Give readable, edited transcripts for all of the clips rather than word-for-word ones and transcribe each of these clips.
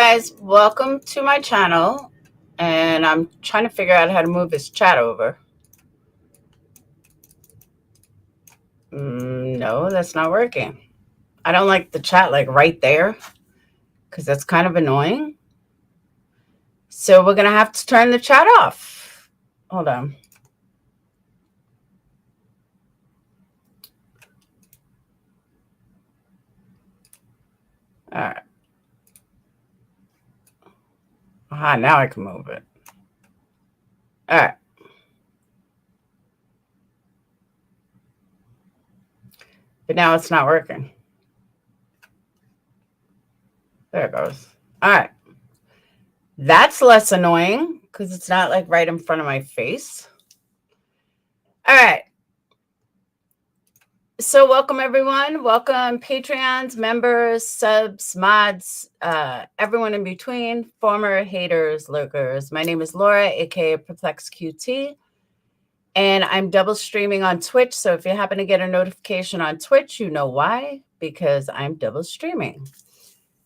guys, welcome to my channel, and I'm trying to figure out how to move this chat over. No, that's not working. I don't like the chat like right there because that's kind of annoying. So we're gonna have to turn the chat off. Hold on. All right. Aha, now I can move it. All right. But now it's not working. There it goes. All right. That's less annoying because it's not like right in front of my face. All right. So welcome, everyone. Welcome, Patreons, members, subs, mods, everyone in between, former haters, lurkers. My name is Laura, aka PURPLEXEDQT, and I'm double streaming on Twitch. So if you happen to get a notification on Twitch, you know why, because I'm double streaming.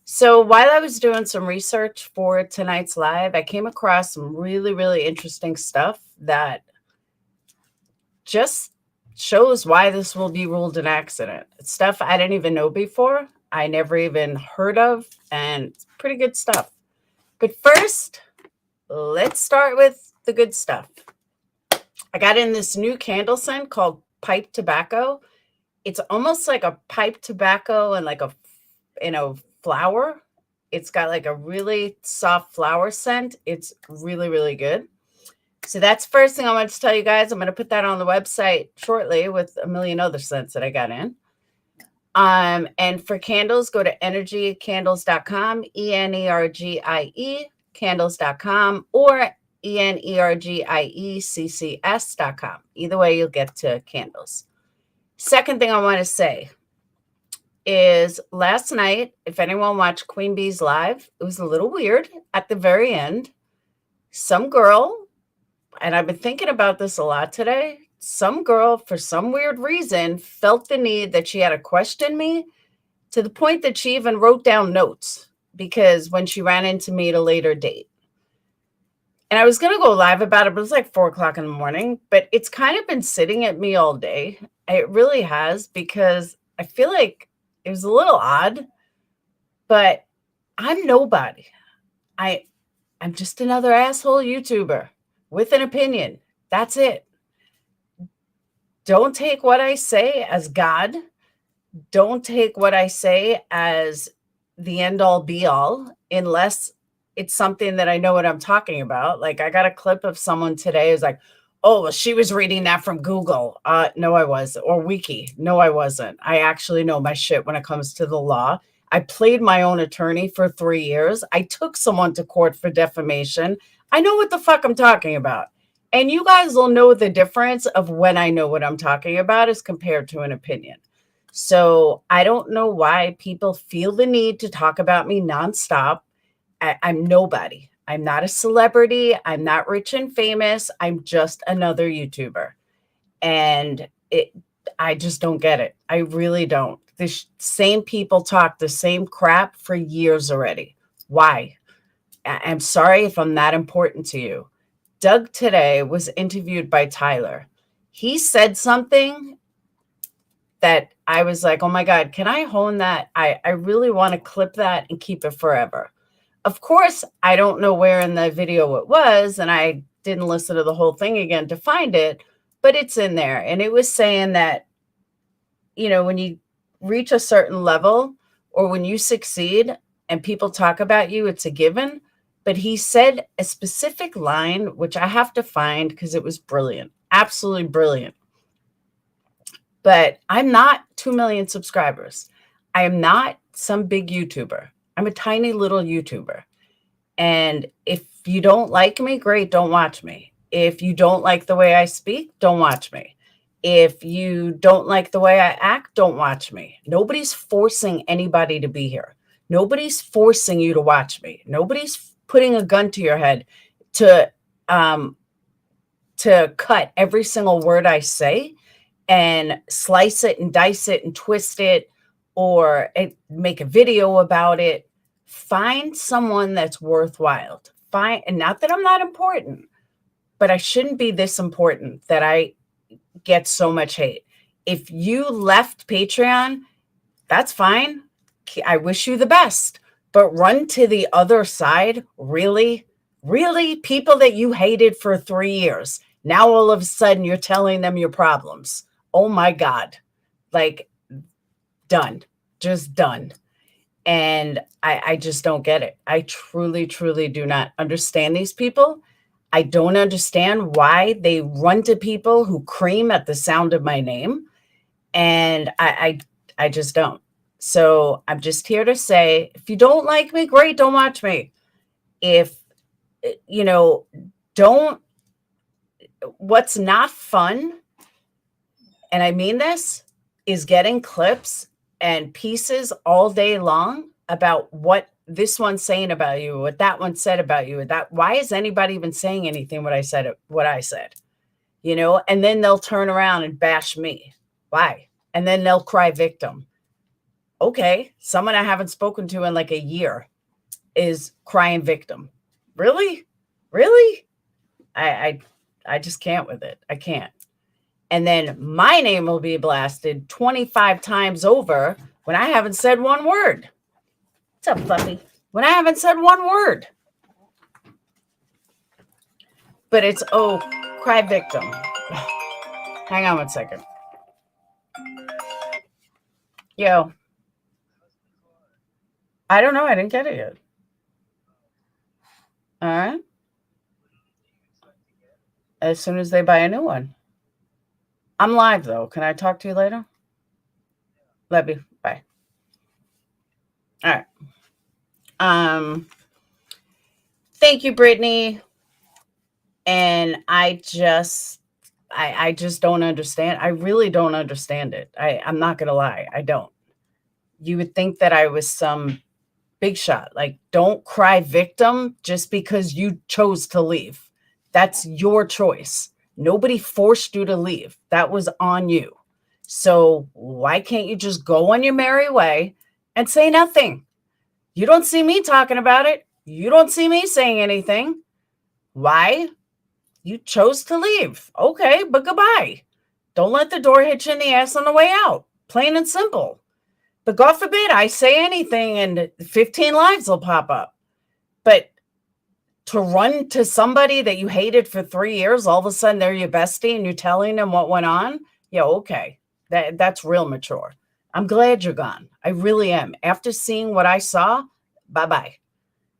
So while I was doing some research for tonight's live, I came across some really, really interesting stuff that just shows why this will be ruled an accident. It's stuff I didn't even know before. I never even heard of, and it's pretty good stuff. But first, let's start with the good stuff. I got in this new candle scent called pipe tobacco. It's almost like a pipe tobacco and like a, flower. It's got like a really soft flower scent. It's really, really good. So that's first thing I wanted to tell you guys. I'm going to put that on the website shortly with a million other scents that I got in. And for candles, go to energycandles.com, ENERGIE candles.com, or ENERGIECCS.com. Either way, you'll get to candles. Second thing I want to say is last night, if anyone watched Queen Bee's live, it was a little weird at the very end. Some girl, and I've been thinking about this a lot today, some girl, for some weird reason, felt the need that she had to question me to the point that she even wrote down notes because when she ran into me at a later date. And I was going to go live about it, but it was like 4 o'clock in the morning. But it's kind of been sitting at me all day. It really has, because I feel like it was a little odd, but I'm nobody. I'm just another asshole YouTuber with an opinion. That's it. Don't take what I say as God. Don't take what I say as the end all be all, unless it's something that I know what I'm talking about. Like I got a clip of someone today who's like, oh, well, she was reading that from Google. No, I wasn't. Or Wiki. No, I wasn't. I actually know my shit when it comes to the law. I played my own attorney for 3 years. I took someone to court for defamation. I know what the fuck I'm talking about. And you guys will know the difference of when I know what I'm talking about as compared to an opinion. So I don't know why people feel the need to talk about me nonstop. I'm nobody. I'm not a celebrity. I'm not rich and famous. I'm just another YouTuber. And I just don't get it. I really don't. The same people talk the same crap for years already. Why? I'm sorry if I'm that important to you. Doug today was interviewed by Tyler. He said something that I was like, oh my God, can I hone that? I really want to clip that and keep it forever. Of course, I don't know where in the video it was, and I didn't listen to the whole thing again to find it, but it's in there. And it was saying that, when you reach a certain level or when you succeed and people talk about you, it's a given. But he said a specific line, which I have to find because it was brilliant, absolutely brilliant. But I'm not 2 million subscribers. I am not some big YouTuber. I'm a tiny little YouTuber. And if you don't like me, great, don't watch me. If you don't like the way I speak, don't watch me. If you don't like the way I act, don't watch me. Nobody's forcing anybody to be here. Nobody's forcing you to watch me. Nobody's putting a gun to your head to cut every single word I say and slice it and dice it and twist it or make a video about it. Find someone that's worthwhile. And not that I'm not important, but I shouldn't be this important that I get so much hate. If you left Patreon, that's fine. I wish you the best. But run to the other side? Really? Really? People that you hated for 3 years. Now all of a sudden you're telling them your problems. Oh my God. Like, done. Just done. And I just don't get it. I truly, truly do not understand these people. I don't understand why they run to people who cream at the sound of my name. And I just don't. So I'm just here to say, if you don't like me, great, don't watch me. If, don't, what's not fun, and I mean this, is getting clips and pieces all day long about what this one's saying about you, what that one said about you, why is anybody even saying anything what I said, and then they'll turn around and bash me. Why? And then they'll cry victim. Okay, someone I haven't spoken to in like a year is crying victim. Really? Really? I just can't with it. I can't. And then my name will be blasted 25 times over when I haven't said one word. What's up, Fluffy? When I haven't said one word. But it's, cry victim. Hang on one second. Yo. I don't know. I didn't get it yet. All right. As soon as they buy a new one. I'm live, though. Can I talk to you later? Love you. Bye. All right. Thank you, Brittany. And I just don't understand. I really don't understand it. I'm not going to lie. I don't. You would think that I was some big shot. Like, don't cry victim just because you chose to leave. That's your choice. Nobody forced you to leave. That was on you. So why can't you just go on your merry way and say nothing? You don't see me talking about it. You don't see me saying anything. Why? You chose to leave. Okay, but goodbye. Don't let the door hit you in the ass on the way out. Plain and simple. But God forbid I say anything and 15 lives will pop up. But to run to somebody that you hated for 3 years, all of a sudden they're your bestie and you're telling them what went on. Yeah, okay. That's real mature. I'm glad you're gone. I really am. After seeing what I saw, bye-bye.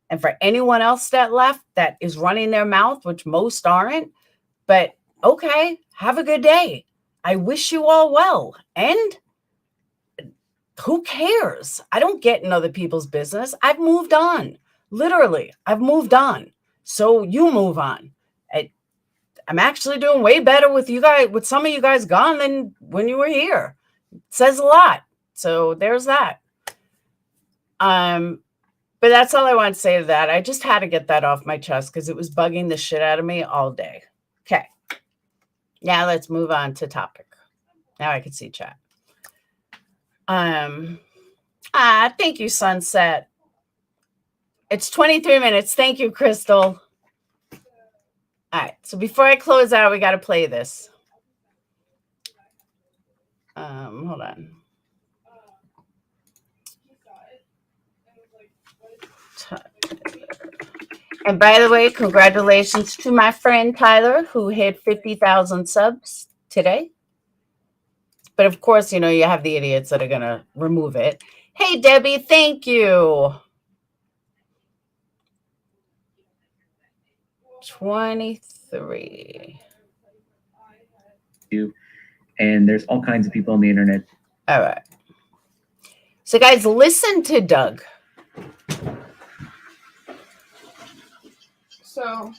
And for anyone else that left that is running their mouth, which most aren't, but okay, have a good day. I wish you all well. And who cares? I don't get in other people's business. I've moved on. Literally, I've moved on. So you move on. I'm actually doing way better with you guys, with some of you guys gone than when you were here. It says a lot. So there's that. But that's all I want to say to that. I just had to get that off my chest because it was bugging the shit out of me all day. Okay. Now let's move on to topic. Now I can see chat. Thank you, Sunset. It's 23 minutes. Thank you, Crystal. All right. So before I close out, we got to play this. Hold on. And by the way, congratulations to my friend Tyler, who hit 50,000 subs today. But of course, you have the idiots that are going to remove it. Hey, Debbie, thank you. 23. And there's all kinds of people on the internet. All right. So guys, listen to Doug. So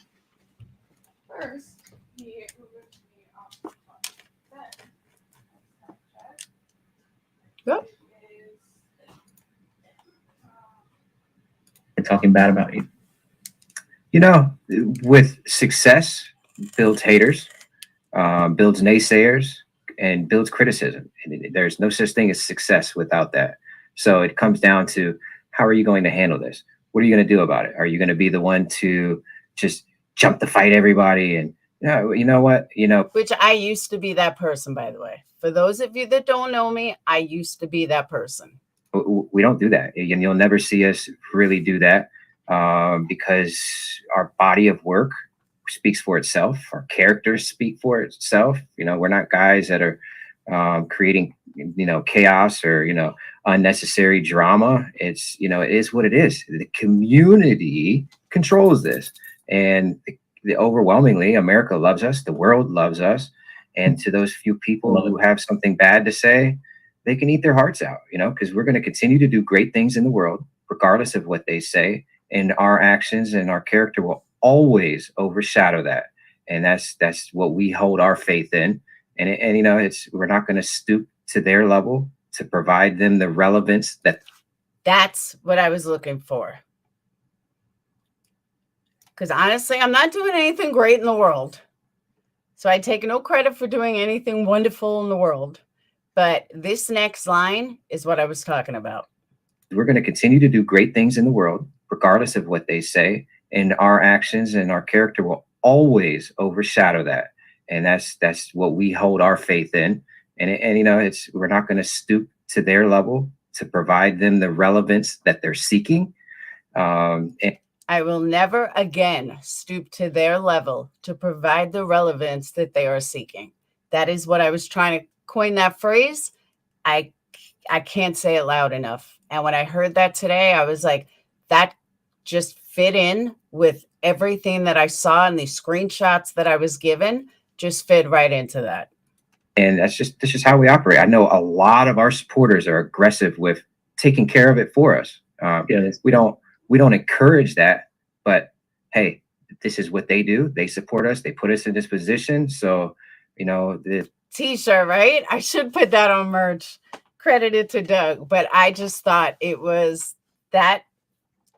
first, he removed me off the bed. Yep. Talking bad about you. With success builds haters, builds naysayers, and builds criticism. And there's no such thing as success without that. So it comes down to how are you going to handle this? What are you going to do about it? Are you going to be the one to just jump to fight everybody? And you know what, Which I used to be that person, by the way. For those of you that don't know me, I used to be that person. we don't do that, and you'll never see us really do that, because our body of work speaks for itself. Our characters speak for itself. We're not guys that are creating chaos or unnecessary drama. It's it is what it is. The community controls this, and the overwhelmingly America loves us, the world loves us, and to those few people who have something bad to say, they can eat their hearts out, because we're going to continue to do great things in the world regardless of what they say, and our actions and our character will always overshadow that. And that's what we hold our faith in. And it's we're not going to stoop to their level to provide them the relevance that's what I was looking for. Because honestly, I'm not doing anything great in the world. So I take no credit for doing anything wonderful in the world. But this next line is what I was talking about. We're going to continue to do great things in the world regardless of what they say. And our actions and our character will always overshadow that. And that's what we hold our faith in. And it's we're not going to stoop to their level to provide them the relevance that they're seeking. I will never again stoop to their level to provide the relevance that they are seeking. That is what I was trying to coin that phrase. I can't say it loud enough. And when I heard that today, I was like, that just fit in with everything that I saw in these screenshots that I was given, just fit right into that. And that's just how we operate. I know a lot of our supporters are aggressive with taking care of it for us. We don't encourage that, but hey, this is what they do. They support us. They put us in this position. So, the t-shirt, right? I should put that on merch. Credited to Doug, but I just thought it was that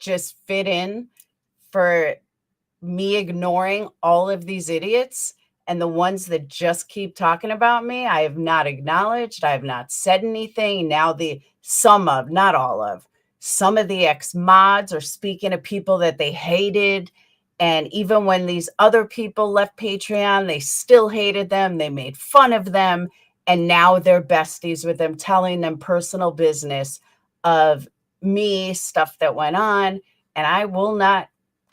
just fit in for me ignoring all of these idiots, and the ones that just keep talking about me, I have not acknowledged. I have not said anything. Now not all of, some of the ex-mods are speaking to people that they hated. And even when these other people left Patreon, they still hated them. They made fun of them. And now they're besties with them, telling them personal business of me, stuff that went on. And I will not,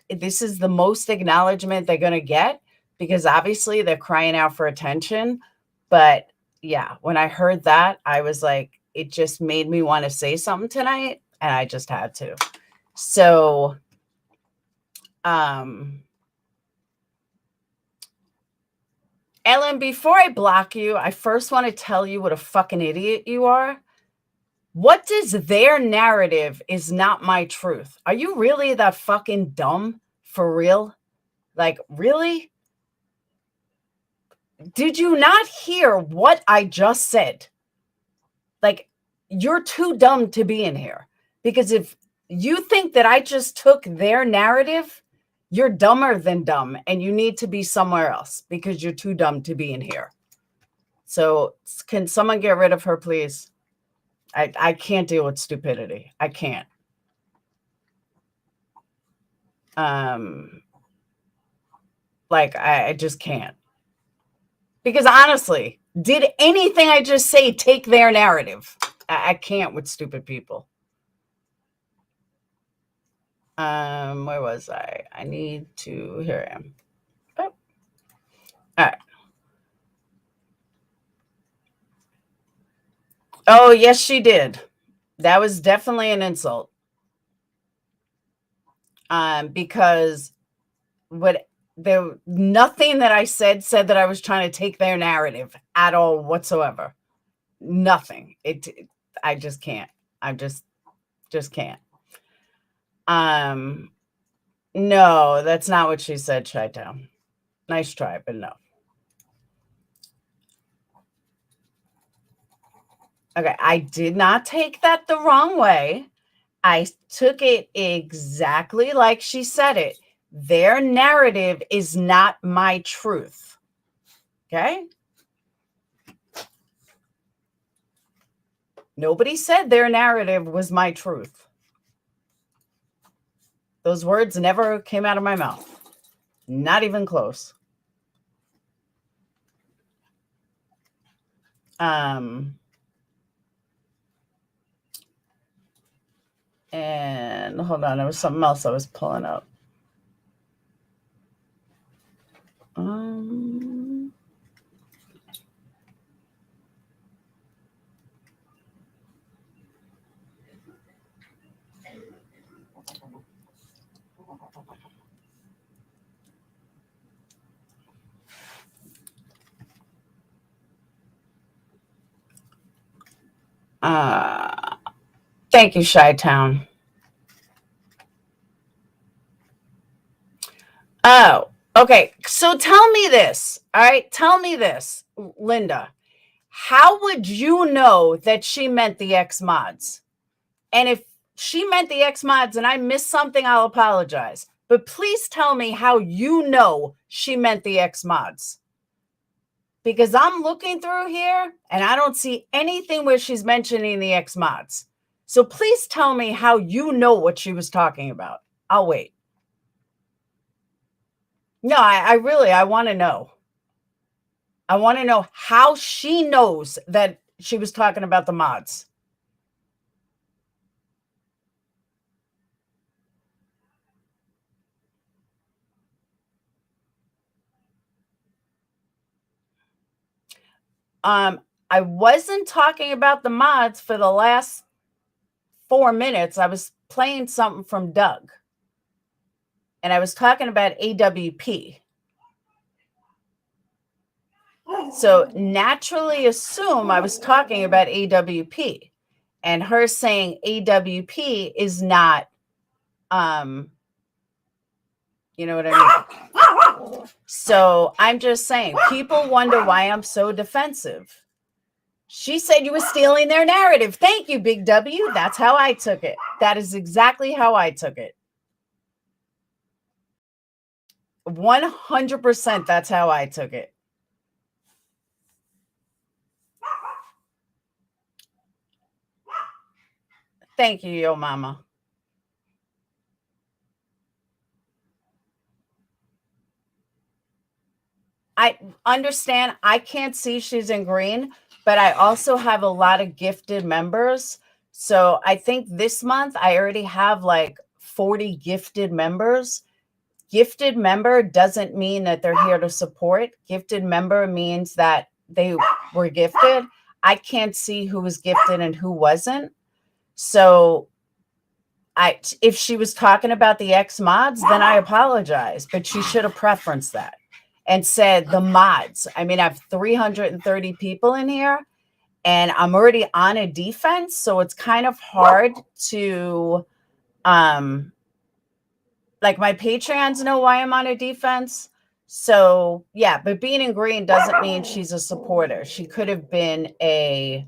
this is the most acknowledgement they're going to get, because obviously they're crying out for attention. But yeah, when I heard that, I was like, it just made me want to say something tonight. And I just had to. So, Ellen, before I block you, I first want to tell you what a fucking idiot you are. What does their narrative is not my truth? Are you really that fucking dumb? For real? Like, really? Did you not hear what I just said? Like, you're too dumb to be in here. Because if you think that I just took their narrative, you're dumber than dumb, and you need to be somewhere else because you're too dumb to be in here. So can someone get rid of her, please? I can't deal with stupidity. I can't. Like, I just can't. Because honestly, did anything I just say take their narrative? I can't with stupid people. Where was I? I need to, here I am. Oh. All right. Oh, yes, she did. That was definitely an insult. Because nothing that I said that I was trying to take their narrative at all whatsoever. Nothing. I just can't. I just can't. No, that's not what she said, Chi-Town. Nice try, but no. Okay, I did not take that the wrong way. I took it exactly like she said it. Their narrative is not my truth. Okay? Nobody said their narrative was my truth. Those words never came out of my mouth. Not even close. And hold on, there was something else I was pulling up. Thank you, Chi-Town. Oh, okay. So tell me this. All right. Tell me this, Linda. How would you know that she meant the X mods? And if she meant the X mods and I missed something, I'll apologize. But please tell me how you know she meant the X mods. Because I'm looking through here and I don't see anything where she's mentioning the X mods. So please tell me how you know what she was talking about. I'll wait. No, I want to know. I want to know how she knows that she was talking about the mods. I wasn't talking about the mods for the last 4 minutes. I was playing something from Doug. And I was talking about AWP. So naturally assume I was talking about AWP. And her saying AWP is not, you know what I mean? So I'm just saying, people wonder why I'm so defensive. She said you were stealing their narrative. Thank you, Big W. That's how I took it. That is exactly how I took it. 100% that's how I took it. Thank you, Yo Mama. I understand I can't see she's in green, but I also have a lot of gifted members. So I think this month I already have like 40 gifted members. Gifted member doesn't mean that they're here to support. Gifted member means that they were gifted. I can't see who was gifted and who wasn't. So if she was talking about the X mods, then I apologize, but she should have preferenced that and said the mods. I mean, I have 330 people in here and I'm already on a defense. So it's kind of hard to, like my Patreons know why I'm on a defense. So yeah, but being in green doesn't mean she's a supporter. She could have been a,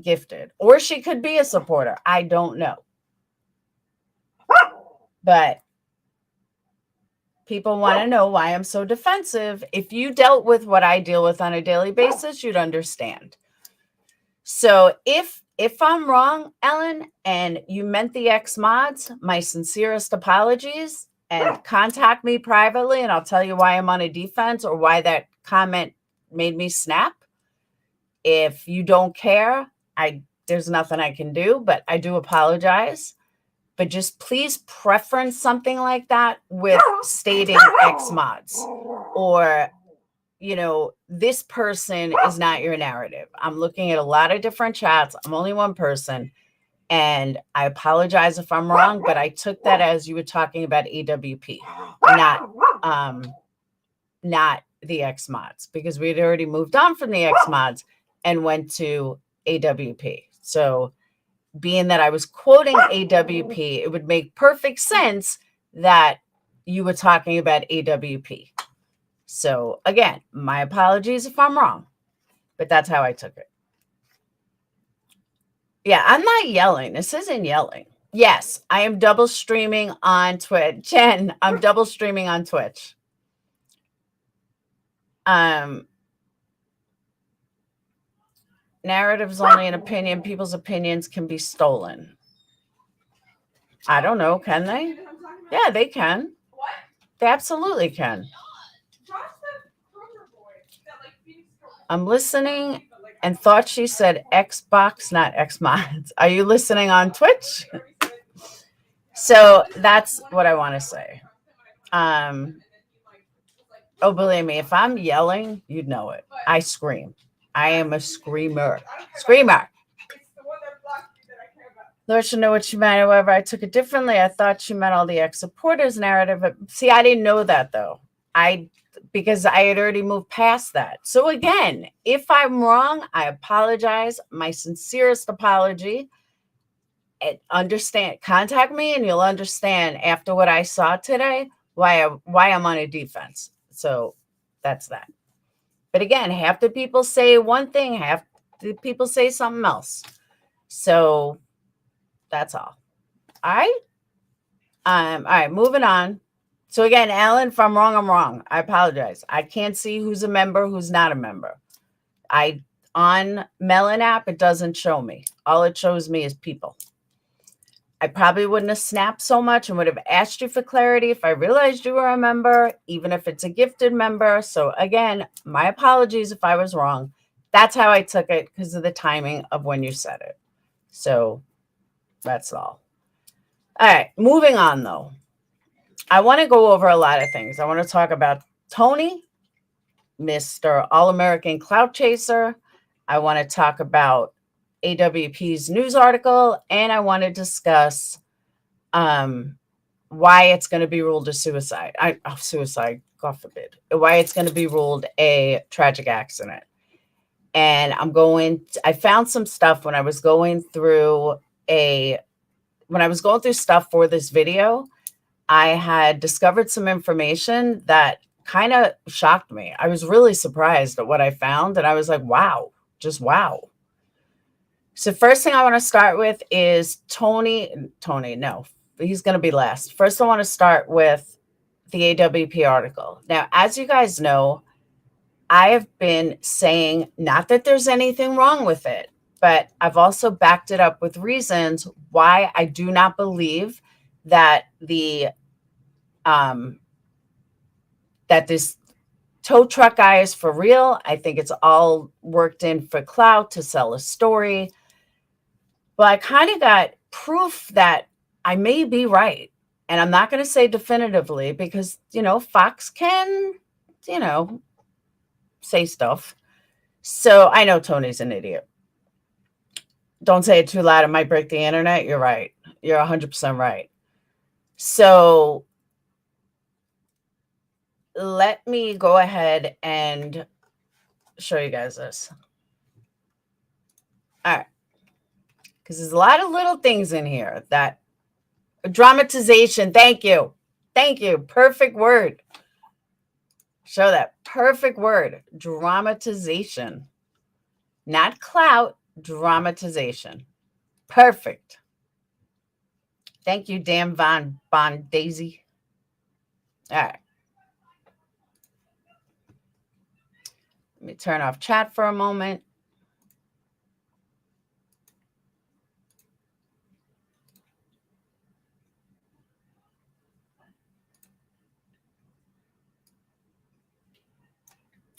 gifted, or she could be a supporter. I don't know. But people want to know why I'm so defensive. If you dealt with what I deal with on a daily basis, you'd understand. So if I'm wrong, Ellen, and you meant the X mods, my sincerest apologies, and contact me privately and I'll tell you why I'm on a defense or why that comment made me snap. If you don't care, there's nothing I can do, but I do apologize. But just please preference something like that with stating X mods or, you know, this person is not your narrative. I'm looking at a lot of different chats. I'm only one person and I apologize if I'm wrong, but I took that as you were talking about AWP, not the X mods, because we had already moved on from the X mods and went to AWP. So being that I was quoting AWP, it would make perfect sense that you were talking about AWP. So again, my apologies if I'm wrong, but that's how I took it. Yeah, I'm not yelling. This isn't yelling. Yes, I am double streaming on Twitch. Jen, I'm double streaming on Twitch. narrative's only an opinion. People's opinions can be stolen. I don't know. Can they? Yeah, they can. What? They absolutely can. Josh said Kroger boy. That like Phoenix Kroger. I'm listening and thought she said Xbox, not Xmods. Are you listening on Twitch? So that's what I want to say. Oh, believe me, if I'm yelling, you'd know it. I scream. I am a screamer. Screamer. It's the one that blocked me that I care about. Lord should know what she meant. However, I took it differently. I thought she meant all the ex-supporters narrative. See, I didn't know that though. Because I had already moved past that. So again, if I'm wrong, I apologize. My sincerest apology. And understand, contact me and you'll understand after what I saw today why I'm on a defense. So that's that. But again, half the people say one thing, half the people say something else. So that's all. All right. All right, moving on. So again, Alan, if I'm wrong, I'm wrong. I apologize. I can't see who's a member, who's not a member. On Melon app, it doesn't show me. All it shows me is people. I probably wouldn't have snapped so much and would have asked you for clarity if I realized you were a member, even if it's a gifted member. So again, my apologies if I was wrong. That's how I took it because of the timing of when you said it. So that's all. All right, moving on though. I want to go over a lot of things. I want to talk about Tony, Mr. All-American Clout Chaser. I want to talk about AWP's news article, and I want to discuss why it's going to be ruled a suicide. Suicide, God forbid. Why it's going to be ruled a tragic accident. And I found some stuff when I was going through stuff for this video. I had discovered some information that kind of shocked me. I was really surprised at what I found. And I was like, wow, just wow. So first thing I want to start with is Tony. No, he's going to be last. First, I want to start with the AWP article. Now, as you guys know, I have been saying not that there's anything wrong with it, but I've also backed it up with reasons why I do not believe that that this tow truck guy is for real. I think it's all worked in for clout to sell a story. But I kind of got proof that I may be right. And I'm not going to say definitively because, Fox can, say stuff. So I know Tony's an idiot. Don't say it too loud. It might break the internet. You're right. You're 100% right. So let me go ahead and show you guys this. All right. Because there's a lot of little things in here that dramatization. Thank you. Thank you. Perfect word. Show that. Perfect word. Dramatization. Not clout. Dramatization. Perfect. Thank you, Dan Von Daisy. All right. Let me turn off chat for a moment.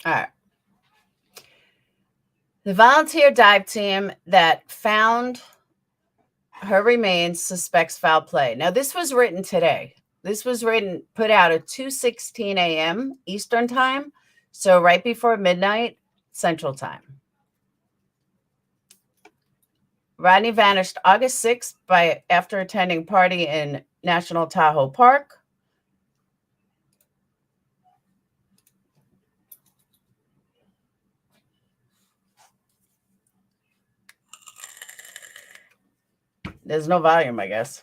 All right. The volunteer dive team that found her remains suspects foul play. Now, this was written today. This was put out at 2:16 a.m. Eastern time. So right before midnight Central time. Rodney vanished August 6th after attending party in National Tahoe Park. There's no volume, I guess.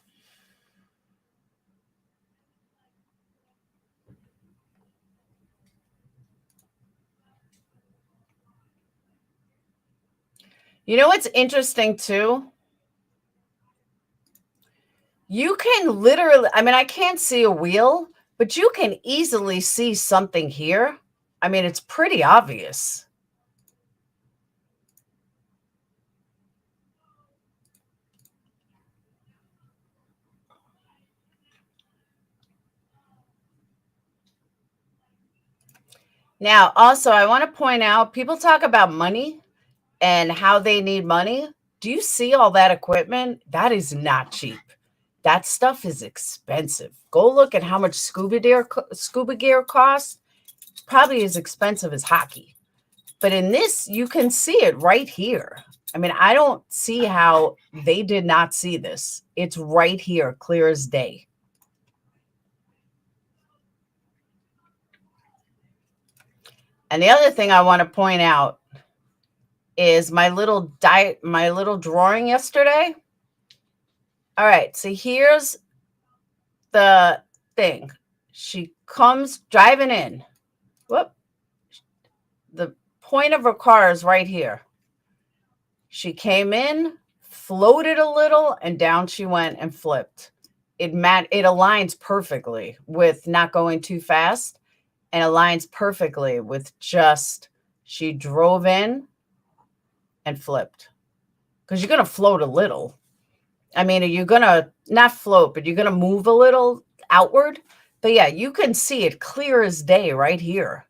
You know what's interesting too? You can literally, I can't see a wheel, but you can easily see something here. It's pretty obvious. Now, also, I want to point out, people talk about money and how they need money. Do you see all that equipment? That is not cheap. That stuff is expensive. Go look at how much scuba gear costs. Probably as expensive as hockey. But in this, you can see it right here. I mean, I don't see how they did not see this. It's right here, clear as day. And the other thing I want to point out is my little drawing yesterday. All right, so here's the thing. She comes driving in. Whoop. The point of her car is right here. She came in, floated a little, and down she went and flipped. It aligns perfectly with not going too fast, and aligns perfectly with just she drove in and flipped. Because you're going to float a little. I mean, you're going to not float, but you're going to move a little outward. But yeah, you can see it clear as day right here.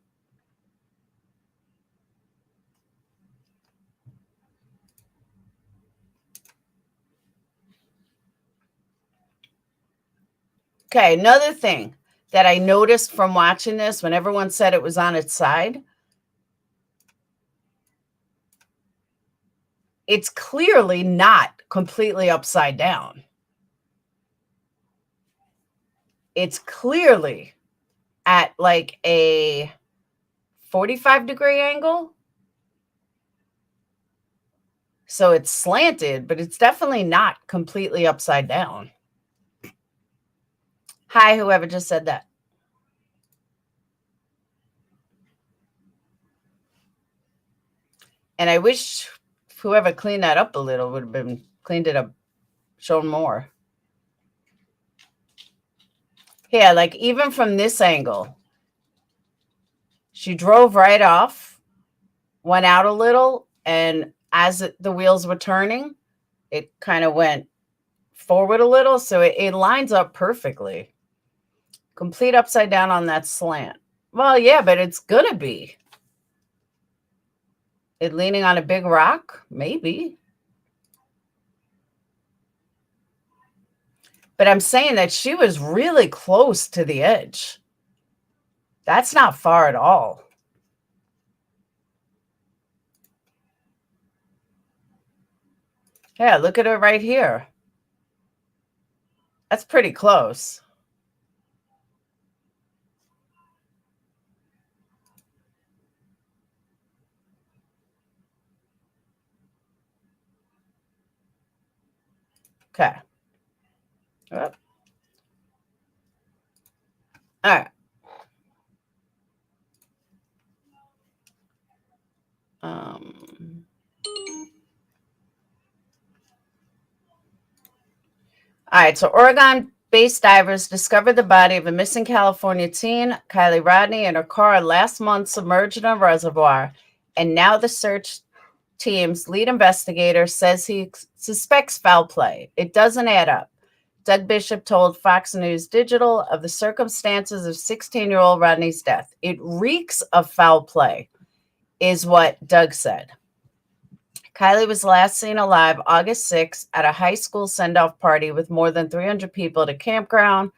Okay, another thing that I noticed from watching this when everyone said it was on its side, it's clearly not completely upside down. It's clearly at like a 45-degree angle. So it's slanted, but it's definitely not completely upside down. Hi, whoever just said that. And I wish whoever cleaned that up a little would have cleaned it up, shown more. Yeah, like even from this angle, she drove right off, went out a little, and as the wheels were turning, it kind of went forward a little. So it lines up perfectly. Complete upside down on that slant. Well, yeah, but it's going to be. It leaning on a big rock? Maybe. But I'm saying that she was really close to the edge. That's not far at all. Yeah, look at her right here. That's pretty close. Okay. All right. All right, so Oregon-based divers discovered the body of a missing California teen, Kiely Rodni, in her car last month submerged in a reservoir, and now the search team's lead investigator says he suspects foul play. It doesn't add up. Doug Bishop told Fox News Digital of the circumstances of 16-year-old Rodney's death. It reeks of foul play, is what Doug said. Kiely was last seen alive August 6th at a high school send-off party with more than 300 people at a campground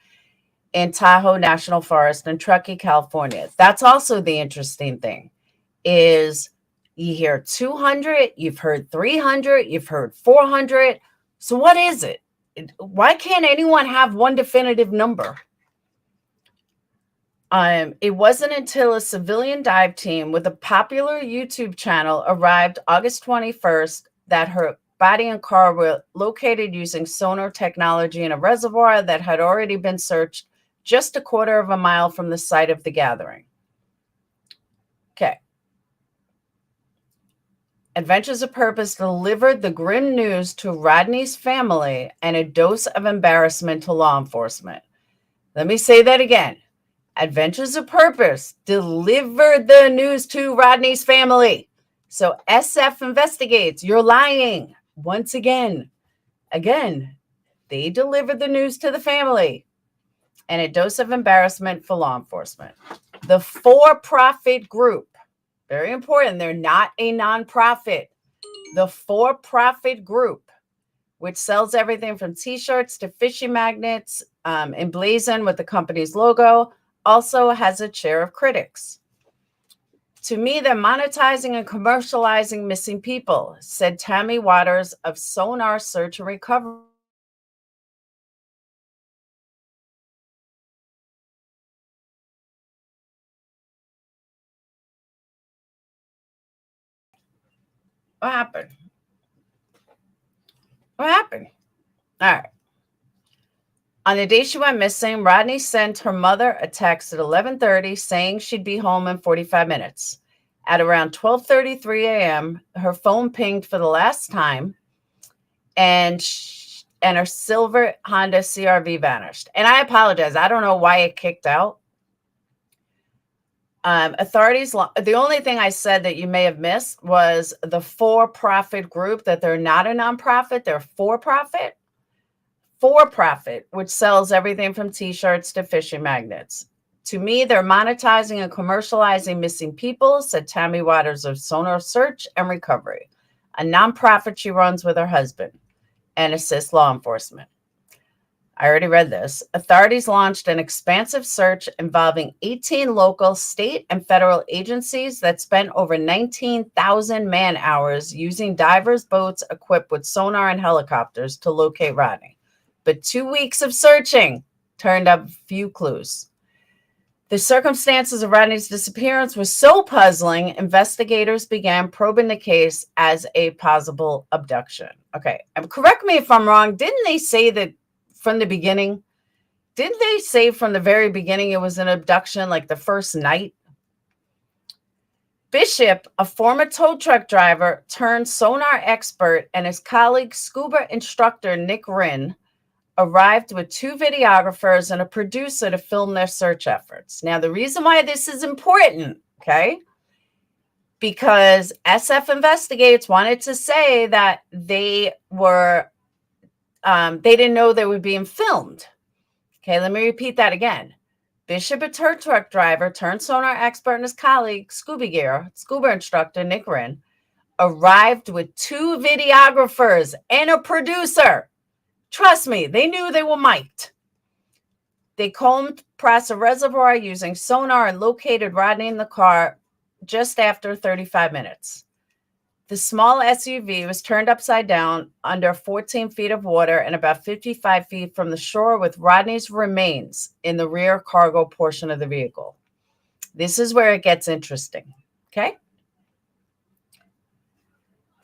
in Tahoe National Forest in Truckee, California. That's also the interesting thing, is you hear 200, you've heard 300, you've heard 400. So what is it? Why can't anyone have one definitive number? It wasn't until a civilian dive team with a popular YouTube channel arrived August 21st that her body and car were located using sonar technology in a reservoir that had already been searched just a quarter of a mile from the site of the gathering. Okay. Adventures of Purpose delivered the grim news to Rodney's family and a dose of embarrassment to law enforcement. Let me say that again. Adventures of Purpose delivered the news to Rodney's family. So SF investigates. You're lying. Once again, they delivered the news to the family and a dose of embarrassment for law enforcement. The for-profit group, very important, they're not a nonprofit. The for-profit group, which sells everything from t-shirts to fishing magnets, emblazoned with the company's logo, also has a share of critics. To me, they're monetizing and commercializing missing people, said Tammy Waters of Sonar Search and Recovery. What happened? What happened? All right. On the day she went missing, Rodni sent her mother a text at 11:30 saying she'd be home in 45 minutes. At around 12:33 a.m., her phone pinged for the last time, and her silver Honda CR-V vanished. And I apologize. I don't know why it kicked out. Authorities, the only thing I said that you may have missed was the for-profit group, that they're not a nonprofit, they're for-profit, which sells everything from t-shirts to fishing magnets. To me, they're monetizing and commercializing missing people, said Tammy Waters of Sonar Search and Recovery, a nonprofit she runs with her husband and assists law enforcement. I already read this. Authorities launched an expansive search involving 18 local, state, and federal agencies that spent over 19,000 man-hours using divers' boats equipped with sonar and helicopters to locate Rodni. But 2 weeks of searching turned up few clues. The circumstances of Rodni's disappearance were so puzzling, investigators began probing the case as a possible abduction. Okay, correct me if I'm wrong. Didn't they say that from the beginning? Didn't they say from the very beginning it was an abduction, like the first night? Bishop, a former tow truck driver turned sonar expert, and his colleague scuba instructor Nick Wren arrived with 2 videographers and a producer to film their search efforts. Now, the reason why this is important, okay, because SF Investigates wanted to say that they were, they didn't know they were being filmed. Okay, let me repeat that again. Bishop, a tow truck driver turned sonar expert, and his colleague, scuba instructor Nick Wren, arrived with 2 videographers and a producer. Trust me, they knew they were mic'd. They combed Prasa Reservoir using sonar and located Rodni in the car just after 35 minutes. The small SUV was turned upside down under 14 feet of water and about 55 feet from the shore, with Rodni's remains in the rear cargo portion of the vehicle. This is where it gets interesting, okay?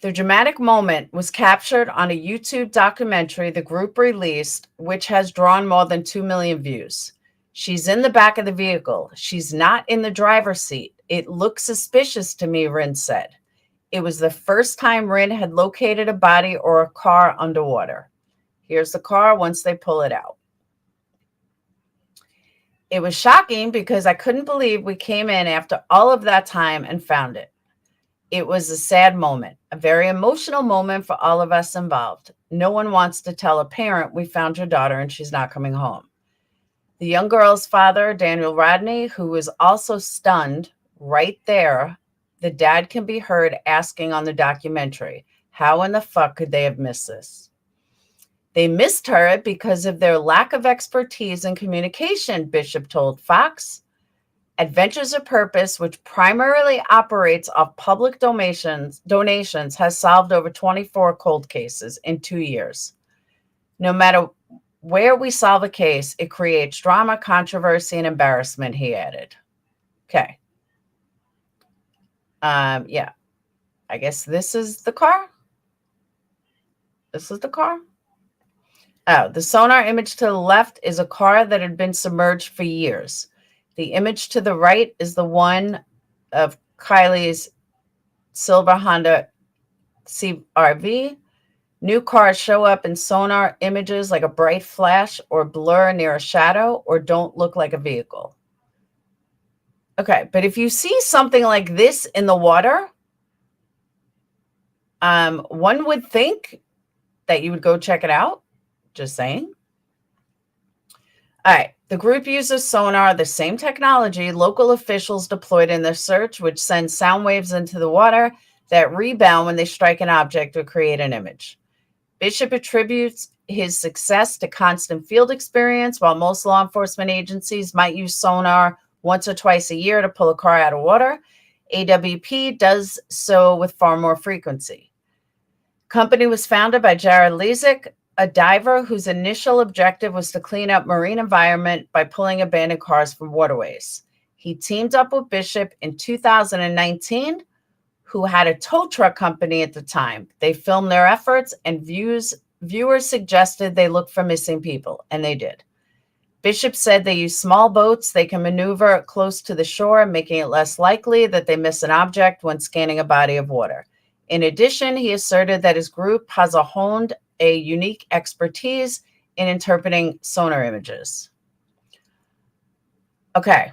The dramatic moment was captured on a YouTube documentary the group released, which has drawn more than 2 million views. She's in the back of the vehicle. She's not in the driver's seat. It looks suspicious to me, Wren said. It was the first time Wren had located a body or a car underwater. Here's the car once they pull it out. It was shocking because I couldn't believe we came in after all of that time and found it. It was a sad moment, a very emotional moment for all of us involved. No one wants to tell a parent we found your daughter and she's not coming home. The young girl's father, Daniel Rodni, who was also stunned right there, the dad can be heard asking on the documentary, how in the fuck could they have missed this? They missed her because of their lack of expertise in communication, Bishop told Fox. Adventures of Purpose, which primarily operates off public donations, has solved over 24 cold cases in 2 years. No matter where we solve a case, it creates drama, controversy, and embarrassment, he added. Okay. Yeah. I guess this is the car. This is the car. Oh, the sonar image to the left is a car that had been submerged for years. The image to the right is the one of Kiely's silver Honda CR-V. New cars show up in sonar images like a bright flash or blur near a shadow or don't look like a vehicle. Okay, but if you see something like this in the water, one would think that you would go check it out. Just saying. All right. The group uses sonar, the same technology local officials deployed in their search, which sends sound waves into the water that rebound when they strike an object or create an image. Bishop attributes his success to constant field experience, while most law enforcement agencies might use sonar once or twice a year to pull a car out of water. AWP does so with far more frequency. Company was founded by Jared Lezik, a diver whose initial objective was to clean up marine environment by pulling abandoned cars from waterways. He teamed up with Bishop in 2019, who had a tow truck company at the time. They filmed their efforts, and viewers suggested they look for missing people, and they did. Bishop said they use small boats they can maneuver close to the shore, making it less likely that they miss an object when scanning a body of water. In addition, he asserted that his group has honed a unique expertise in interpreting sonar images. Okay.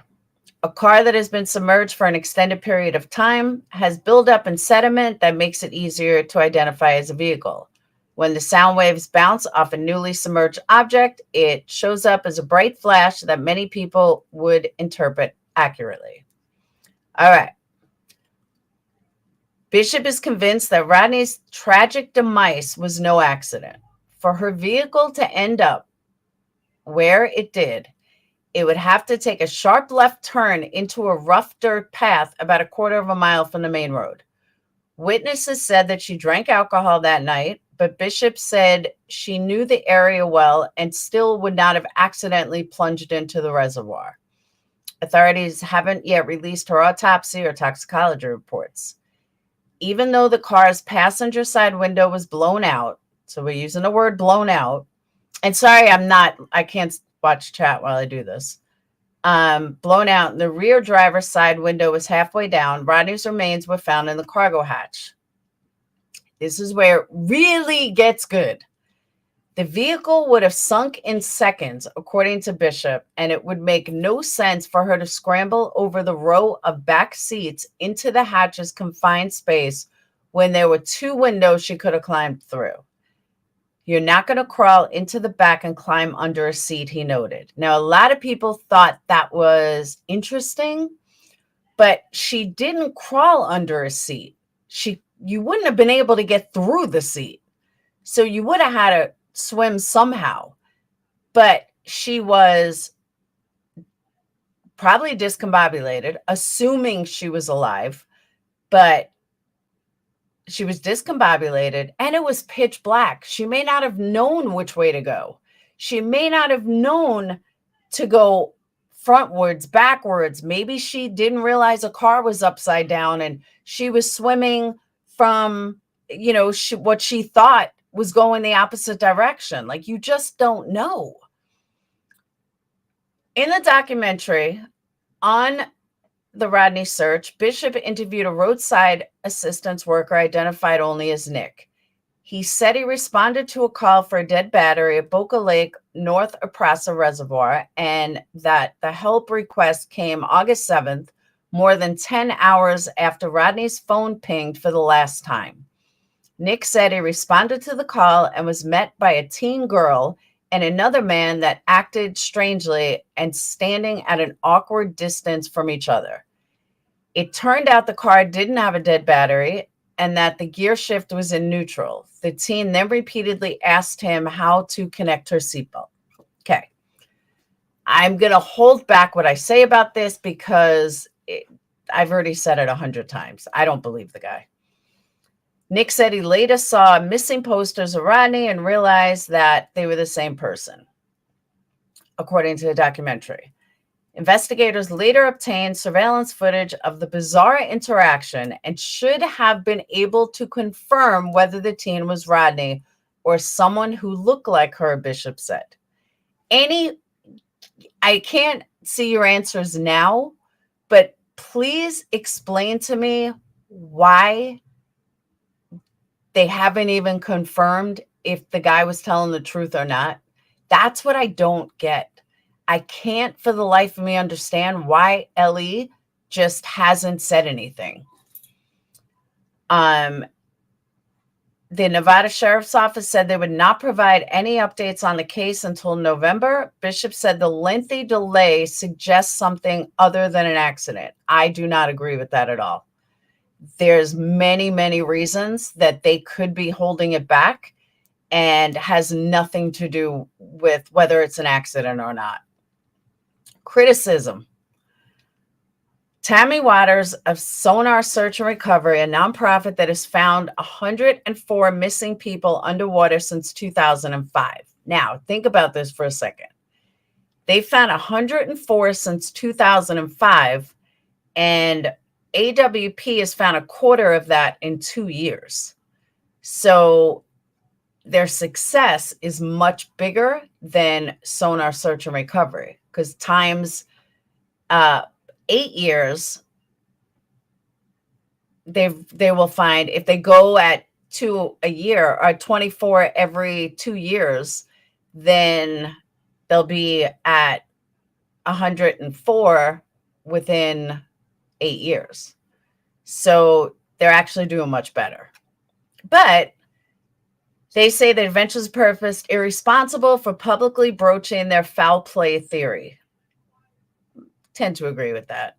A car that has been submerged for an extended period of time has buildup in sediment that makes it easier to identify as a vehicle. When the sound waves bounce off a newly submerged object, it shows up as a bright flash that many people would interpret accurately. All right. Bishop is convinced that Rodni's tragic demise was no accident. For her vehicle to end up where it did, it would have to take a sharp left turn into a rough dirt path about a quarter of a mile from the main road. Witnesses said that she drank alcohol that night, but Bishop said she knew the area well and still would not have accidentally plunged into the reservoir. Authorities haven't yet released her autopsy or toxicology reports. Even though the car's passenger side window was blown out, so we're using the word blown out, and sorry, I can't watch chat while I do this. Blown out, the rear driver's side window was halfway down. Rodni's remains were found in the cargo hatch. This is where it really gets good. The vehicle would have sunk in seconds, according to Bishop, and it would make no sense for her to scramble over the row of back seats into the hatch's confined space when there were two windows she could have climbed through. You're not going to crawl into the back and climb under a seat, he noted. Now, a lot of people thought that was interesting, but she didn't crawl under a seat. You wouldn't have been able to get through the seat. So you would have had to swim somehow. But she was probably discombobulated, assuming she was alive, but she was discombobulated and it was pitch black. She may not have known which way to go. She may not have known to go frontwards, backwards. Maybe she didn't realize a car was upside down and she was swimming from, what she thought was going the opposite direction. Like, you just don't know. In the documentary on the Rodni search, Bishop interviewed a roadside assistance worker identified only as Nick. He said he responded to a call for a dead battery at Boca Lake, north of Prasa Reservoir, and that the help request came August 7th, more than 10 hours after Rodni's phone pinged for the last time. Nick said he responded to the call and was met by a teen girl and another man that acted strangely and standing at an awkward distance from each other. It turned out the car didn't have a dead battery and that the gear shift was in neutral. The teen then repeatedly asked him how to connect her seatbelt. Okay. I'm going to hold back what I say about this because I've already said it 100 times. I don't believe the guy. Nick said he later saw missing posters of Rodni and realized that they were the same person, according to the documentary. Investigators later obtained surveillance footage of the bizarre interaction and should have been able to confirm whether the teen was Rodni or someone who looked like her, Bishop said. I can't see your answers now, but please explain to me why they haven't even confirmed if the guy was telling the truth or not. That's what I don't get. I can't for the life of me understand why Ellie just hasn't said anything. The Nevada Sheriff's Office said they would not provide any updates on the case until November. Bishop said the lengthy delay suggests something other than an accident. I do not agree with that at all. There's many, many reasons that they could be holding it back, and has nothing to do with whether it's an accident or not. Criticism. Tammy Waters of Sonar Search and Recovery, a nonprofit that has found 104 missing people underwater since 2005. Now, think about this for a second. They found 104 since 2005, and AWP has found a quarter of that in 2 years. So their success is much bigger than Sonar Search and Recovery, because times 8 years, they will find, if they go at 2 a year or 24 every 2 years, then they'll be at 104 within 8 years. So they're actually doing much better. But they say that Adventures of Purpose irresponsible for publicly broaching their foul play theory. Tend to agree with that.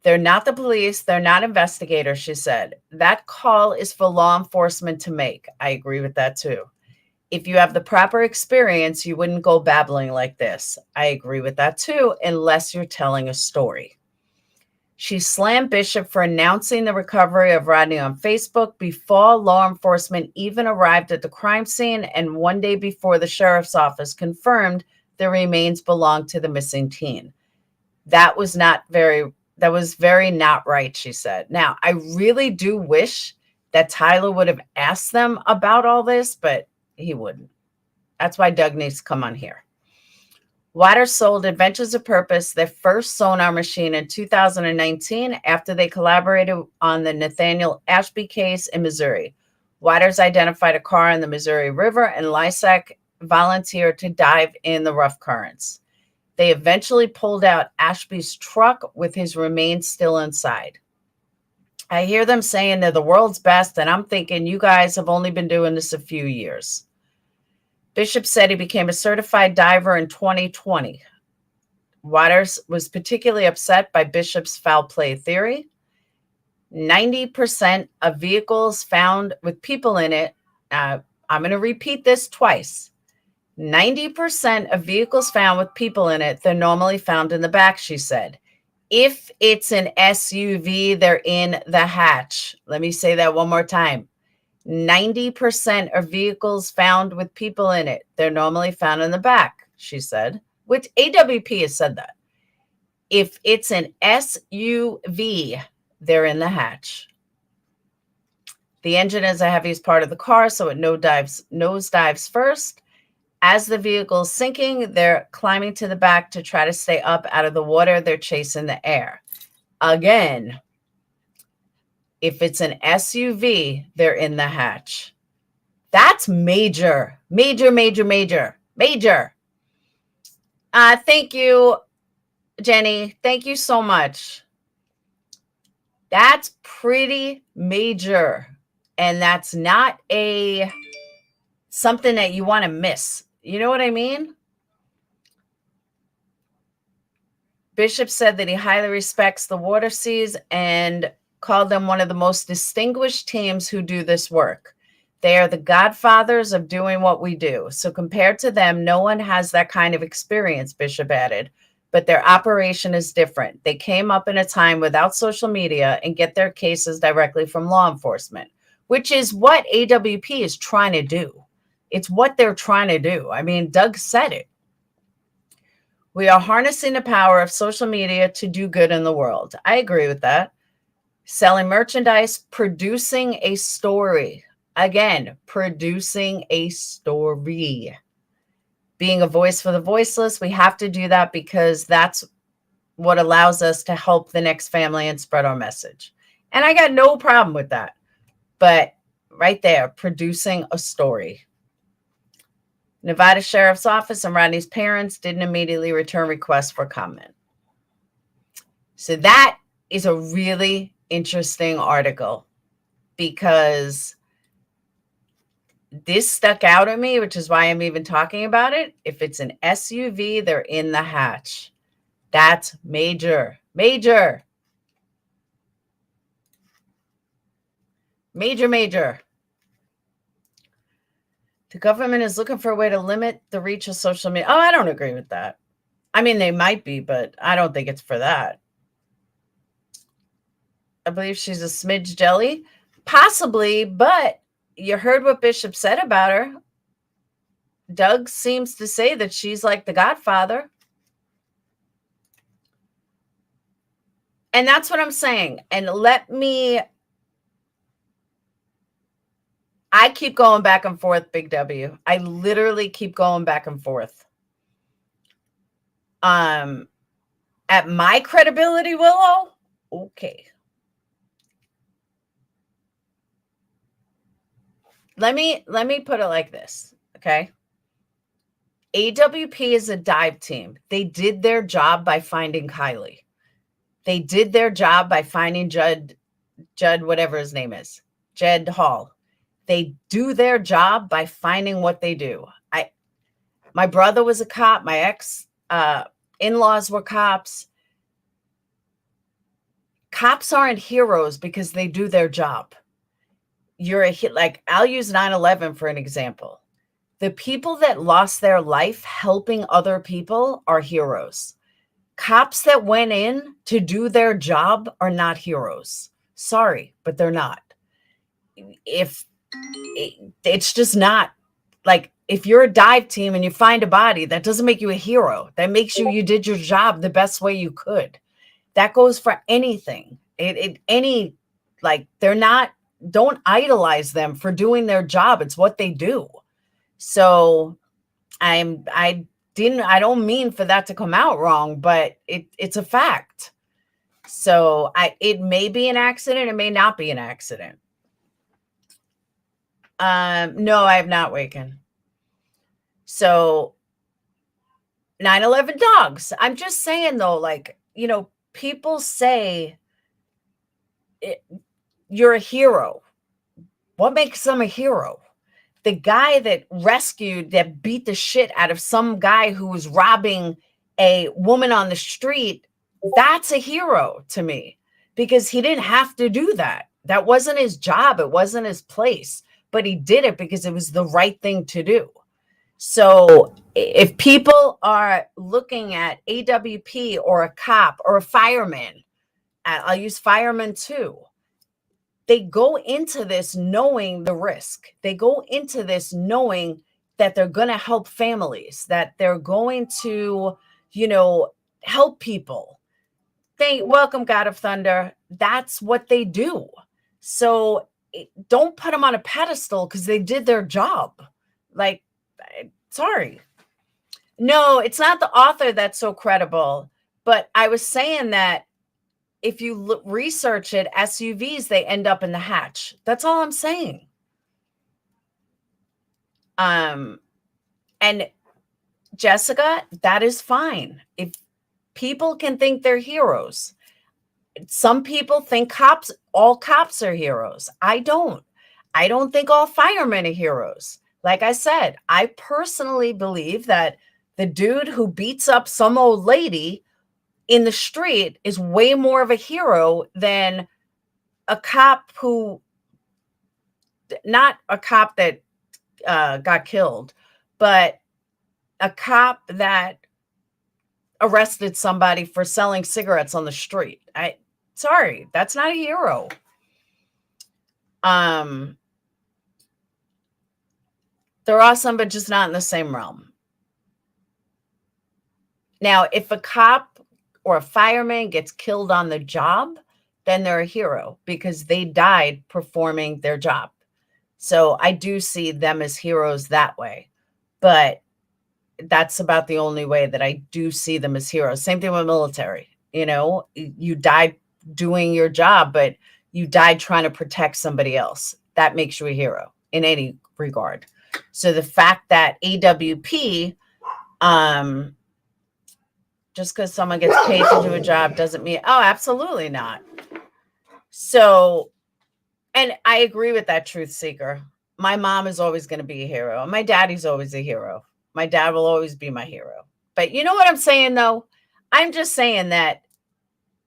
They're not the police. They're not investigators, she said. That call is for law enforcement to make. I agree with that too. If you have the proper experience, you wouldn't go babbling like this. I agree with that too, unless you're telling a story. She slammed Bishop for announcing the recovery of Rodni on Facebook before law enforcement even arrived at the crime scene, and 1 day before the sheriff's office confirmed the remains belonged to the missing teen. That was very not right, she said. Now, I really do wish that Tyler would have asked them about all this, but he wouldn't. That's why Doug needs to come on here. Waters sold Adventures of Purpose their first sonar machine in 2019 after they collaborated on the Nathaniel Ashby case in Missouri. Waters identified a car in the Missouri River, and Lysak volunteered to dive in the rough currents. They eventually pulled out Ashby's truck with his remains still inside. I hear them saying they're the world's best, and I'm thinking, you guys have only been doing this a few years. Bishop said he became a certified diver in 2020. Waters was particularly upset by Bishop's foul play theory. 90% of vehicles found with people in it, I'm going to repeat this twice. 90% of vehicles found with people in it, they're normally found in the back, she said. If it's an SUV, they're in the hatch. Let me say that one more time. 90% of vehicles found with people in it, they're normally found in the back, she said, which AWP has said that. If it's an SUV, they're in the hatch. The engine is the heaviest part of the car, so it nosedives first. As the vehicle is sinking, they're climbing to the back to try to stay up out of the water. They're chasing the air. Again, if it's an SUV, they're in the hatch. That's major, major, major, major, major. Thank you, Jenny. Thank you so much. That's pretty major. And that's not something that you want to miss. You know what I mean? Bishop said that he highly respects the water seas and called them one of the most distinguished teams who do this work. They are the godfathers of doing what we do. So compared to them, no one has that kind of experience, Bishop added, but their operation is different. They came up in a time without social media and get their cases directly from law enforcement, which is what AWP is trying to do. It's what they're trying to do. I mean, Doug said it. We are harnessing the power of social media to do good in the world. I agree with that. Selling merchandise, producing a story. Again, producing a story. Being a voice for the voiceless, we have to do that because that's what allows us to help the next family and spread our message. And I got no problem with that. But right there, producing a story. Nevada Sheriff's Office and Rodney's parents didn't immediately return requests for comment. So that is a really interesting article because this stuck out at me, which is why I'm even talking about it. If it's an SUV, they're in the hatch. That's major, major, major, major. The government is looking for a way to limit the reach of social media. Oh, I don't agree with that. I mean, they might be, but I don't think it's for that. I believe she's a smidge jelly. Possibly, but you heard what Bishop said about her. Doug seems to say that she's like the Godfather. And that's what I'm saying. And I keep going back and forth, Big W. I literally keep going back and forth. At my credibility, Willow, okay. Let me put it like this, okay? AWP is a dive team. They did their job by finding Kiely. They did their job by finding Judd, whatever his name is, Jed Hall. They do their job by finding what they do. My brother was a cop. My ex in-laws were cops. Cops aren't heroes because they do their job. Like, I'll use 9/11 for an example. The people that lost their life helping other people are heroes. Cops that went in to do their job are not heroes. Sorry, but they're not. It's just not. Like, if you're a dive team and you find a body, that doesn't make you a hero. That makes you did your job the best way you could. That goes for anything. Don't idolize them for doing their job. It's what they do. So I don't mean for that to come out wrong, but it's a fact. So it may be an accident. It may not be an accident. No, I have not wakened. So 9/11 dogs. I'm just saying though, like, people say you're a hero. What makes them a hero? The guy that beat the shit out of some guy who was robbing a woman on the street, that's a hero to me, because he didn't have to do that. That wasn't his job. It wasn't his place, but he did it because it was the right thing to do. So if people are looking at AWP or a cop or a fireman, I'll use firemen too. They go into this knowing the risk. They go into this knowing that they're going to help families, that they're going to, help people. Welcome, God of Thunder. That's what they do. So don't put them on a pedestal because they did their job. Like, sorry. No, it's not the author that's so credible. But I was saying that if you research it, SUVs, they end up in the hatch. That's all I'm saying. And Jessica, that is fine. If people can think they're heroes. Some people think all cops are heroes. I don't think all firemen are heroes. Like I said, I personally believe that the dude who beats up some old lady in the street is way more of a hero than a cop not a cop that got killed, but a cop that arrested somebody for selling cigarettes on the street. Sorry, that's not a hero. They're awesome, but just not in the same realm. Now, if a cop or a fireman gets killed on the job, then they're a hero because they died performing their job. So I do see them as heroes that way. But that's about the only way that I do see them as heroes. Same thing with military. You died doing your job, but you died trying to protect somebody else. That makes you a hero in any regard. So the fact that AWP, just because someone gets paid to do a job doesn't mean, oh, absolutely not. So, and I agree with that, Truth Seeker. my mom is always going to be a hero. My daddy's always a hero. My dad will always be my hero. But you know what I'm saying, though? I'm just saying that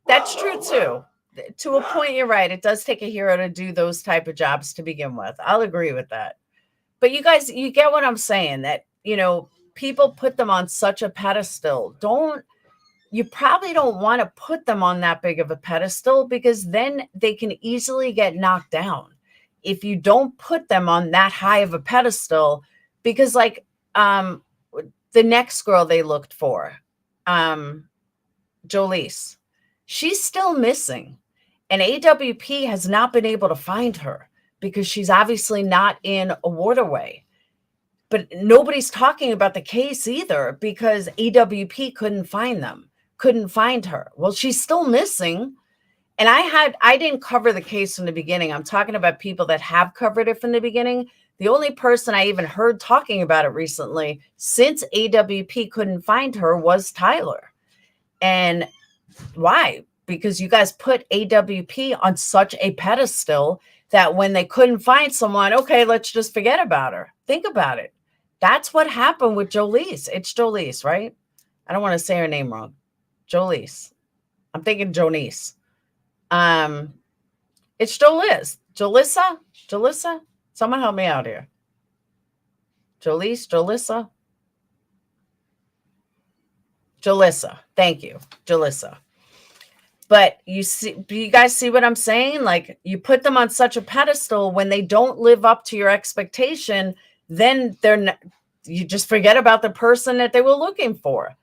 that's true, too. To a point, you're right. It does take a hero to do those type of jobs to begin with. I'll agree with that. But you guys, you get what I'm saying, that, you know, people put them on such a pedestal. You probably don't want to put them on that big of a pedestal, because then they can easily get knocked down if you don't put them on that high of a pedestal. Because like the next girl they looked for, Jolise, she's still missing, and AWP has not been able to find her because she's obviously not in a waterway. But nobody's talking about the case either, because AWP couldn't find her. Well, she's still missing. And I didn't cover the case from the beginning. I'm talking about people that have covered it from the beginning. The only person I even heard talking about it recently, since AWP couldn't find her, was Tyler. And why? Because you guys put AWP on such a pedestal that when they couldn't find someone, okay, let's just forget about her. Think about it. That's what happened with Jolise. It's Jolise, right? I don't want to say her name wrong. Jolise. I'm thinking Jonice. It's Jolise. Jolissa? Someone help me out here. Jolissa? Jolissa. Thank you. Jolissa. But you guys see what I'm saying? Like, you put them on such a pedestal, when they don't live up to your expectation, then you just forget about the person that they were looking for.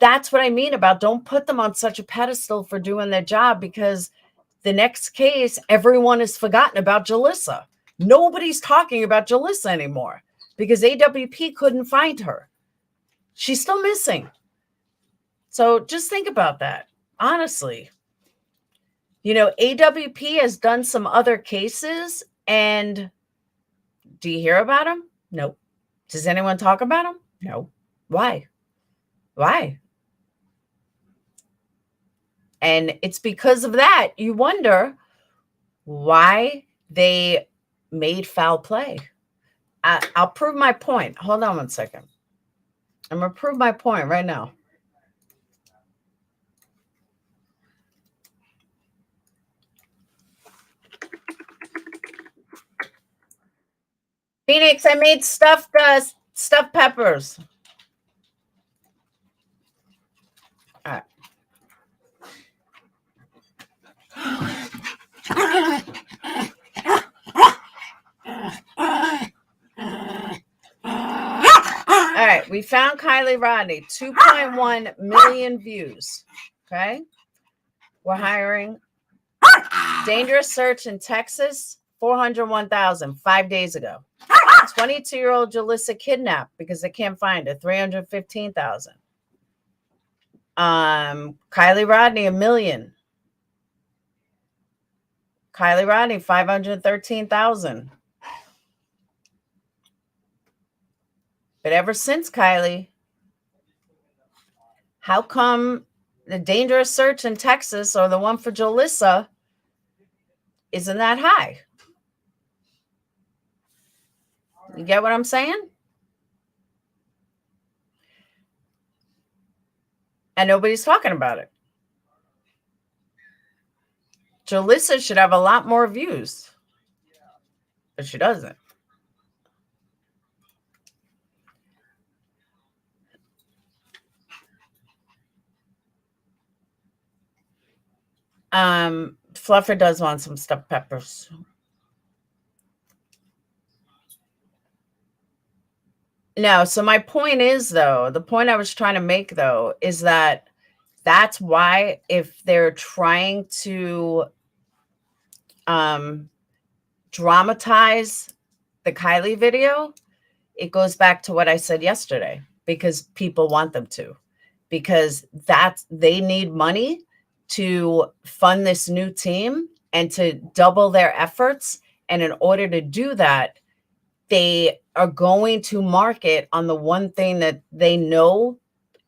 That's what I mean about don't put them on such a pedestal for doing their job, because the next case, everyone has forgotten about Jalissa. Nobody's talking about Jalissa anymore because AWP couldn't find her. She's still missing. So just think about that. Honestly, you know, AWP has done some other cases, and do you hear about them? Nope. Does anyone talk about them? No. Why? And it's because of that. You wonder why they made foul play. I'll prove my point. Hold on one second. I'm going to prove my point right now. Phoenix, I made stuffed peppers. All right. All right, we found Kiely Rodni, 2.1 million views. Okay. We're hiring. Dangerous search in Texas, 401,000 5 days ago. 22-year-old Jalissa kidnapped because they can't find her, 315,000. Kiely Rodni, 1 million. Kiely Rodni, 513,000. But ever since Kiely, how come the dangerous search in Texas, or the one for Jalissa, isn't that high? You get what I'm saying? And nobody's talking about it. Jalissa should have a lot more views, but she doesn't. Fluffer does want some stuffed peppers. No, so my point is, though, the point I was trying to make, though, is that that's why, if they're trying to dramatize the Kiely video, it goes back to what I said yesterday, because people want them to, because they need money to fund this new team and to double their efforts. And in order to do that, they are going to market on the one thing that they know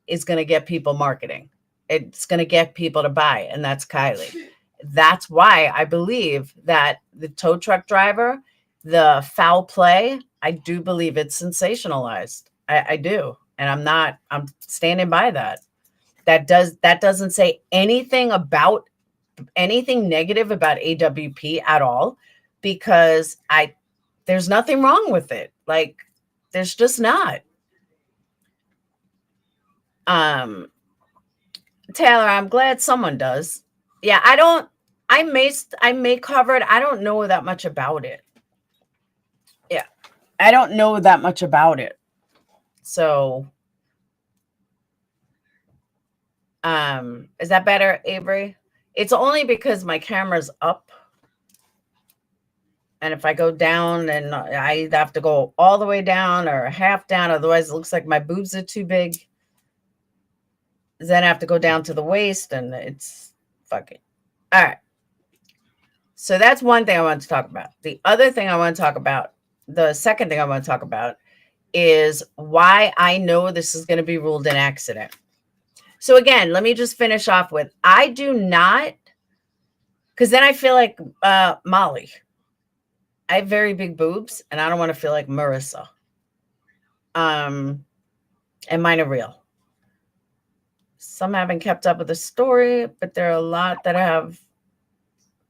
is going to get people marketing. It's going to get people to buy, and that's Kiely. That's why I believe that the tow truck driver The foul play, I do believe it's sensationalized. I do. And I'm standing by that. That doesn't say anything negative about AWP at all, because there's nothing wrong with it. Like, there's just not. Taylor, I'm glad someone does. Yeah, I may cover it. I don't know that much about it. Yeah, I don't know that much about it. So, is that better, Avery? It's only because my camera's up. And if I go down, then I either have to go all the way down or half down. Otherwise, it looks like my boobs are too big. Then I have to go down to the waist, and it's fucking. All right. So that's one thing I want to talk about. The other thing I want to talk about, the second thing I want to talk about, is why I know this is going to be ruled an accident. So again, let me just finish off with, I do not, because then I feel like Molly. I have very big boobs, and I don't want to feel like Marissa. And mine are real. Some haven't kept up with the story, but there are a lot that have.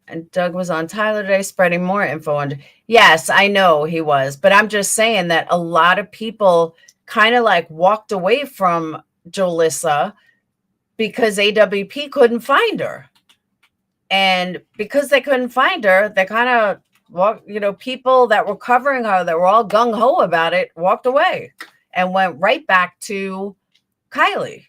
And Doug was on Tyler today spreading more info on. Yes, I know he was, but I'm just saying that a lot of people kind of like walked away from Jolissa because AWP couldn't find her. And because they couldn't find her, they kind of, people that were covering her, that were all gung-ho about it, walked away and went right back to Kiely.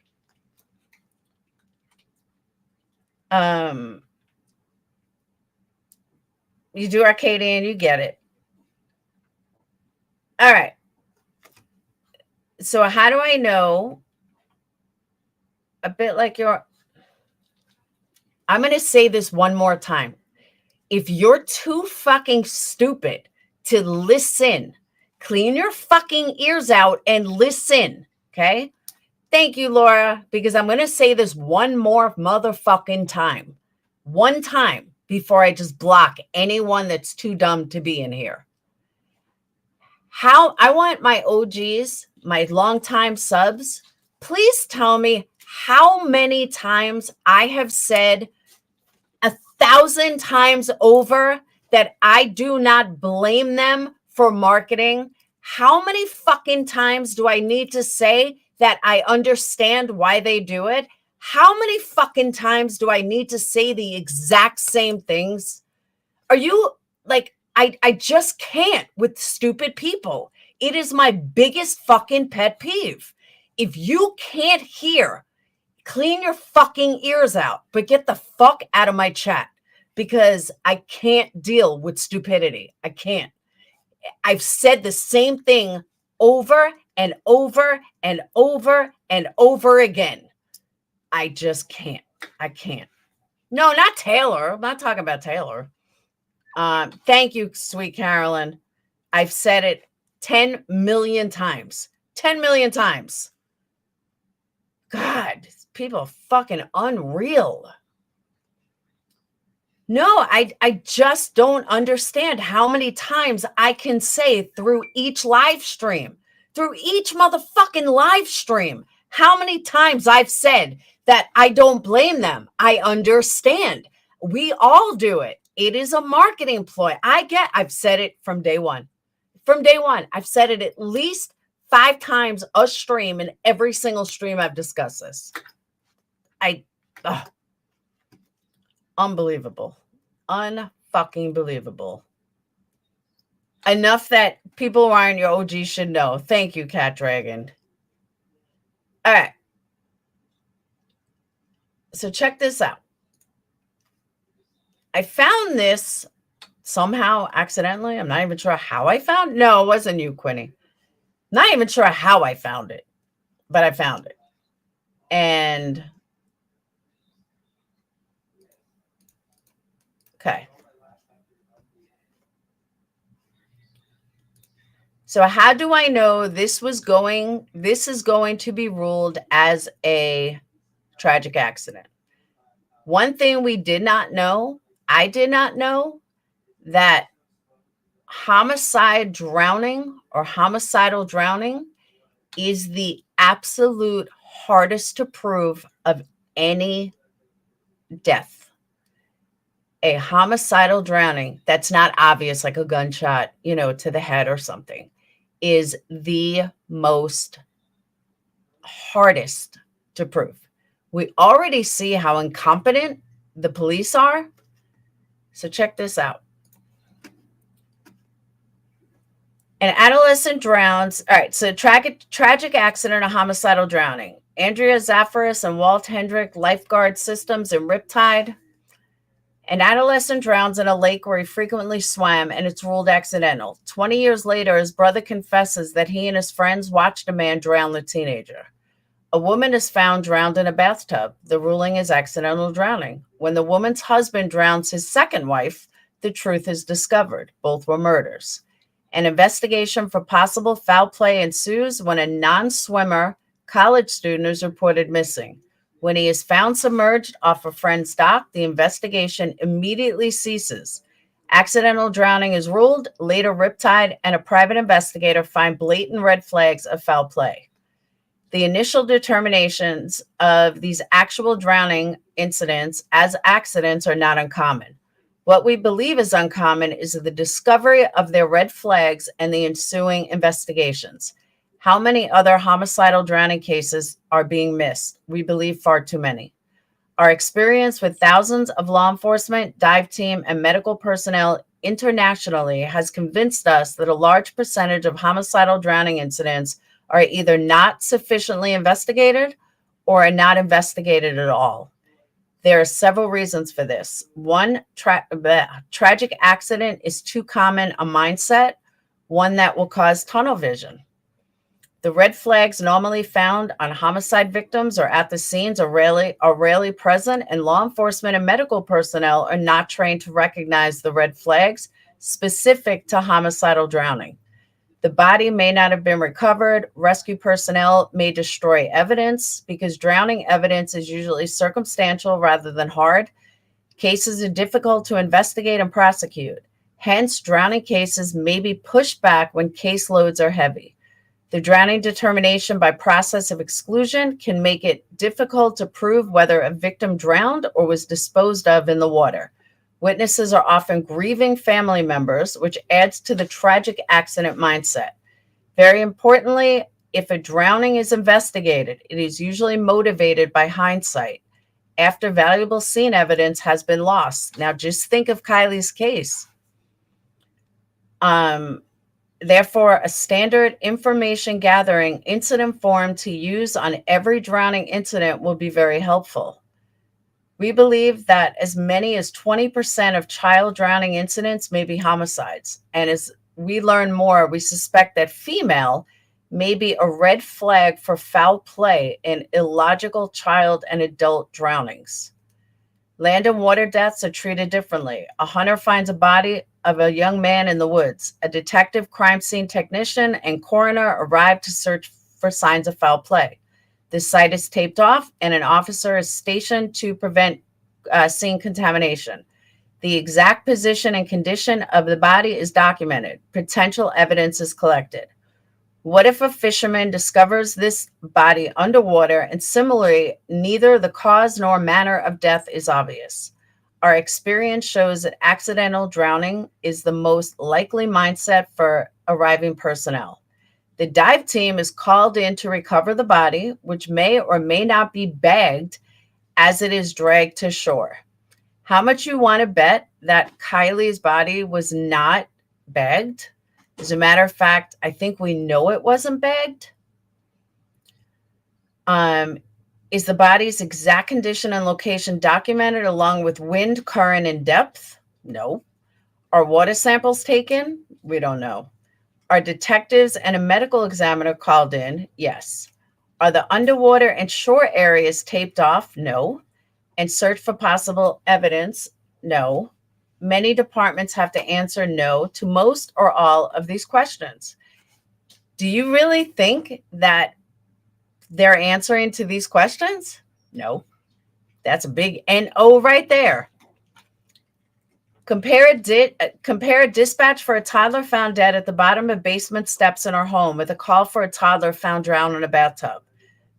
You do Arcadian, you get it. All right. So how do I know? A bit like I'm going to say this one more time. If you're too fucking stupid to listen, clean your fucking ears out and listen. Okay. Thank you, Laura, because I'm going to say this one more motherfucking time. One time before I just block anyone that's too dumb to be in here. How I want my OGs, my longtime subs, please tell me how many times I have said 1,000 times over that I do not blame them for marketing. How many fucking times do I need to say that I understand why they do it? How many fucking times do I need to say the exact same things? Are you like, I just can't with stupid people. It is my biggest fucking pet peeve. If you can't hear, clean your fucking ears out, but get the fuck out of my chat, because I can't deal with stupidity. I can't. I've said the same thing over and over and over and over again. I just can't. I can't. No, not Taylor. I'm not talking about Taylor. Thank you, sweet Carolyn. I've said it 10 million times. 10 million times. God, people are fucking unreal. No, I just don't understand how many times I can say through each live stream, through each motherfucking live stream, how many times I've said that I don't blame them. I understand. We all do it. It is a marketing ploy. I've said it from day one. From day one, I've said it at least 5 times a stream, in every single stream I've discussed this. Unbelievable. Unfucking believable. Enough that people who aren't your OG should know. Thank you, Cat Dragon. All right. So check this out. I found this somehow accidentally. I'm not even sure how I found it. No, it wasn't you, Quinny. Not even sure how I found it, but I found it. And okay. So how do I know this is going to be ruled as a tragic accident? One thing we did not know, I did not know, that homicide drowning or homicidal drowning is the absolute hardest to prove of any death. A homicidal drowning that's not obvious, like a gunshot, to the head or something, is the most hardest to prove. We already see how incompetent the police are. So check this out. An adolescent drowns. All right, so tragic accident, a homicidal drowning. Andrea Zafaris and Walt Hendrick, lifeguard systems in Riptide. An adolescent drowns in a lake where he frequently swam, and it's ruled accidental. 20 years later, his brother confesses that he and his friends watched a man drown the teenager. A woman is found drowned in a bathtub. The ruling is accidental drowning. When the woman's husband drowns his second wife, the truth is discovered. Both were murders. An investigation for possible foul play ensues when a non-swimmer college student is reported missing. When he is found submerged off a friend's dock, the investigation immediately ceases. Accidental drowning is ruled. Later, Riptide and a private investigator find blatant red flags of foul play. The initial determinations of these actual drowning incidents as accidents are not uncommon. What we believe is uncommon is the discovery of their red flags and the ensuing investigations. How many other homicidal drowning cases are being missed? We believe far too many. Our experience with thousands of law enforcement, dive team, and medical personnel internationally has convinced us that a large percentage of homicidal drowning incidents are either not sufficiently investigated or are not investigated at all. There are several reasons for this. One, tragic accident is too common a mindset, one that will cause tunnel vision. The red flags normally found on homicide victims or at the scenes are rarely present, and law enforcement and medical personnel are not trained to recognize the red flags specific to homicidal drowning. The body may not have been recovered. Rescue personnel may destroy evidence because drowning evidence is usually circumstantial rather than hard. Cases are difficult to investigate and prosecute. Hence, drowning cases may be pushed back when caseloads are heavy. The drowning determination by process of exclusion can make it difficult to prove whether a victim drowned or was disposed of in the water. Witnesses are often grieving family members, which adds to the tragic accident mindset. Very importantly, if a drowning is investigated, it is usually motivated by hindsight after valuable scene evidence has been lost. Now, just think of Kiely's case. Therefore, a standard information gathering incident form to use on every drowning incident will be very helpful. We believe that as many as 20% of child drowning incidents may be homicides. And as we learn more, we suspect that female may be a red flag for foul play in illogical child and adult drownings. Land and water deaths are treated differently. A hunter finds a body of a young man in the woods. A detective, crime scene technician, and coroner arrive to search for signs of foul play. The site is taped off, and an officer is stationed to prevent scene contamination. The exact position and condition of the body is documented. Potential evidence is collected. What if a fisherman discovers this body underwater, and similarly, neither the cause nor manner of death is obvious? Our experience shows that accidental drowning is the most likely mindset for arriving personnel. The dive team is called in to recover the body, which may or may not be bagged as it is dragged to shore. How much you want to bet that Kiely's body was not bagged? As a matter of fact, I think we know it wasn't bagged. Is the body's exact condition and location documented along with wind, current, and depth? No. Are water samples taken? We don't know. Are detectives and a medical examiner called in? Yes. Are the underwater and shore areas taped off? No. And search for possible evidence? No. Many departments have to answer no to most or all of these questions. Do you really think that they're answering to these questions? No. That's a big NO right there. Compare a dispatch for a toddler found dead at the bottom of basement steps in her home with a call for a toddler found drowned in a bathtub.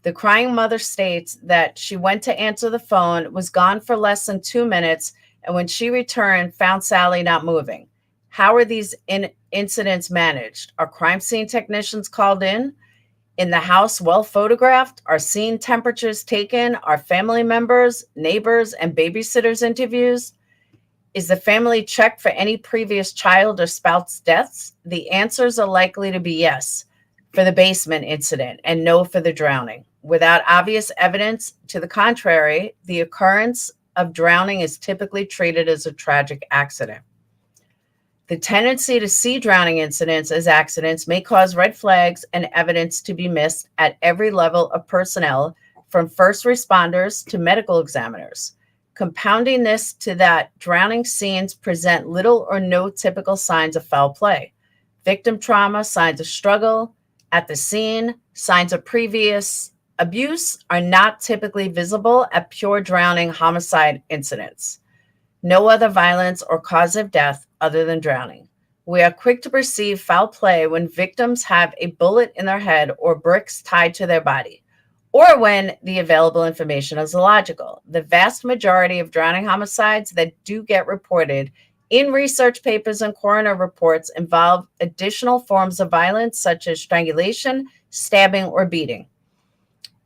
The crying mother states that she went to answer the phone, was gone for less than 2 minutes, and when she returned, found Sally not moving. How are these incidents managed? Are crime scene technicians called in? In the house well photographed? Are scene temperatures taken? Are family members, neighbors, and babysitters interviews? Is the family checked for any previous child or spouse deaths? The answers are likely to be yes for the basement incident and no for the drowning. Without obvious evidence to the contrary, the occurrence of drowning is typically treated as a tragic accident. The tendency to see drowning incidents as accidents may cause red flags and evidence to be missed at every level of personnel, from first responders to medical examiners. Compounding this to that, drowning scenes present little or no typical signs of foul play. Victim trauma, signs of struggle at the scene, signs of previous abuse are not typically visible at pure drowning homicide incidents. No other violence or cause of death other than drowning. We are quick to perceive foul play when victims have a bullet in their head or bricks tied to their body, or when the available information is illogical. The vast majority of drowning homicides that do get reported in research papers and coroner reports involve additional forms of violence such as strangulation, stabbing, or beating.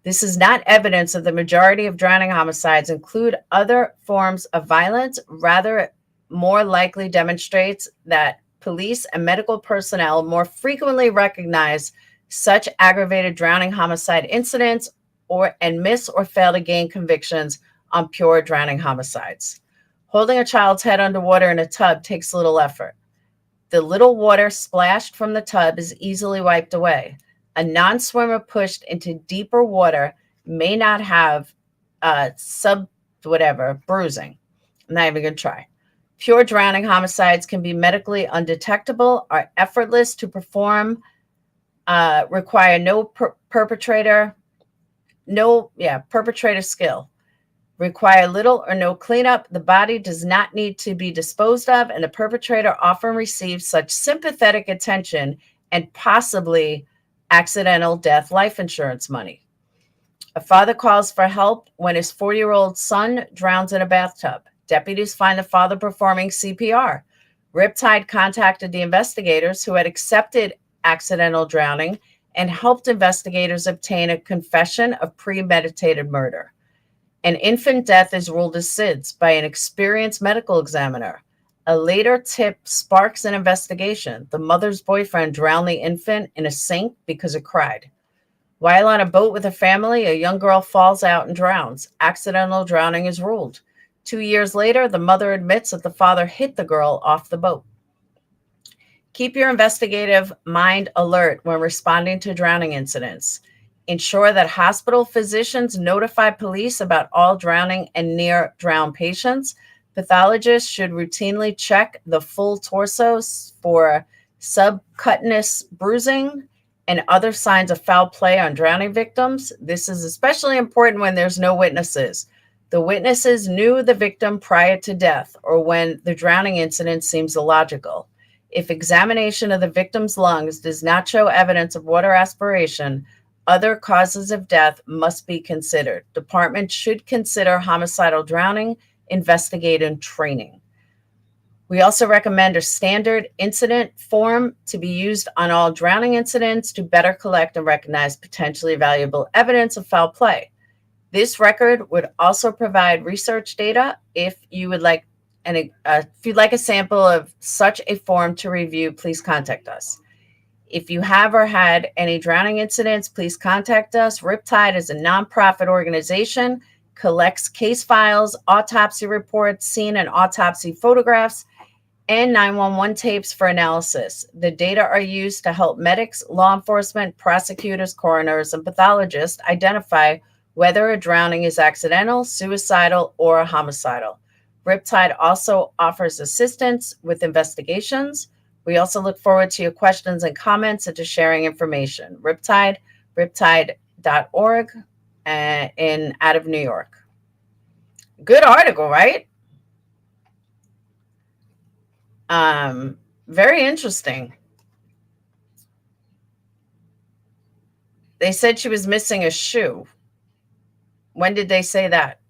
This is not evidence of the majority of drowning homicides include other forms of violence. Rather, it more likely demonstrates that police and medical personnel more frequently recognize such aggravated drowning homicide incidents and miss or fail to gain convictions on pure drowning homicides. Holding a child's head underwater in a tub takes little effort. The little water splashed from the tub is easily wiped away. A non-swimmer pushed into deeper water may not have bruising. I'm not even going to try. Pure drowning homicides can be medically undetectable, are effortless to perform, require no perpetrator skill, require little or no cleanup. The body does not need to be disposed of, and the perpetrator often receives such sympathetic attention and possibly accidental death life insurance money. A father calls for help when his 4-year-old son drowns in a bathtub. Deputies find the father performing CPR. Riptide contacted the investigators who had accepted accidental drowning and helped investigators obtain a confession of premeditated murder. An infant death is ruled as SIDS by an experienced medical examiner. A later tip sparks an investigation. The mother's boyfriend drowned the infant in a sink because it cried. While on a boat with a family, a young girl falls out and drowns. Accidental drowning is ruled. 2 years later, the mother admits that the father hit the girl off the boat. Keep your investigative mind alert when responding to drowning incidents. Ensure that hospital physicians notify police about all drowning and near drowned patients. Pathologists should routinely check the full torso for subcutaneous bruising and other signs of foul play on drowning victims. This is especially important when there's no witnesses. The witnesses knew the victim prior to death or when the drowning incident seems illogical. If examination of the victim's lungs does not show evidence of water aspiration, other causes of death must be considered. Departments should consider homicidal drowning investigative training. We also recommend a standard incident form to be used on all drowning incidents to better collect and recognize potentially valuable evidence of foul play. This record would also provide research data if you would like a sample of such a form to review. Please contact us. If you have or had any drowning incidents, please contact us. Riptide is a nonprofit organization, collects case files, autopsy reports, scene and autopsy photographs, and 911 tapes for analysis. The data are used to help medics, law enforcement, prosecutors, coroners, and pathologists identify whether a drowning is accidental, suicidal, or homicidal. Riptide also offers assistance with investigations. We also look forward to your questions and comments and to sharing information. Riptide, riptide.org, out of New York. Good article, right? Very interesting. They said she was missing a shoe. When did they say that?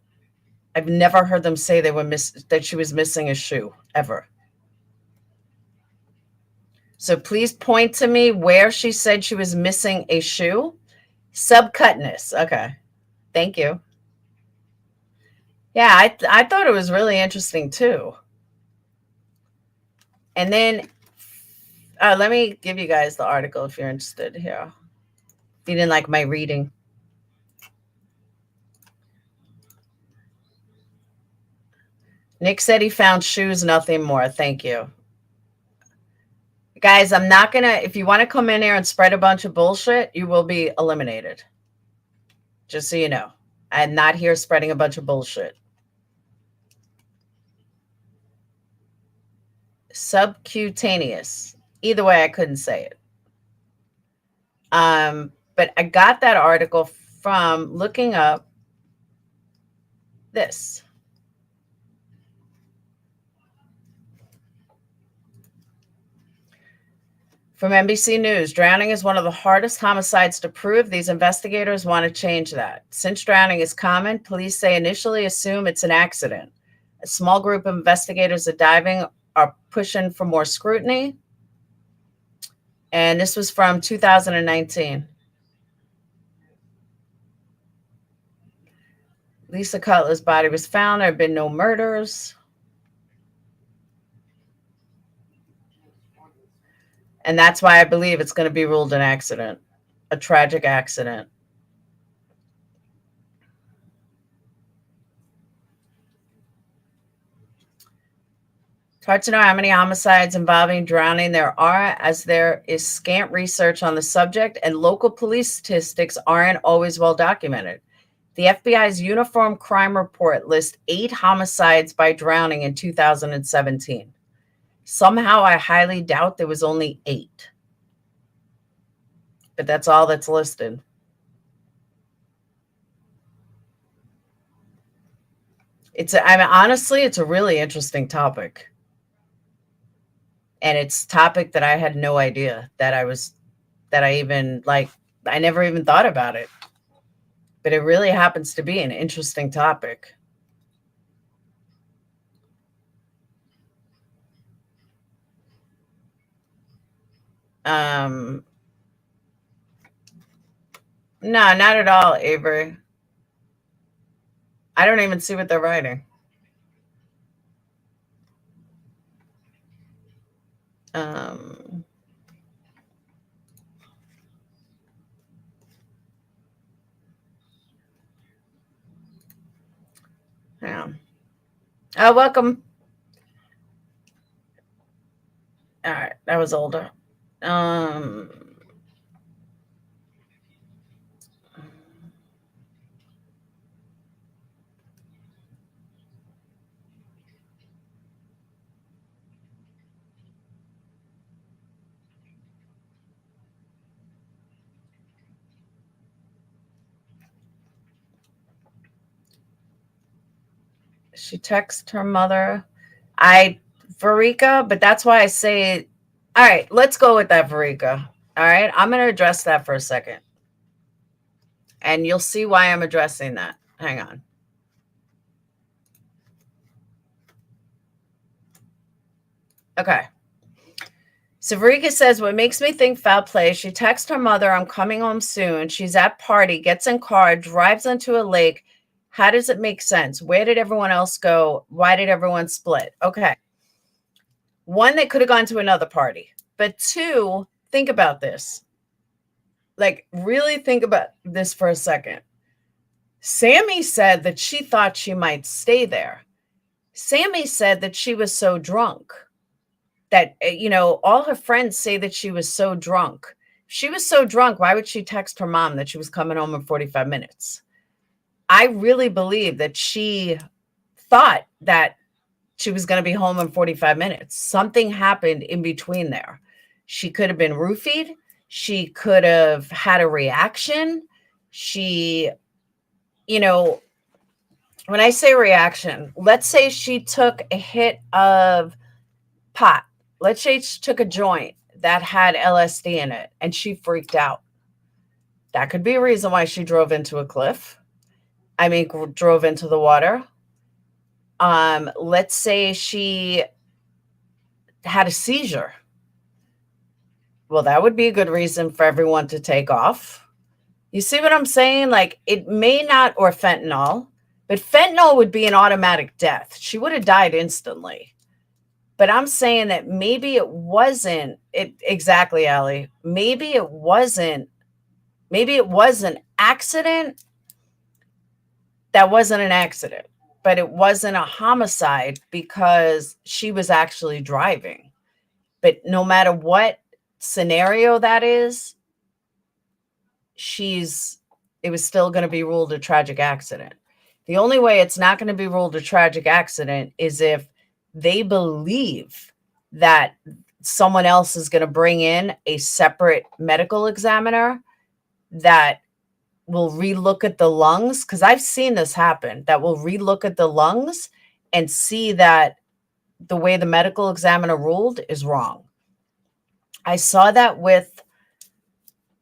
I've never heard them say that she was missing a shoe, ever. So please point to me where she said she was missing a shoe. Subcutness. Okay. Thank you. Yeah, I thought it was really interesting too. And then let me give you guys the article if you're interested here. If you didn't like my reading. Nick said he found shoes, nothing more. Thank you. Guys, I'm not going to, if you want to come in here and spread a bunch of bullshit, you will be eliminated. Just so you know. I'm not here spreading a bunch of bullshit. Subcutaneous. Either way, I couldn't say it. But I got that article from looking up this. From NBC News, drowning is one of the hardest homicides to prove. These investigators want to change that. Since drowning is common, police say initially assume it's an accident. A small group of investigators at diving are pushing for more scrutiny. And this was from 2019. Lisa Cutler's body was found. There have been no murders. And that's why I believe it's going to be ruled an accident, a tragic accident. It's hard to know how many homicides involving drowning there are, as there is scant research on the subject, and local police statistics aren't always well documented. The FBI's Uniform Crime Report lists 8 homicides by drowning in 2017. Somehow, I highly doubt there was only 8. But that's all that's listed. Honestly, it's a really interesting topic. And it's a topic that I had no idea that I never even thought about it. But it really happens to be an interesting topic. No, not at all, Avery. I don't even see what they're writing. Yeah. Oh, welcome. All right, that was older. She texts her mother. Verika, but that's why I say, all right, let's go with that, Verika. All right, I'm going to address that for a second. And you'll see why I'm addressing that. Hang on. Okay. So Verika says, what makes me think foul play, she texts her mother, I'm coming home soon. She's at party, gets in car, drives into a lake. How does it make sense? Where did everyone else go? Why did everyone split? Okay. 1, they could have gone to another party. But 2, think about this. Like, really think about this for a second. Sammy said that she thought she might stay there. Sammy said that she was so drunk that, all her friends say that she was so drunk. If she was so drunk, why would she text her mom that she was coming home in 45 minutes? I really believe that she thought that she was going to be home in 45 minutes. Something happened in between there. She could have been roofied. She could have had a reaction. She, when I say reaction, let's say she took a hit of pot let's say she took a joint that had LSD in it and she freaked out. That could be a reason why she drove into a cliff. I mean, drove into the water. Let's say she had a seizure. Well, that would be a good reason for everyone to take off. You see what I'm saying? Like, it may not, or fentanyl, but fentanyl would be an automatic death. She would have died instantly. But I'm saying that maybe it wasn't it exactly, Allie. Maybe it was an accident that wasn't an accident, but it wasn't a homicide because she was actually driving. But no matter what scenario that is, it was still going to be ruled a tragic accident. The only way it's not going to be ruled a tragic accident is if they believe that someone else is going to bring in a separate medical examiner that will relook at the lungs, because I've seen this happen, that will relook at the lungs and see that the way the medical examiner ruled is wrong. I saw that with,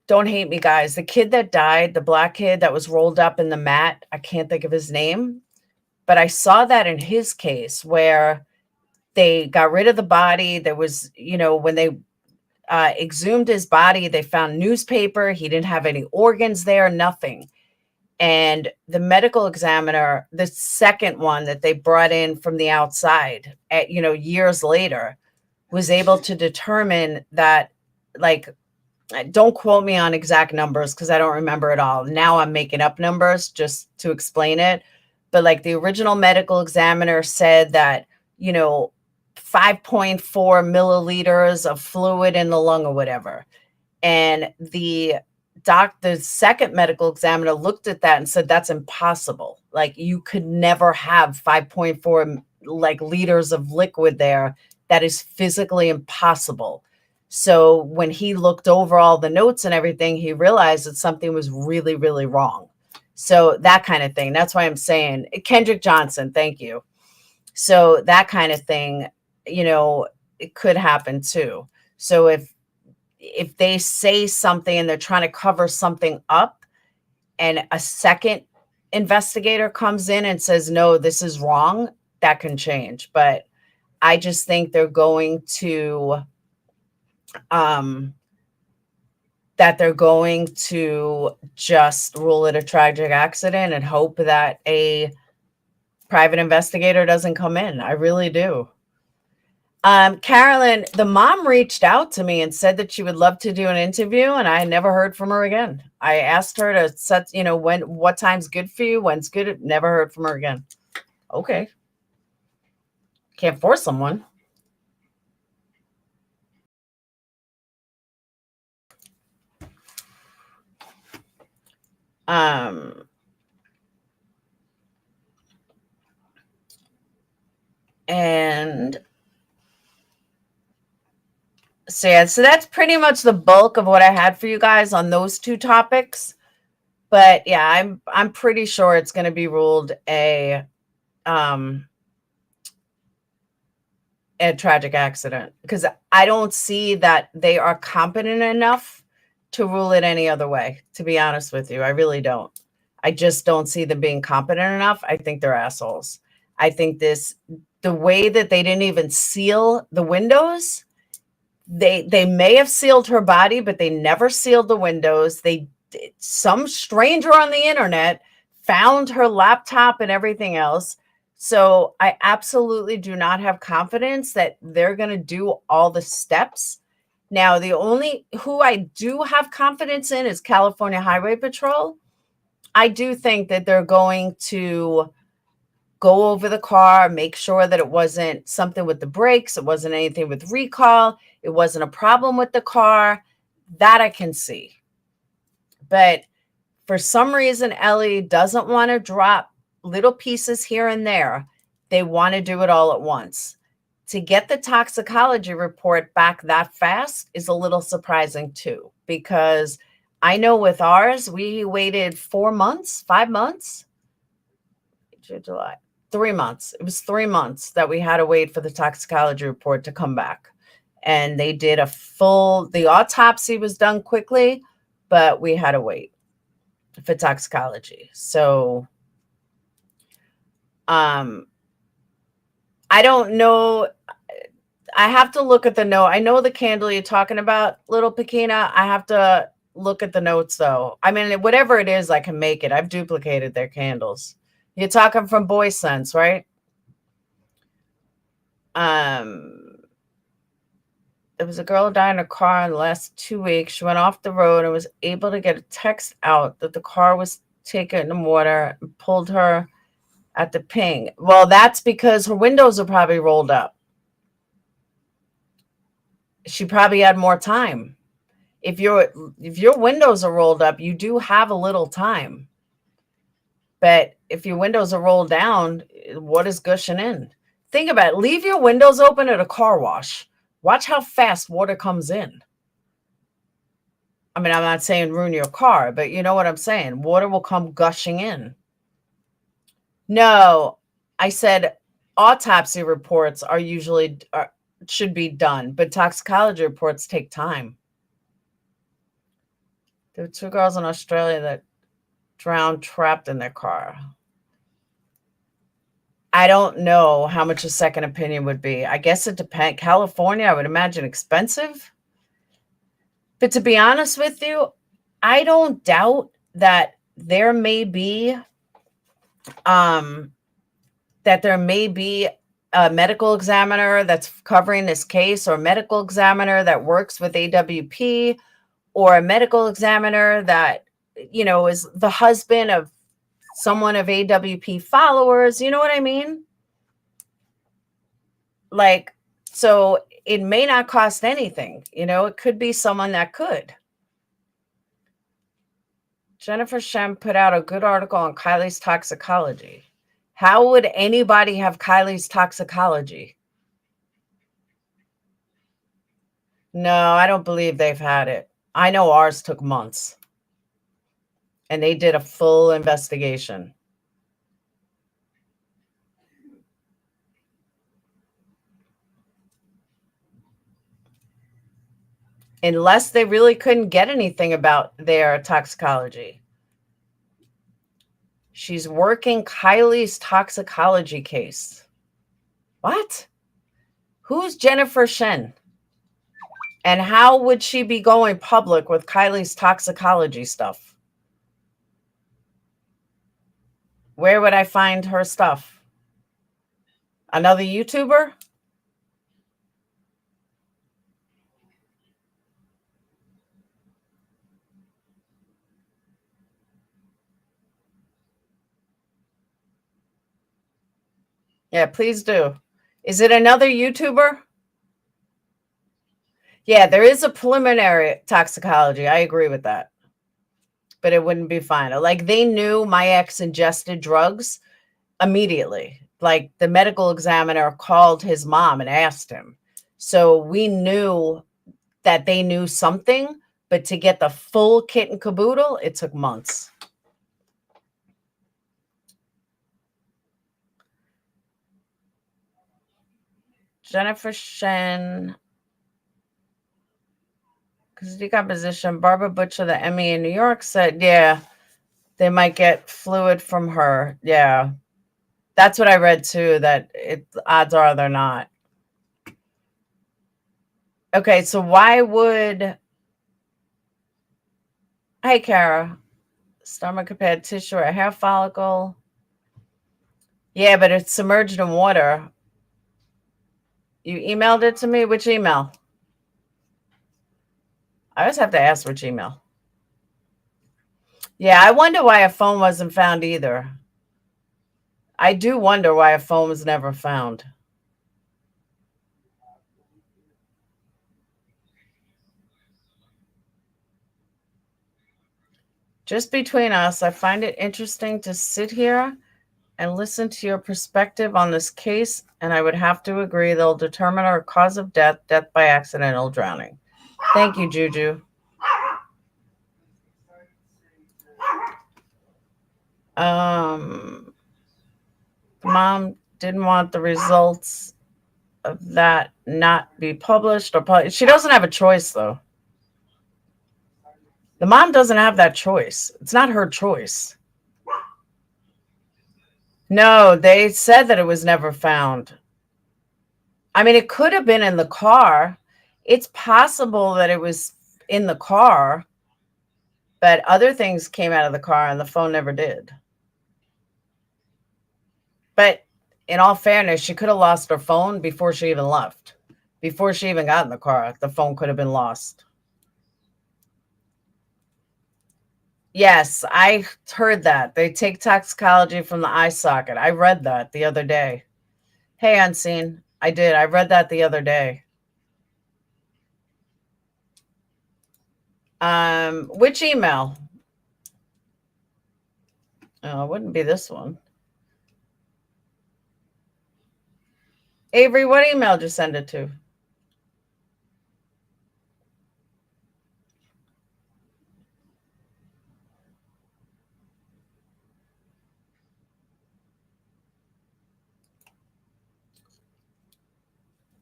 don't hate me, guys, the kid that died, the black kid that was rolled up in the mat. I can't think of his name, but I saw that in his case where they got rid of the body. There was, when they exhumed his body, they found newspaper. He didn't have any organs there, nothing. And the medical examiner, the second one that they brought in from the outside at, years later, was able to determine that, like, don't quote me on exact numbers because I don't remember it all. Now I'm making up numbers just to explain it. But like the original medical examiner said that, 5.4 milliliters of fluid in the lung or whatever. And the second medical examiner looked at that and said, that's impossible. Like, you could never have 5.4 like liters of liquid there. That is physically impossible. So when he looked over all the notes and everything, he realized that something was really, really wrong. So that kind of thing. That's why I'm saying Kendrick Johnson. Thank you. So that kind of thing, it could happen too. So if they say something and they're trying to cover something up and a second investigator comes in and says, no, this is wrong, that can change. But I just think they're going to, just rule it a tragic accident and hope that a private investigator doesn't come in. I really do. Carolyn, the mom reached out to me and said that she would love to do an interview, and I never heard from her again. I asked her to set, what time's good for you, when's good. Never heard from her again. Okay. Can't force someone. And so yeah, so that's pretty much the bulk of what I had for you guys on those two topics. But yeah, I'm pretty sure it's going to be ruled a tragic accident, because I don't see that they are competent enough to rule it any other way, to be honest with you. I really don't. I just don't see them being competent enough. I think they're assholes. I think the way that they didn't even seal the windows, they may have sealed her body, but they never sealed the windows. Some stranger on the internet found her laptop and everything else. So I absolutely do not have confidence that they're going to do all the steps. Now, the only who I do have confidence in is California Highway Patrol. I do think that they're going to go over the car, make sure that it wasn't something with the brakes. It wasn't anything with recall. It wasn't a problem with the car. That I can see. But for some reason, Ellie doesn't want to drop little pieces here and there. They want to do it all at once. To get the toxicology report back that fast is a little surprising too, because I know with ours, we waited 4 months, 5 months, July, 3 months. It was 3 months that we had to wait for the toxicology report to come back. and they did the autopsy was done quickly, but we had to wait for toxicology. So I don't know. I have to look at the note. I know the candle you're talking about, Little Pequena. I have to look at the notes, though. I mean, whatever it is, I can make it. I've duplicated their candles. You're talking from Boy Sense, right? There was a girl who died in a car in the last 2 weeks. She went off the road and was able to get a text out that the car was taken in the water and pulled her at the ping. Well, that's because her windows are probably rolled up. She probably had more time. If your windows are rolled up, you do have a little time. But if your windows are rolled down, what is gushing in? Think about it. Leave your windows open at a car wash. Watch how fast water comes in. I mean, I'm not saying ruin your car, but you know what I'm saying. Water will come gushing in. No, I said autopsy reports are usually should be done, but toxicology reports take time. There were 2 girls in Australia that drowned trapped in their car. I don't know how much a second opinion would be. I guess it depends. California, I would imagine expensive. But to be honest with you, I don't doubt that there may be a medical examiner that's covering this case, or a medical examiner that works with AWP, or a medical examiner that, is the husband of someone of AWP followers. You know what I mean? Like, so it may not cost anything. It could be someone that could. Jennifer Shem put out a good article on Kiely's toxicology. How would anybody have Kiely's toxicology? No, I don't believe they've had it. I know ours took months. And they did a full investigation. Unless they really couldn't get anything about their toxicology. She's working Kiely's toxicology case. What? Who's Jennifer Shen? And how would she be going public with Kiely's toxicology stuff? Where would I find her stuff? Another YouTuber? Yeah, please do. Is it another YouTuber? Yeah, there is a preliminary toxicology. I agree with that. But it wouldn't be final. Like, they knew my ex ingested drugs immediately. Like, the medical examiner called his mom and asked him. So we knew that they knew something, but to get the full kit and caboodle, it took months. Jennifer Shen, because decomposition. Barbara Butcher, the Emmy in New York, said, yeah, they might get fluid from her. Yeah, that's what I read too, that odds are they're not. Okay, so why would... Hey, Kara. Stomach compared tissue or a hair follicle. Yeah, but it's submerged in water. You emailed it to me? Which email? I always have to ask which email. Yeah, I wonder why a phone wasn't found either. I do wonder why a phone was never found. Just between us, I find it interesting to sit here and listen to your perspective on this case, and I would have to agree they'll determine our cause of death by accidental drowning. Thank you, Juju. Mom didn't want the results of that not be published or published. She doesn't have a choice, though. The mom doesn't have that choice. It's not her choice. No, they said that it was never found. I mean, it could have been in the car. It's possible that it was in the car, but other things came out of the car and the phone never did. But in all fairness, she could have lost her phone before she even left. Before she even got in the car, the phone could have been lost. Yes, I heard that. They take toxicology from the eye socket. I read that the other day. Hey, Unseen. I did. I read that the other day. Which email? Oh, it wouldn't be this one. Avery, what email did you send it to?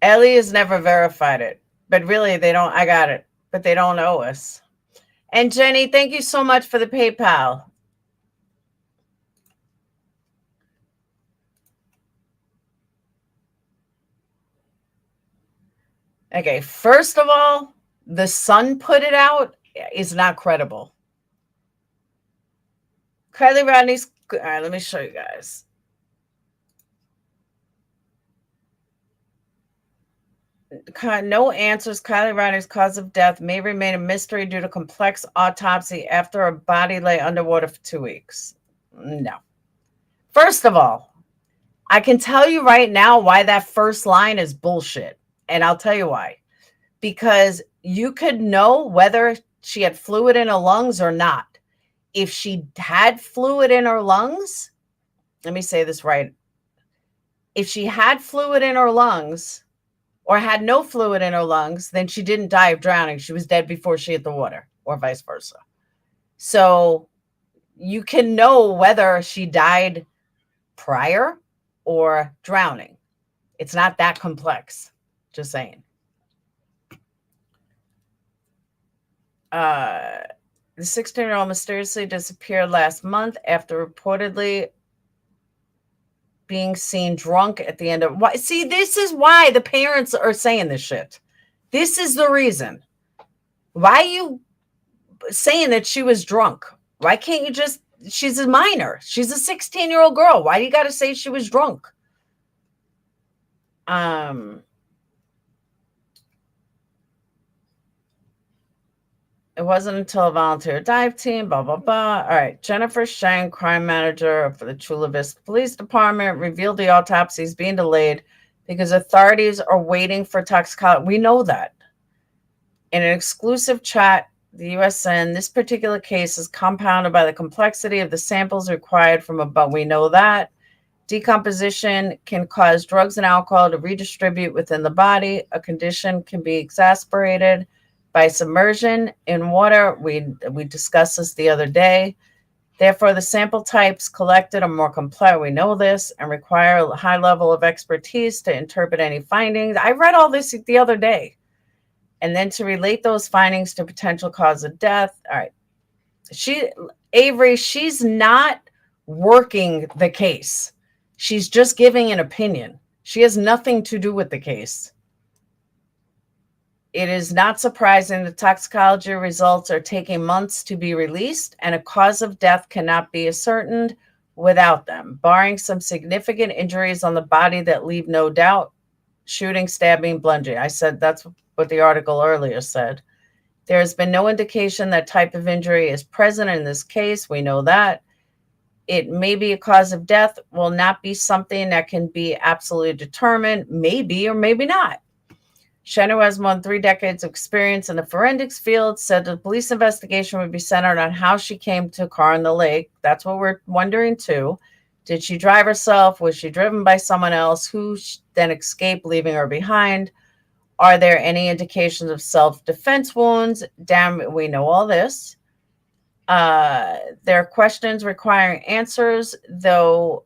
Ellie has never verified it, but really they don't. I got it, but they don't owe us. And Jenny, thank you so much for the PayPal. Okay, first of all, the Sun put it out is not credible. Kiely Rodni's, all right, let me show you guys. No answers. Kiely Rodni's cause of death may remain a mystery due to complex autopsy after a body lay underwater for 2 weeks. No. First of all, I can tell you right now why that first line is bullshit. And I'll tell you why. Because you could know whether she had fluid in her lungs or not. If she had fluid in her lungs, let me say this right. If she had fluid in her lungs or had no fluid in her lungs, then she didn't die of drowning. She was dead before she hit the water, or vice versa. So you can know whether she died prior or drowning. It's not that complex. Just saying. The 16-year-old mysteriously disappeared last month after reportedly being seen drunk at the end of... Why? See, this is why the parents are saying this shit. This is the reason. Why are you saying that she was drunk? Why can't you just... She's a minor. She's a 16-year-old girl. Why do you got to say she was drunk? It wasn't until a volunteer dive team, blah, blah, blah. All right. Jennifer Shang, crime manager for the Chula Vista Police Department, revealed the autopsy is being delayed because authorities are waiting for toxicology. We know that. In an exclusive chat, the USN, this particular case is compounded by the complexity of the samples required from above. We know that. Decomposition can cause drugs and alcohol to redistribute within the body. A condition can be exacerbated by submersion in water. We discussed this the other day. Therefore, the sample types collected are more complex. We know this and require a high level of expertise to interpret any findings. I read all this the other day. And then to relate those findings to potential cause of death. All right. Avery, she's not working the case. She's just giving an opinion. She has nothing to do with the case. It is not surprising the toxicology results are taking months to be released, and a cause of death cannot be ascertained without them, barring some significant injuries on the body that leave no doubt. Shooting, stabbing, bludgeoning. I said that's what the article earlier said. There has been no indication that type of injury is present in this case. We know that. It may be a cause of death, will not be something that can be absolutely determined, maybe or maybe not. Shen, who has more than 3 decades of experience in the forensics field, said the police investigation would be centered on how she came to a car in the lake. That's what we're wondering too. Did she drive herself? Was she driven by someone else who then escaped, leaving her behind? Are there any indications of self-defense wounds? Damn, we know all this. There are questions requiring answers, though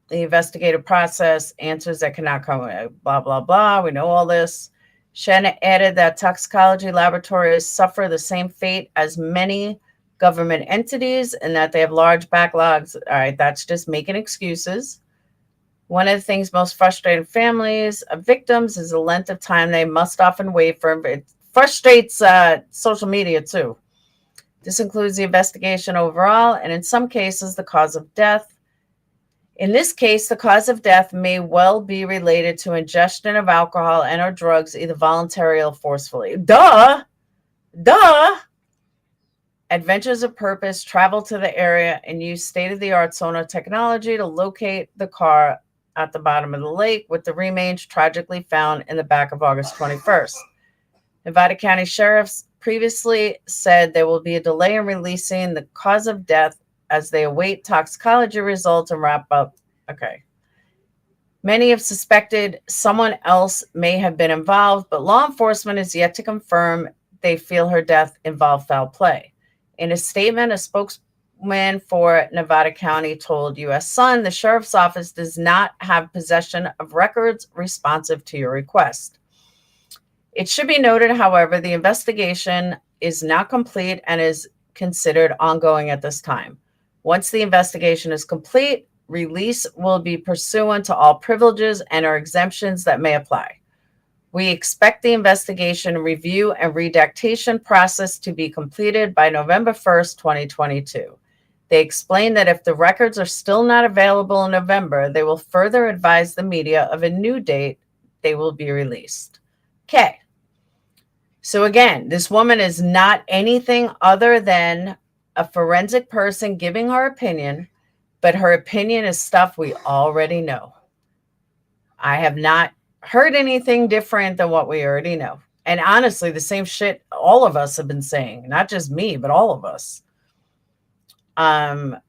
The investigative process, answers that cannot come, blah, blah, blah. We know all this. Shen added that toxicology laboratories suffer the same fate as many government entities and that they have large backlogs. All right, that's just making excuses. One of the things most frustrating families of victims is the length of time they must often wait for. It frustrates social media too. This includes the investigation overall, and in some cases, the cause of death. In this case, the cause of death may well be related to ingestion of alcohol and or drugs, either voluntarily or forcefully. Duh! Adventures of Purpose travel to the area and use state-of-the-art sonar technology to locate the car at the bottom of the lake, with the remains tragically found in the back of August 21st. Nevada County Sheriff's previously said there will be a delay in releasing the cause of death as they await toxicology results and wrap up. Okay. Many have suspected someone else may have been involved, but law enforcement is yet to confirm they feel her death involved foul play. In a statement, a spokesman for Nevada County told U.S. Sun, the sheriff's office does not have possession of records responsive to your request. It should be noted, however, the investigation is not complete and is considered ongoing at this time. Once the investigation is complete, release will be pursuant to all privileges and or exemptions that may apply. We expect the investigation, review, and redactation process to be completed by November 1st, 2022. They explained that if the records are still not available in November, they will further advise the media of a new date they will be released. Okay. So again, this woman is not anything other than a forensic person giving her opinion, but her opinion is stuff we already know. I have not heard anything different than what we already know. And honestly, the same shit all of us have been saying, not just me, but all of us.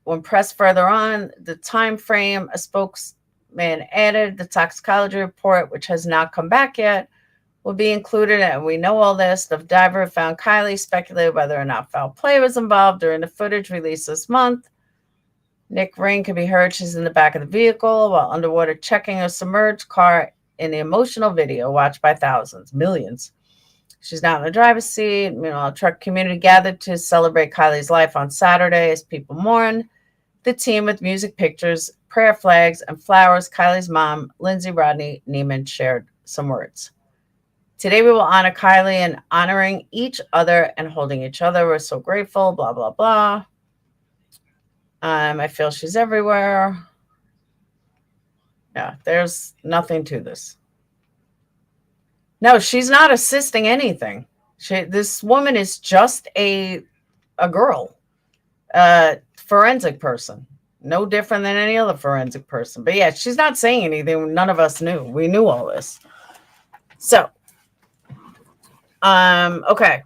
When pressed further on the time frame, a spokesman added the toxicology report, which has not come back yet, will be included, and we know all this. The diver who found Kiely speculated whether or not foul play was involved during the footage released this month. Nick Ring can be heard. She's in the back of the vehicle while underwater checking a submerged car in the emotional video watched by thousands, millions. She's not in the driver's seat. Meanwhile, a truck community gathered to celebrate Kiely's life on Saturday as people mourn. The team with music, pictures, prayer flags, and flowers. Kiely's mom, Lindsay Rodni Neiman, shared some words. Today we will honor Kiely and honoring each other and holding each other. We're so grateful, blah, blah, blah. I feel she's everywhere. Yeah, there's nothing to this. No, she's not assisting anything. This woman is just a girl, forensic person. No different than any other forensic person. But yeah, she's not saying anything none of us knew. We knew all this. So, okay.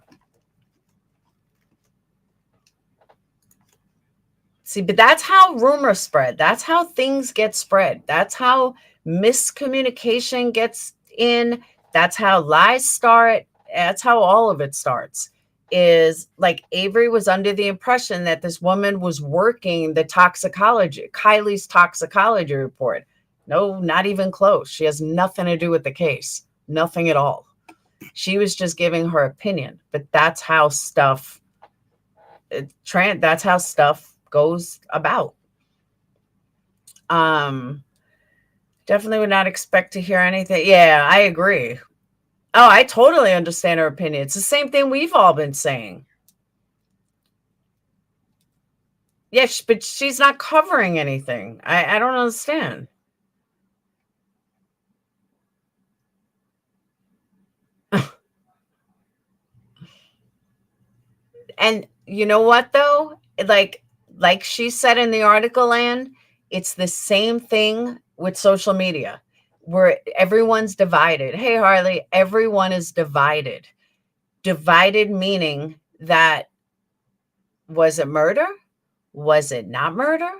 See, but that's how rumors spread. That's how things get spread. That's how miscommunication gets in. That's how lies start. That's how all of it starts. Is like Avery was under the impression that this woman was working the toxicology, Kiely's toxicology report. No, not even close. She has nothing to do with the case. Nothing at all. She was just giving her opinion. But that's how stuff, that's how stuff goes about. Definitely would not expect to hear anything. Yeah, I agree. Oh, I totally understand her opinion. It's the same thing we've all been saying. Yes, but she's not covering anything. I don't understand. And you know what, though? Like she said in the article, Ann, it's the same thing with social media where everyone's divided. Hey, Harley, everyone is divided. Divided meaning that, was it murder? Was it not murder?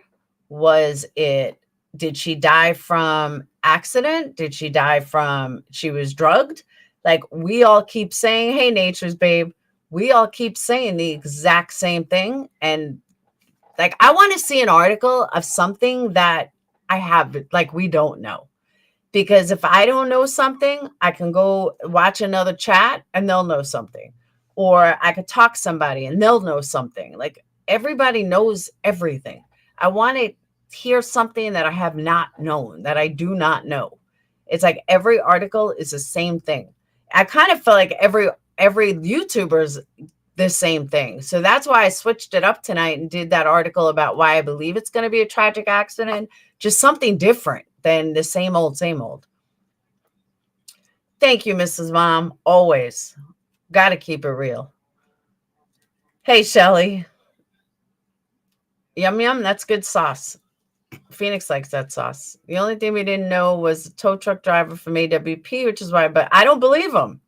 Did she die from accident? Did she die from, she was drugged? Like we all keep saying, hey, Nature's babe, we all keep saying the exact same thing. And like, I want to see an article of something that I have it. Like, we don't know. Because if I don't know something, I can go watch another chat and they'll know something. Or I could talk to somebody and they'll know something. Like, everybody knows everything. I want to hear something that I have not known, that I do not know. It's like every article is the same thing. I kind of feel like every YouTuber's the same thing. So that's why I switched it up tonight and did that article about why I believe it's going to be a tragic accident. Just something different than the same old, same old. Thank you, Mrs. Mom. Always. Got to keep it real. Hey, Shelly. Yum, yum. That's good sauce. Phoenix likes that sauce. The only thing we didn't know was the tow truck driver from AWP, which is why, but I don't believe him.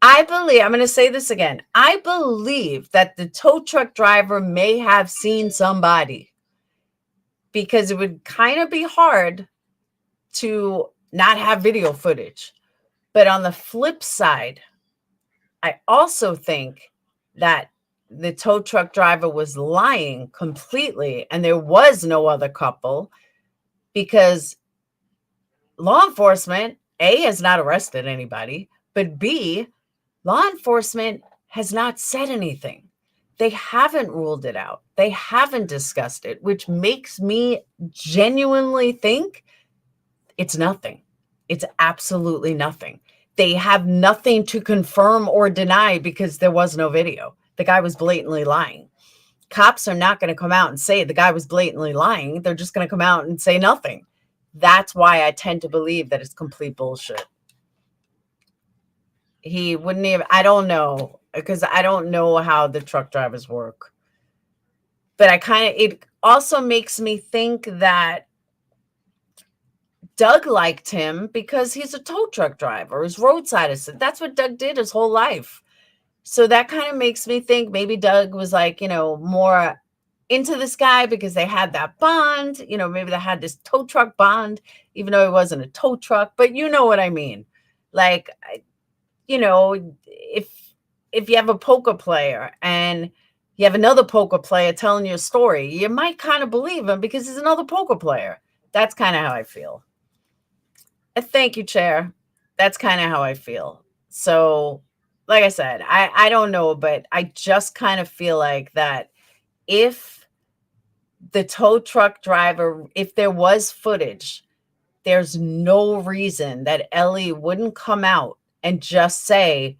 I'm going to say this again. I believe that the tow truck driver may have seen somebody, because it would kind of be hard to not have video footage. But on the flip side, I also think that the tow truck driver was lying completely and there was no other couple, because law enforcement, A, has not arrested anybody, but B, law enforcement has not said anything. They haven't ruled it out. They haven't discussed it, which makes me genuinely think it's nothing. It's absolutely nothing. They have nothing to confirm or deny because there was no video. The guy was blatantly lying. Cops are not going to come out and say the guy was blatantly lying. They're just going to come out and say nothing. That's why I tend to believe that it's complete bullshit. He wouldn't even, I don't know, because I don't know how the truck drivers work. But it also makes me think that Doug liked him because he's a tow truck driver, he's roadside assistant. That's what Doug did his whole life. So that kind of makes me think maybe Doug was like, more into this guy because they had that bond. Maybe they had this tow truck bond, even though it wasn't a tow truck. But you know what I mean? Like, if you have a poker player and you have another poker player telling you a story, you might kind of believe him because he's another poker player. That's kind of how I feel. Thank you, Chair. That's kind of how I feel. So, like I said, I don't know, but I just kind of feel like that if the tow truck driver, if there was footage, there's no reason that Ellie wouldn't come out and just say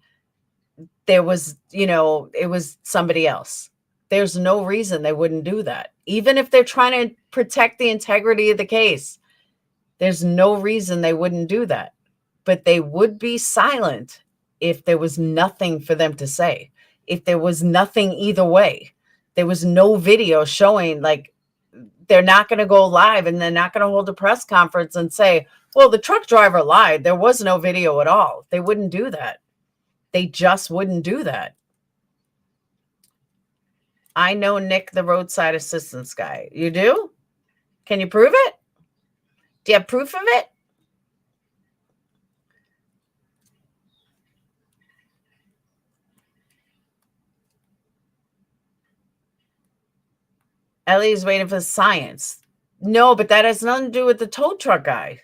there was, it was somebody else. There's no reason they wouldn't do that. Even if they're trying to protect the integrity of the case, there's no reason they wouldn't do that. But they would be silent if there was nothing for them to say. If there was nothing either way, there was no video showing, like, they're not going to go live and they're not going to hold a press conference and say, well, the truck driver lied. There was no video at all. They wouldn't do that. They just wouldn't do that. I know Nick, the roadside assistance guy. You do? Can you prove it? Do you have proof of it? Ellie's waiting for science. No, but that has nothing to do with the tow truck guy.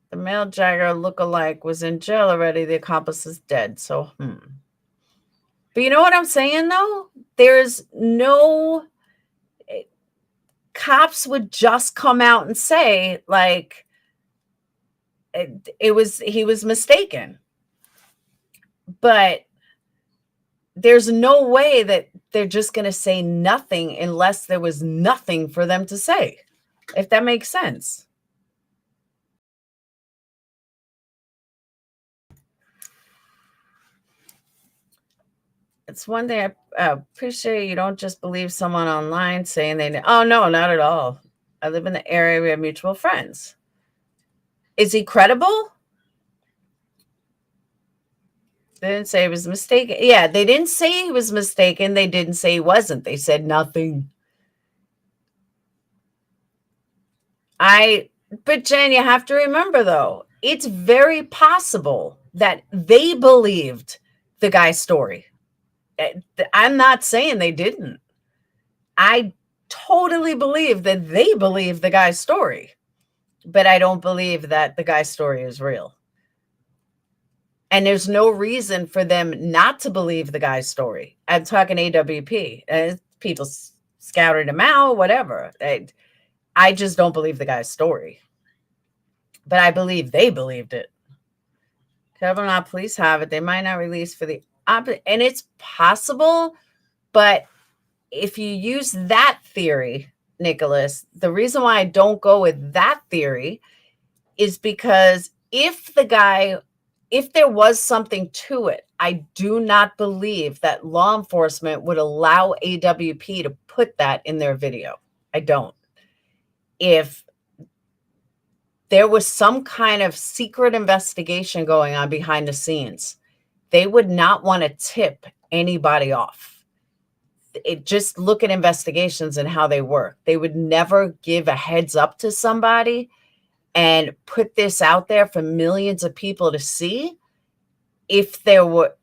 The male Jagger lookalike was in jail already. The accomplice is dead. So, But you know what I'm saying, though? There's no... Cops would just come out and say, like, he was mistaken. But there's no way that they're just going to say nothing unless there was nothing for them to say, if that makes sense. It's one thing I appreciate. You don't just believe someone online saying they know. Oh, no, not at all. I live in the area. We have mutual friends. Is he credible? They didn't say he was mistaken. Yeah, they didn't say he was mistaken. They didn't say he wasn't. They said nothing. But Jen, you have to remember, though, it's very possible that they believed the guy's story. I'm not saying they didn't. I totally believe that they believe the guy's story, but I don't believe that the guy's story is real. And there's no reason for them not to believe the guy's story. I'm talking AWP. People scouted him out, whatever. I just don't believe the guy's story. But I believe they believed it. Kavanaugh police have it. They might not release for the opposite. And it's possible, but if you use that theory, Nicholas, the reason why I don't go with that theory is because if there was something to it, I do not believe that law enforcement would allow AWP to put that in their video. I don't. If there was some kind of secret investigation going on behind the scenes, they would not want to tip anybody off. Just look at investigations and how they work. They would never give a heads up to somebody and put this out there for millions of people to see if there were,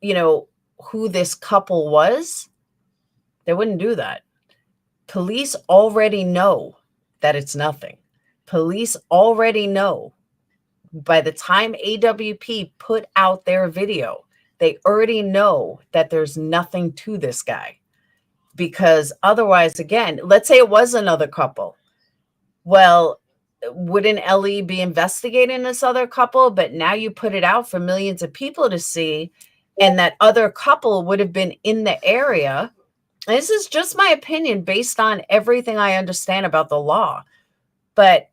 who this couple was. They wouldn't do that. Police already know that it's nothing. Police already know. By the time AWP put out their video, they already know that there's nothing to this guy. Because otherwise, again, let's say it was another couple. Well, wouldn't Ellie be investigating this other couple? But now you put it out for millions of people to see, and that other couple would have been in the area. And this is just my opinion based on everything I understand about the law. But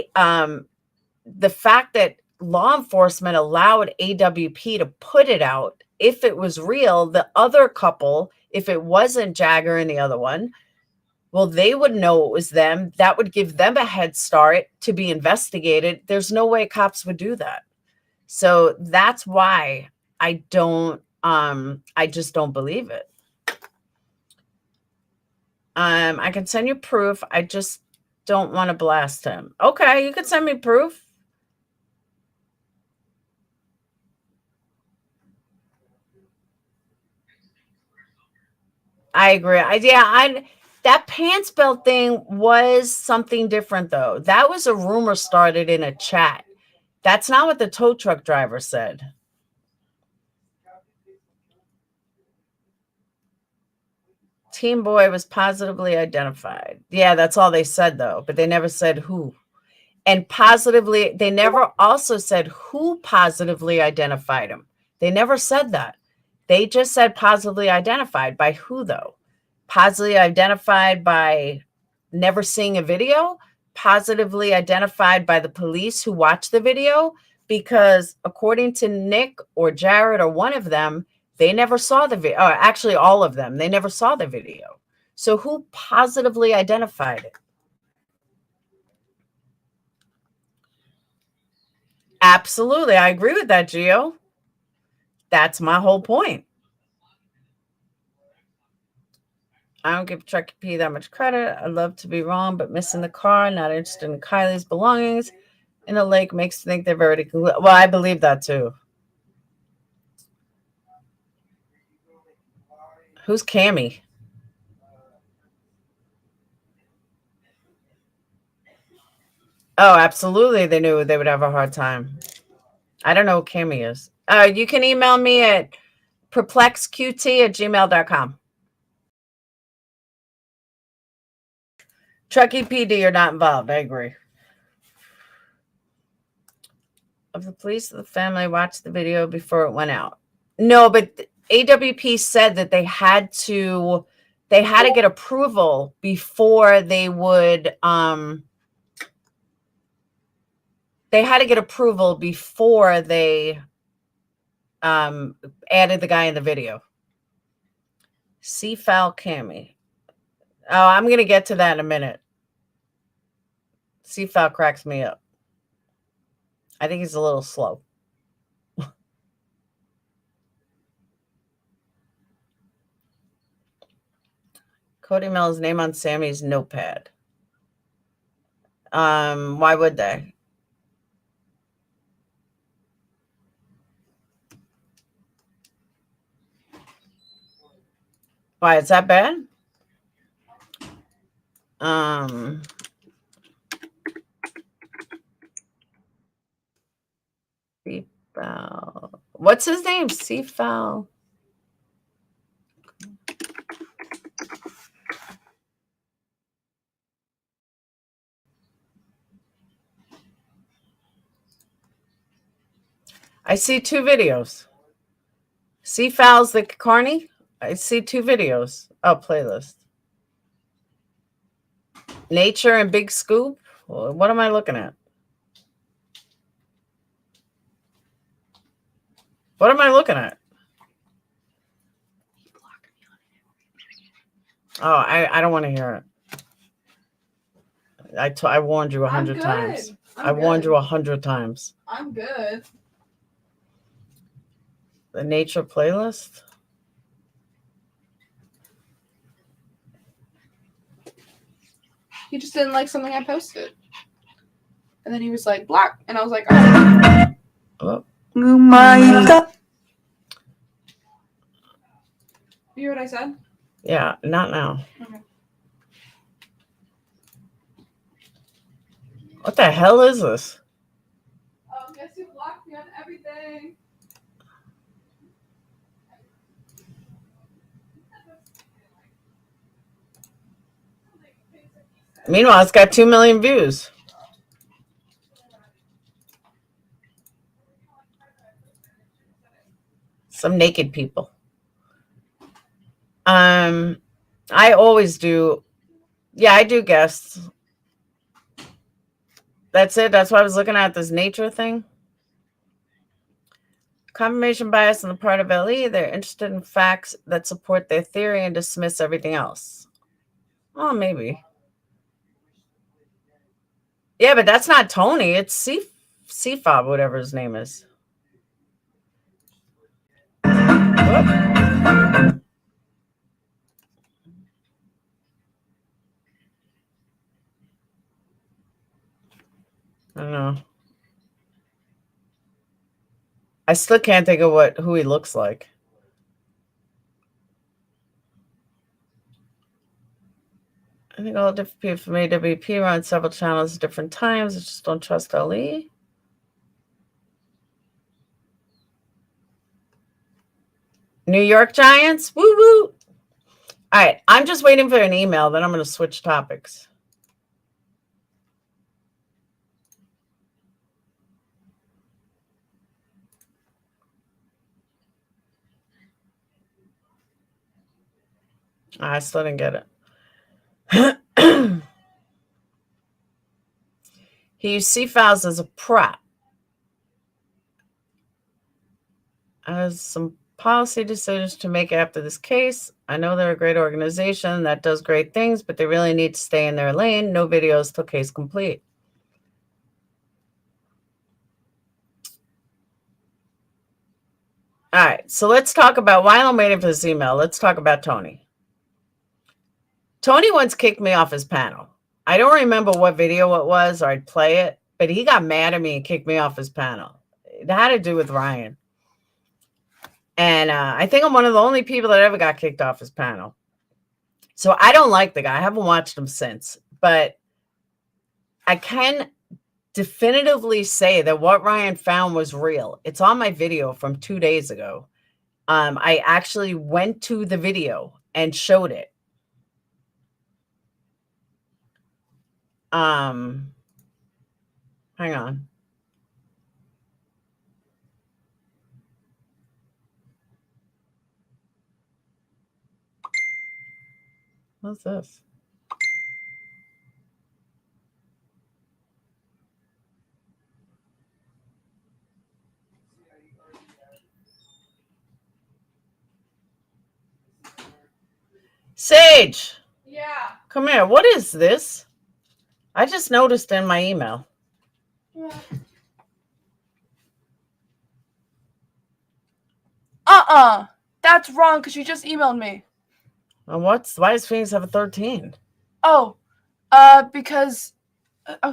the fact that law enforcement allowed AWP to put it out, if it was real, the other couple, if it wasn't Jagger and the other one, well, they would know it was them. That would give them a head start to be investigated. There's no way cops would do that. So that's why I just don't believe it. I can send you proof. I just don't want to blast him. Okay, you can send me proof. I agree. That pants belt thing was something different, though. That was a rumor started in a chat. That's not what the tow truck driver said. Teen boy was positively identified. Yeah, that's all they said, though. But they never said who. And positively, they never also said who positively identified him. They never said that. They just said positively identified. By who, though? Positively identified by never seeing a video? Positively identified by the police who watched the video? Because according to Nick or Jared or one of them, they never saw the video. Actually, all of them. They never saw the video. So who positively identified it? Absolutely. I agree with that, Gio. That's my whole point. I don't give Chucky P that much credit. I love to be wrong, but missing the car, not interested in Kylie's belongings in the lake makes me think they've already concluded. Well, I believe that too. Who's Cammy? Oh, absolutely. They knew they would have a hard time. I don't know who Cammy is. You can email me at perplexedqt@gmail.com. Chucky PD, you're not involved. I agree. Of the police, the family watched the video before it went out. No, but AWP said that they had to get approval before they would added the guy in the video. C-Foul Cammy. Oh, I'm going to get to that in a minute. C-Foul cracks me up. I think he's a little slow. Cody Mell's name on Sammy's notepad. Why would they? Why, is that bad? Seafowl. What's his name? Seafowl. I see 2 videos. Seafowl's the Carney. I see 2 videos. Oh, playlist. Nature and Big Scoop. What am I looking at? What am I looking at? Oh, I don't want to hear it. I warned you 100 times. I warned you 100 times. I'm good. The nature playlist. He just didn't like something I posted. And then he was like, block. And I was like, oh. Oh. You hear what I said? Yeah, not now. Okay. What the hell is this? Guess you blocked me on everything. Meanwhile, it's got 2 million views. Some naked people. I always do. Yeah, I do guests. That's it. That's why I was looking at this nature thing. Confirmation bias on the part of LE. They're interested in facts that support their theory and dismiss everything else. Oh, maybe. Yeah, but that's not Tony. It's C-Fob, whatever his name is. Whoop. I don't know. I still can't think of who he looks like. I think all different people from AWP run several channels at different times. I just don't trust LE. New York Giants? Woo woo. All right. I'm just waiting for an email. Then I'm going to switch topics. I still didn't get it. He used C-Files as a prop. As some policy decisions to make after this case. I know they're a great organization that does great things, but they really need to stay in their lane. No videos till case complete. All right, so let's talk about, while I'm waiting for this email, let's talk about Tony. Tony once kicked me off his panel. I don't remember what video it was, or I'd play it, but he got mad at me and kicked me off his panel. It had to do with Ryan. And I think I'm one of the only people that ever got kicked off his panel. So I don't like the guy. I haven't watched him since. But I can definitively say that what Ryan found was real. It's on my video from 2 days ago. I actually went to the video and showed it. Hang on. What's this? Sage. Yeah. Come here. What is this? I just noticed in my email. Yeah. That's wrong because you just emailed me. And why does Phoenix have a 13? Oh, because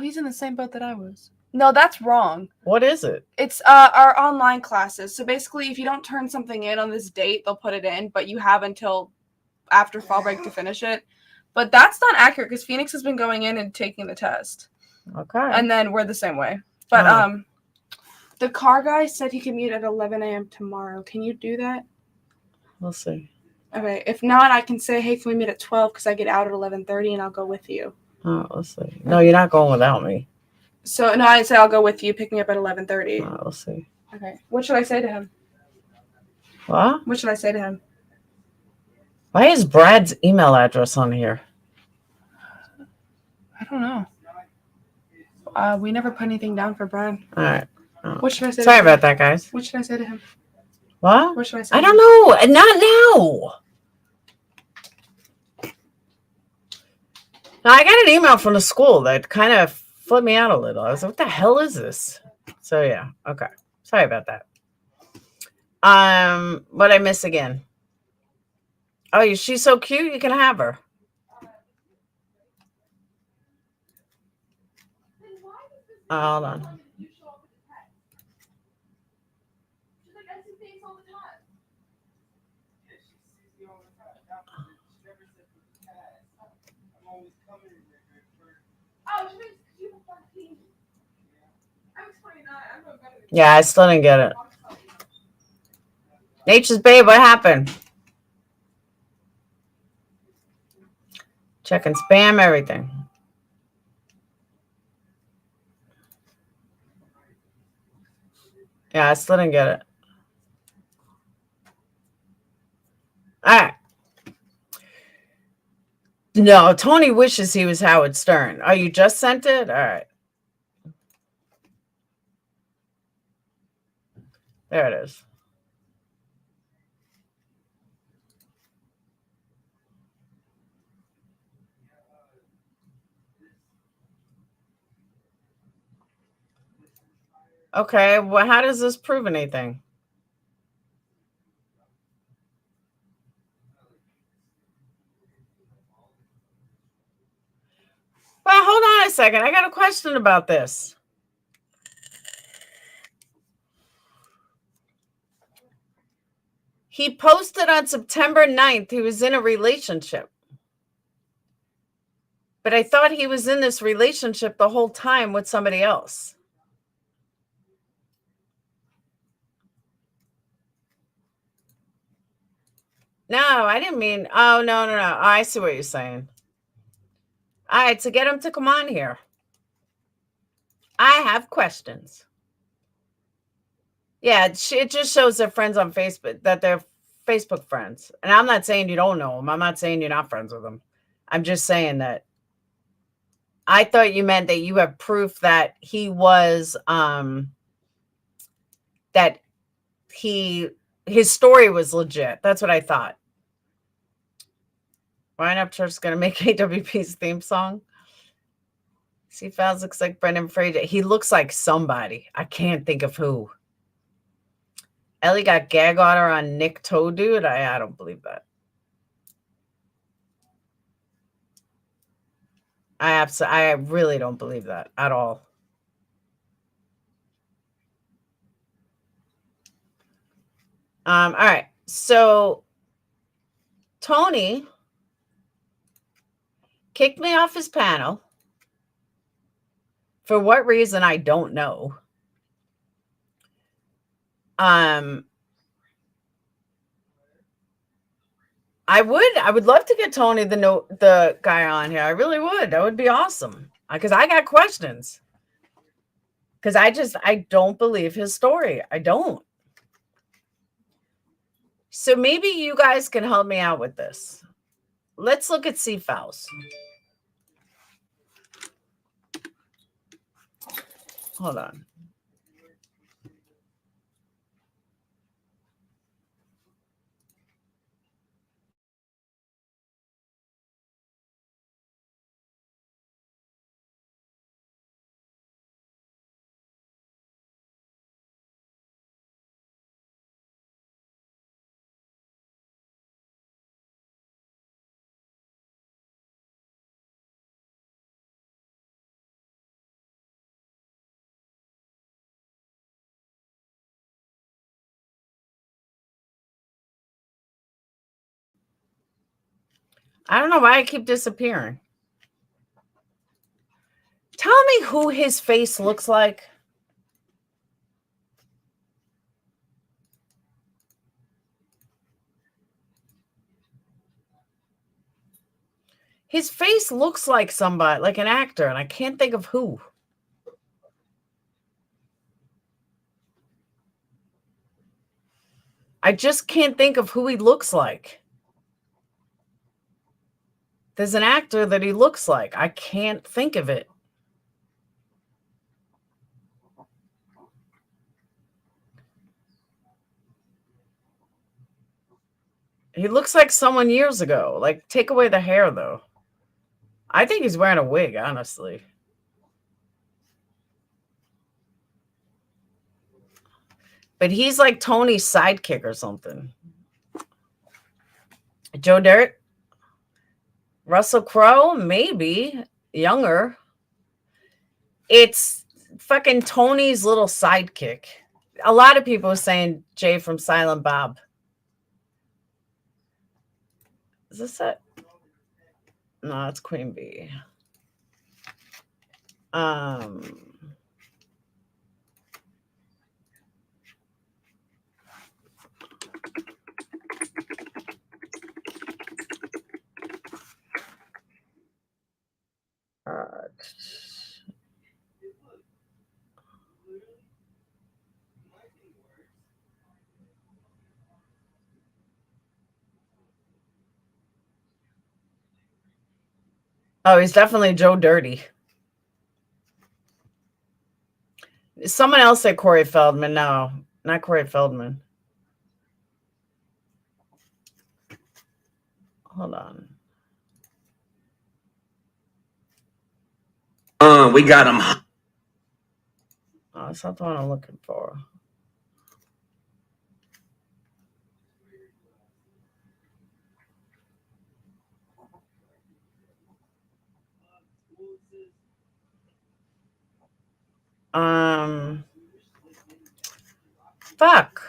he's in the same boat that I was. No, that's wrong. What is it? It's our online classes. So basically, if you don't turn something in on this date, they'll put it in, but you have until after fall break to finish it. But that's not accurate because Phoenix has been going in and taking the test. Okay. And then we're the same way. But the car guy said he can meet at 11 a.m. tomorrow. Can you do that? We'll see. Okay. If not, I can say, hey, can we meet at 12 because I get out at 11:30 and I'll go with you. Oh, we'll see. No, you're not going without me. So, no, I say I'll go with you, pick me up at 11:30. Oh, we'll see. Okay. What should I say to him? What? What should I say to him? Why is Brad's email address on here? I don't know. We never put anything down for Brad. All right. Oh. What should I say Sorry to him? about that, guys. What should I say to him? What? What should I say? I don't know. Not now. Now, I got an email from the school that kind of flipped me out a little. I was like, what the hell is this? So, yeah. Okay. Sorry about that. What I miss again? Oh, she's so cute. You can have her. Hold on. Yeah, I still didn't get it. Nature's Babe, what happened? Checking spam, everything. Yeah, I still didn't get it. All right. No, Tony wishes he was Howard Stern. Oh, you just sent it? All right. There it is. Okay, well, how does this prove anything? Well, hold on a second. I got a question about this. He posted on September 9th he was in a relationship. But I thought he was in this relationship the whole time with somebody else. No, I didn't mean. Oh, no. Oh, I see what you're saying. All right, so get him to come on here. I have questions. Yeah, it just shows they're friends on Facebook, that they're Facebook friends. And I'm not saying you don't know them. I'm not saying you're not friends with them. I'm just saying that I thought you meant that you have proof that he was, that his story was legit. That's what I thought. Ryan Upchurch's going to make AWP's theme song. See, Fowles looks like Brendan Fraser. He looks like somebody. I can't think of who. Ellie got gag order on Nick Toe, dude. I don't believe that. I really don't believe that at all. All right. So Tony kicked me off his panel. For what reason, I don't know. I would love to get Tony the guy on here. I really would. That would be awesome. Because I got questions. Because I don't believe his story. I don't. So maybe you guys can help me out with this. Let's look at Fowles. Hold on. I don't know why I keep disappearing. Tell me who his face looks like. His face looks like somebody, like an actor, and I can't think of who. I just can't think of who he looks like. There's an actor that he looks like. I can't think of it. He looks like someone years ago. Like, take away the hair, though. I think he's wearing a wig, honestly. But he's like Tony's sidekick or something. Joe Dirt? Russell Crowe? Maybe. Younger. It's fucking Tony's little sidekick. A lot of people are saying Jay from Silent Bob. Is this it? No, it's Queen Bee. Oh, he's definitely Joe Dirty. Someone else said Corey Feldman. No, not Corey Feldman. Hold on. We got him. Oh, it's not the one I'm looking for. Fuck.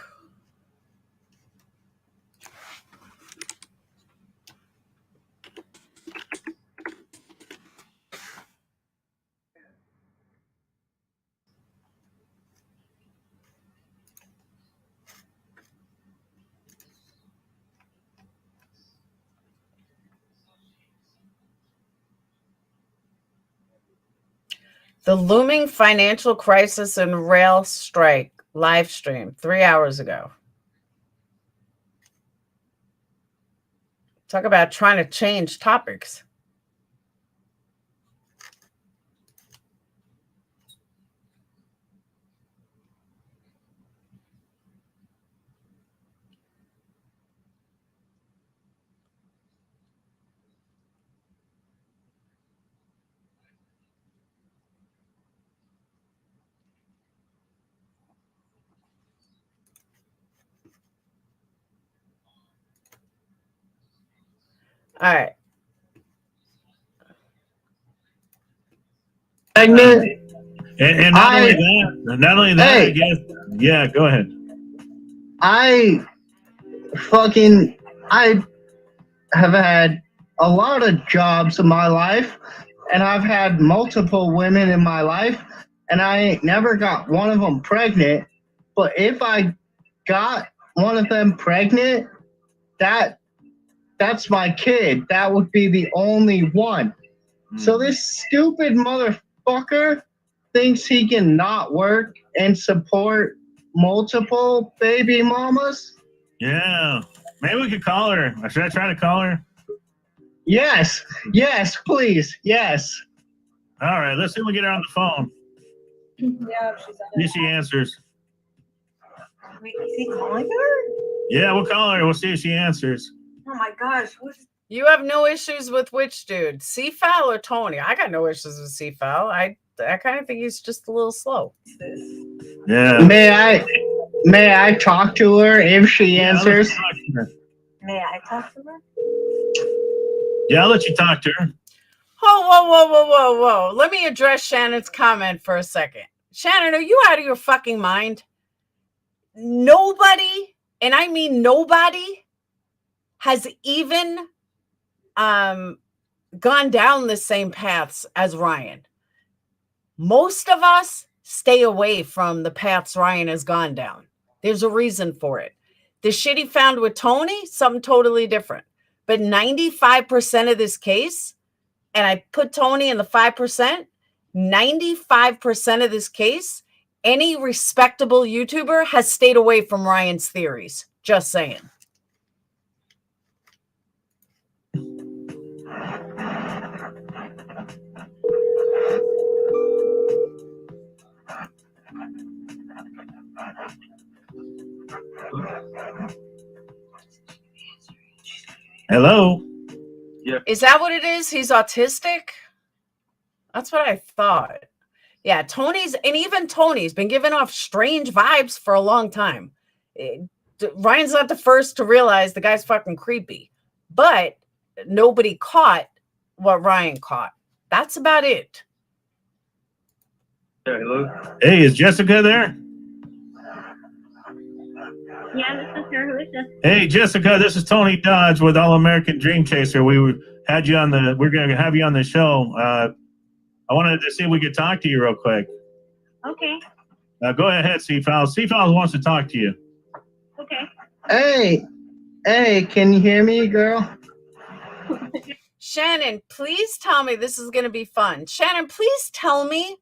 The looming financial crisis and rail strike live stream 3 hours ago. Talk about trying to change topics. All right. Segment. And not only that, I guess. Yeah, go ahead. I have had a lot of jobs in my life, and I've had multiple women in my life, and I ain't never got one of them pregnant. But if I got one of them pregnant, that's my kid. That would be the only one. So this stupid motherfucker thinks he can not work and support multiple baby mamas? Yeah. Maybe we could call her. Should I try to call her? Yes, please, yes. All right, let's see if we get her on the phone. Yeah, she's on See if she answers. Wait, is he calling her? Yeah, we'll call her. We'll see if she answers. Oh my gosh. You have no issues with which dude? CFAL or Tony? I got no issues with CFAL. I kind of think he's just a little slow. Yeah. May I talk to her if she answers? May I talk to her? Yeah, I'll let you talk to her. Whoa. Let me address Shannon's comment for a second. Shannon, are you out of your fucking mind? Nobody, and I mean nobody, has even gone down the same paths as Ryan. Most of us stay away from the paths Ryan has gone down. There's a reason for it. The shit he found with Tony, something totally different. But 95% of this case, and I put Tony in the 5%, 95% of this case, any respectable YouTuber has stayed away from Ryan's theories. Just saying. Hello. Is that what it is? He's autistic? That's what I thought. Yeah, Tony's, and even Tony's been giving off strange vibes for a long time. Ryan's not the first to realize the guy's fucking creepy, but nobody caught what Ryan caught. That's about it. Hello. Hey, is Jessica there? Yeah, this is her. Who is this? Hey, Jessica, this is Tony Dodge with All American Dream Chaser. We're going to have you on the show. I wanted to see if we could talk to you real quick. Okay. Go ahead, C-File. C-File wants to talk to you. Okay. Hey, can you hear me, girl? Shannon, please tell me, this is going to be fun. Shannon, please tell me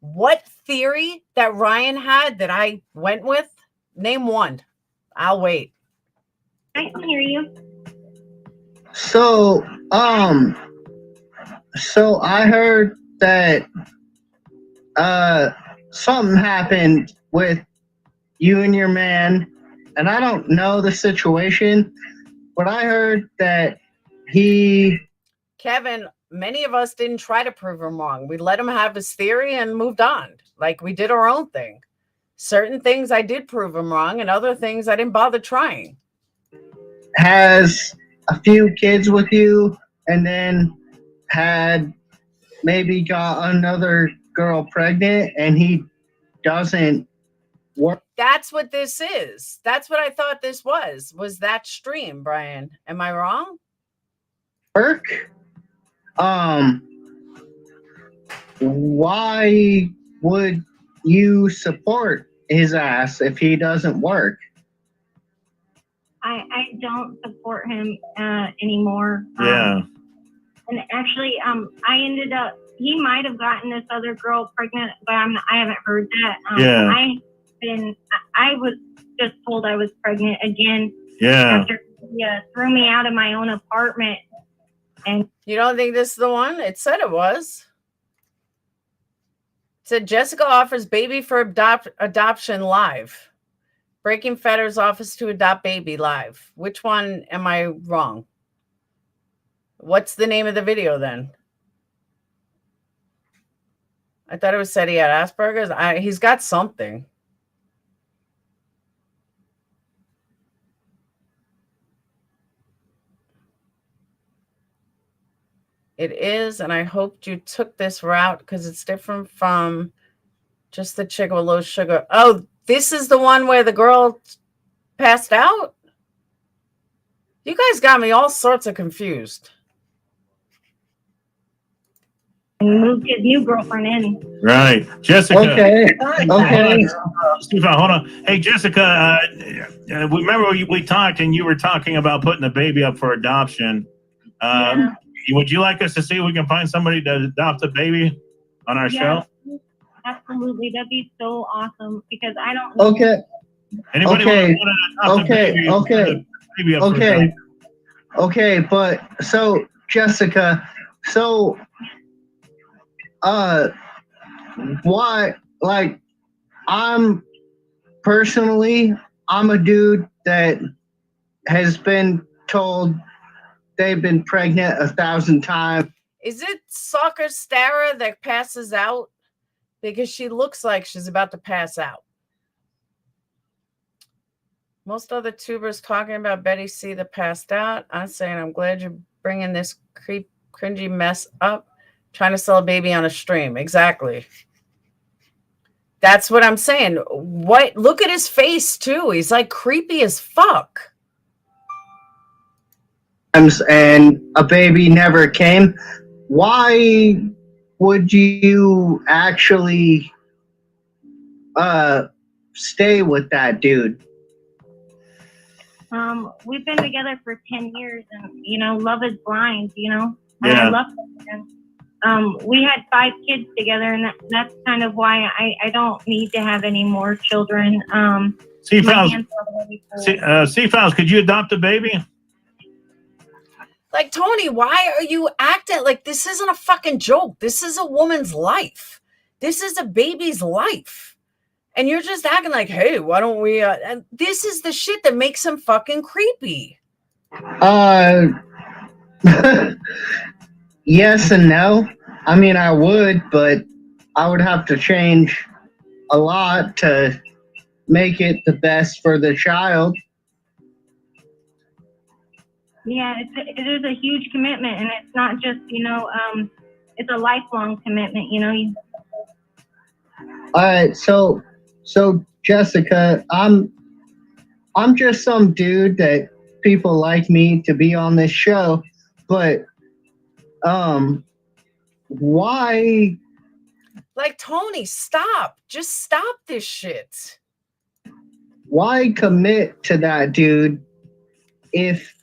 what theory that Ryan had that I went with. Name one. I'll wait. I can hear you. So I heard that something happened with you and your man, and I don't know the situation, but I heard that Kevin, many of us didn't try to prove him wrong. We let him have his theory and moved on. Like we did our own thing. Certain things I did prove him wrong, and other things I didn't bother trying. has a few kids with you, and then had maybe got another girl pregnant, and he doesn't work. That's what this is. That's what I thought this was that stream, Brian. Am I wrong? Why would you support his ass if he doesn't work? I don't support him anymore. Yeah. And actually, I ended up, he might have gotten this other girl pregnant, but I haven't heard that. Yeah. I was just told I was pregnant again. Yeah. After he threw me out of my own apartment. And You don't think this is the one? It said it was. It said Jessica offers baby for adoption live. Breaking Fetter's office to adopt baby live. Which one am I wrong? What's the name of the video then? I thought it was said he had Asperger's. He's got something. It is, and I hoped you took this route because it's different from just the chick with low sugar. Oh, this is the one where the girl passed out? You guys got me all sorts of confused. moved his new girlfriend in. Right. Jessica. Okay. Steve, hold on. Hey, Jessica, remember we talked and you were talking about putting the baby up for adoption. Would you like us to see if we can find somebody to adopt a baby on our show? Absolutely. That'd be so awesome because I don't. Okay. Anybody want to adopt a baby? Baby up for adoption? Okay, but so Jessica, so why, like, I'm a dude that has been told they've been pregnant 1,000 times. Is it Soccer Stara that passes out? Because she looks like she's about to pass out. Most other tubers talking about Betty C that passed out. I'm saying I'm glad you're bringing this cringy mess up. Trying to sell a baby on a stream. Exactly. That's what I'm saying. What? Look at his face too. He's like creepy as fuck. and a baby never came, why would you actually stay with that dude? We've been together for 10 years, and you know, love is blind. You know, and Yeah. I love him. We had 5 kids together, and that's kind of why I don't need to have any more children. C-Files, my hands are already full. C-Files, could you adopt a baby? Like, Tony, why are you acting like this isn't a fucking joke? This is a woman's life. This is a baby's life. And you're just acting like, hey, why don't we? And this is the shit that makes him fucking creepy. Yes and no. I mean, I would, but I would have to change a lot to make it the best for the child. Yeah, it is a huge commitment, and it's not just, you know, it's a lifelong commitment. You know, All right, so Jessica, I'm just some dude that people like me to be on this show, but why? Like, Tony, stop. Just stop this shit. Why commit to that dude if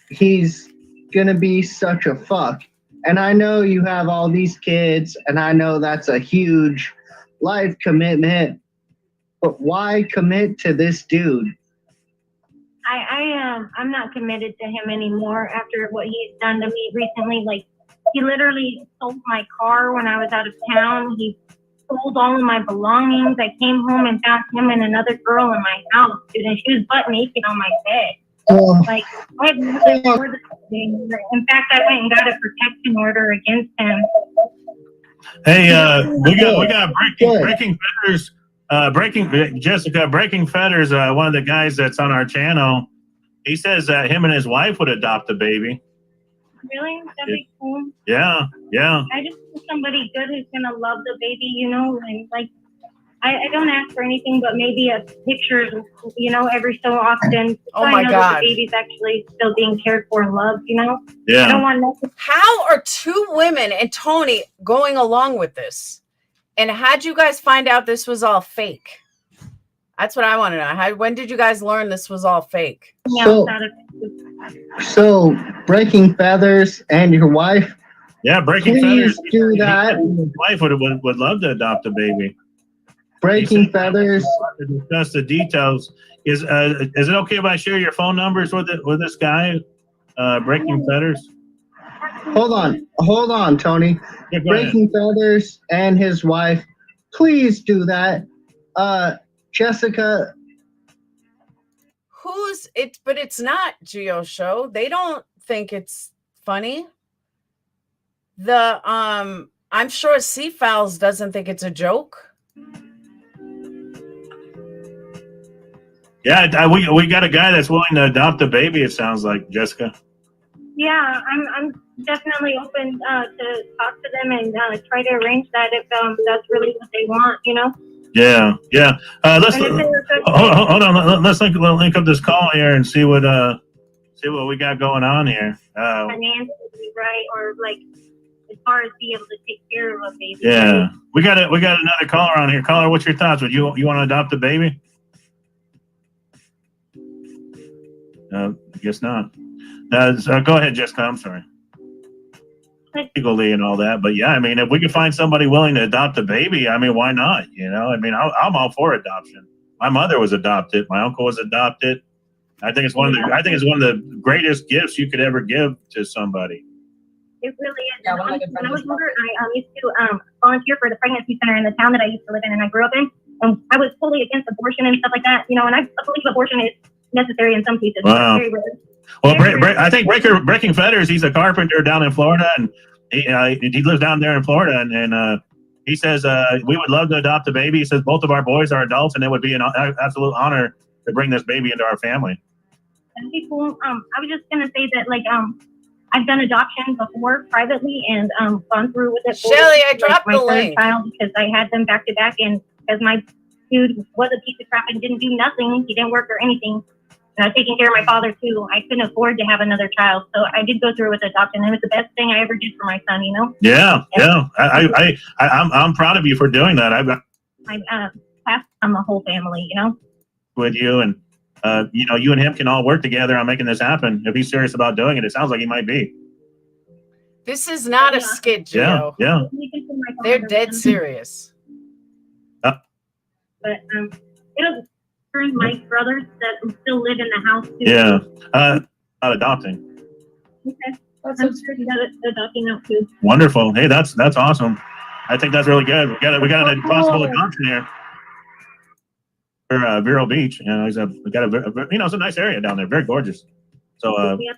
he's gonna be such a fuck? And I know you have all these kids, and I know that's a huge life commitment, but why commit to this dude? I'm not committed to him anymore after what he's done to me recently. Like, he literally sold my car when I was out of town. He sold all of my belongings. I came home and found him and another girl in my house, dude, and she was butt naked on my bed. Like, I had nothing for this thing. In fact, I went and got a protection order against him. Hey, we got breaking feathers. Jessica, breaking feathers. One of the guys that's on our channel, he says that him and his wife would adopt a baby. Really? That'd be cool. Yeah. I just want somebody good who's gonna love the baby, you know, and like, I don't ask for anything but maybe a picture, you know, every so often. Oh so my I know God. that the baby's actually still being cared for and loved, you know? Yeah. I don't want nothing. How are 2 women and Tony going along with this? And how'd you guys find out this was all fake? That's what I want to know. When did you guys learn this was all fake? So breaking feathers and your wife, Yeah, breaking please feathers. do that. His wife would love to adopt a baby. Breaking feathers. To discuss the details. Is it okay if I share your phone numbers with this guy? Breaking feathers. Hold on, Tony. Yeah, go ahead. Breaking feathers and his wife, please do that. Jessica. But it's not Geo Show. They don't think it's funny. I'm sure C-Files doesn't think it's a joke. Yeah, we got a guy that's willing to adopt a baby. It sounds like, Jessica. Yeah, I'm definitely open to talk to them and try to arrange that if that's really what they want, you know? Yeah. Let's hold on. Let's link up this call here and see what we got going on here. Financially, right? Or like, as far as being able to take care of a baby. Yeah, we got another caller on here. Caller, what's your thoughts? Would you want to adopt a baby? I guess not. Go ahead, Jessica. I'm sorry. Legally and all that, but yeah, I mean, if we could find somebody willing to adopt a baby, I mean, why not? You know, I mean, I'm all for adoption. My mother was adopted. My uncle was adopted. I think it's one of the greatest gifts you could ever give to somebody. It really is. When I was younger, I used to volunteer for the pregnancy center in the town that I used to live in and I grew up in. And I was totally against abortion and stuff like that, you know, and I believe abortion is necessary in some cases. Wow. Very rare. Well, I think Breaking Feathers, he's a carpenter down in Florida, and he lives down there in Florida, and he says we would love to adopt a baby. He says both of our boys are adults, and it would be an absolute honor to bring this baby into our family. That'd be cool. I was just gonna say that, like, I've done adoption before privately and gone through with it. Shelly, I dropped my the third link child because I had them back to back, and because my dude was a piece of crap and didn't do nothing, he didn't work or anything. taking care of my father too. I couldn't afford to have another child, so I did go through with adoption. It was the best thing I ever did for my son. You know. Yeah, yeah. I'm proud of you for doing that. I've got I passed on the whole family. You know. with you, and you know, you and him can all work together on making this happen. If he's serious about doing it, it sounds like he might be. This is not a skit, Gio. Yeah. They're dead serious. But it'll turn my brothers that still live in the house too. Yeah. Not adopting. Okay. I'm pretty good at adopting out too. Wonderful. Hey, that's awesome. I think that's really good. We got an possible adoption here for Vero Beach. You know, it's a nice area down there, very gorgeous. So, Yeah.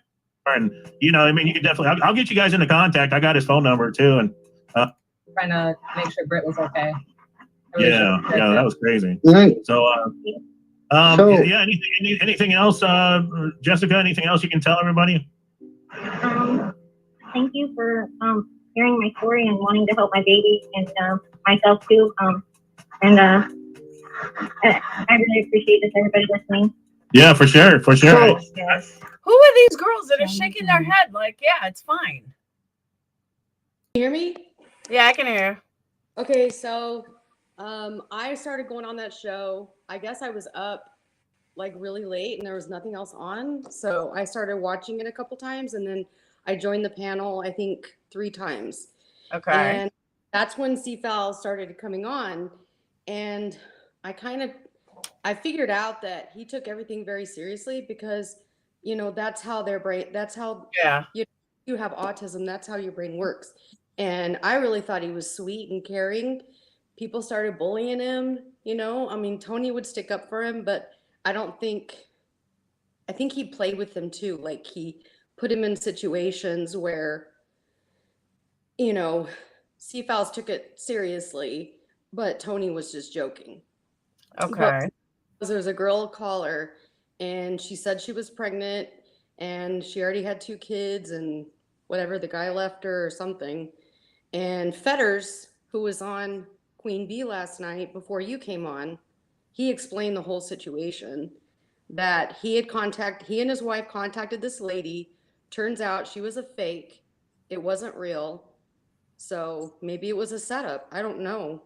and you know, I mean, you can definitely. I'll get you guys into contact. I got his phone number too, and Trying to make sure Britt was okay. yeah, that was crazy. Right. So, So- yeah. Anything else, Jessica? Anything else you can tell everybody? Thank you for hearing my story and wanting to help my baby and myself too. I really appreciate this, everybody listening. Yeah, for sure. So- Yes. Who are these girls that are shaking their head like, yeah, it's fine? You hear me? Yeah, I can hear. Okay, so I started going on that show. I guess I was up like really late and there was nothing else on. So I started watching it a couple times and then I joined the panel, I think 3 times. Okay. And that's when CFAL started coming on. And I figured out that he took everything very seriously because, you know, that's how their brain, that's how Yeah. you have autism, that's how your brain works. And I really thought he was sweet and caring. People started bullying him, you know. I mean, Tony would stick up for him, but I think he played with them too. Like he put him in situations where, you know, CFALs took it seriously, but Tony was just joking. Okay. But there was a girl caller and she said she was pregnant and she already had 2 kids and whatever, the guy left her or something. And Fetters, who was on Queen Bee last night before you came on, he explained the whole situation, that he and his wife contacted this lady. Turns out she was a fake. It wasn't real. So maybe it was a setup. I don't know.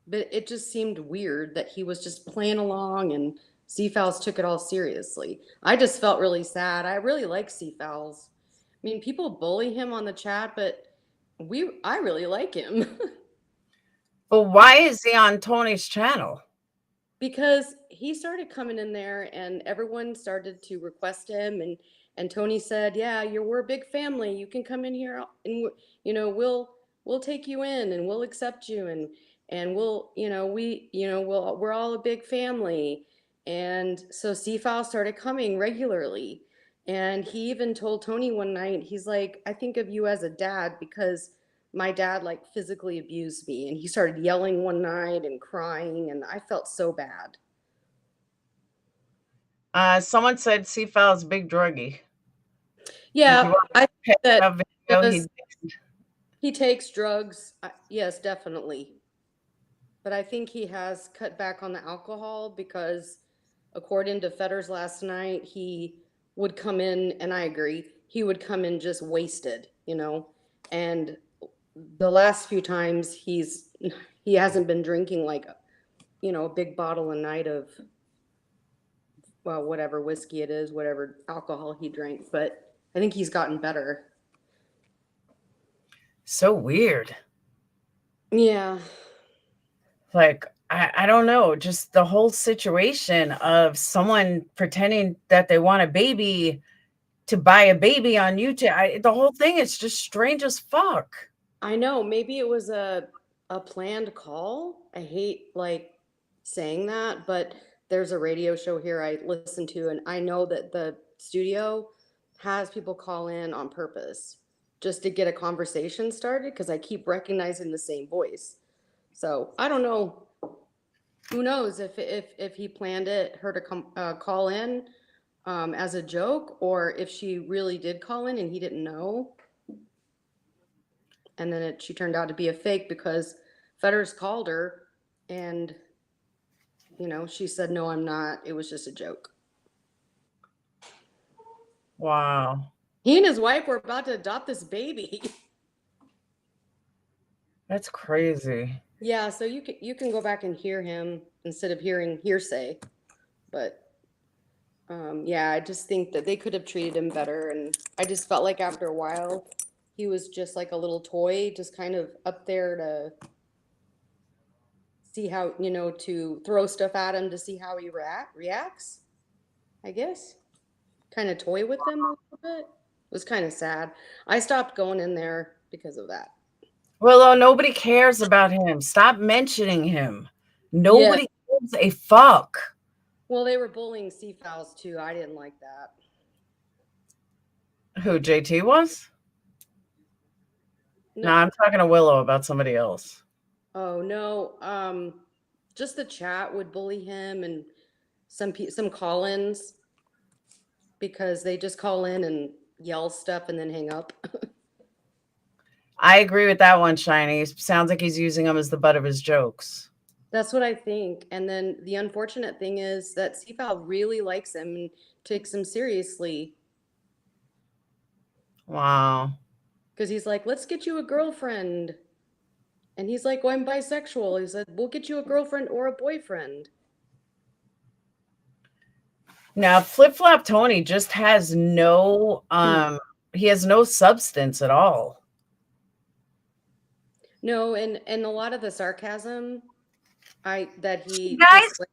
But it just seemed weird that he was just playing along and CFALs took it all seriously. I just felt really sad. I really like CFALs. I mean, people bully him on the chat, but I really like him. But why is he on Tony's channel? Because he started coming in there and everyone started to request him and Tony said, yeah, we're a big family. You can come in here and, you know, we'll take you in and we'll accept you and we'll, you know, we're all a big family. And so CFAL started coming regularly. And he even told Tony one night, he's like, I think of you as a dad because my dad like physically abused me. And he started yelling one night and crying and I felt so bad. Someone said CFAL is a big druggie. Yeah, I think that Video, he takes drugs. Yes, definitely. But I think he has cut back on the alcohol because according to Fetters last night, he would come in, and I agree, he would come in just wasted, you know, and the last few times he hasn't been drinking like, you know, a big bottle a night of, well, whatever whiskey it is, whatever alcohol he drank, but I think he's gotten better. so weird. Yeah. Like, I don't know, just the whole situation of someone pretending that they want a baby to buy a baby on YouTube. The whole thing is just strange as fuck. I know, maybe it was a planned call. I hate like saying that, but there's a radio show here I listen to, and I know that the studio has people call in on purpose just to get a conversation started because I keep recognizing the same voice. So I don't know. Who knows if he planned her to come call in as a joke, or if she really did call in and he didn't know. And then she turned out to be a fake because Fetters called her and, you know, she said, no, I'm not. It was just a joke. Wow. He and his wife were about to adopt this baby. That's crazy. Yeah, so you can go back and hear him instead of hearing hearsay. But yeah, I just think that they could have treated him better, and I just felt like after a while he was just like a little toy, just kind of up there to see how, to throw stuff at him to see how he reacts, I guess. Kind of toy with them a little bit. It was kind of sad. I stopped going in there because of that. Willow, nobody cares about him. Stop mentioning him. Nobody gives a fuck. Well, they were bullying Seafowls too. I didn't like that. Who, JT was? No, I'm talking to Willow about somebody else. Oh, no. Just the chat would bully him, and some call-ins, because they just call in and yell stuff and then hang up. I agree with that one, Shiny. Sounds like he's using him as the butt of his jokes. That's what I think. And then the unfortunate thing is that Seafowl really likes him and takes him seriously. Wow. Because he's like, let's get you a girlfriend. And he's like, well, I'm bisexual. He said, we'll get you a girlfriend or a boyfriend. Now, Flip Flop Tony just has no, he has no substance at all. No, and a lot of the sarcasm that he displayed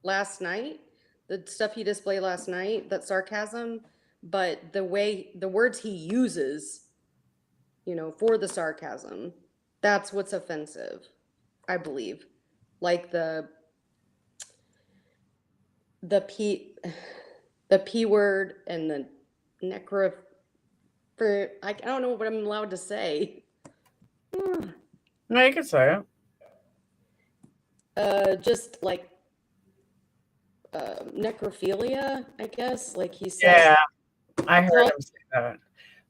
last night, the stuff he displayed last night, that sarcasm, but the words he uses, for the sarcasm, that's what's offensive, I believe. Like the P word and the I don't know what I'm allowed to say. No, you can say it. Just like necrophilia, I guess. Like he said. Yeah, I heard him say that.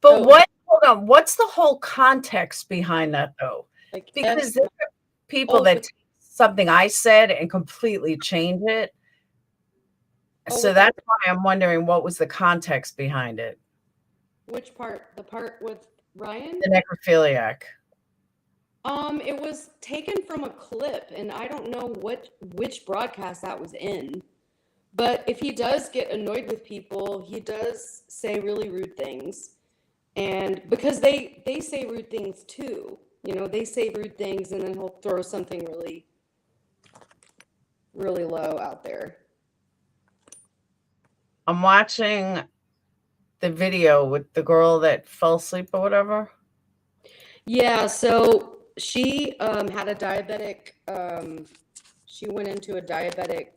But hold on, what's the whole context behind that though? Like, because there are people that take something I said and completely change it. So that's why I'm wondering what was the context behind it. Which part? The part with Ryan? The necrophiliac. It was taken from a clip, and I don't know which broadcast that was in. But if he does get annoyed with people, he does say really rude things. And because they say rude things too. They say rude things, and then he'll throw something really, really low out there. I'm watching the video with the girl that fell asleep or whatever. Yeah, so she had a diabetic, she went into a diabetic.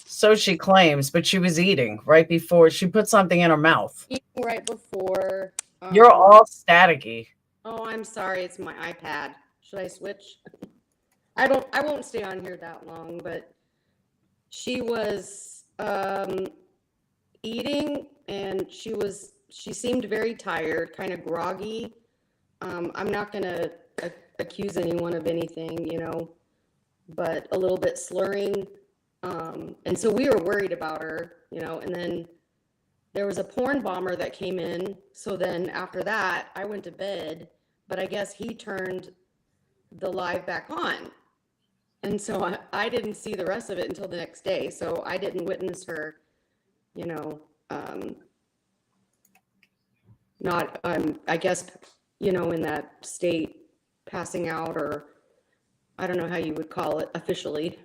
So she claims, but she was eating right before. She put something in her mouth. Eating right before. You're all staticky. Oh, I'm sorry. It's my iPad. Should I switch? I won't stay on here that long, but she was eating, and she seemed very tired, kind of groggy. I'm not going to accuse anyone of anything, but a little bit slurring. And so we were worried about her, and then there was a porn bomber that came in. So then after that, I went to bed, but I guess he turned the live back on. And so I didn't see the rest of it until the next day. So I didn't witness her, not, I guess, in that state, passing out, or I don't know how you would call it officially.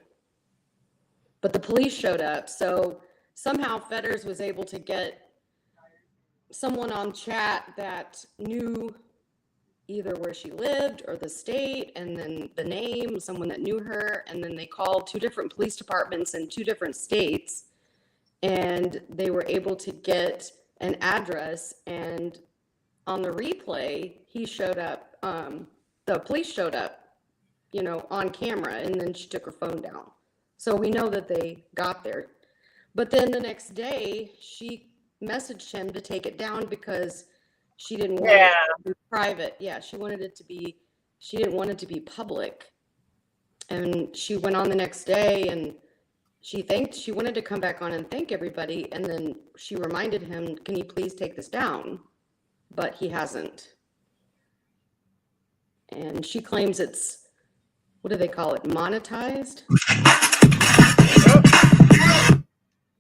But the police showed up. So somehow Fetters was able to get someone on chat that knew either where she lived or the state, and then the name, someone that knew her. And then they called 2 different police departments in 2 different states, and they were able to get an address. And on the replay, he showed up, the police showed up, on camera, and then she took her phone down. So we know that they got there. But then the next day, she messaged him to take it down because she didn't want it to be private. Yeah, she didn't want it to be public. And she went on the next day, and she wanted to come back on and thank everybody, and then she reminded him, can you please take this down? But he hasn't. And she claims it's, what do they call it, monetized?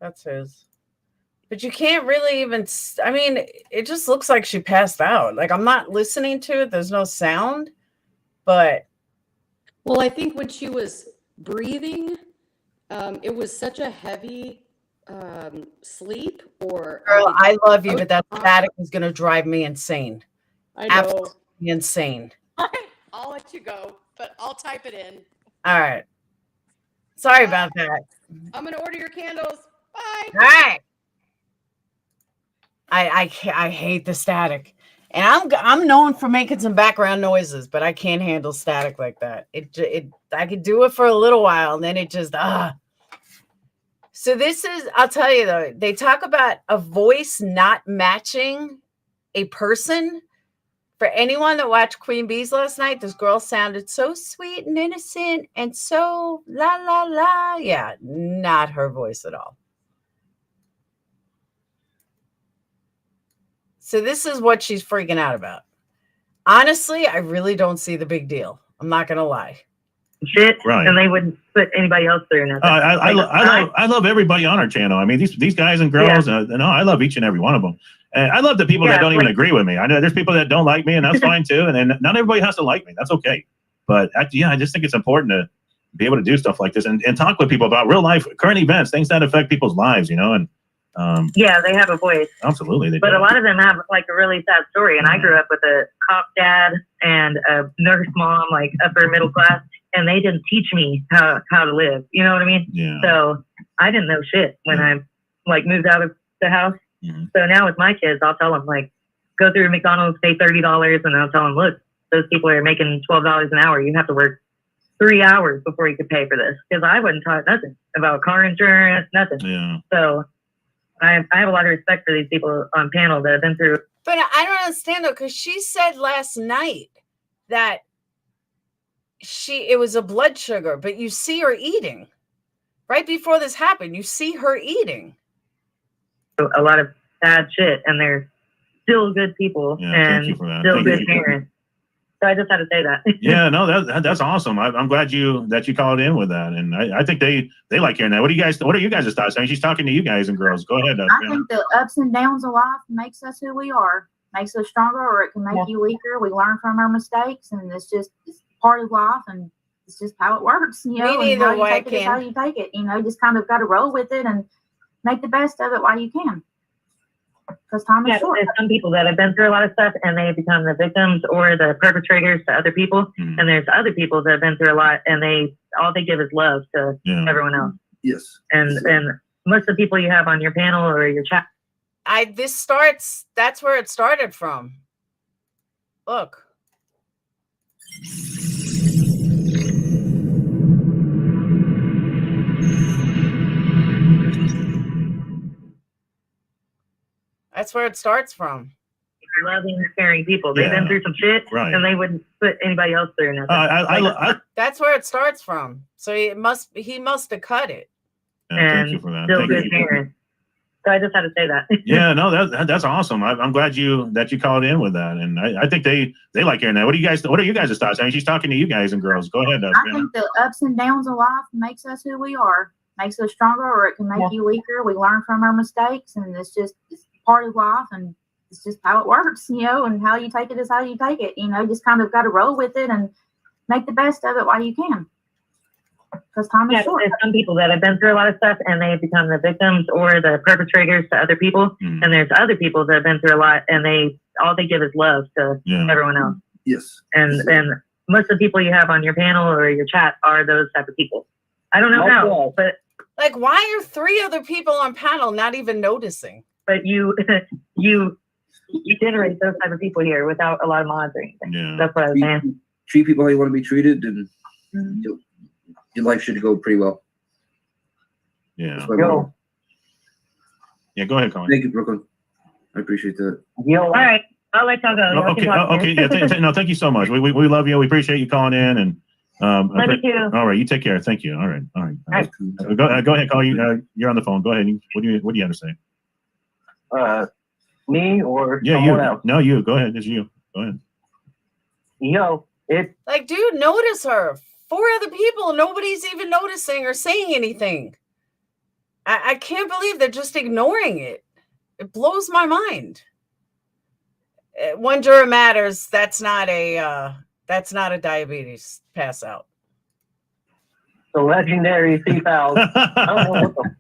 That's his. But you can't really even, I mean, it just looks like she passed out. Like, I'm not listening to it. There's no sound, but. Well, I think when she was breathing, it was such a heavy sleep or. Girl, I love you, but that static is going to drive me insane. I know. Absolutely insane. I'll let you go, but I'll type it in. All right. Sorry about that. I'm going to order your candles. Bye. All right. I hate the static, and I'm known for making some background noises, but I can't handle static like that. I could do it for a little while, and then it just So this is, I'll tell you though, they talk about a voice not matching a person. For anyone that watched Queen Bees last night, this girl sounded so sweet and innocent and so la la la. Yeah, not her voice at all. So this is what she's freaking out about. Honestly, I really don't see the big deal. I'm not going to lie. Shit, Right. and they wouldn't put anybody else through nothing. I love everybody on our channel. I mean, these guys and girls, I love each and every one of them. And I love the people that don't even agree with me. I know there's people that don't like me, and that's fine too. And then not everybody has to like me. That's okay. But I just think it's important to be able to do stuff like this and talk with people about real life, current events, things that affect people's lives, and yeah, they have a voice. Absolutely. But a lot of them have like a really sad story. And I grew up with a cop dad and a nurse mom, like upper middle class, and they didn't teach me how to live. You know what I mean? Yeah. So I didn't know shit when I like moved out of the house. Mm-hmm. So now with my kids, I'll tell them like, go through McDonald's, pay $30, and I'll tell them, look, those people are making $12 an hour. You have to work 3 hours before you could pay for this, because I wasn't taught nothing about car insurance, nothing. Yeah. So I have a lot of respect for these people on panel that have been through. But I don't understand though, because she said last night that it was a blood sugar, but you see her eating right before this happened. You see her eating A lot of bad shit, and they're still good people and still good parents. So I just had to say that. Yeah, no, that's awesome. I'm glad that you called in with that, and I think they like hearing that. What are you guys' thoughts? I mean, she's talking to you guys and girls. Go ahead. I think the ups and downs of life makes us who we are, makes us stronger, or it can make you weaker. We learn from our mistakes, and it's part of life, and it's just how it works. And how you take it is how you take it. Just kind of got to roll with it and make the best of it while you can. Because time is short. There's some people that have been through a lot of stuff and they become the victims or the perpetrators to other people. Mm-hmm. And there's other people that have been through a lot, and all they give is love to everyone else. Yes. And most of the people you have on your panel or your chat. That's where it started from. Look. That's where it starts from. Loving, caring people. They've been through some shit, and they wouldn't put anybody else through nothing. That's where it starts from. So he must have cut it. Thank you for that. Still good parents. So I just had to say that. Yeah, no, that's awesome. I'm glad that you called in with that, and I think they like hearing that. What are you guys' thoughts? I mean, she's talking to you guys and girls. Go ahead. I think the ups and downs of life makes us who we are, makes us stronger, or it can make you weaker. We learn from our mistakes, and it's part of life, and it's just how it works, and how you take it is how you take it. Just kind of got to roll with it and make the best of it while you can. Because time is short. There's some people that have been through a lot of stuff, and they become the victims or the perpetrators to other people. Mm. And there's other people that have been through a lot, and all they give is love to everyone else. Yes. And most of the people you have on your panel or your chat are those type of people. I don't know how, but like, why are 3 other people on panel not even noticing? But you generate those type of people here without a lot of mods or anything. Yeah. That's what I was saying. Treat people how you want to be treated, and your life should go pretty well. Yeah. Yeah, go ahead, Colin. Thank you, Brooklyn. I appreciate that. All right. I'll let y'all go. Okay. Yeah. No, thank you so much. We love you. We appreciate you calling in, and Love you too. All right, you take care. Thank you. All right. All right. Go ahead, call you. You're on the phone. Go ahead. What do you have to say? Me or Yeah, someone you. else? No, you. Go ahead. It's you. Go ahead. Yo, it's Like, dude, notice her. 4 other people, nobody's even noticing or saying anything. I can't believe they're just ignoring it. It blows my mind. One juror matters. That's not a diabetes pass out. the legendary C-Fouls. I don't know what the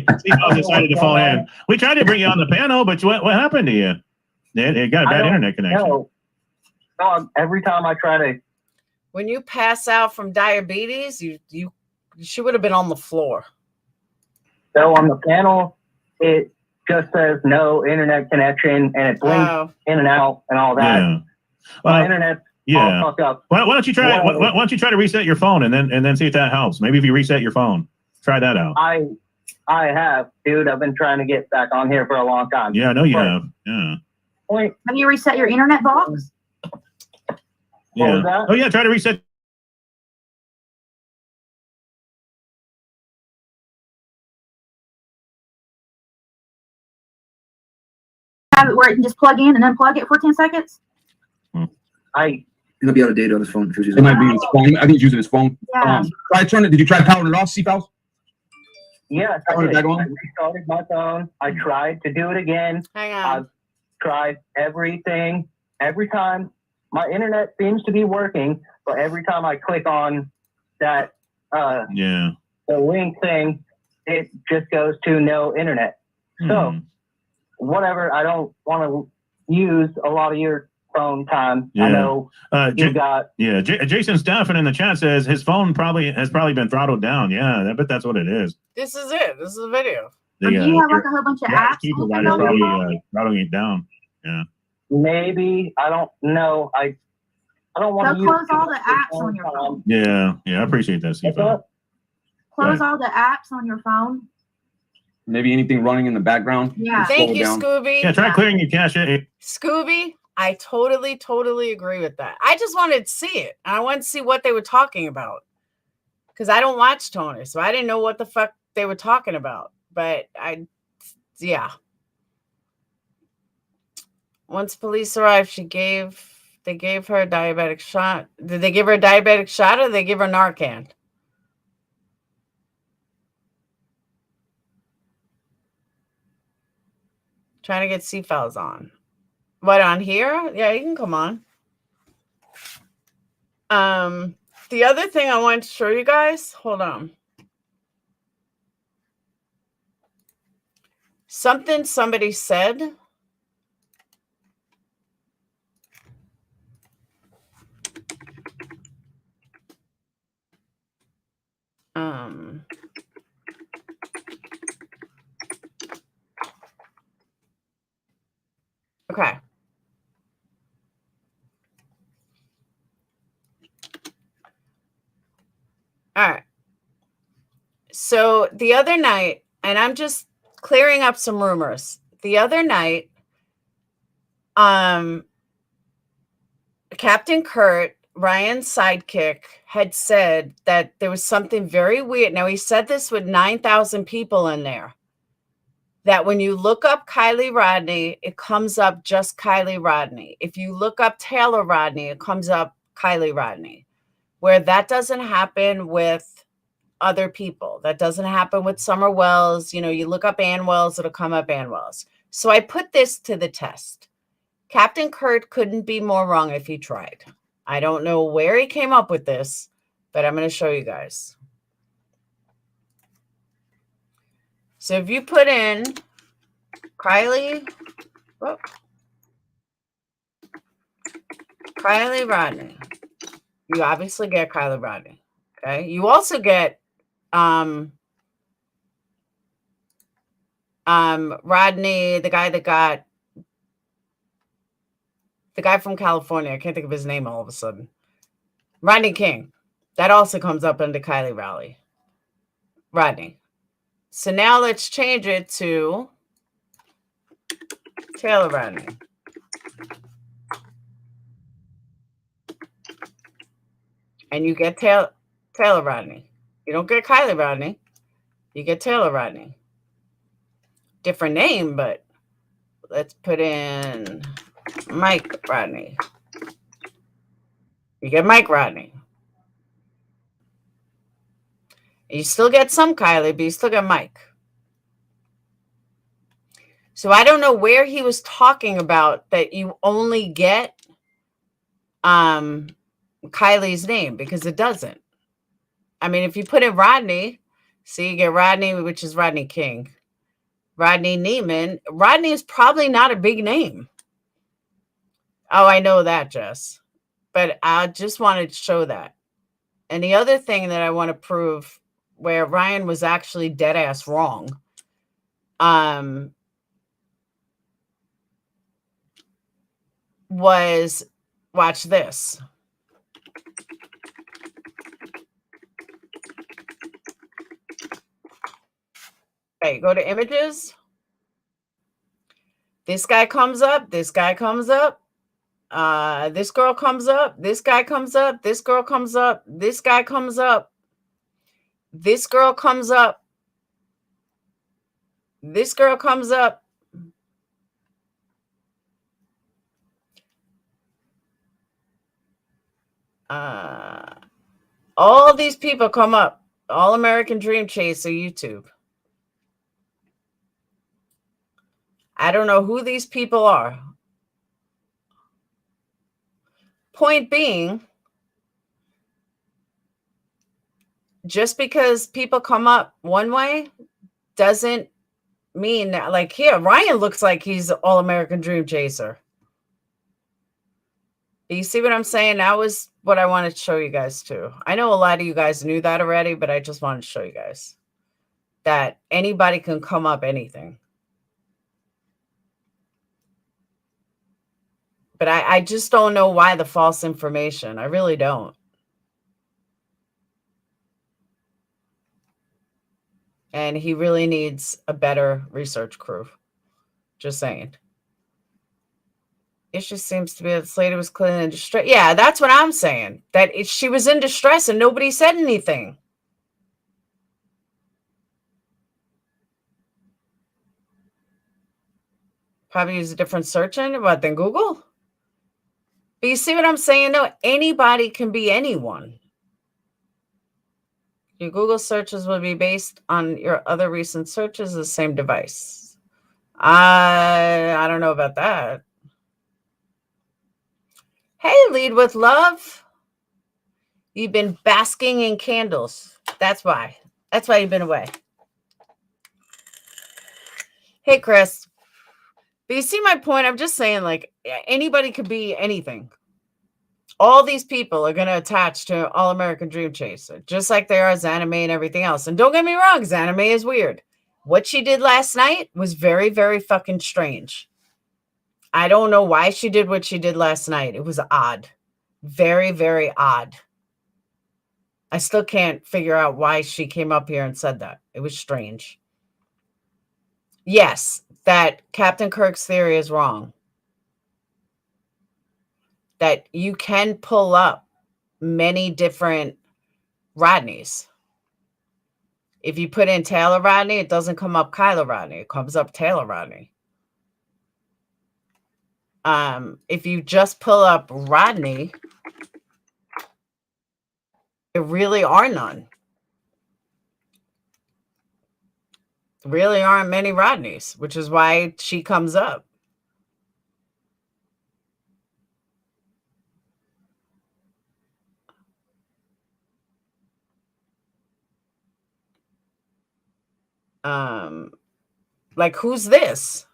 fuck. C-Fouls decided to fall in. We tried to bring you on the panel, but what happened to you? It got a bad internet connection. No, every time I try to. When you pass out from diabetes, she would have been on the floor. So on the panel, it just says no internet connection, and it blinks in and out and all that. Yeah. My internet's all fucked up. Why don't you try? Why don't you try to reset your phone and then see if that helps? Maybe if you reset your phone, try that out. I have, dude. I've been trying to get back on here for a long time. Yeah, I know you have. Yeah. Have you reset your internet box? What was Yeah. that? Oh yeah, try to reset. Have it where it can just plug in and unplug it for 10 seconds? He's gonna be out of date on his phone. It might be his phone. I think he's using his phone. Yeah. Did you try powering it off, C-Fouls? Yes, I Turn it did. back on? I restarted my phone. I tried to do it again. Hang on. I've tried everything. Every time my internet seems to be working, but every time I click on that Yeah. the link thing, it just goes to no internet. So whatever, I don't want to use a lot of your phone time. Yeah. I know you got. Yeah, Jason Staffen in the chat says his phone has probably been throttled down. Yeah, I bet that's what it is. This is it. This is a video. Or do you have like a whole bunch of apps? People open are on your phone? probably throttling it down. Yeah. Maybe, I don't know. I don't want to So close all the apps on your phone. Yeah, I appreciate that, C-Fouls. Close all the apps on your phone. Maybe anything running in the background. Yeah. Thank you, Scooby. Yeah, try clearing your cache. Scooby, I totally agree with that. I just wanted to see it. I wanted to see what they were talking about. Because I don't watch Tony, so I didn't know what the fuck they were talking about. But yeah. Once police arrived, they gave her a diabetic shot. Did they give her a diabetic shot or did they give her Narcan? Trying to get C-Fouls on. What, on here? Yeah, you can come on. The other thing I wanted to show you guys, hold on. Something somebody said. Okay. All right. So the other night, and I'm just clearing up some rumors. The other night, Captain Kurt, Ryan's sidekick, had said that there was something very weird. Now, he said this with 9,000 people in there. That when you look up Kiely Rodni, it comes up just Kiely Rodni. If you look up Taylor Rodni, it comes up Kiely Rodni. Where that doesn't happen with other people. That doesn't happen with Summer Wells. You know, you look up Ann Wells, it'll come up Ann Wells. So I put this to the test. Captain Kurt couldn't be more wrong if he tried. I don't know where he came up with this, but I'm going to show you guys. So if you put in Kiely Rodni, you obviously get Kiely Rodni. Okay. You also get Rodney, the guy from California. I can't think of his name all of a sudden. Rodney King. That also comes up under Kiely Rodni. So now let's change it to Taylor Rodni. And you get Taylor Rodni. You don't get Kiely Rodni. You get Taylor Rodni. Different name, but let's put in Mike Rodni. You get Mike Rodni. You still get some Kiely, but you still get Mike. So I don't know where he was talking about that you only get Kylie's name, because it doesn't. I mean, if you put in Rodney, see, you get Rodney, which is Rodney King. Rodney Neiman. Rodney is probably not a big name. Oh, I know that, Jess. But I just wanted to show that. And the other thing that I want to prove where Ryan was actually dead ass wrong. Was, watch this. Okay, go to images. This guy comes up. This guy comes up. This girl comes up. This guy comes up. This girl comes up. This guy comes up. This girl comes up. This girl comes up. All these people come up. All American Dream Chaser YouTube. I don't know who these people are. Point being, just because people come up one way doesn't mean that, like, here, Ryan looks like he's All American Dream Chaser. You see what I'm saying? That was what I wanted to show you guys too. I know a lot of you guys knew that already, but I just wanted to show you guys that anybody can come up anything. But I just don't know why the false information. I really don't. And he really needs a better research crew. Just saying. It just seems to be that this lady was clearly in distress. Yeah, that's what I'm saying. That she was in distress and nobody said anything. Probably use a different search engine, what, than Google? But you see what I'm saying? No, anybody can be anyone. Your Google searches will be based on your other recent searches of the same device. I don't know about that. Hey, Lead with Love. You've been basking in candles. That's why. That's why you've been away. Hey, Chris. But you see my point? I'm just saying, like, anybody could be anything. All these people are going to attach to All American Dream Chaser, just like they are as anime and everything else. And don't get me wrong, anime is weird. What she did last night was very, very fucking strange. I don't know why she did what she did last night. It was odd. Very, very odd. I still can't figure out why she came up here and said that. It was strange. Yes, that Captain Kirk's theory is wrong. That you can pull up many different Rodneys. If you put in Taylor Rodni, it doesn't come up Kiely Rodni. It comes up Taylor Rodni. If you just pull up Rodney, there really are none. Really aren't many Rodneys, which is why she comes up. Like, who's this?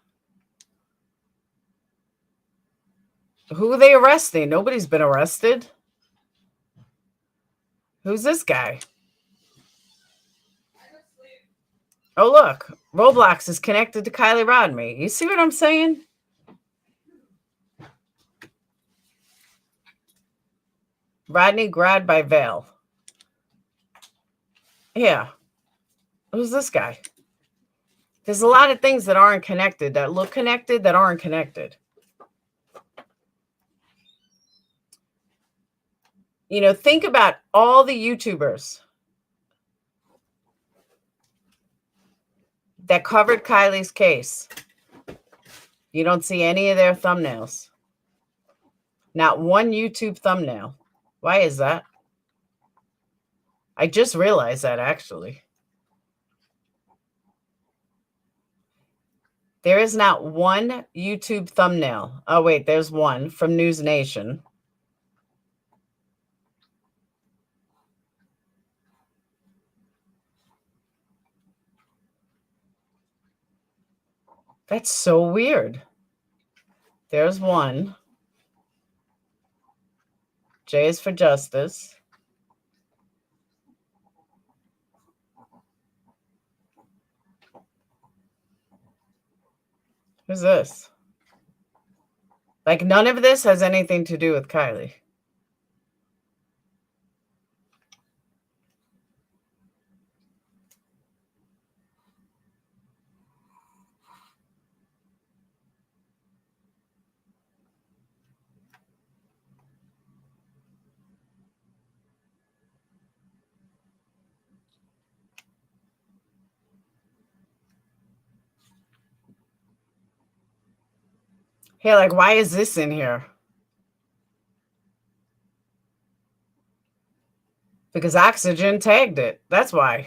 Who are they arresting? Nobody's been arrested. Who's this guy? Oh, look. Roblox is connected to Kiely Rodni. You see what I'm saying? Rodney grabbed by Vale. Yeah. Who's this guy? There's a lot of things that aren't connected, that look connected, that aren't connected. You know, think about all the YouTubers that covered Kylie's case. You don't see any of their thumbnails. Not one YouTube thumbnail. Why is that? I just realized that, actually. There is not one YouTube thumbnail. Oh, wait, there's one from News Nation. That's so weird. There's one. J is for justice. Who's this? Like, none of this has anything to do with Kiely. Hey, like, why is this in here? Because Oxygen tagged it. That's why.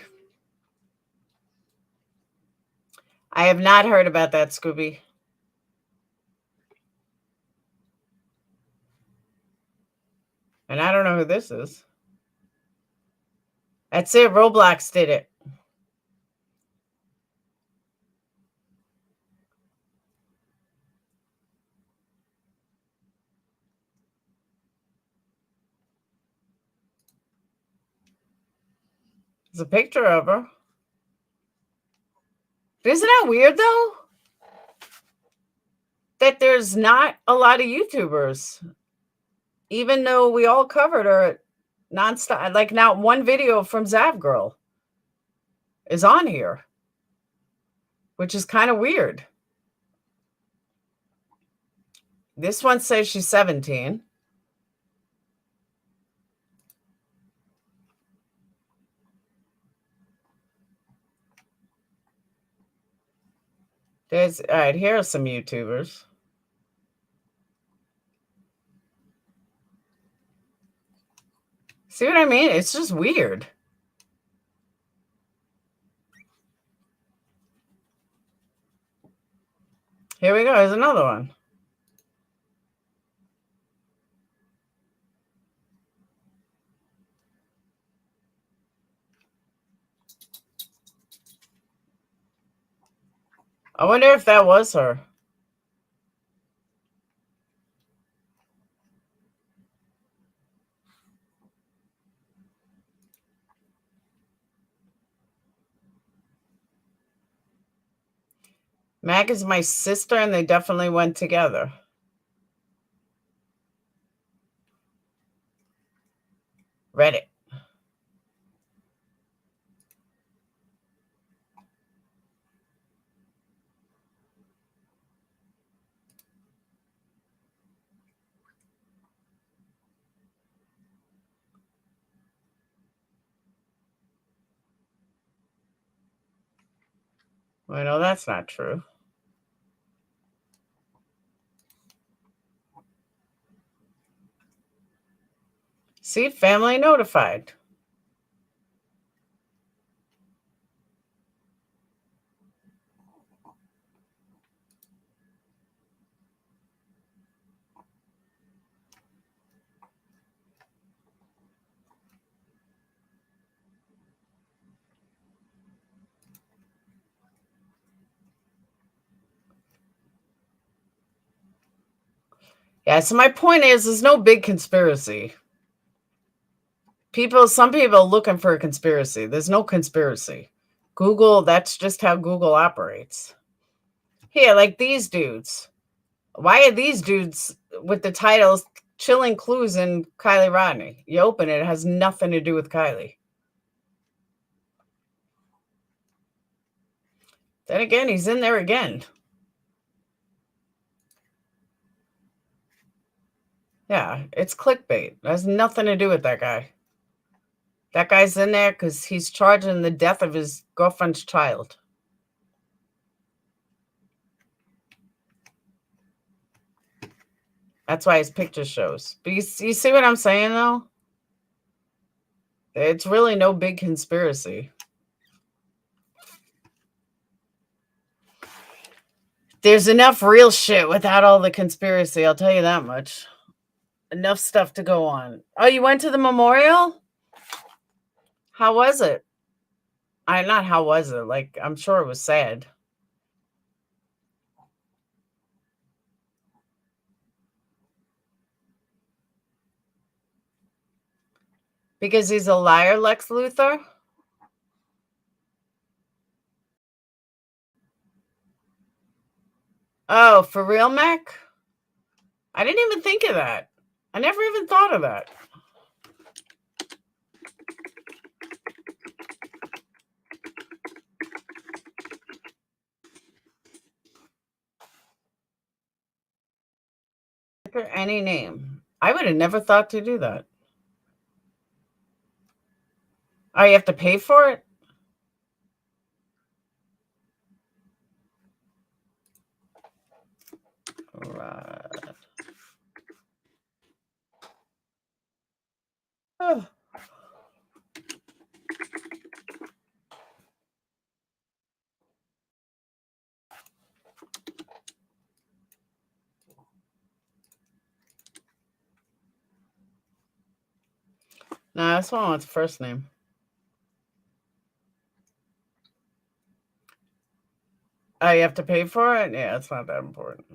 I have not heard about that, Scooby. And I don't know who this is. That's it. Roblox did it. There's a picture of her. Isn't that weird, though? That there's not a lot of YouTubers. Even though we all covered her nonstop. Like, not one video from Zav Girl is on here. Which is kind of weird. This one says she's 17. All right, here are some YouTubers. See what I mean? It's just weird. Here we go. Here's another one. I wonder if that was her. Mac is my sister, and they definitely went together. Reddit. Well, no, that's not true. See, family notified. Yeah, so my point is, there's no big conspiracy. Some people are looking for a conspiracy. There's no conspiracy. Google, that's just how Google operates. Here, like these dudes. Why are these dudes with the titles Chilling Clues in Kiely Rodni? You open it, it has nothing to do with Kiely. Then again, he's in there again. Yeah, it's clickbait. It has nothing to do with that guy. That guy's in there because he's charging the death of his girlfriend's child. That's why his picture shows. But you see what I'm saying, though? It's really no big conspiracy. There's enough real shit without all the conspiracy, I'll tell you that much. Enough stuff to go on. Oh, you went to the memorial? How was it? Not how was it? Like, I'm sure it was sad. Because he's a liar, Lex Luthor? Oh, for real, Mac? I didn't even think of that. I never even thought of that. Any name. I would have never thought to do that. Oh, you have to pay for it? Right. Oh. No, this one wants first name. Oh, you have to pay for it? Yeah, it's not that important.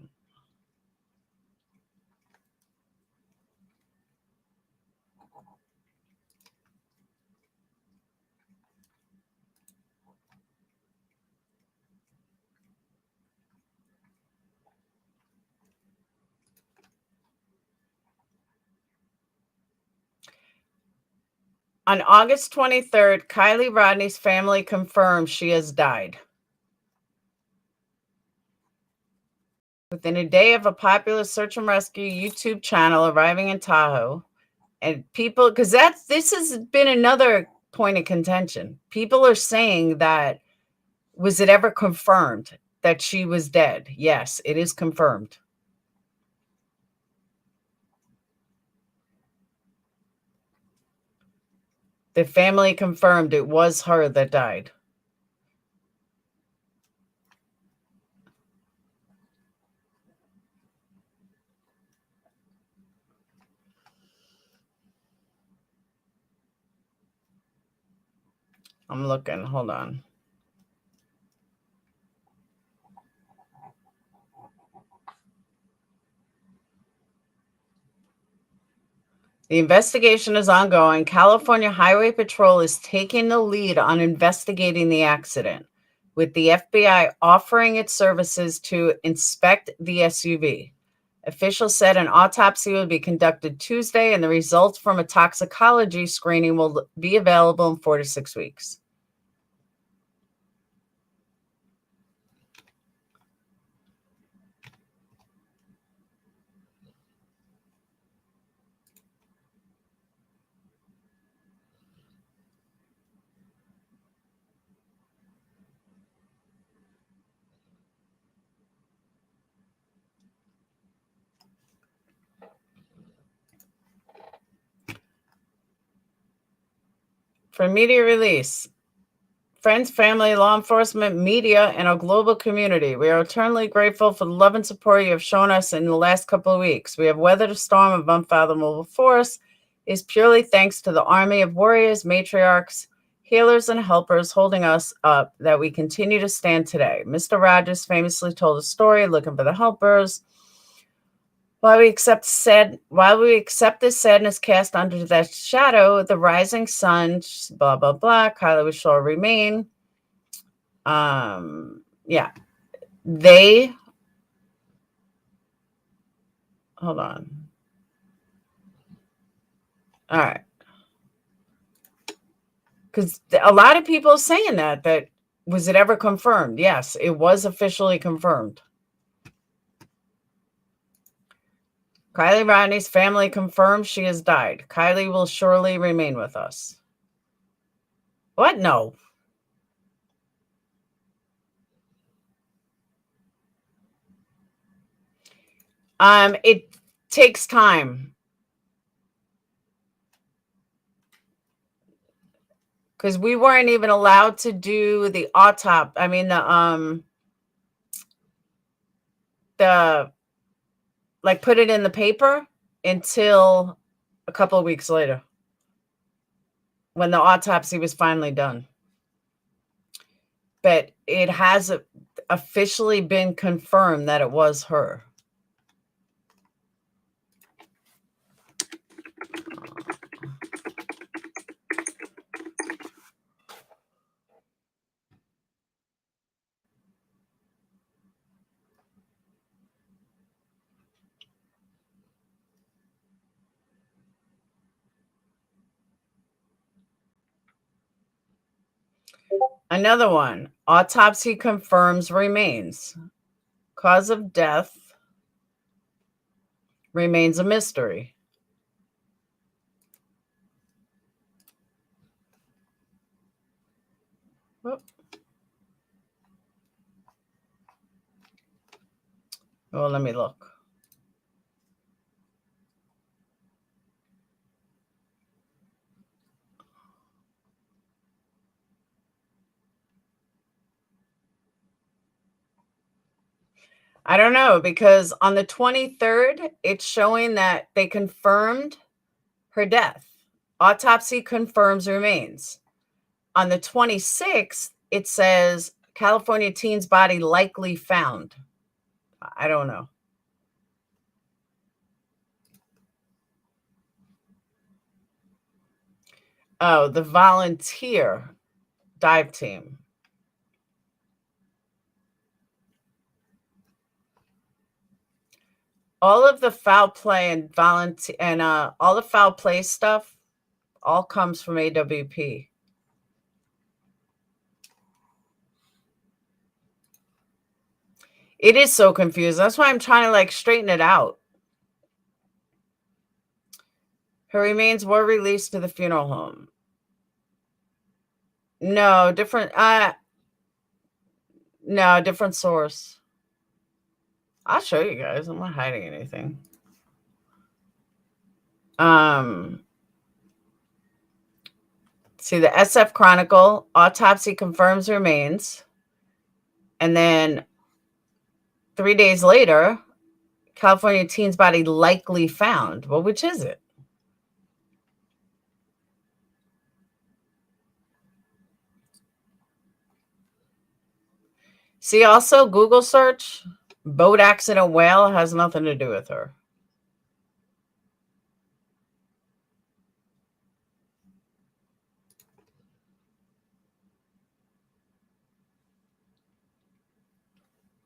On August 23rd, Kiely Rodni's family confirmed she has died. Within a day of a popular search and rescue YouTube channel arriving in Tahoe, and people, because this has been another point of contention. People are saying that, was it ever confirmed that she was dead? Yes, it is confirmed. The family confirmed it was her that died. I'm looking. Hold on. The investigation is ongoing. California Highway Patrol is taking the lead on investigating the accident, with the FBI offering its services to inspect the SUV. Officials said an autopsy will be conducted Tuesday, and the results from a toxicology screening will be available in 4 to 6 weeks. For immediate release, friends, family, law enforcement, media, and our global community, we are eternally grateful for the love and support you have shown us in the last couple of weeks. We have weathered a storm of unfathomable force. It is purely thanks to the army of warriors, matriarchs, healers, and helpers holding us up that we continue to stand today. Mr. Rogers famously told a story looking for the helpers. While we accept this sadness cast under that shadow, the rising sun, blah, blah, blah, Kylie shall remain. Yeah. Hold on. All right. Because a lot of people are saying that was it ever confirmed? Yes, it was officially confirmed. Kiely Rodni's family confirms she has died. Kiely will surely remain with us. What? No. It takes time. Because we weren't even allowed to do the autopsy. I mean, the like put it in the paper until a couple of weeks later, when the autopsy was finally done. But it has officially been confirmed that it was her. Another one. Autopsy confirms remains. Cause of death remains a mystery. Whoop. Oh, let me look. I don't know, because on the 23rd, it's showing that they confirmed her death. Autopsy confirms remains. On the 26th, it says California teen's body likely found. I don't know. Oh, the volunteer dive team. All of the foul play and volunteer and all the foul play stuff all comes from AWP. It is so confusing. That's why I'm trying to like straighten it out. Her remains were released to the funeral home. No, different. No, different source. I'll show you guys. I'm not hiding anything. See the SF Chronicle, autopsy confirms remains. And then 3 days later, California teen's body likely found. Well, which is it? See, also Google search, boat accident whale has nothing to do with her.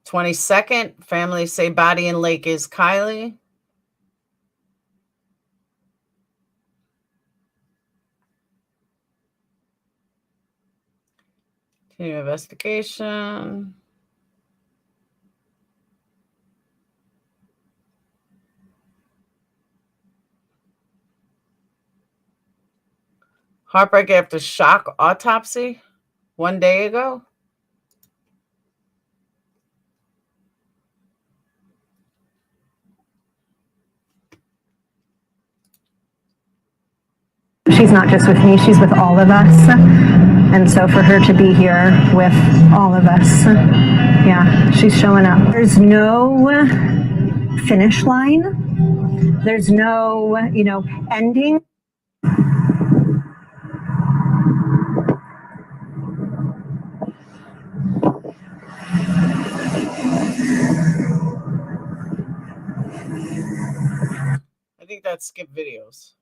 "22nd, families say body in lake is Kiely." Continue investigation. Heartbreak after shock autopsy 1 day ago. She's not just with me, she's with all of us. And so for her to be here with all of us, yeah, she's showing up. There's no finish line. There's no, ending. I think that's skip videos.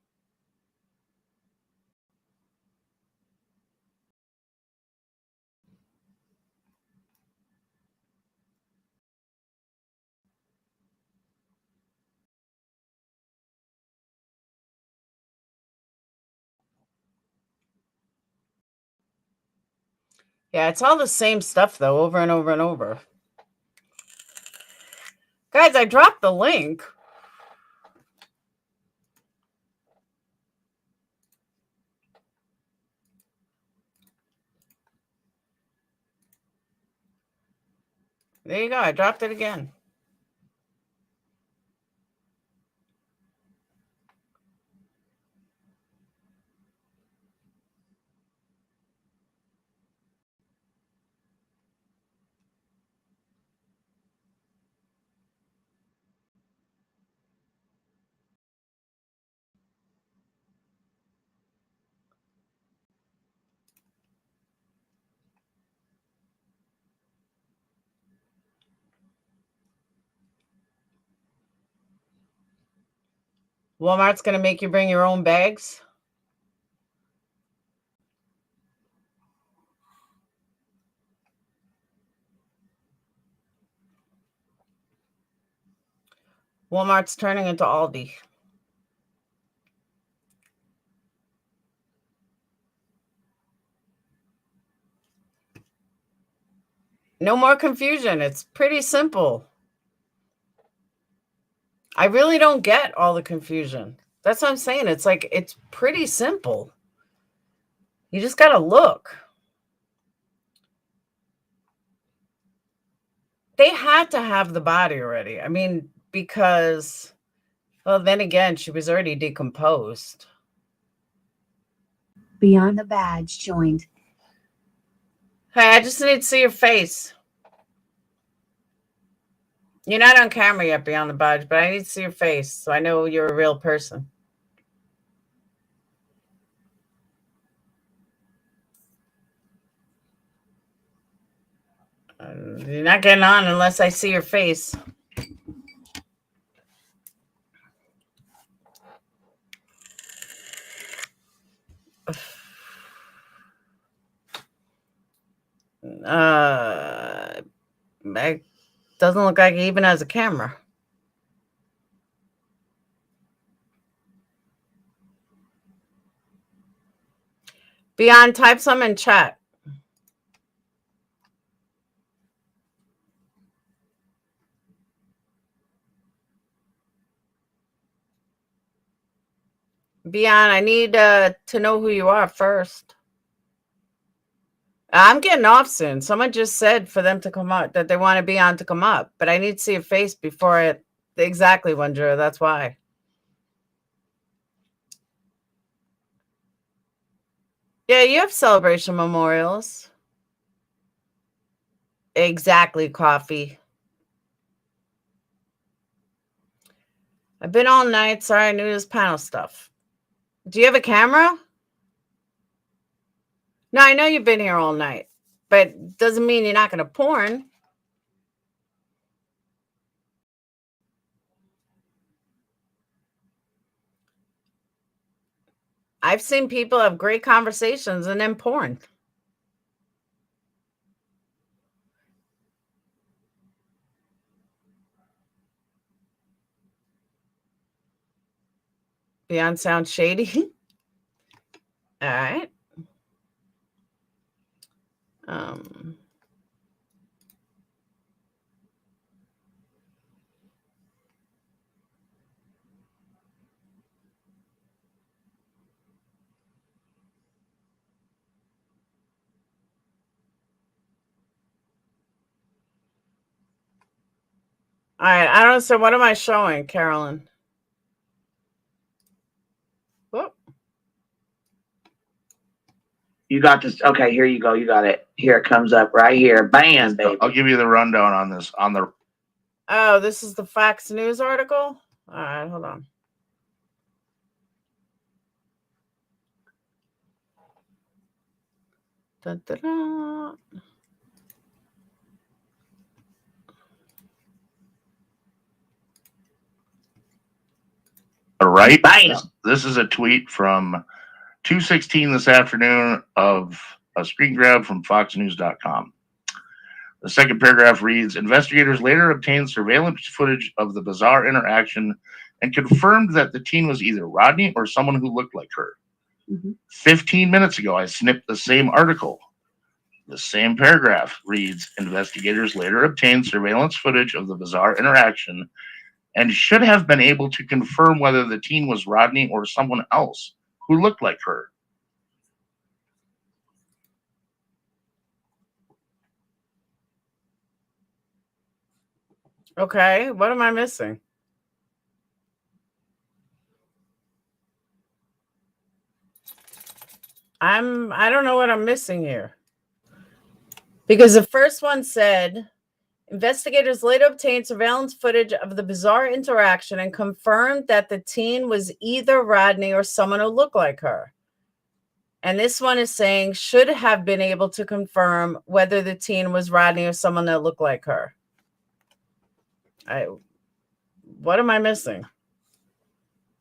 Yeah, it's all the same stuff, though, over and over and over. Guys, I dropped the link. There you go. I dropped it again. Walmart's going to make you bring your own bags. Walmart's turning into Aldi. No more confusion. It's pretty simple. I really don't get all the confusion. That's what I'm saying. It's like, it's pretty simple. You just got to look. They had to have the body already. I mean, because, well, then again, she was already decomposed. Beyond the Badge joined. Hey, I just need to see your face. You're not on camera yet, Beyond the Badge, but I need to see your face so I know you're a real person. You're not getting on unless I see your face. It doesn't look like he even has a camera. Beyond, type some in chat. Beyond, I need to know who you are first. I'm getting off soon. Someone just said for them to come up, that they want to be on to come up, but I need to see your face before it. Exactly, Wondra. That's why. Yeah, you have celebration memorials. Exactly, Coffee. I've been all night. Sorry, I knew this panel stuff. Do you have a camera? No, I know you've been here all night, but doesn't mean you're not going to porn. I've seen people have great conversations and then porn. Beyond sound shady. All right. All right. I don't know. So what am I showing, Carolyn? Whoop. You got this. Okay, here you go. You got it. Here it comes up right here. Bam, baby. I'll give you the rundown on this. Oh, this is the Fox News article? All right, hold on. Dun, dun, dun. All right. Bam. This is a tweet from 2:16 this afternoon of a screen grab from foxnews.com. The second paragraph reads, investigators later obtained surveillance footage of the bizarre interaction and confirmed that the teen was either Rodni or someone who looked like her. 15 minutes ago, I snipped the same article. The same paragraph reads, investigators later obtained surveillance footage of the bizarre interaction and should have been able to confirm whether the teen was Rodni or someone else who looked like her. Okay, what am I missing? I don't know what I'm missing here. Because the first one said, investigators later obtained surveillance footage of the bizarre interaction and confirmed that the teen was either Rodney or someone who looked like her. And this one is saying should have been able to confirm whether the teen was Rodney or someone that looked like her. What am I missing?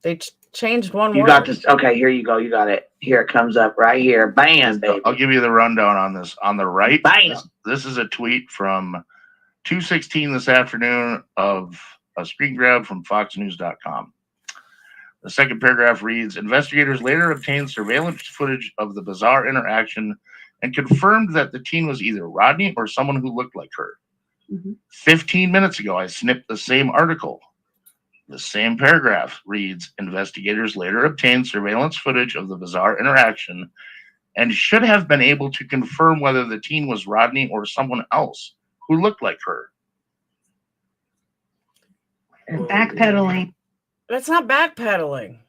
They changed one You word. got this. Okay, here you go. You got it. Here it comes up right here. Bam, baby. I'll give you the rundown on this. On the right, Bam. This is a tweet from 2:16 this afternoon of a screen grab from foxnews.com. The second paragraph reads, investigators later obtained surveillance footage of the bizarre interaction and confirmed that the teen was either Rodney or someone who looked like her. 15 minutes ago, I snipped the same article. The same paragraph reads, investigators later obtained surveillance footage of the bizarre interaction and should have been able to confirm whether the teen was Rodney or someone else who looked like her. Backpedaling. That's not backpedaling.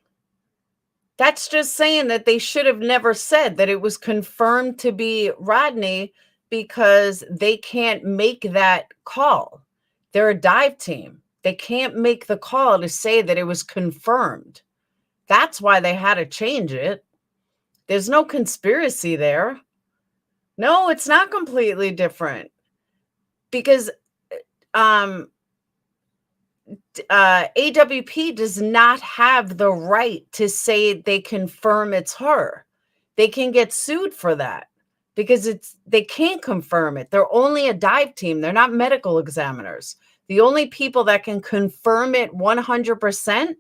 That's just saying that they should have never said that it was confirmed to be Rodney because they can't make that call. They're a dive team. They can't make the call to say that it was confirmed. That's why they had to change it. There's no conspiracy there. No, it's not completely different because AWP does not have the right to say they confirm it's her. They can get sued for that because they can't confirm it. They're only a dive team. They're not medical examiners. The only people that can confirm it 100%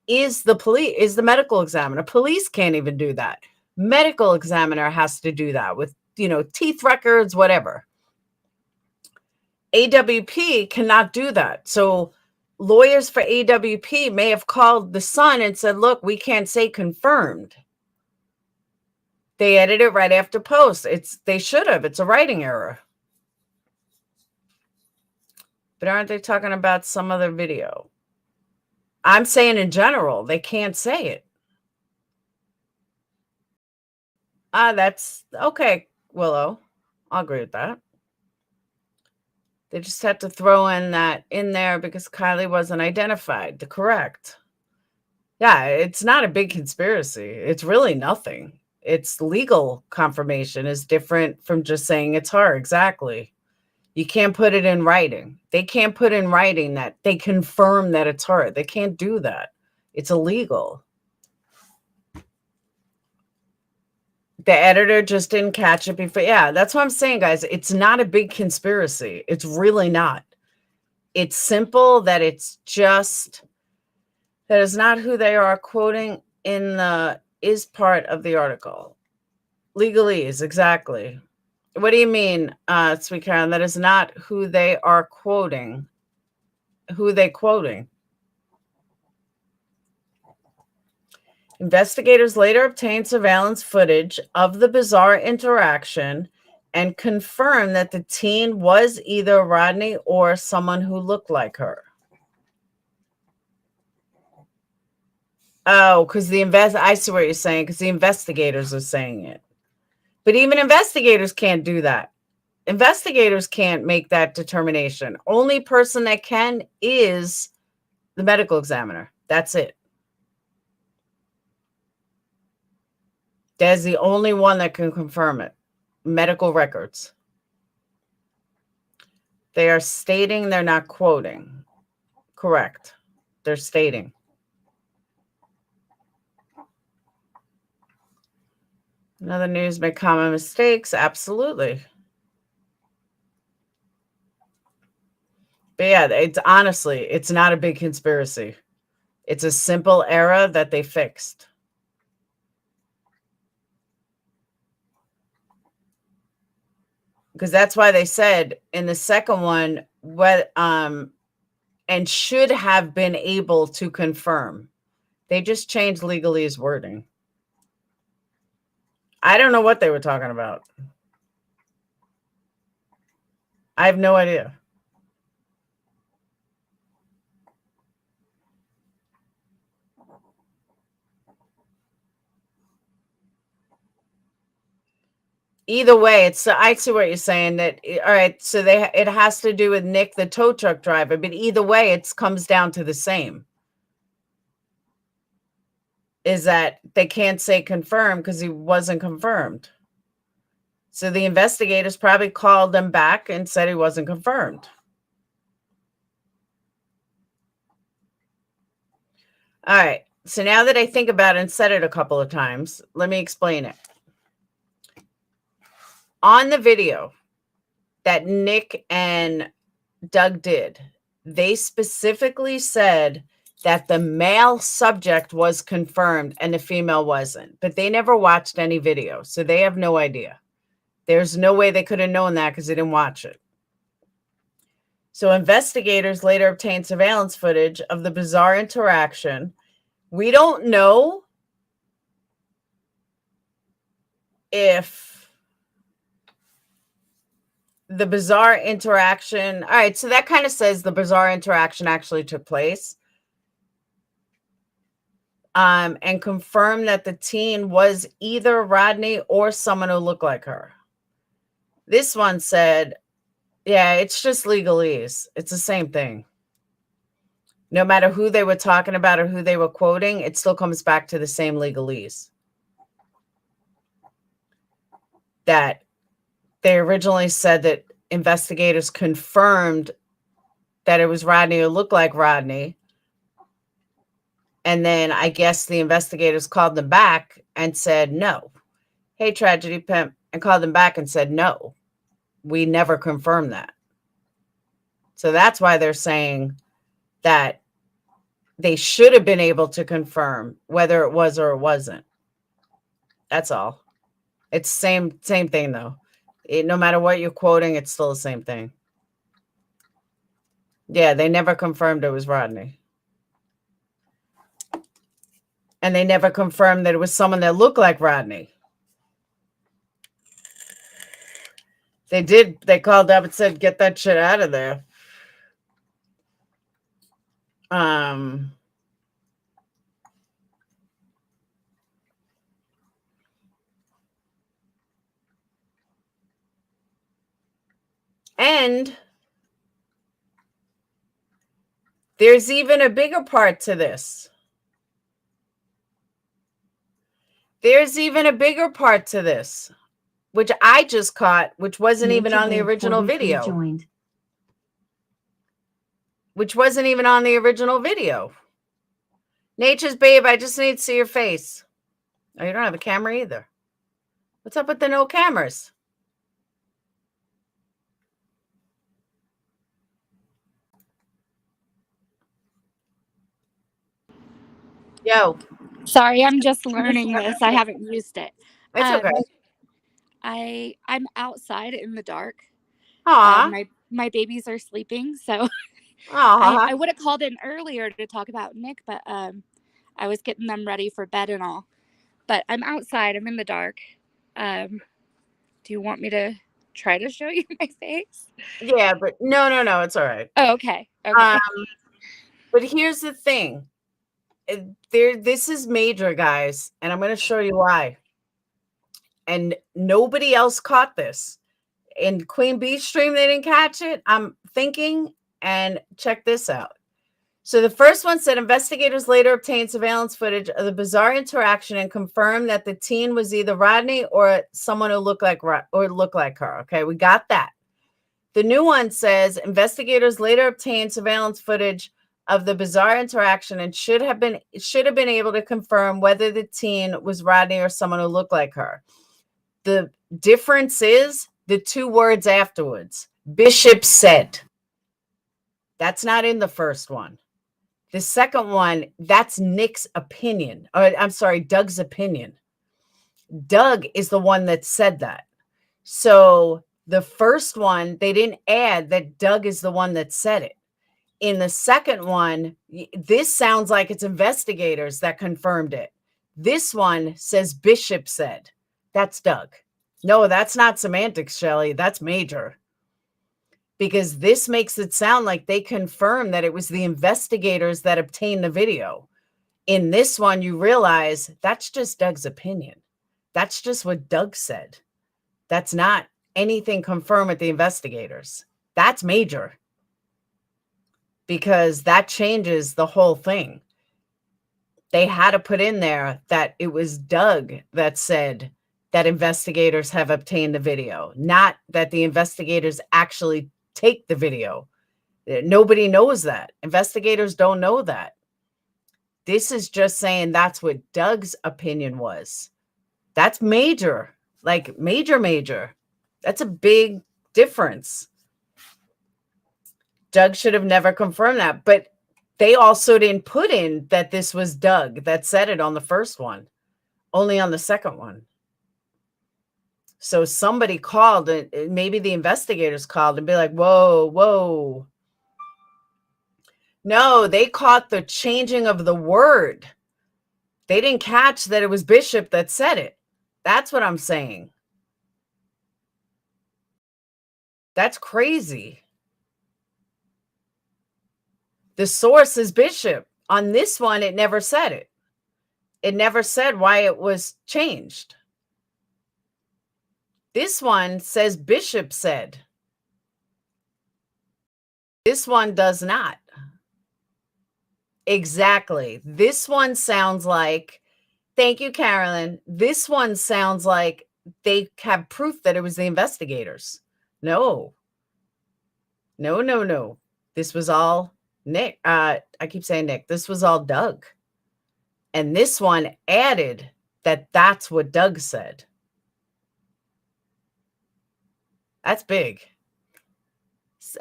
is the police, is the medical examiner. Police can't even do that. Medical examiner has to do that with, teeth records, whatever. AWP cannot do that. So lawyers for AWP may have called the Sun and said, look, we can't say confirmed. They edit it right after post. They should have. It's a writing error. But aren't they talking about some other video? I'm saying in general, they can't say it. That's okay, Willow. I'll agree with that. They just had to throw in that in there because Kiely wasn't identified. The correct. Yeah, it's not a big conspiracy. It's really nothing. It's legal confirmation is different from just saying it's her. Exactly. You can't put it in writing. They can't put in writing that they confirm that it's her. They can't do that. It's illegal. The editor just didn't catch it before. Yeah, that's what I'm saying, guys. It's not a big conspiracy. It's really not. It's simple that it's just that is not who they are quoting in the is part of the article. Legalese, exactly. What do you mean, Sweet Karen? That is not who they are quoting. Who are they quoting? Investigators later obtained surveillance footage of the bizarre interaction and confirmed that the teen was either Rodney or someone who looked like her. Oh, because I see what you're saying, because the investigators are saying it. But even investigators can't do that. Investigators can't make that determination. Only person that can is the medical examiner. That's it. That's the only one that can confirm it. Medical records. They are stating, they're not quoting. Correct. They're stating. Another news make common mistakes. Absolutely. But yeah, it's honestly, it's not a big conspiracy. It's a simple error that they fixed. Because that's why they said in the second one, and should have been able to confirm. They just changed legalese wording. I don't know what they were talking about. I have no idea. Either way, it's I see what you're saying. That all right, so it has to do with Nick, the tow truck driver, but either way, it comes down to the same. Is that they can't say confirmed because he wasn't confirmed. So the investigators probably called them back and said he wasn't confirmed. All right. So now that I think about it and said it a couple of times, let me explain it. On the video that Nick and Doug did, they specifically said that the male subject was confirmed and the female wasn't, but they never watched any video, so they have no idea. There's no way they could have known that because they didn't watch it. So investigators later obtained surveillance footage of the bizarre interaction. We don't know if the bizarre interaction, all right, so that kind of says the bizarre interaction actually took place. And confirmed that the teen was either Rodni or someone who looked like her. This one said, yeah, it's just legalese. It's the same thing. No matter who they were talking about or who they were quoting, it still comes back to the same legalese. That they originally said that investigators confirmed that it was Rodni or looked like Rodni. And then I guess the investigators called them back and said, no. Hey, Tragedy Pimp, and called them back and said, no, we never confirmed that. So that's why they're saying that they should have been able to confirm whether it was or it wasn't. That's all. It's same thing, though. No matter what you're quoting, it's still the same thing. Yeah, they never confirmed it was Rodni. And they never confirmed that it was someone that looked like Rodni. They did. They called up and said, get that shit out of there. And there's even a bigger part to this. There's even a bigger part to this, which I just caught, which wasn't even on the original video. Which wasn't even on the original video. Nature's Babe, I just need to see your face. Oh, you don't have a camera either. What's up with the no cameras? Yo. Sorry, I'm just learning this. I haven't used it. It's okay. I'm outside in the dark. Aw. My babies are sleeping, so Aw. I would have called in earlier to talk about Nick, but I was getting them ready for bed and all. But I'm outside. I'm in the dark. Do you want me to try to show you my face? Yeah, but no, it's all right. Oh, okay. Okay. But here's the thing. This is major, guys, and I'm going to show you why. And nobody else caught this. In Queen Bee's stream, they didn't catch it. I'm thinking, and check this out. So the first one said investigators later obtained surveillance footage of the bizarre interaction and confirmed that the teen was either Rodni or someone who looked like her. Okay, we got that. The new one says investigators later obtained surveillance footage of the bizarre interaction and should have been able to confirm whether the teen was Rodni or someone who looked like her. The difference is the two words afterwards. Bishop said. That's not in the first one. The second one, that's Nick's opinion. Or, I'm sorry, Doug's opinion. Doug is the one that said that. So the first one, they didn't add that Doug is the one that said it. In the second one, this sounds like it's investigators that confirmed it. This one says Bishop said. That's Doug. No, that's not semantics, Shelley. That's major. Because this makes it sound like they confirmed that it was the investigators that obtained the video. In this one, you realize that's just Doug's opinion. That's just what Doug said. That's not anything confirmed with the investigators. That's major, because that changes the whole thing. They had to put in there that it was Doug that said that investigators have obtained the video, not that the investigators actually take the video. Nobody knows that. Investigators don't know that. This is just saying that's what Doug's opinion was. That's major, like major. That's a big difference. Doug should have never confirmed that, but they also didn't put in that this was Doug that said it on the first one, only on the second one. So somebody called, and maybe the investigators called and be like, whoa. No, they caught the changing of the word. They didn't catch that it was Bishop that said it. That's what I'm saying. That's crazy. The source is Bishop. On this one, it never said it. It never said why it was changed. This one says Bishop said. This one does not. Exactly. This one sounds like, thank you, Carolyn. This one sounds like they have proof that it was the investigators. No. This was all Nick. I keep saying Nick. This was all Doug. And this one added that that's what Doug said. That's big.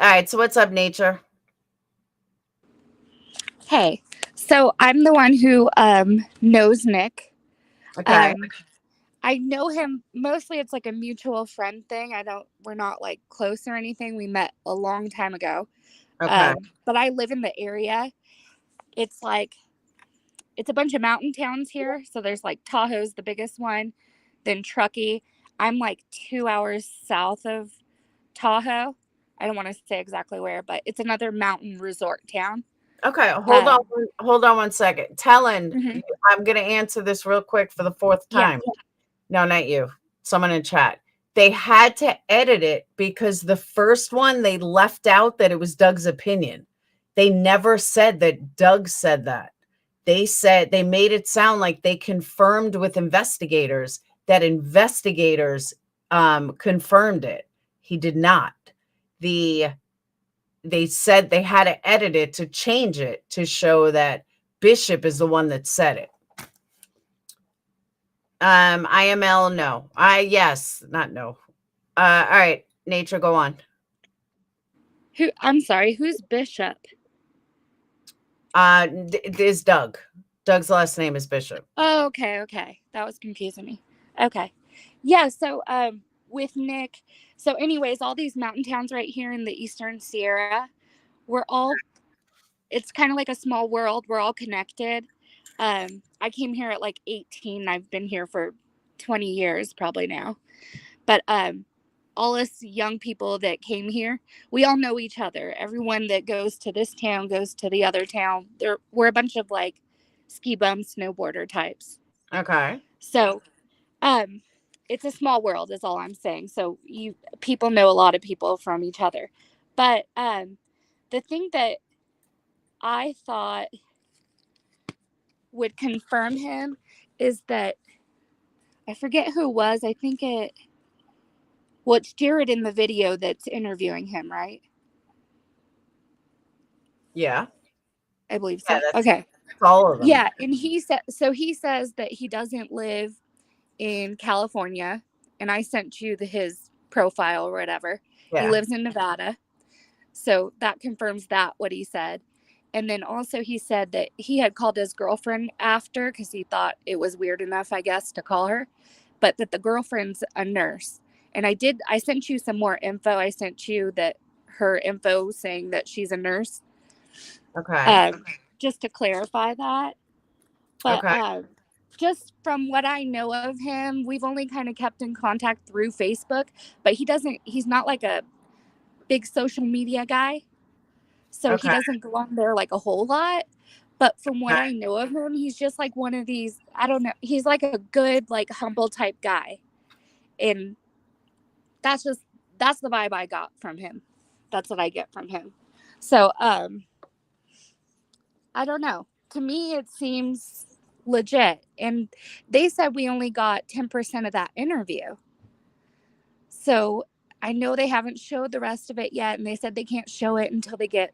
All right. So what's up, Nature? Hey, so I'm the one who knows Nick. Okay. I know him mostly. It's like a mutual friend thing. We're not like close or anything. We met a long time ago. Okay. But I live in the area. It's a bunch of mountain towns here. So there's like Tahoe's the biggest one, then Truckee. I'm like 2 hours south of Tahoe. I don't want to say exactly where, but it's another mountain resort town. Okay, hold on 1 second. Tellen, I'm going to answer this real quick for the fourth time. Yeah. No, not you. Someone in chat. They had to edit it because the first one, they left out that it was Doug's opinion. They never said that Doug said that. They made it sound like they confirmed with investigators that investigators confirmed it. He did not. They said they had to edit it to change it to show that Bishop is the one that said it. IML, no. Yes, not no. All right, Nature, go on. I'm sorry, who's Bishop? Is Doug. Doug's last name is Bishop. Oh, okay. That was confusing me. Okay. Yeah, so with Nick, so anyways, all these mountain towns right here in the Eastern Sierra, it's kind of like a small world. We're all connected. I came here at like 18. I've been here for 20 years probably now. But all us young people that came here, we all know each other. Everyone that goes to this town goes to the other town. We're a bunch of like ski bum snowboarder types. Okay. So it's a small world is all I'm saying. So people know a lot of people from each other. But the thing that I thought would confirm him is that I forget who it was. I think it's Jared in the video that's interviewing him, right? Yeah. I believe so. Yeah, okay. That's all of them. Yeah, and he says that he doesn't live in California, and I sent you his profile or whatever. Yeah. He lives in Nevada. So that confirms that what he said. And then also he said that he had called his girlfriend after because he thought it was weird enough, I guess, to call her, but that the girlfriend's a nurse. And I sent you some more info. I sent you her info saying that she's a nurse. Okay. Just to clarify that. But just from what I know of him, we've only kind of kept in contact through Facebook, but he's not like a big social media guy. So he doesn't go on there like a whole lot. But from what I know of him, he's just like one of these, I don't know. He's like a good, like humble type guy. And that's the vibe I got from him. That's what I get from him. So, I don't know. To me, it seems legit. And they said we only got 10% of that interview. So I know they haven't showed the rest of it yet. And they said they can't show it until they get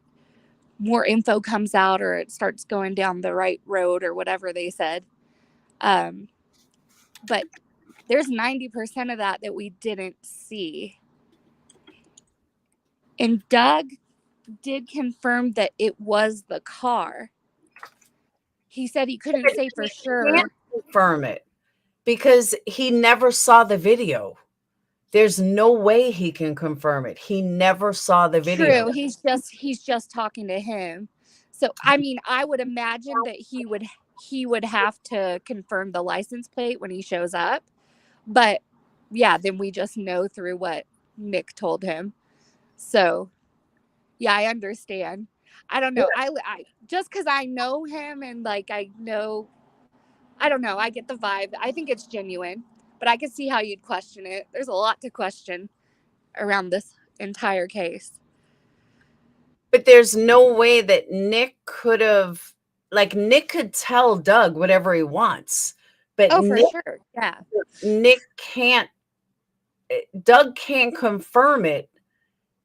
more info comes out or it starts going down the right road or whatever they said. But there's 90% of that we didn't see. And Doug did confirm that it was the car. He said he couldn't say for sure. He can't confirm it because he never saw the video. There's no way he can confirm it. He never saw the video. True. He's just talking to him. So I mean, I would imagine that he would have to confirm the license plate when he shows up. But yeah, then we just know through what Nick told him. So yeah, I understand. I don't know. I just because I know him and like I know, I don't know. I get the vibe. I think it's genuine, but I can see how you'd question it. There's a lot to question around this entire case. But there's no way that Nick could have, like, Nick could tell Doug whatever he wants. But oh, for sure. Yeah. Nick can't, Doug can't confirm it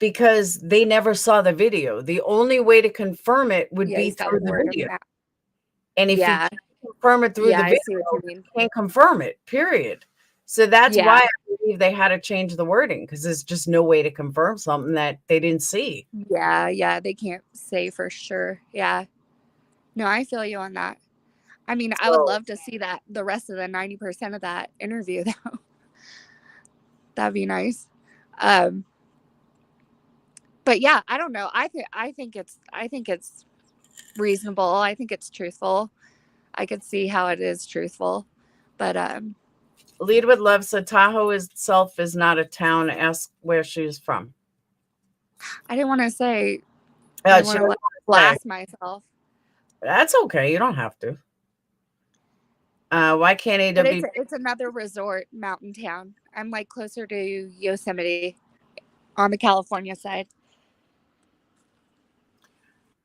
because they never saw the video. The only way to confirm it would be through the video. And if you can't confirm it through the video, you can't confirm it, period. So that's why I believe they had to change the wording, because there's just no way to confirm something that they didn't see. Yeah, they can't say for sure. Yeah. No, I feel you on that. I mean, I would love to see that, the rest of the 90% of that interview, though. That'd be nice. But yeah, I don't know. I think it's reasonable. I think it's truthful. I could see how it is truthful. But Lead with Love said Tahoe itself is not a town. Ask where she's from. I didn't want to say. I didn't want to blast myself. That's okay. You don't have to. Why can't AWP? But it's another resort mountain town. I'm like closer to Yosemite on the California side.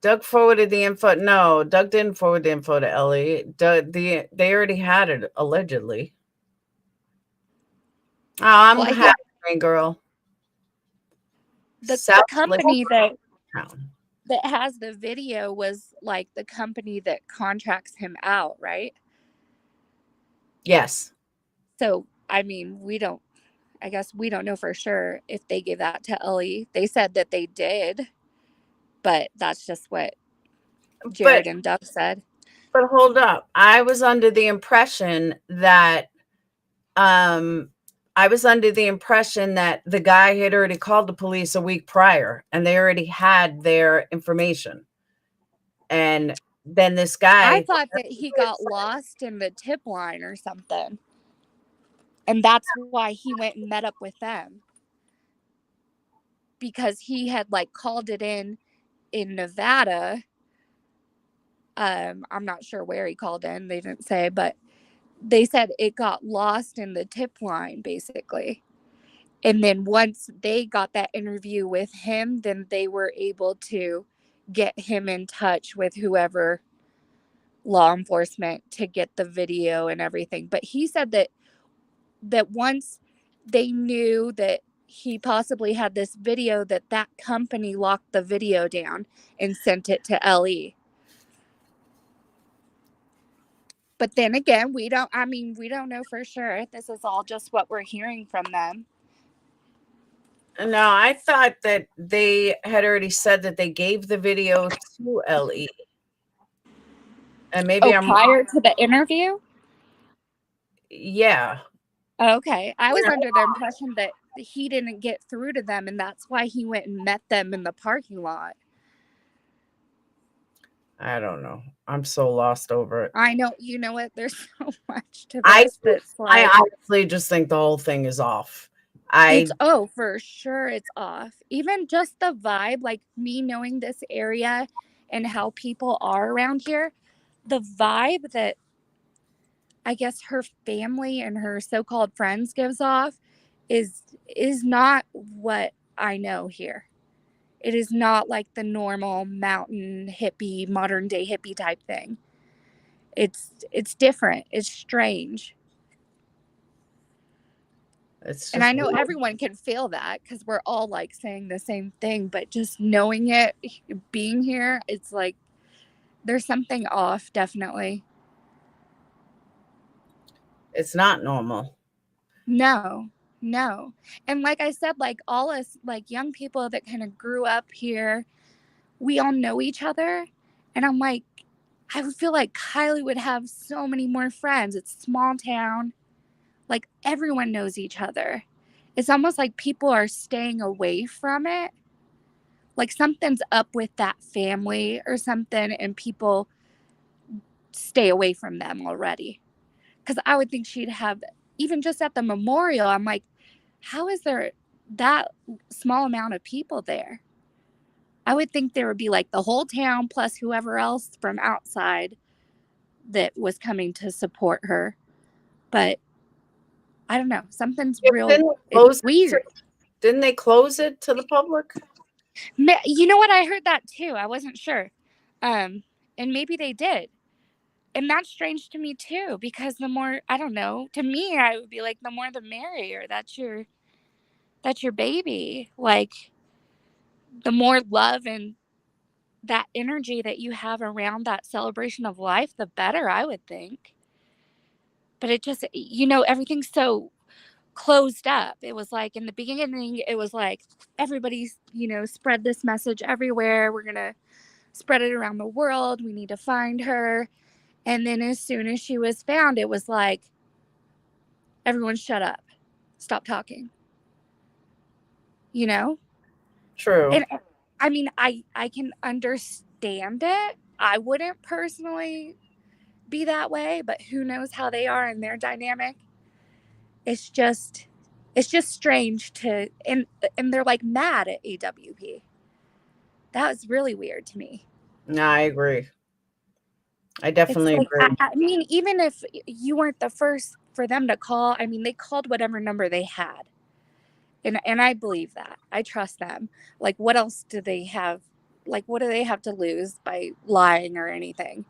Doug forwarded the info. No, Doug didn't forward the info to Ellie. They already had it, allegedly. Oh, I'm happy, girl. The company that has the video was like the company that contracts him out, right? Yes. So, I mean, I guess we don't know for sure if they gave that to Ellie. They said that they did, but that's just what Jared and Doug said. But hold up. I was under the impression that the guy had already called the police a week prior and they already had their information. And then this guy, I thought that he got lost in the tip line or something. And that's why he went and met up with them. Because he had like called it in Nevada. I'm not sure where he called in. They didn't say, but they said it got lost in the tip line, basically. And then once they got that interview with him, then they were able to get him in touch with whoever law enforcement to get the video and everything. But he said that once they knew that he possibly had this video, that company locked the video down and sent it to LE. But then again, we don't know for sure. This is all just what we're hearing from them. No, I thought that they had already said that they gave the video to LE. And maybe I'm prior to the interview? Yeah. Okay. I was under the impression that he didn't get through to them, and that's why he went and met them in the parking lot. I don't know. I'm so lost over it. I know. You know what? There's so much to this. I honestly just think the whole thing is off. For sure it's off. Even just the vibe, like me knowing this area and how people are around here, the vibe that I guess her family and her so-called friends gives off is not what I know here. It is not like the normal mountain hippie, modern day hippie type thing. It's different. It's strange. And I know weird. everyone can feel that because we're all like saying the same thing, but just knowing it, being here, it's like there's something off, definitely. It's not normal. No. And like I said, like all us like young people that kind of grew up here, we all know each other. And I'm like, I would feel like Kiely would have so many more friends. It's a small town. Like everyone knows each other. It's almost like people are staying away from it. Like something's up with that family or something, and people stay away from them already. Because I would think she'd have, even just at the memorial, I'm like, how is there that small amount of people there? I would think there would be like the whole town plus whoever else from outside that was coming to support her. But I don't know. Something's real it's weird. Didn't they close it to the public? You know what? I heard that too. I wasn't sure. And maybe they did. And that's strange to me too, because the more, I don't know, to me, I would be like, the more the merrier. That's your baby. Like, the more love and that energy that you have around that celebration of life, the better, I would think. But it just, everything's so closed up. It was like in the beginning, it was like everybody's, spread this message everywhere. We're going to spread it around the world. We need to find her. And then as soon as she was found, it was like, everyone shut up. Stop talking. True. And I mean, I can understand it. I wouldn't personally be that way, but who knows how they are in their dynamic. It's just strange and they're like mad at AWP. That was really weird to me. No, I agree. I definitely agree. I mean, even if you weren't the first for them to call, I mean, they called whatever number they had. And I believe that. I trust them. Like, what else do they have? Like, what do they have to lose by lying or anything?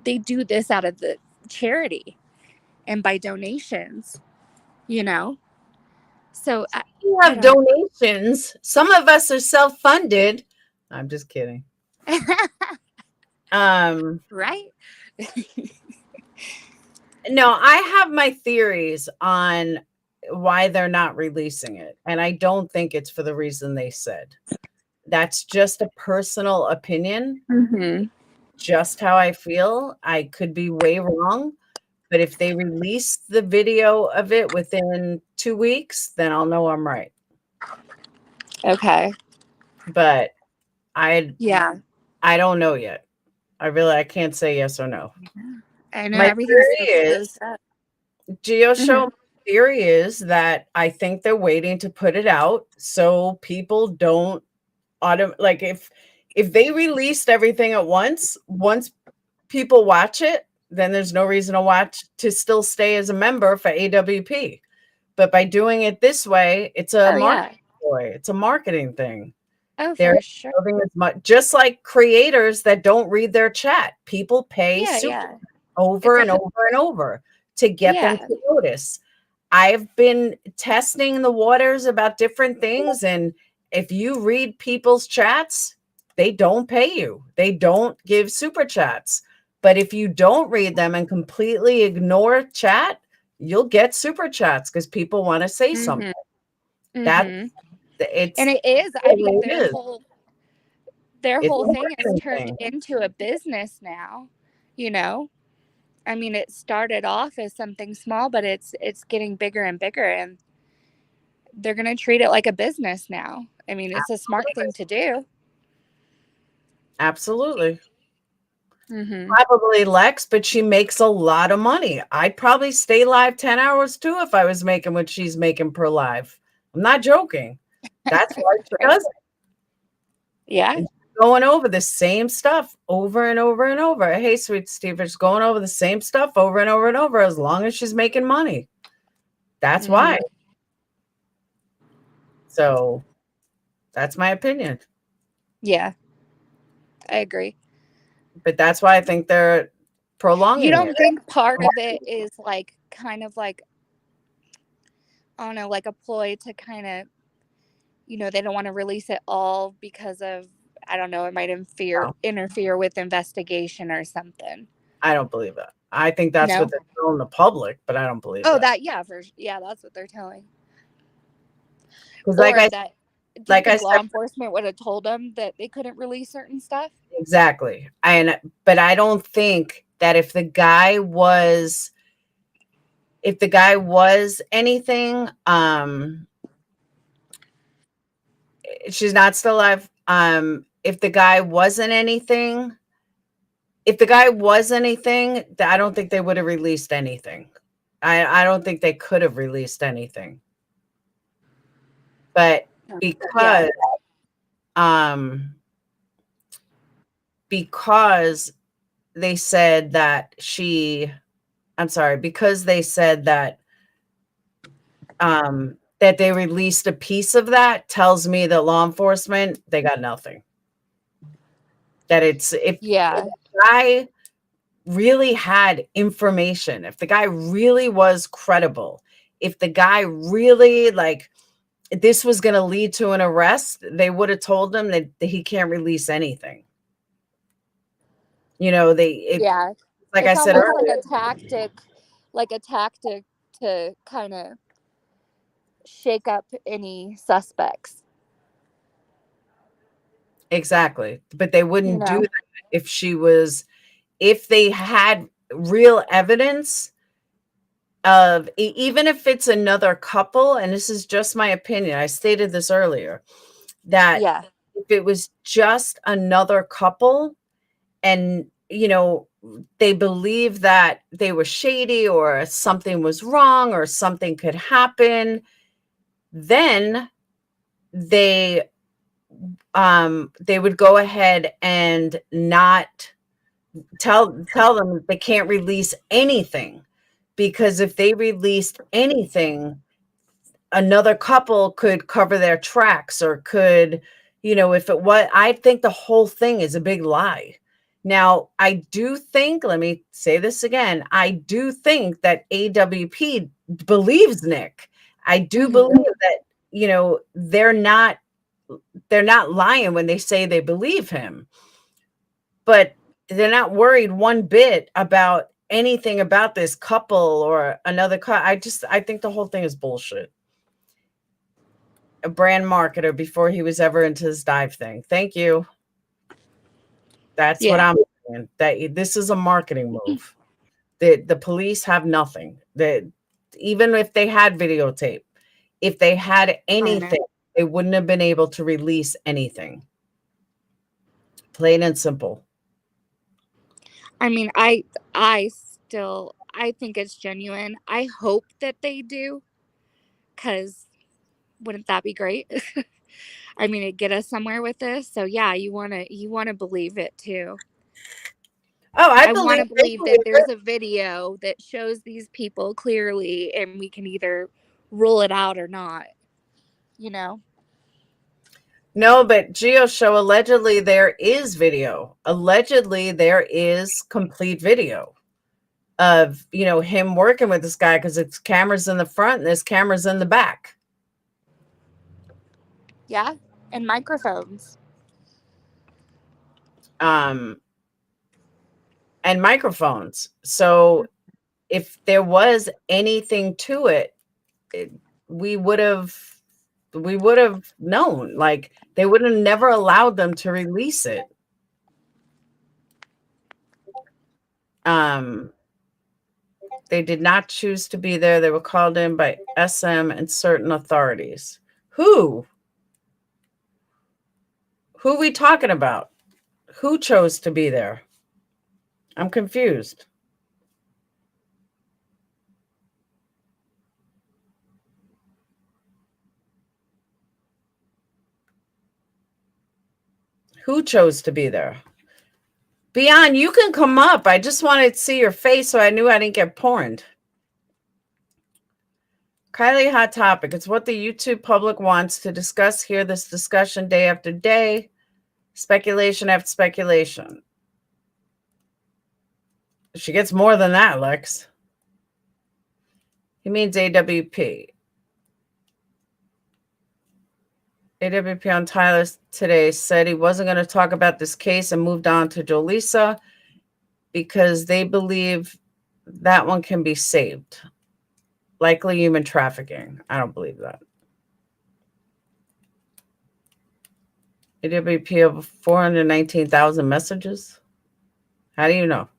They do this out of the charity and by donations, So you have donations. Some of us are self-funded. I'm just kidding. Right? No, I have my theories on why they're not releasing it. And I don't think it's for the reason they said. That's just a personal opinion. Mm-hmm. Just how I feel. I could be way wrong. But if they release the video of it within 2 weeks, then I'll know I'm right. Okay. But I don't know yet. I can't say yes or no. I know My everything is GeoShow theory is that I think they're waiting to put it out so people don't like if they released everything at once people watch it, then there's no reason to still stay as a member for AWP. But by doing it this way, it's a marketing ploy. It's a marketing thing. Oh, They're for sure. as much, just like creators that don't read their chat. People pay over and over and over to get them to notice. I've been testing the waters about different things, and if you read people's chats, they don't pay you. They don't give super chats. But if you don't read them and completely ignore chat, you'll get super chats because people want to say something. And it is. I mean, their whole thing is turned into a business now. I mean, it started off as something small, but it's getting bigger and bigger, and they're going to treat it like a business now. I mean, it's a smart thing to do. Absolutely. Probably Lex, but she makes a lot of money. I'd probably stay live 10 hours too if I was making what she's making per live. I'm not joking. That's why she does it. Yeah. And going over the same stuff over and over and over. Hey, sweet Steve, just going over the same stuff over and over and over as long as she's making money. That's why. So that's my opinion. Yeah, I agree. But that's why I think they're prolonging You don't it. think part of it is like kind of like, I don't know, like a ploy to kind of, you know, they don't want to release it all because of, I don't know, it might interfere with investigation or something. I don't believe that. I think that's No? what they're telling the public, but I don't believe Oh, that. yeah, that's what they're telling. Because Or that, do you like I think law said, enforcement would have told them that they couldn't release certain stuff? exactly. But I don't think that if the guy was anything, she's not still alive. If the guy wasn't anything, I don't think they would have released anything. I don't think they could have released anything. But because they said that because they said that that they released a piece of that, tells me that law enforcement, they got nothing. That if the guy really had information, if the guy really was credible, if the guy really, like, this was going to lead to an arrest, they would have told him that he can't release anything. You know, like I said earlier, like a tactic to kind of shake up any suspects. Exactly. But they wouldn't do that if they had real evidence of, even if it's another couple, and this is just my opinion, I stated this earlier, that if it was just another couple and, you know, they believe that they were shady or something was wrong or something could happen, then they would go ahead and not tell them they can't release anything, because if they released anything, another couple could cover their tracks or could, you know, if it was, I think the whole thing is a big lie. Now, I do think, let me say this again, I do think that AWP believes Nick. I do believe that, you know, they're not lying when they say they believe him, but they're not worried one bit about anything about this couple or another I think the whole thing is bullshit. A brand marketer before he was ever into this dive thing. Thank you. That's what I'm saying. That this is a marketing move. The police have nothing. That even if they had videotape, if they had anything, they wouldn't have been able to release anything. Plain and simple. I mean, I think it's genuine. I hope that they do, because wouldn't that be great? I mean, it'd get us somewhere with this. So yeah, you wanna believe it too. Oh, I want to believe that there's a video that shows these people clearly, and we can either rule it out or not. You know. No, but Geo show, allegedly there is video. Allegedly there is complete video of, you know, him working with this guy, because it's cameras in the front and there's cameras in the back. Yeah, and microphones. And microphones. So if there was anything to it, we would have known. Like, they would have never allowed them to release it. They did not choose to be there. They were called in by SM and certain authorities. Who are we talking about? Who chose to be there? I'm confused. Who chose to be there? Beyond, you can come up. I just wanted to see your face so I knew I didn't get porned. Kiely, hot topic. It's what the YouTube public wants to discuss here. This discussion day after day, speculation after speculation. She gets more than that, Lex. He means AWP. AWP on Tyler today said he wasn't going to talk about this case and moved on to Jolisa because they believe that one can be saved. Likely human trafficking. I don't believe that. AWP of 419,000 messages. How do you know?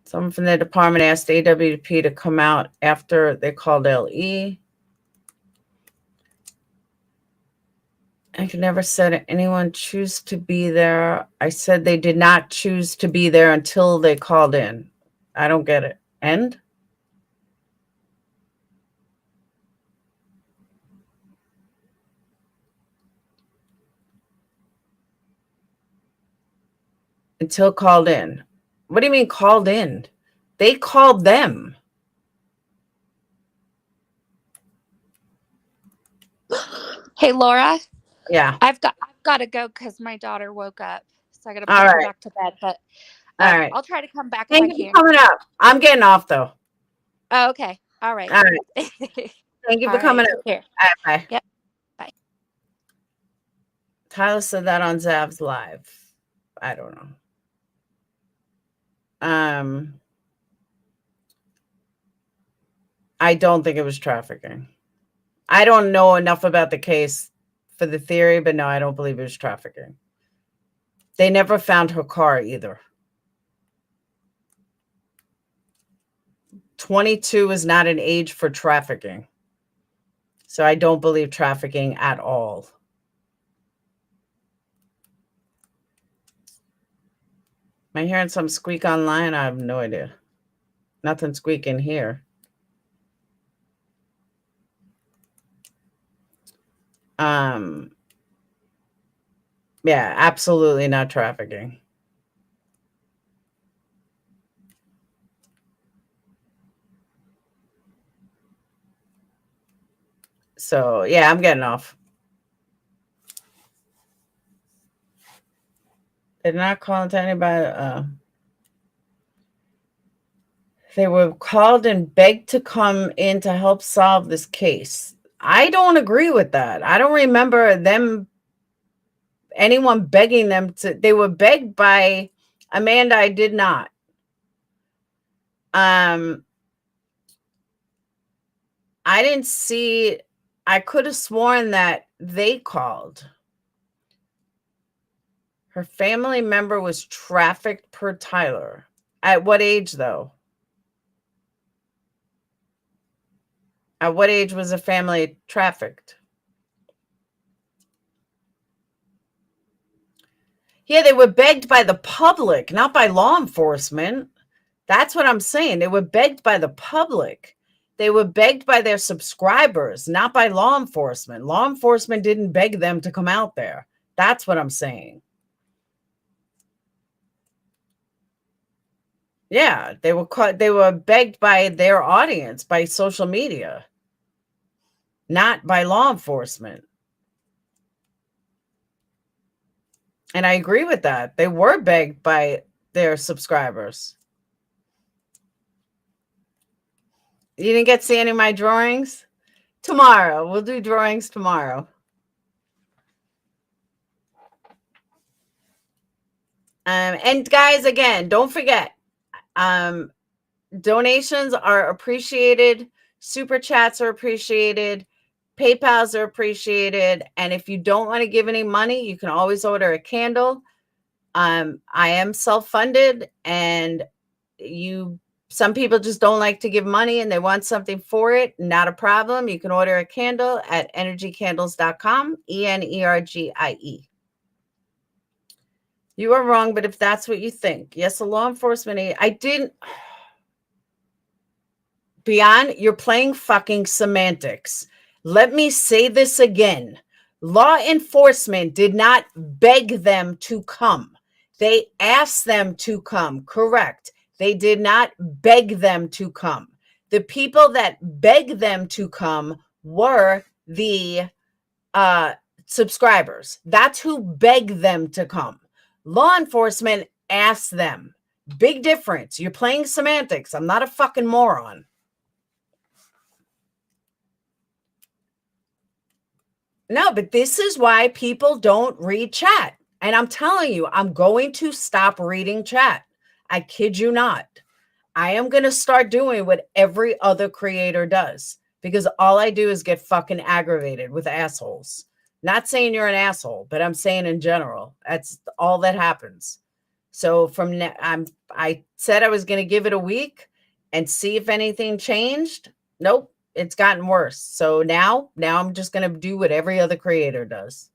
Someone from the department asked AWP to come out after they called LE. I could never said anyone choose to be there. I said they did not choose to be there until they called in. I don't get it. End? Until called in. What do you mean called in? They called them. Hey, Laura. Yeah. I've got to go because my daughter woke up, so I got to put All her right. back to bed. But All right. I'll try to come back Thank if I you can. for coming up. I'm getting off though. Oh, okay. All right. All right. Thank you for coming up. Take care. All right, bye. Yep. Bye. Tyler said that on Zav's live. I don't know. I don't think it was trafficking. I don't know enough about the case for the theory, but no, I don't believe it was trafficking. They never found her car either. 22 is not an age for trafficking. So I don't believe trafficking at all. Am I hearing some squeak online? I have no idea. Nothing squeaking here. Yeah, absolutely not trafficking. So yeah, I'm getting off. Did not call into anybody. They were called and begged to come in to help solve this case. I don't agree with that. I don't remember anyone begging them to. They were begged by Amanda. I did not. I didn't see. I could have sworn that they called. Her family member was trafficked per Tyler. At what age, though? At what age was a family trafficked? Yeah, they were begged by the public, not by law enforcement. That's what I'm saying. They were begged by the public. They were begged by their subscribers, not by law enforcement. Law enforcement didn't beg them to come out there. That's what I'm saying. Yeah, they were begged by their audience, by social media, not by law enforcement. And I agree with that. They were begged by their subscribers. You didn't get to see any of my drawings? Tomorrow. We'll do drawings tomorrow. And guys, again, don't forget, donations are appreciated. Super chats are appreciated. PayPals are appreciated. And if you don't want to give any money, you can always order a candle. I am self-funded, and some people just don't like to give money and they want something for it. Not a problem. You can order a candle at energycandles.com, ENERGIE. You are wrong, but if that's what you think. Yes, a law enforcement aid. I didn't. Beyond, you're playing fucking semantics. Let me say this again. Law enforcement did not beg them to come. They asked them to come. Correct. They did not beg them to come. The people that begged them to come were the subscribers. That's who begged them to come. Law enforcement asked them. Big difference. You're playing semantics. I'm not a fucking moron. No, but this is why people don't read chat. And I'm telling you, I'm going to stop reading chat. I kid you not. I am going to start doing what every other creator does, because all I do is get fucking aggravated with assholes. Not saying you're an asshole, but I'm saying in general, that's all that happens. So from now, I said I was going to give it a week and see if anything changed. Nope, it's gotten worse. So now I'm just going to do what every other creator does.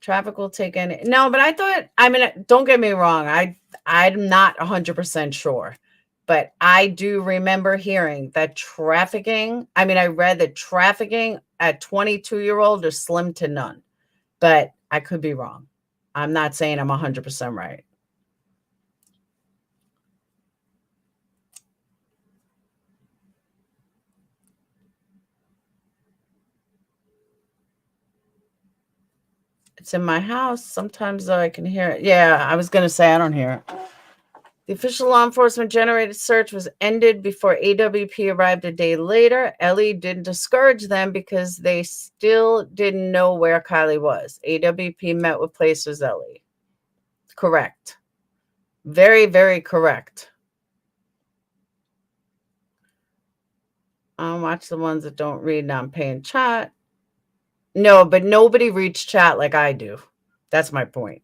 Traffic will take any. No, but I thought, I mean, don't get me wrong. I'm not 100% sure, but I do remember hearing that trafficking. I mean, I read that trafficking at 22-year-old is slim to none, but I could be wrong. I'm not saying I'm 100% right. It's in my house. Sometimes though I can hear it. Yeah, I was going to say I don't hear it. The official law enforcement generated search was ended before AWP arrived a day later. Ellie didn't discourage them because they still didn't know where Kiely was. AWP met with Placer's Ellie. Correct. Very, very correct. I'll watch the ones that don't read non-paying chat. No, but nobody reads chat like I do. That's my point.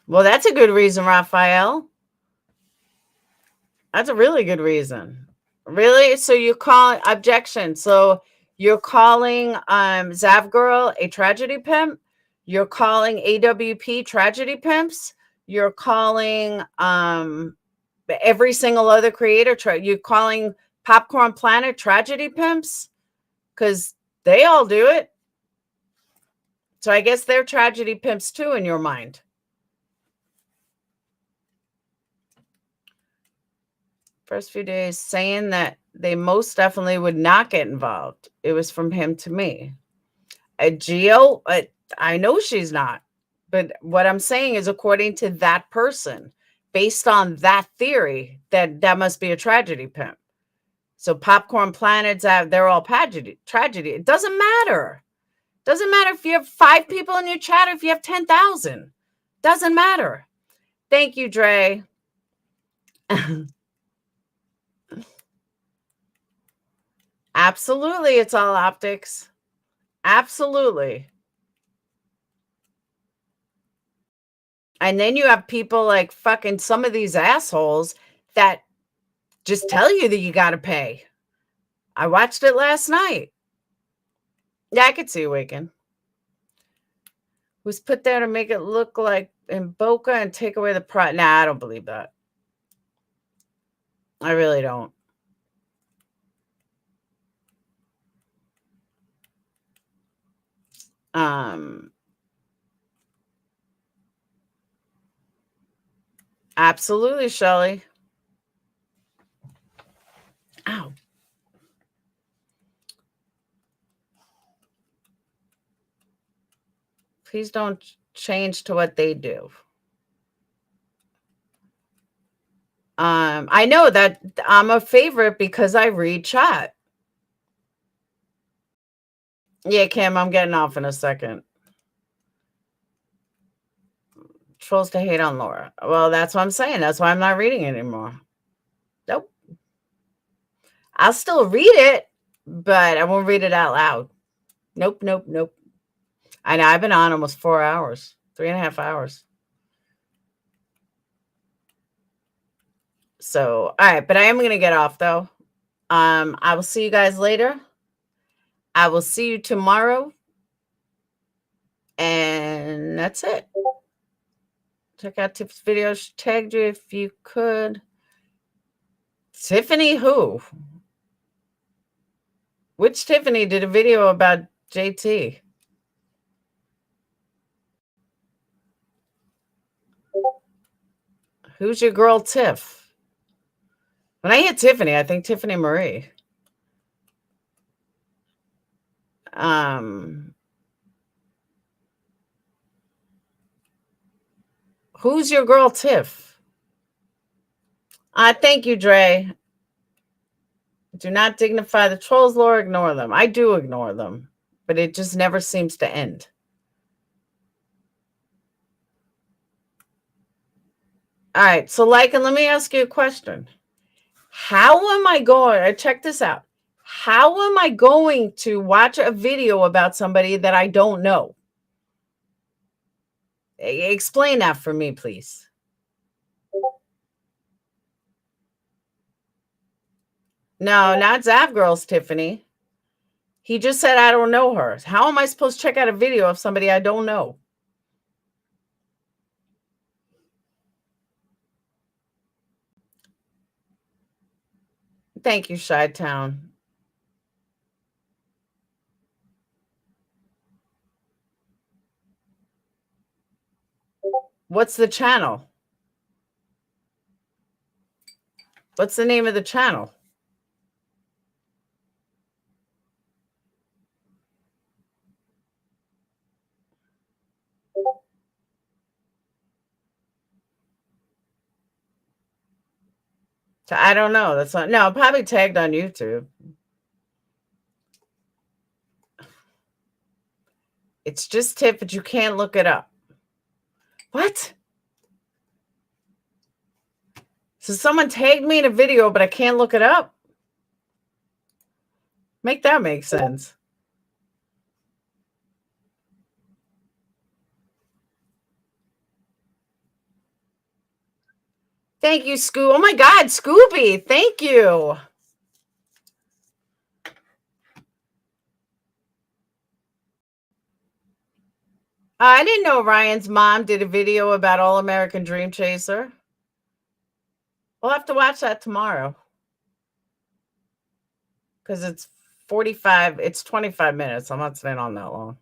Well, that's a good reason, Raphael. That's a really good reason. Really? So you call objection. So you're calling Zavgirl a tragedy pimp. You're calling AWP tragedy pimps. You're calling every single other creator. You're calling Popcorn Planet tragedy pimps because they all do it. So I guess they're tragedy pimps too in your mind. First few days saying that they most definitely would not get involved. It was from him to me. Geo, I know she's not. But what I'm saying is, according to that person, based on that theory, that must be a tragedy pimp. So Popcorn Planets, they're all tragedy. It doesn't matter. Doesn't matter if you have 5 people in your chat or if you have 10,000. Doesn't matter. Thank you, Dre. Absolutely, it's all optics. Absolutely. And then you have people like fucking some of these assholes that just tell you that you got to pay. I watched it last night. Yeah, I could see Awaken. Was put there to make it look like in Boca and take away the pride. Nah, I don't believe that. I really don't. Absolutely, Shelley. Ow. Please don't change to what they do. I know that I'm a favorite because I read chat. Yeah, Kim, I'm getting off in a second. Trolls to hate on Laura. Well, that's what I'm saying. That's why I'm not reading anymore. Nope. I'll still read it, but I won't read it out loud. Nope, nope, nope. I know I've been on almost 4 hours, 3.5 hours. So, all right, but I am going to get off though. I will see you guys later. I will see you tomorrow. And that's it. Check out Tiff's video. She tagged you if you could. Tiffany who? Which Tiffany did a video about JT? Who's your girl, Tiff? When I hear Tiffany, I think Tiffany Marie. Who's your girl, Tiff? Thank you, Dre. Do not dignify the trolls, Laura. Ignore them. I do ignore them, but it just never seems to end. All right. So, and let me ask you a question. How am I going? Check this out. How am I going to watch a video about somebody that I don't know? Explain that for me, please. No, not Zav Girls, Tiffany. He just said I don't know her. How am I supposed to check out a video of somebody I don't know? Thank you, Chi-Town. What's the channel? What's the name of the channel? I don't know. That's not. No, probably tagged on YouTube. It's just Tiff, but you can't look it up. What? So someone tagged me in a video, but I can't look it up? Make that make sense. Thank you, Scoo. Oh my God, Scooby. Thank you. I didn't know Ryan's mom did a video about All American Dream Chaser. We'll have to watch that tomorrow. Because it's 25 minutes. I'm not staying on that long.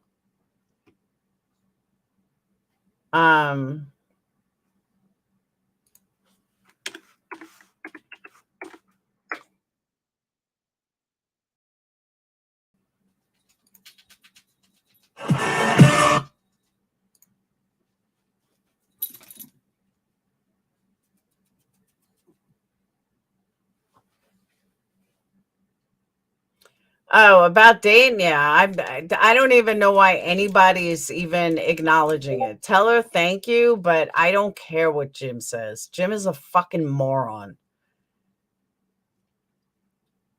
Oh, about dating? Yeah, I don't even know why anybody's even acknowledging it. Tell her thank you, but I don't care what Jim says. Jim is a fucking moron.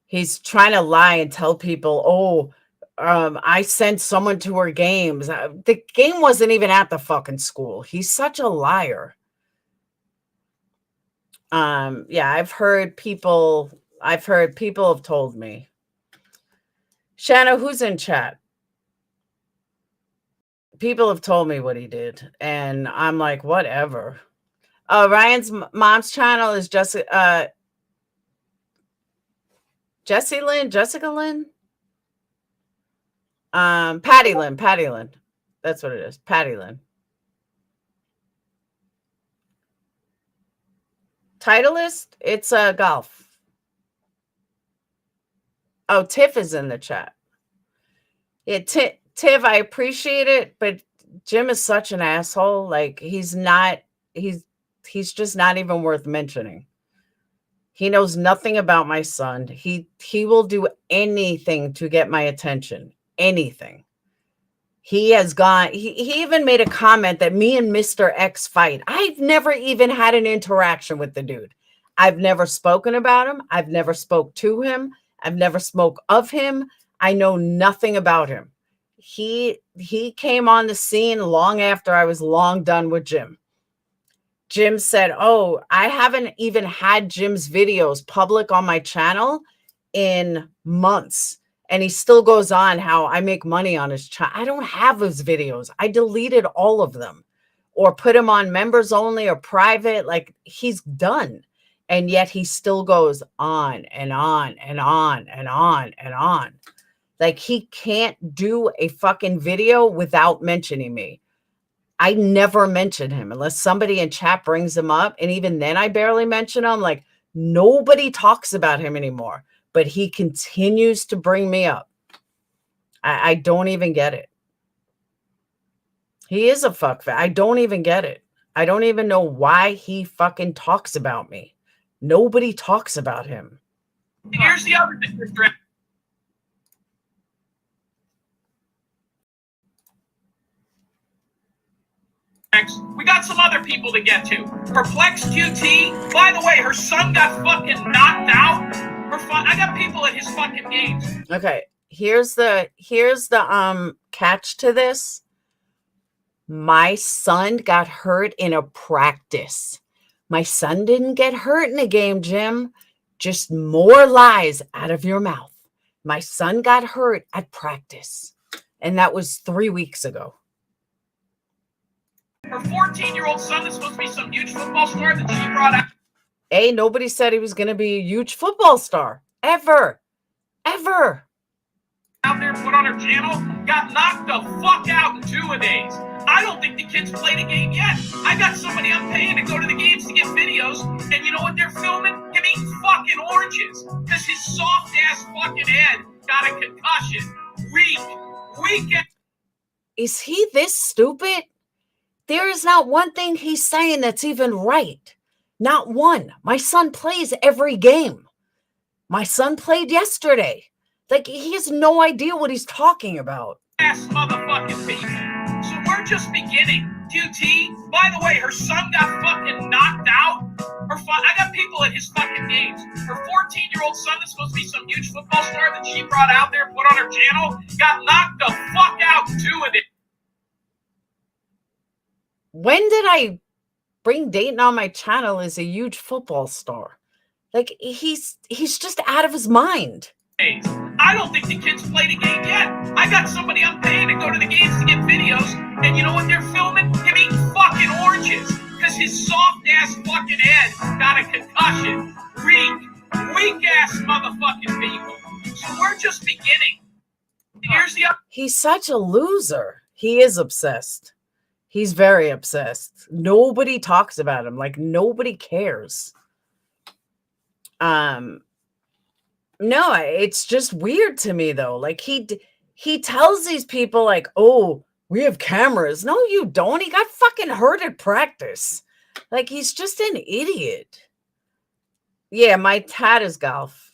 He's trying to lie and tell people, oh, I sent someone to her games. The game wasn't even at the fucking school. He's such a liar. Yeah, I've heard people have told me. Shanna, who's in chat? People have told me what he did, and I'm like, whatever. Ryan's mom's channel is Jessica Lynn. Patty Lynn. That's what it is. Patty Lynn. Titleist, it's golf. Oh, Tiff is in the chat. Yeah, Tiff, I appreciate it, but Jim is such an asshole. Like he's just not even worth mentioning. He knows nothing about my son. He will do anything to get my attention. Anything. He has gone, he even made a comment that me and Mr. X fight. I've never even had an interaction with the dude. I've never spoken about him. I've never spoke to him. I've never spoke of him. I know nothing about him. He came on the scene long after I was long done with Jim. Jim said, oh, I haven't even had Jim's videos public on my channel in months. And he still goes on how I make money on his channel. I don't have his videos. I deleted all of them or put him on members only or private. Like he's done. And yet he still goes on and on and on and on and on. Like he can't do a fucking video without mentioning me. I never mention him unless somebody in chat brings him up. And even then I barely mention him. Like nobody talks about him anymore, but he continues to bring me up. I don't even get it. He is a fuck. I don't even get it. I don't even know why he fucking talks about me. Nobody talks about him. Here's the other thing. We got some other people to get to. PURPLEXEDQT. By the way, her son got fucking knocked out. I got people at his fucking games. Okay, here's the catch to this. My son got hurt in a practice. My son didn't get hurt in a game, Jim. Just more lies out of your mouth. My son got hurt at practice, and that was 3 weeks ago. Her 14-year-old son is supposed to be some huge football star that she brought out. A, nobody said he was going to be a huge football star. Ever. Ever. Out there, put on her channel, got knocked the fuck out in 2 days. I don't think the kids played a game yet. I got somebody I'm paying to go to the games to get videos, and you know what they're filming? Him eating fucking oranges. Because his soft-ass fucking head got a concussion. Weak. Is he this stupid? There is not one thing he's saying that's even right. Not one. My son plays every game. My son played yesterday. Like, he has no idea what he's talking about. Ass motherfucking people. So we're just beginning. QT, by the way, her son got fucking knocked out. I got people at his fucking games. Her 14-year-old son is supposed to be some huge football star that she brought out there, put on her channel, got knocked the fuck out in 2 days. When did I bring Dayton on my channel as a huge football star? Like, he's just out of his mind. I don't think the kids played a game yet. I got somebody I'm paying to go to the games to get videos, and you know what they're filming? Him eating fucking oranges. Because his soft-ass fucking head got a concussion. Weak-ass motherfucking people. So we're just beginning. Here's the other. He's such a loser. He is obsessed. He's very obsessed. Nobody talks about him. Like, nobody cares. No, it's just weird to me, though. Like, he tells these people, like, oh, we have cameras. No, you don't. He got fucking hurt at practice. Like, he's just an idiot. Yeah, my tat is golf.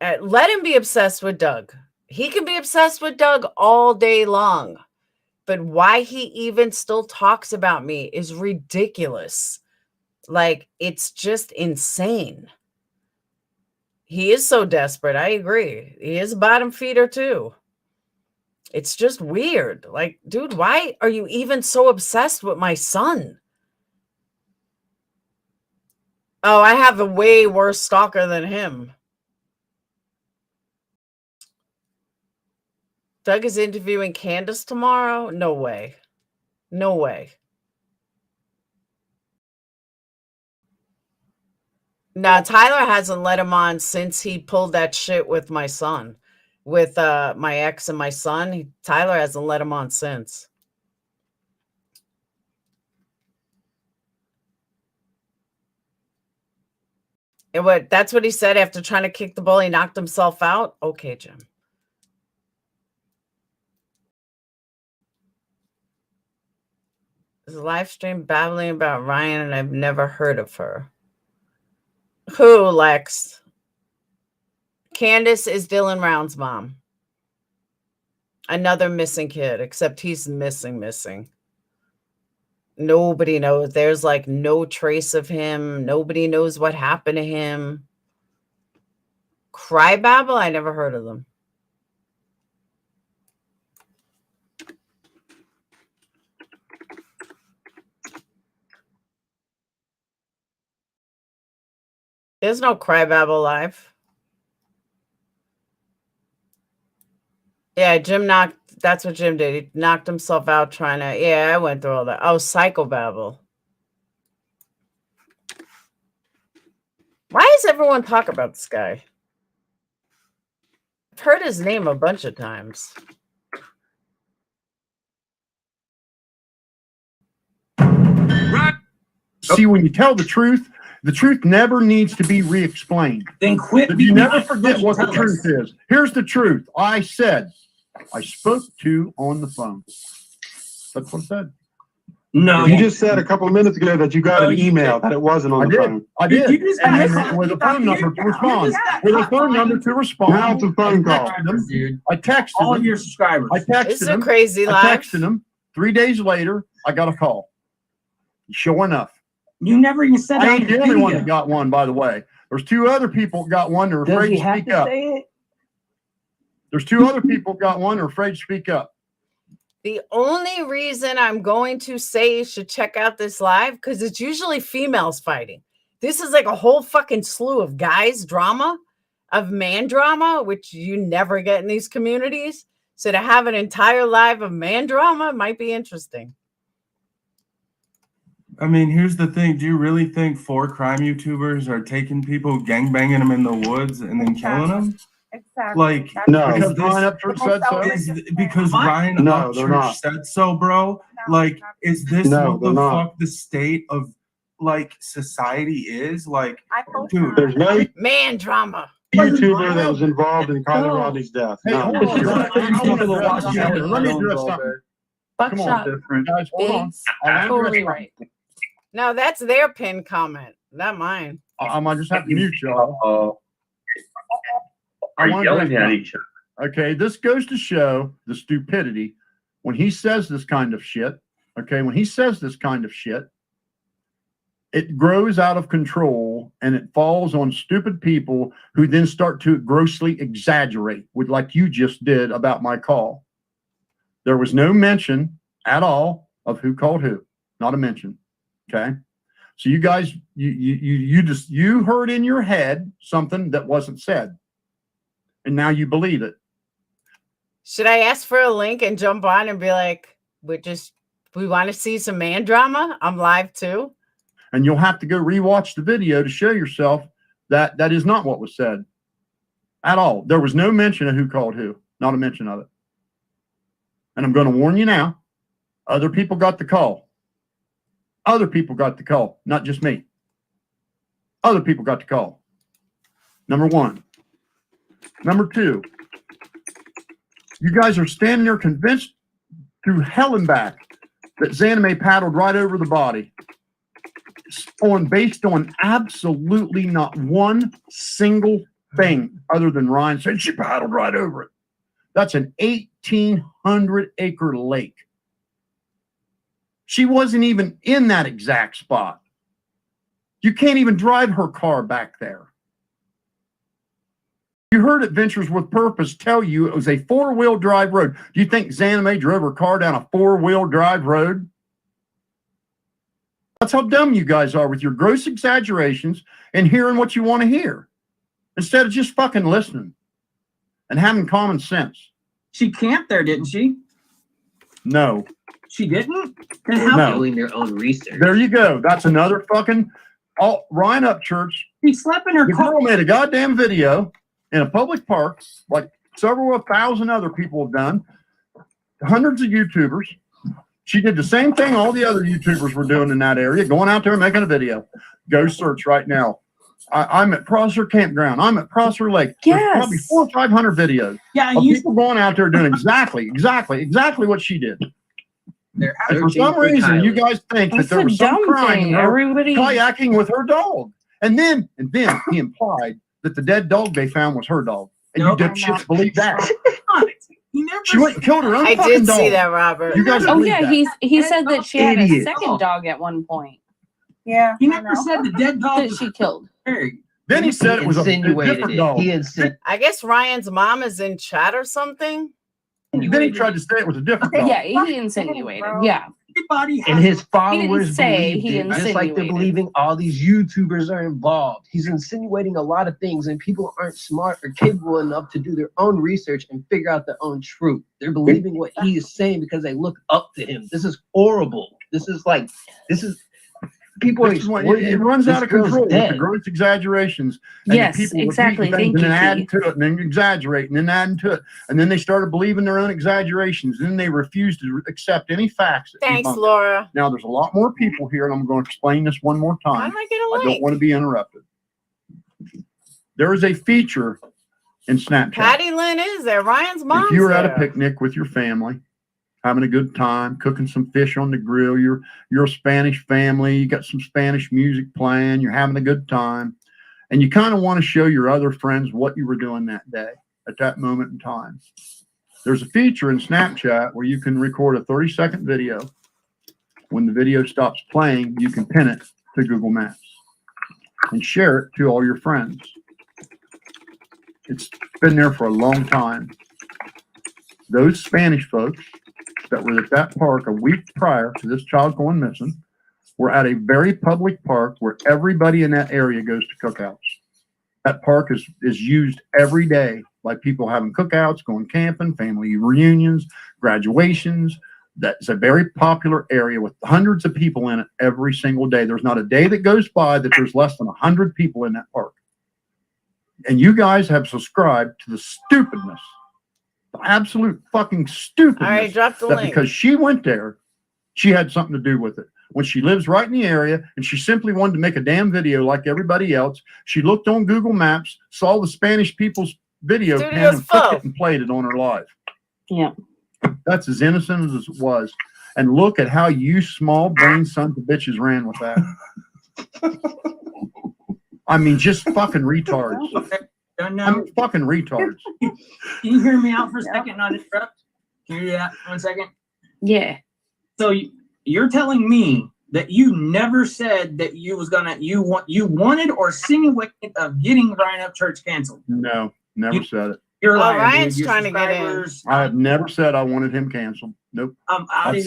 Let him be obsessed with Doug. He can be obsessed with Doug all day long. But why he even still talks about me is ridiculous. Like, it's just insane. He is so desperate. I agree. He is a bottom feeder too. It's just weird. Like, dude, why are you even so obsessed with my son? Oh, I have a way worse stalker than him. Doug is interviewing Candace tomorrow? No way. No way. No, Tyler hasn't let him on since he pulled that shit with my son. With my ex and my son. Tyler hasn't let him on since. That's what he said after trying to kick the ball. He knocked himself out. Okay, Jim. This live stream babbling about Ryan, and I've never heard of her. Who, Lex? Candace is Dylan Round's mom. Another missing kid, except he's missing. Nobody knows. There's like no trace of him. Nobody knows what happened to him. Crybabble? I never heard of them. There's no Crybabble live. Yeah, Jim knocked. That's what Jim did. He knocked himself out trying to. Yeah, I went through all that. Oh, Psychobabble. Why does everyone talk about this guy? I've heard his name a bunch of times. See, when you tell the truth never needs to be re-explained. Then quit. You never forget what the truth is. Here's the truth. I spoke to on the phone. That's what I said. No, you just said a couple of minutes ago that you got an email that it wasn't on the phone. I did. You just and with a phone number to respond. With a phone number to respond. Now it's a phone call. I texted all them. your subscribers. I texted This is them. a crazy I life. texted them. 3 days later, I got a call. Sure enough. You never even said I that ain't in the the only one video. that got one, by the way. There's 2 other people that got one. They're Does afraid he to have speak to up. say it? There's 2 other people that got one. They're afraid to speak up. The only reason I'm going to say you should check out this live, because it's usually females fighting. This is like a whole fucking slew of guys drama, of man drama, which you never get in these communities. So to have an entire live of man drama might be interesting. I mean, here's the thing. Do you really think 4 crime YouTubers are taking people, gangbanging them in the woods, and then killing them? Exactly. Like, No. is Because Ryan Upchurch said so. because Ryan No, they're Upchurch not. said so, bro? Like, is this No, what they're the not. fuck the state of, like, society is? Like, dude. There's no Man drama. YouTuber that was involved in Kiely Rodni's death. Hey, No. hold on. Let me address something. Come on, Buckshot. guys, hold on. Biggs, I wanna address totally something. right. No, that's their pinned comment, not mine. I might just have to mute y'all. Are you wanna yelling address at something. each other? Okay, this goes to show the stupidity when he says this kind of shit. Okay, when he says this kind of shit, it grows out of control and it falls on stupid people who then start to grossly exaggerate, with like you just did about my call. There was no mention at all of who called who, not a mention. Okay, so you guys, you heard in your head something that wasn't said, and now you believe it. Should I ask for a link and jump on and be like, we want to see some man drama? I'm live too. And you'll have to go rewatch the video to show yourself that that is not what was said at all. There was no mention of who called who, not a mention of it. And I'm going to warn you now, other people got the call. Other people got the call, not just me. Other people got the call. Number 1. Number 2, you guys are standing there convinced through hell and back that Zanime paddled right over the body. Based on absolutely not one single thing other than Ryan said she paddled right over it. That's an 1,800-acre lake. She wasn't even in that exact spot. You can't even drive her car back there. You heard Adventures with Purpose tell you it was a 4-wheel drive road. Do you think Zanime drove her car down a 4-wheel drive road? That's how dumb you guys are with your gross exaggerations and hearing what you want to hear instead of just fucking listening and having common sense. She camped there, didn't she? No. She didn't? Then how No. Doing their own research. There you go. That's another fucking Ryan Upchurch. He slept in her The car. girl made a goddamn video in a public park, like several 1,000 other people have done, hundreds of YouTubers. She did the same thing all the other YouTubers were doing in that area, going out there and making a video. Go search right now. I'm at Prosser Campground. I'm at Prosser Lake. There's probably 400 or 500 videos Yeah, of people going out there doing exactly what she did. And for some reason, you guys think that there was some crime in her kayaking with her dog. And then he implied that the dead dog they found was her dog. And you dipshits believe that. She went and killed her own I fucking did dog. see that, Robert. You guys Oh believe yeah, that. he said that she had a Idiot. second dog at one point. Yeah. He never said the dead dog that she killed. Then he said it was a different dog. I guess Ryan's mom is in chat or something. Then he tried to say it was a different dog. Yeah, he insinuated. Yeah. And his He followers didn't say, believed he it, just like they're insinuated. believing all these YouTubers are involved. He's insinuating a lot of things, and people aren't smart or capable enough to do their own research and figure out their own truth. They're believing what he is saying because they look up to him. This is horrible. This is People This is what- it runs out of control with the gross exaggerations. And Yes, people repeating exactly. things Thank and you, then adding Keith. to it and then exaggerating and then adding to it. And then they started believing their own exaggerations. And then they refused to accept any facts. that Thanks, debunk it. Laura. Now there's a lot more people here, and I'm going to explain this one more time. How do I get a I don't link? want to be interrupted. There is a feature in Snapchat. Patty Lynn is there. Ryan's mom's If you were at a there. picnic with your family, having a good time, cooking some fish on the grill, you're a Spanish family, you got some Spanish music playing, you're having a good time, and you kind of want to show your other friends what you were doing that day at that moment in time. There's a feature in Snapchat where you can record a 30-second video. When the video stops playing, you can pin it to Google Maps and share it to all your friends. It's been there for a long time. Those Spanish folks that were at that park a week prior to this child going missing were at a very public park where everybody in that area goes to cookouts. That park is used every day by people having cookouts, going camping, family reunions, graduations. That's a very popular area with hundreds of people in it every single day. There's not a day that goes by that there's less than 100 people in that park. And you guys have subscribed to the stupidness, the absolute fucking stupidness. All right, drop the that link. because she went there, she had something to do with it. When she lives right in the area and she simply wanted to make a damn video like everybody else, she looked on Google Maps, saw the Spanish people's video pin Studio's and took full. it and played it on her live. Yeah. That's as innocent as it was. And look at how you small brain sons of bitches ran with that. I mean, just fucking retards. Done I now. mean, fucking retards. Can you hear me out for a second, not interrupt? Can you do that 1 second? Yeah. So you're telling me that you never said that you wanted or insinuated of getting Ryan Upchurch canceled? No, never said it. You're Oh, lying. Ryan's dude. Your trying to get in. subscribers- I have never said I wanted him canceled. Nope. I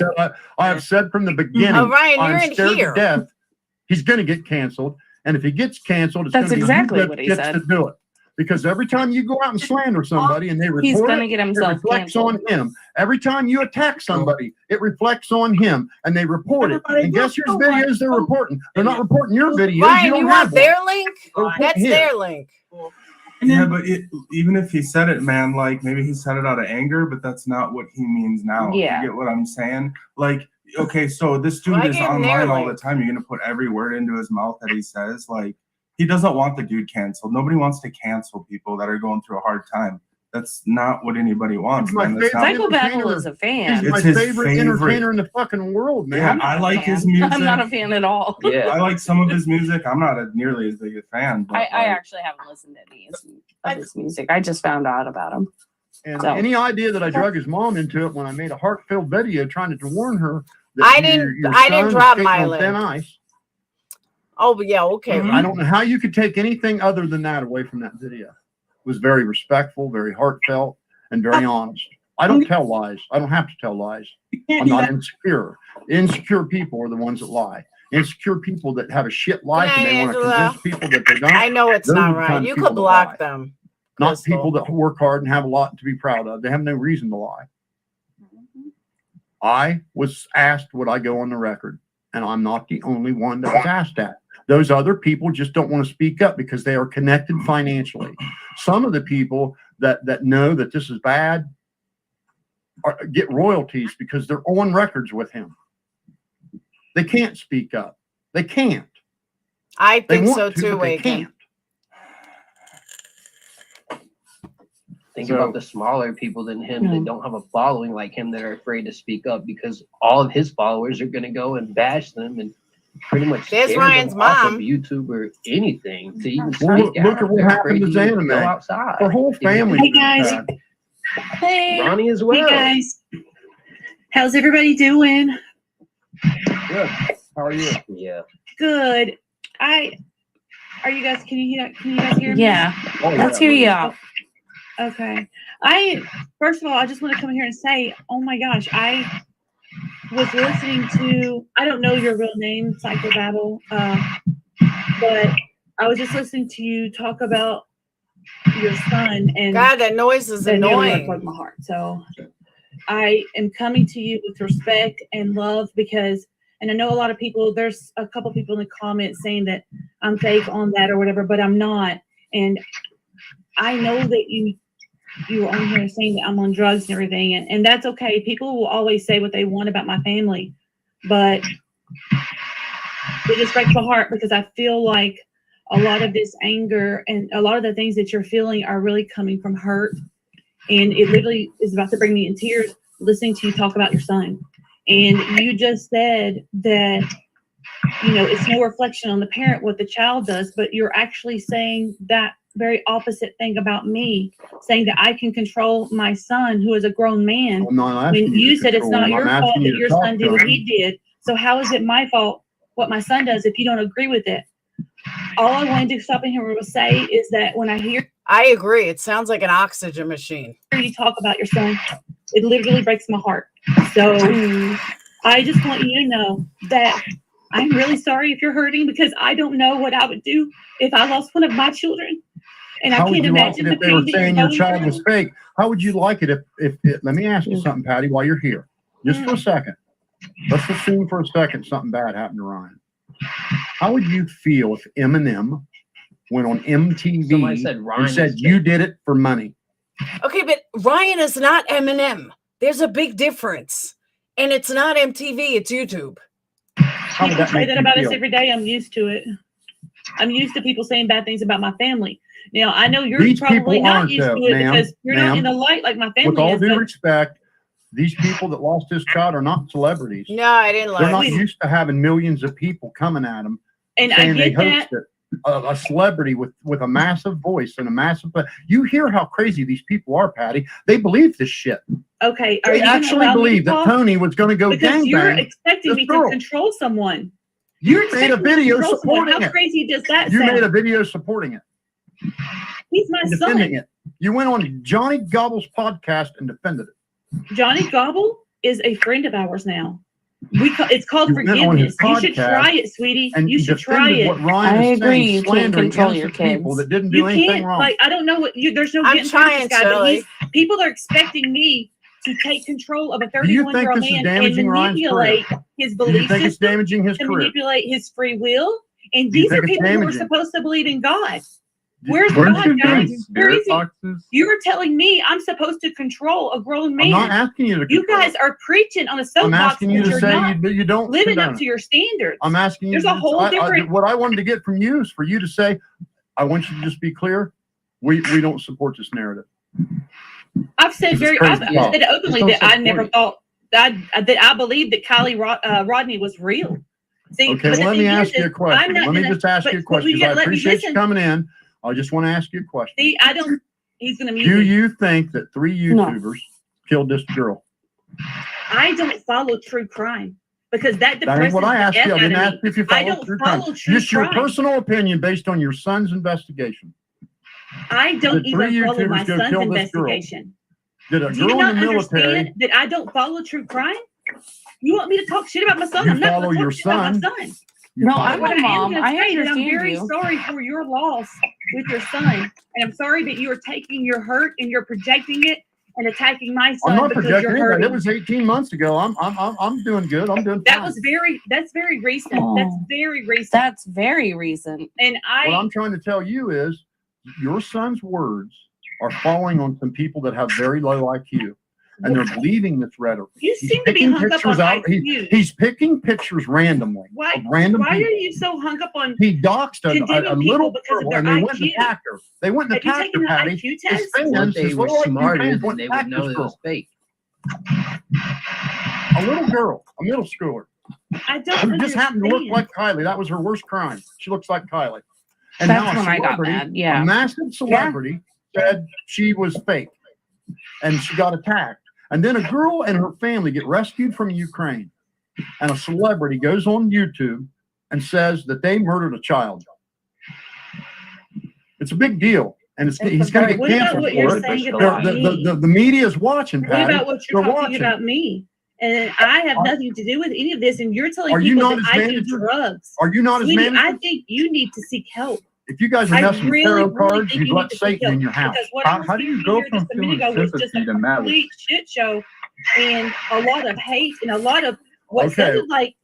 have said from the beginning. Oh, Ryan, I'm you're in scared here. to death. He's going to get canceled, and if he gets canceled, it's That's going to exactly be you what he gets said. to do it. Because every time you go out and slander somebody and they report He's gonna it, get himself it reflects canceled. on him. Every time you attack somebody, it reflects on him, and they report it. And guess whose videos they're reporting? They're not reporting your videos. Ryan, don't you have want their one. link? They're reporting That's his. their link. Yeah, but even if he said it, man, like maybe he said it out of anger, but that's not what he means now. Yeah. You get what I'm saying? Like, okay, so this dude Well, I is gave him their online all the link. time. You're gonna put every word into his mouth that he says. Like, he doesn't want the dude canceled. Nobody wants to cancel people that are going through a hard time. That's not what anybody wants, He's my man. That's favorite not, Psychobabble is a fan. He's my It's his favorite entertainer in the fucking world, Yeah, man. I like his music. I'm not a fan at all. I like some of his music. I'm not nearly as big a fan. But I like, actually haven't listened to any of his music. I just found out about him. And So. any idea that I drug his mom into it when I made a heartfelt video trying to warn her that I didn't son's drop skating my on thin link. ice. Oh, but yeah, okay. I don't know how you could take anything other than that away from that video. It was very respectful, very heartfelt, and very honest. I don't tell lies. I don't have to tell lies. I'm not insecure. Insecure people are the ones that lie. Insecure people that have a shit life and they want to Angela. convince people that they don't. I know it's Those are not the right. kind of You people could that block lie. them. Not Crystal. people that work hard and have a lot to be proud of. They have no reason to lie. I was asked would I go on the record, and I'm not the only one that was asked that. Those other people just don't want to speak up because they are connected financially. Some of the people that know that this is bad get royalties because they're on records with him. They can't speak up. They can't. I They think want so to, too, but they Aiken. can't. Think So- about the smaller people than him that don't have a following like him that are afraid to speak up because all of his followers are going to go and bash them and pretty much There's scare Ryan's them off mom. of YouTube or anything to even Well, speak look out. at what They're happened afraid to even Zanime. go outside. Her whole family. Hey, guys. Hey. Ronnie as well. Hey guys. How's everybody doing? Good. How are you? Yeah. Good. Are you guys, can you guys hear me? Yeah. Oh, Let's yeah. hear you out. Okay. First of all, I just want to come here and say, oh my gosh, I was listening to, I don't know your real name, Psychobabble, but I was just listening to you talk about your son, and God, that noise is that nearly annoying. broke my heart. So I am coming to you with respect and love because And I know a lot of people, there's a couple people in the comments saying that I'm fake on that or whatever, but I'm not. And I know that you were on here saying that I'm on drugs and everything, and that's okay. People will always say what they want about my family, but it just breaks my heart because I feel like a lot of this anger and a lot of the things that you're feeling are really coming from hurt. And it literally is about to bring me in tears listening to you talk about your son. And you just said that, you know, it's no reflection on the parent what the child does, but you're actually saying that very opposite thing about me, saying that I can control my son who is a grown man. When you said it's not your fault that your son did what he did. So how is it my fault what my son does if you don't agree with it? All I wanted to stop in here and say is that when I hear, I agree. It sounds like an oxygen machine. You talk about your son, it literally breaks my heart. So I just want you to know that I'm really sorry if you're hurting, because I don't know what I would do if I lost one of my children. And I can't imagine if they were saying your child was fake. How would you like it if let me ask you something, Patty, while you're here, just for a second. Let's assume for a second something bad happened to Ryan. How would you feel if Eminem went on MTV and said you did it for money? Okay, but Ryan is not Eminem. There's a big difference. And it's not MTV, it's YouTube. People say that about us every day. I'm used to it. I'm used to people saying bad things about my family. Now, I know you're probably not used to it because you're not in the light like my family is. With all due respect, these people that lost this child are not celebrities. No, I didn't like They're not used to having millions of people coming at them and saying I get they hosted a celebrity with a massive voice and a massive. You hear how crazy these people are, Patty. They believe this shit. Okay, they actually believe that Tony was going to go because you're gangbang expecting me to control someone. You made a video supporting it. How crazy does that You sound? made a video supporting it. He's my defending son. it. You went on Johnny Gobble's podcast and defended it. Johnny Gobble is a friend of ours now. It's called forgiveness. You should try it, sweetie. You should try it. I agree. You can't control your kids. That didn't do anything wrong. Like, I don't know what you. There's no. I'm trying, but people are expecting me to take control of a 31-year-old man and manipulate his belief system. It's damaging his career. Manipulate his free will. And these are people who are supposed to believe in God. Where's God, guys? Where is he? You were telling me I'm supposed to control a grown man. I'm not asking you to control. You guys are preaching on a soapbox. I'm asking you to say you don't living up to your standards. I'm asking you. There's a whole different. What I wanted to get from you is for you to say, I want you to just be clear. We don't support this narrative. I've said I've said openly that I never thought that I believed that Kiely Rodni was real. See, okay, well, let me ask you a question. Let me just ask you a question because I appreciate you coming in. I just want to ask you a question. See, I don't. He's going to mute Do me. you think that 3 YouTubers killed this girl? I don't follow true crime because that depresses That ain't what I asked you. I didn't ask you if you follow true crime. Just your personal opinion based on your son's investigation. I don't even follow my son's investigation. Did a Do you girl not in the military understand that I don't follow true crime? You want me to talk shit about my son? You I'm not follow going to your talk shit about my son. son. No, I'm What a mom. am I gonna say that understand I'm very you. sorry for your loss with your son, and I'm sorry that you are taking your hurt and you're projecting it and attacking my son I'm not because projecting you're it. hurting. It was 18 months ago. I'm doing good. I'm doing fine. That's very recent. Oh, That's very recent. That's very recent. And What I'm trying to tell you is your son's words are falling on some people that have very low IQ. And they're believing this rhetoric. You seem to be hung up on IQ. He's picking pictures randomly. Why Random are people. you so hung up on He doxed a condemning little people because of girl their and they went and IQ? attacked her. They went and Have you attacked taken her, an Patty. IQ His test? fans, Once they his were little IQ smarter, fans then went they and would attacked know this it was girl. fake. A little girl, a middle schooler. I don't Who just happened to look understand. like Kiely. That was her worst crime. She looks like Kiely. And That's now a when I got celebrity, mad. Yeah. a massive celebrity said she was fake. And she got attacked. And then a girl and her family get rescued from Ukraine. And a celebrity goes on YouTube and says that they murdered a child. It's a big deal. And he's going to get What about canceled what for you're it. saying about me? The media is watching, What Patty. about what you're They're talking watching. about me? And I have nothing to do with any of this. And you're telling Are you people not that his I do manager? drugs. Are you not his Sweetie, manager? I think you need to seek help. If you guys are I messing with really, tarot really cards, think you've you let need to seek Satan in help. your house. Because what I was How do you hearing go here from just a minute feeling ago was just sympathy a to malice? complete shit show and a lot of hate and a lot of what Okay. sounded like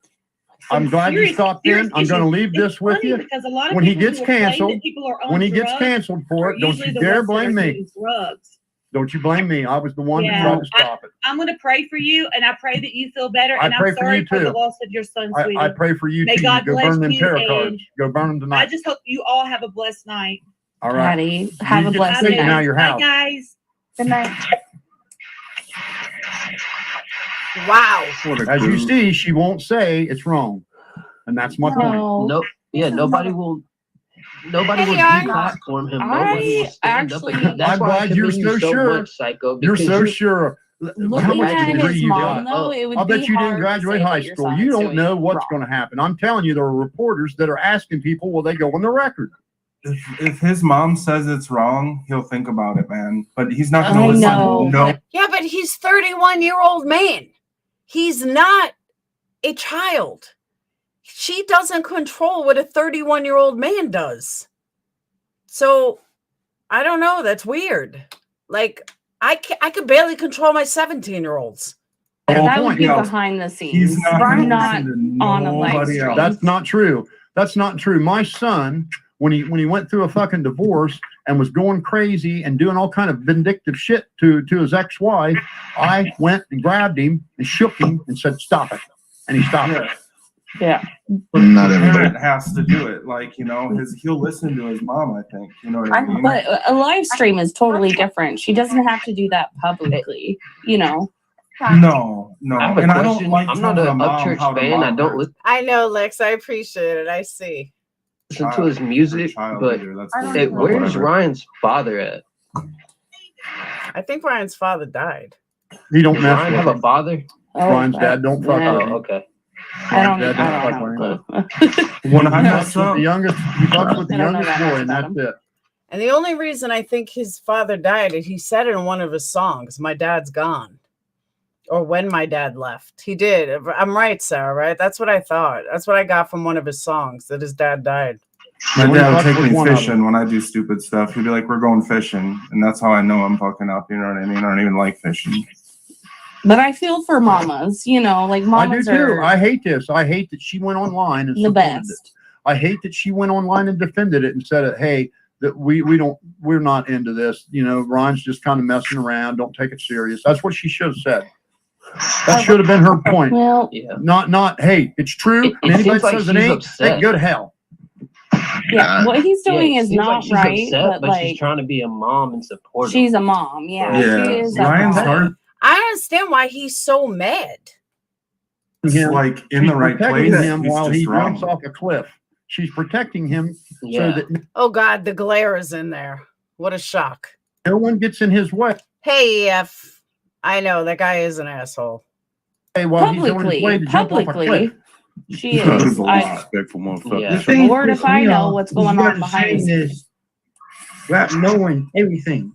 I'm glad you serious- stopped serious in. I'm going to issues. leave It's this with funny you. because a lot of When he people gets who claim that canceled, people are on when he gets drugs canceled for are it, don't usually you the dare ones that are blame me. doing drugs. Don't you blame me. I was the one that Yeah. tried to stop it. I'm going to pray for you, and I pray that you feel better. I And pray I'm for sorry you for the too. loss of your son, sweetie. I pray for you May too. God Go bless burn them you, tarot and cards. Go burn them tonight. I just hope you all have a blessed night. All right. Patty, have You a get blessed Satan night. out of your house. Bye, guys. Good night. Wow. As you see, she won't say it's wrong. And that's my point. No, yeah, nobody will Hey, Yarn. deplatform him. Nobody will stand up against. That's I'm why I glad you're commend you so sure. much, Psycho. You're because so sure. How Looking much at degree his you mom, got? though, it would I'll bet be you hard didn't to graduate say high what your school. son You is don't doing know what's wrong. going to happen. I'm telling you, there are reporters that are asking people, will they go on the record? If his mom says it's wrong, he'll think about it, man. But he's not going I to listen. know. No. Yeah, but he's 31-year-old man. He's not a child. She doesn't control what a 31-year-old man does. So I don't know. That's weird. Like I could barely control my 17-year-olds. That would be behind the scenes. I'm not on a live stream. That's not true. That's not true. My son, when he went through a fucking divorce and was going crazy and doing all kind of vindictive shit to his ex-wife, I went and grabbed him and shook him and said, "Stop it," and he stopped it. Yeah. But not everybody has to do it. Like, you know, he'll listen to his mom, I think. You know what I mean? But a live stream is totally different. She doesn't have to do that publicly, you know. No. I have a And I don't question. like I'm not telling a an mom Upchurch how to fan. I mom don't her. listen I know, Lex. I appreciate it. I see. to his music, but Hey, where's Ryan's father at? I think Ryan's father died. He don't Does mess Ryan with have a him. father? Ryan's dad don't fuck Oh, with him. okay. Ryan's dad don't fuck with him. When He I fucks mess with up, the youngest, he fucks with the I don't know youngest that boy, much and about that's it. And the only reason I think his father died is he said in one of his songs, "My dad's gone," or "When my dad left." He did. I'm right, Sarah, right? That's what I thought. That's what I got from one of his songs, that his dad died. my Only dad will fucks take with me one of them. fishing when I do stupid stuff. He'll be like, "We're going fishing," and that's how I know I'm fucking up. You know what I mean? I don't even like fishing. But I feel for mamas, you know, like I do mamas too. are I hate this. I hate that she went online and the supported it. best. I hate that she went online and defended it and said, "Hey, that we're not into this. You know, Ryan's just kind of messing around. Don't take it serious." That's what she should have said. That should have been her point. Well, Not, hey, it's true. It and anybody seems like says it she's ain't, upset. they go to hell. Yeah, what he's doing it is seems like not she's right, upset, but she's like trying to be a mom and support him. she's a mom. Yeah, she is. A Ryan's mom. heart I don't understand why he's so mad. is like in She's the right protecting place. him He's while just he wrong. jumps off a cliff. She's protecting him so Yeah. that Oh God, the glare is in there. What a shock. no one gets in his way Hey, EF. I know that guy is an asshole. while he's on his way to jump off a cliff. Publicly, she That is. is a I, disrespectful motherfucker. Yeah. Lord, if I know what's going on behind the scenes. Without knowing everything.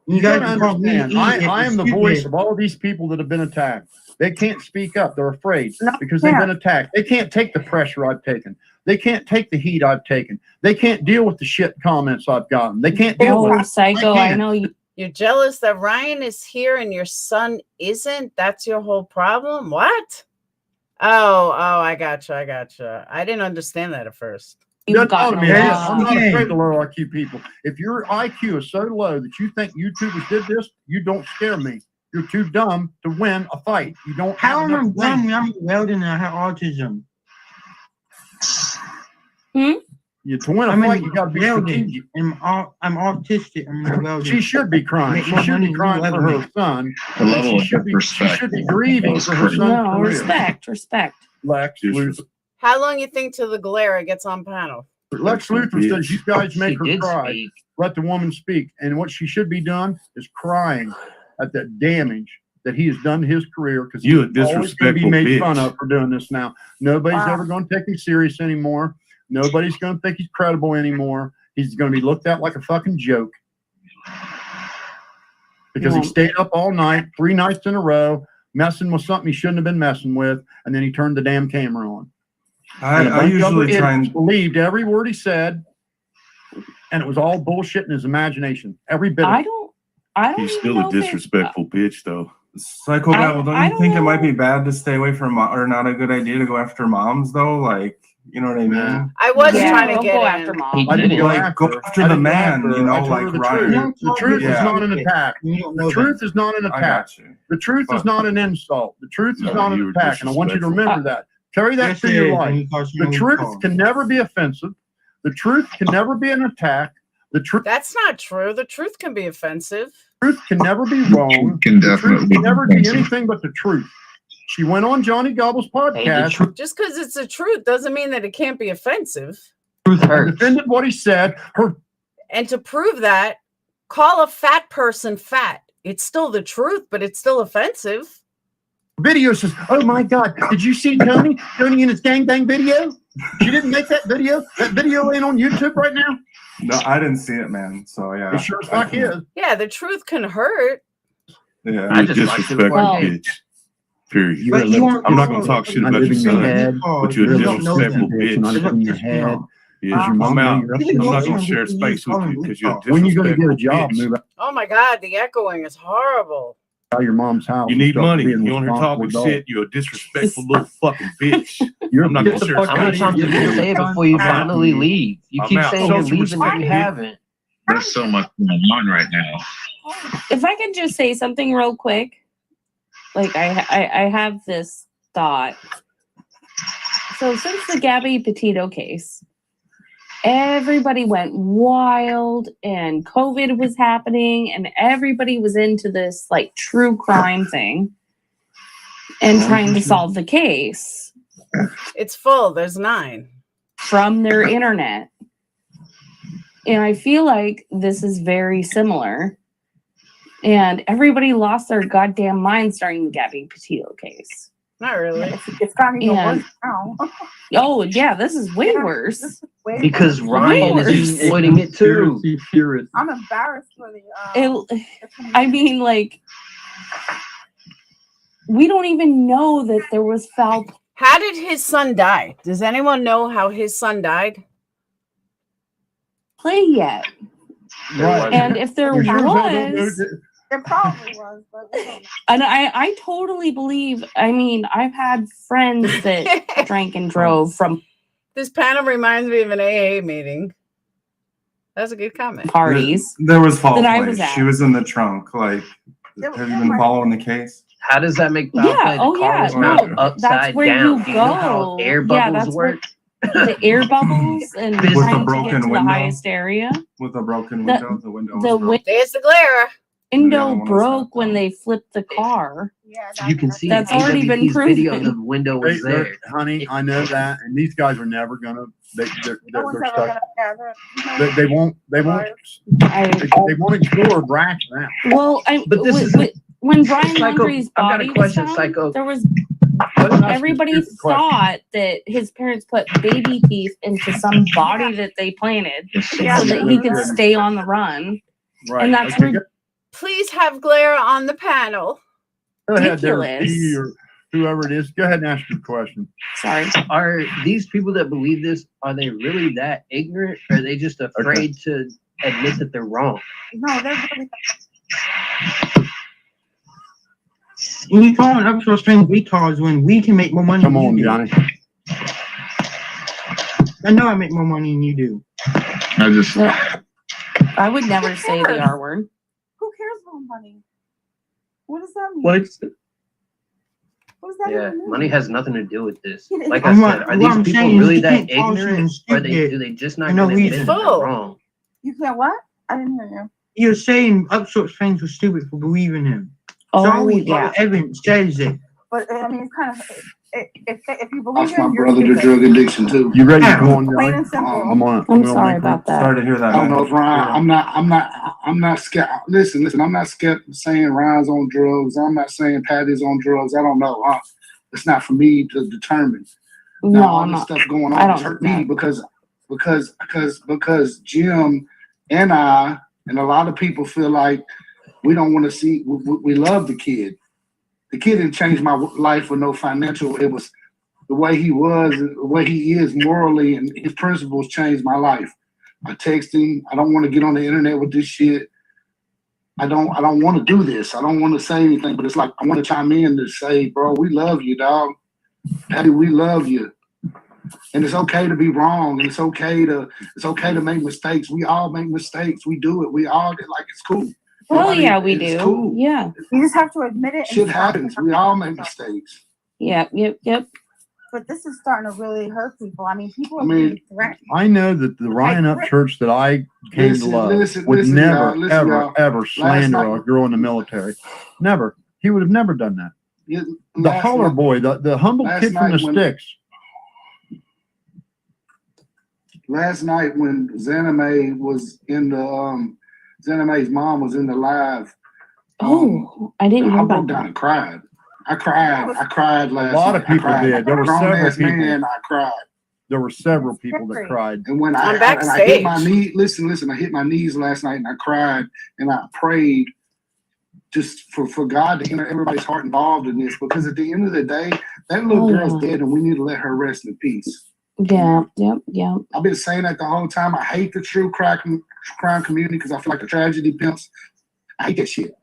You guys gotta call me understand, an idiot, I am the excuse voice me. of all these people that have been attacked. They can't speak up. They're afraid because they've been attacked. They can't take the pressure I've taken. They can't take the heat I've taken. They can't deal with the shit comments I've gotten. They can't deal with it. Psycho, I can. know you. You're jealous that Ryan is here and your son isn't? That's your whole problem? What? Oh, I gotcha. I didn't understand that at first. Doesn't bother me. I'm not afraid of low IQ people. If your IQ is so low that you think YouTubers did this, you don't scare me. You're too dumb to win a fight. You don't How have am I enough brain. dumb? I'm welding and I have autism. To win a fight, you got to be strategic. I'm autistic. I'm welding. She should be crying. Make She more should money be than crying you for ever her make. son. The level She of should be respect grieving for her son's No, career. respect. Lex Luthor. How long you think till the glare gets on panel? Lex Luthor says you guys make her did cry. speak. Let the woman speak. And what she should be doing is crying at that damage that he has done to his career, because You a he's always going to be disrespectful made bitch. fun of for doing this now. Nobody's ever going to take him serious anymore. Nobody's going to think he's credible anymore. He's going to be looked at like a fucking joke because he stayed up all night, 3 nights in a row, messing with something he shouldn't have been messing with, and then he turned the damn camera on. And a I bunch of usually other try idiots and believed every word he said, and it was all bullshit in his imagination. Every bit of it. I don't He's even still know a if it- disrespectful bitch, though. Psycho Babble, don't you think it know. might be bad to stay away from or not a good idea to go after moms though? Like, you know what I mean? I was Yeah, trying to don't get go in. after mom. I didn't go Like, after. go after I the didn't go man, after you her. know, I told her like the Ryan. truth. The truth is Yeah. not an attack. You don't know The truth is not an I attack. got you. The truth is But- not an insult. The truth is No, not you an were attack, and I want you to remember that. Carry that Yes, through it your is, life. and you cause The no truth harm. can never be offensive. The truth can never be an attack. The truth That's not true. The truth can be offensive. can never be wrong. Can The truth definitely can never be offensive. anything but the truth. She went on Johnny Gobble's podcast. Just because it's the truth doesn't mean that it can't be offensive. Truth hurts. Defended what he said. Her And to prove that, call a fat person fat. It's still the truth, but it's still offensive. video says, "Oh my God, did you see Tony? Tony in his gangbang video? She didn't make that video. That video ain't on YouTube right now." No, I didn't see it, man. So yeah. It sure as fuck is. Yeah, the truth can hurt. Yeah. You're a disrespectful bitch. Period. But you aren't- I'm not gonna talk shit Not about your living your son, head. but you're a You don't know disrespectful that. bitch. Not living your head. Yeah, your mom I'm know out. you're up I'm to not no gonna good. share space with you because you're a When you gonna get a disrespectful job, bitch. move out Oh my God, the echoing is horrible. of your mom's house. You and need start money. being You want her to talk with responsible shit. You're a disrespectful little fucking bitch. You're I'm not gonna share How many space times with have you say it before you I'm out. finally leave? You I'm keep out. saying Show you're some leaving, but respect, you dude. haven't. There's so much going on right now. If I could just say something real quick, like I have this thought. So since the Gabby Petito case, everybody went wild and COVID was happening and everybody was into this like true crime thing and trying to solve the case It's full. There's 9. from their internet. And I feel like this is very similar. And everybody lost their goddamn minds during the Gabby Petito case. Not really. It's gotten even And- worse now. Oh yeah, this is way worse. Because Ryan is exploiting it too. I'm embarrassed for the. I mean, like, we don't even know that there was foul How did his son die? Does anyone know how his son died? play yet. Right. And if there You sure as hell don't know was, that- There probably was, but we don't know. and I totally believe, I mean, I've had friends that drank and drove from This panel reminds me of an AA meeting. That's a good comment. parties. There was foul that I play. was at. She was in the trunk. Like, have you been following the case? How does that make foul Yeah, play? The oh, car yeah, was no, turned that's upside where down. you Do you know how go. air Yeah, bubbles that's work? the air bubbles and With the trying to get broken to the window? highest area. With a broken The- window. The window was The broken. There's the glare. window one was broke when they flipped the car. You can see That's in already been AWP's video proven. the window was They're- there. honey, I know that, and these guys are never gonna. They're No one's ever stuck. gonna. Yeah, They won't. They won't. They won't explore Brack now. Well, But this is when Brian Psycho, Laundrie's I've got a body was question, found, Psycho. there was everybody thought that his parents put baby teeth into some body that they planted so that he could stay on the run. Right. And that's Okay, Please have glare on the panel. go ahead there, ridiculous. Dee, or whoever it is. Go ahead and ask your question. Sorry. Are these people that believe this, are they really that ignorant? Or are they just afraid to admit that they're wrong? No, they're really. When you call an actual string retards when we can make more money. Come than on, you do. Johnny. I know I make more money than you do. I just I would never say the R word. Who cares about money? What does that mean? What? What does that Yeah, even mean? money has nothing to do with this. It is. Like I I'm said, not- are what these I'm people saying is really you that can't call ignorant? someone Or stupid do they just not for no gonna admit reason. that they're wrong? You said what? I didn't hear you. You're saying upsort friends were stupid for believing him. Oh, so always yeah. evidence says it. But I mean, it's kind of if you believe lost my him, you're brother to stupid. drug addiction too. You ready to go on, Plain Johnny? and simple. I'm on. I'm sorry about that. Sorry to hear that. I don't man. know if Ryan. I'm not scared. Listen. I'm not scared saying Ryan's on drugs. I'm not saying Patty's on drugs. I don't know. It's not for me to determine. No, Now all I'm this not. stuff going I on don't has hurt think me that. because Jim and I and a lot of people feel like we don't want to see. We love the kid. The kid didn't change my life with no financial. It was the way he was, the way he is morally, and his principles changed my life. I text him. I don't want to get on the internet with this shit. I don't want to do this. I don't want to say anything, but it's like I want to chime in to say, bro, we love you, dog. Patty, we love you. And it's okay to be wrong, and it's okay to make mistakes. We all make mistakes. We do it. We all get like it's cool. Oh yeah, we it's do. Cool. Yeah. You just have to admit it. Shit happens. We all make mistakes. Yep. But this is starting to really hurt people. I mean, people are mean, being threatened. I know that the Ryan Up Church that I came to love would listen, never, y'all, ever, ever Last slander night- a girl in the military. Never. He would have never done that. Yeah, The last holler night- boy, the humble last kid from night the when- sticks. Last night when Zaname was in the Zaname's mom was in the live. Oh, I didn't know I about broke down that. and cried. I cried last night. A lot of people I cried. did. There were Grown several ass people. man, I cried. There were several people that cried. And when I'm and I hit backstage. my knee, listen, I hit my knees last night and I cried and I prayed just for God to enter everybody's heart involved in this, because at the end of the day, that little girl's dead and we need to let her rest in peace. Yeah. I've been saying that the whole time. I hate the true crime community because I feel like the tragedy pimps. I hate that shit.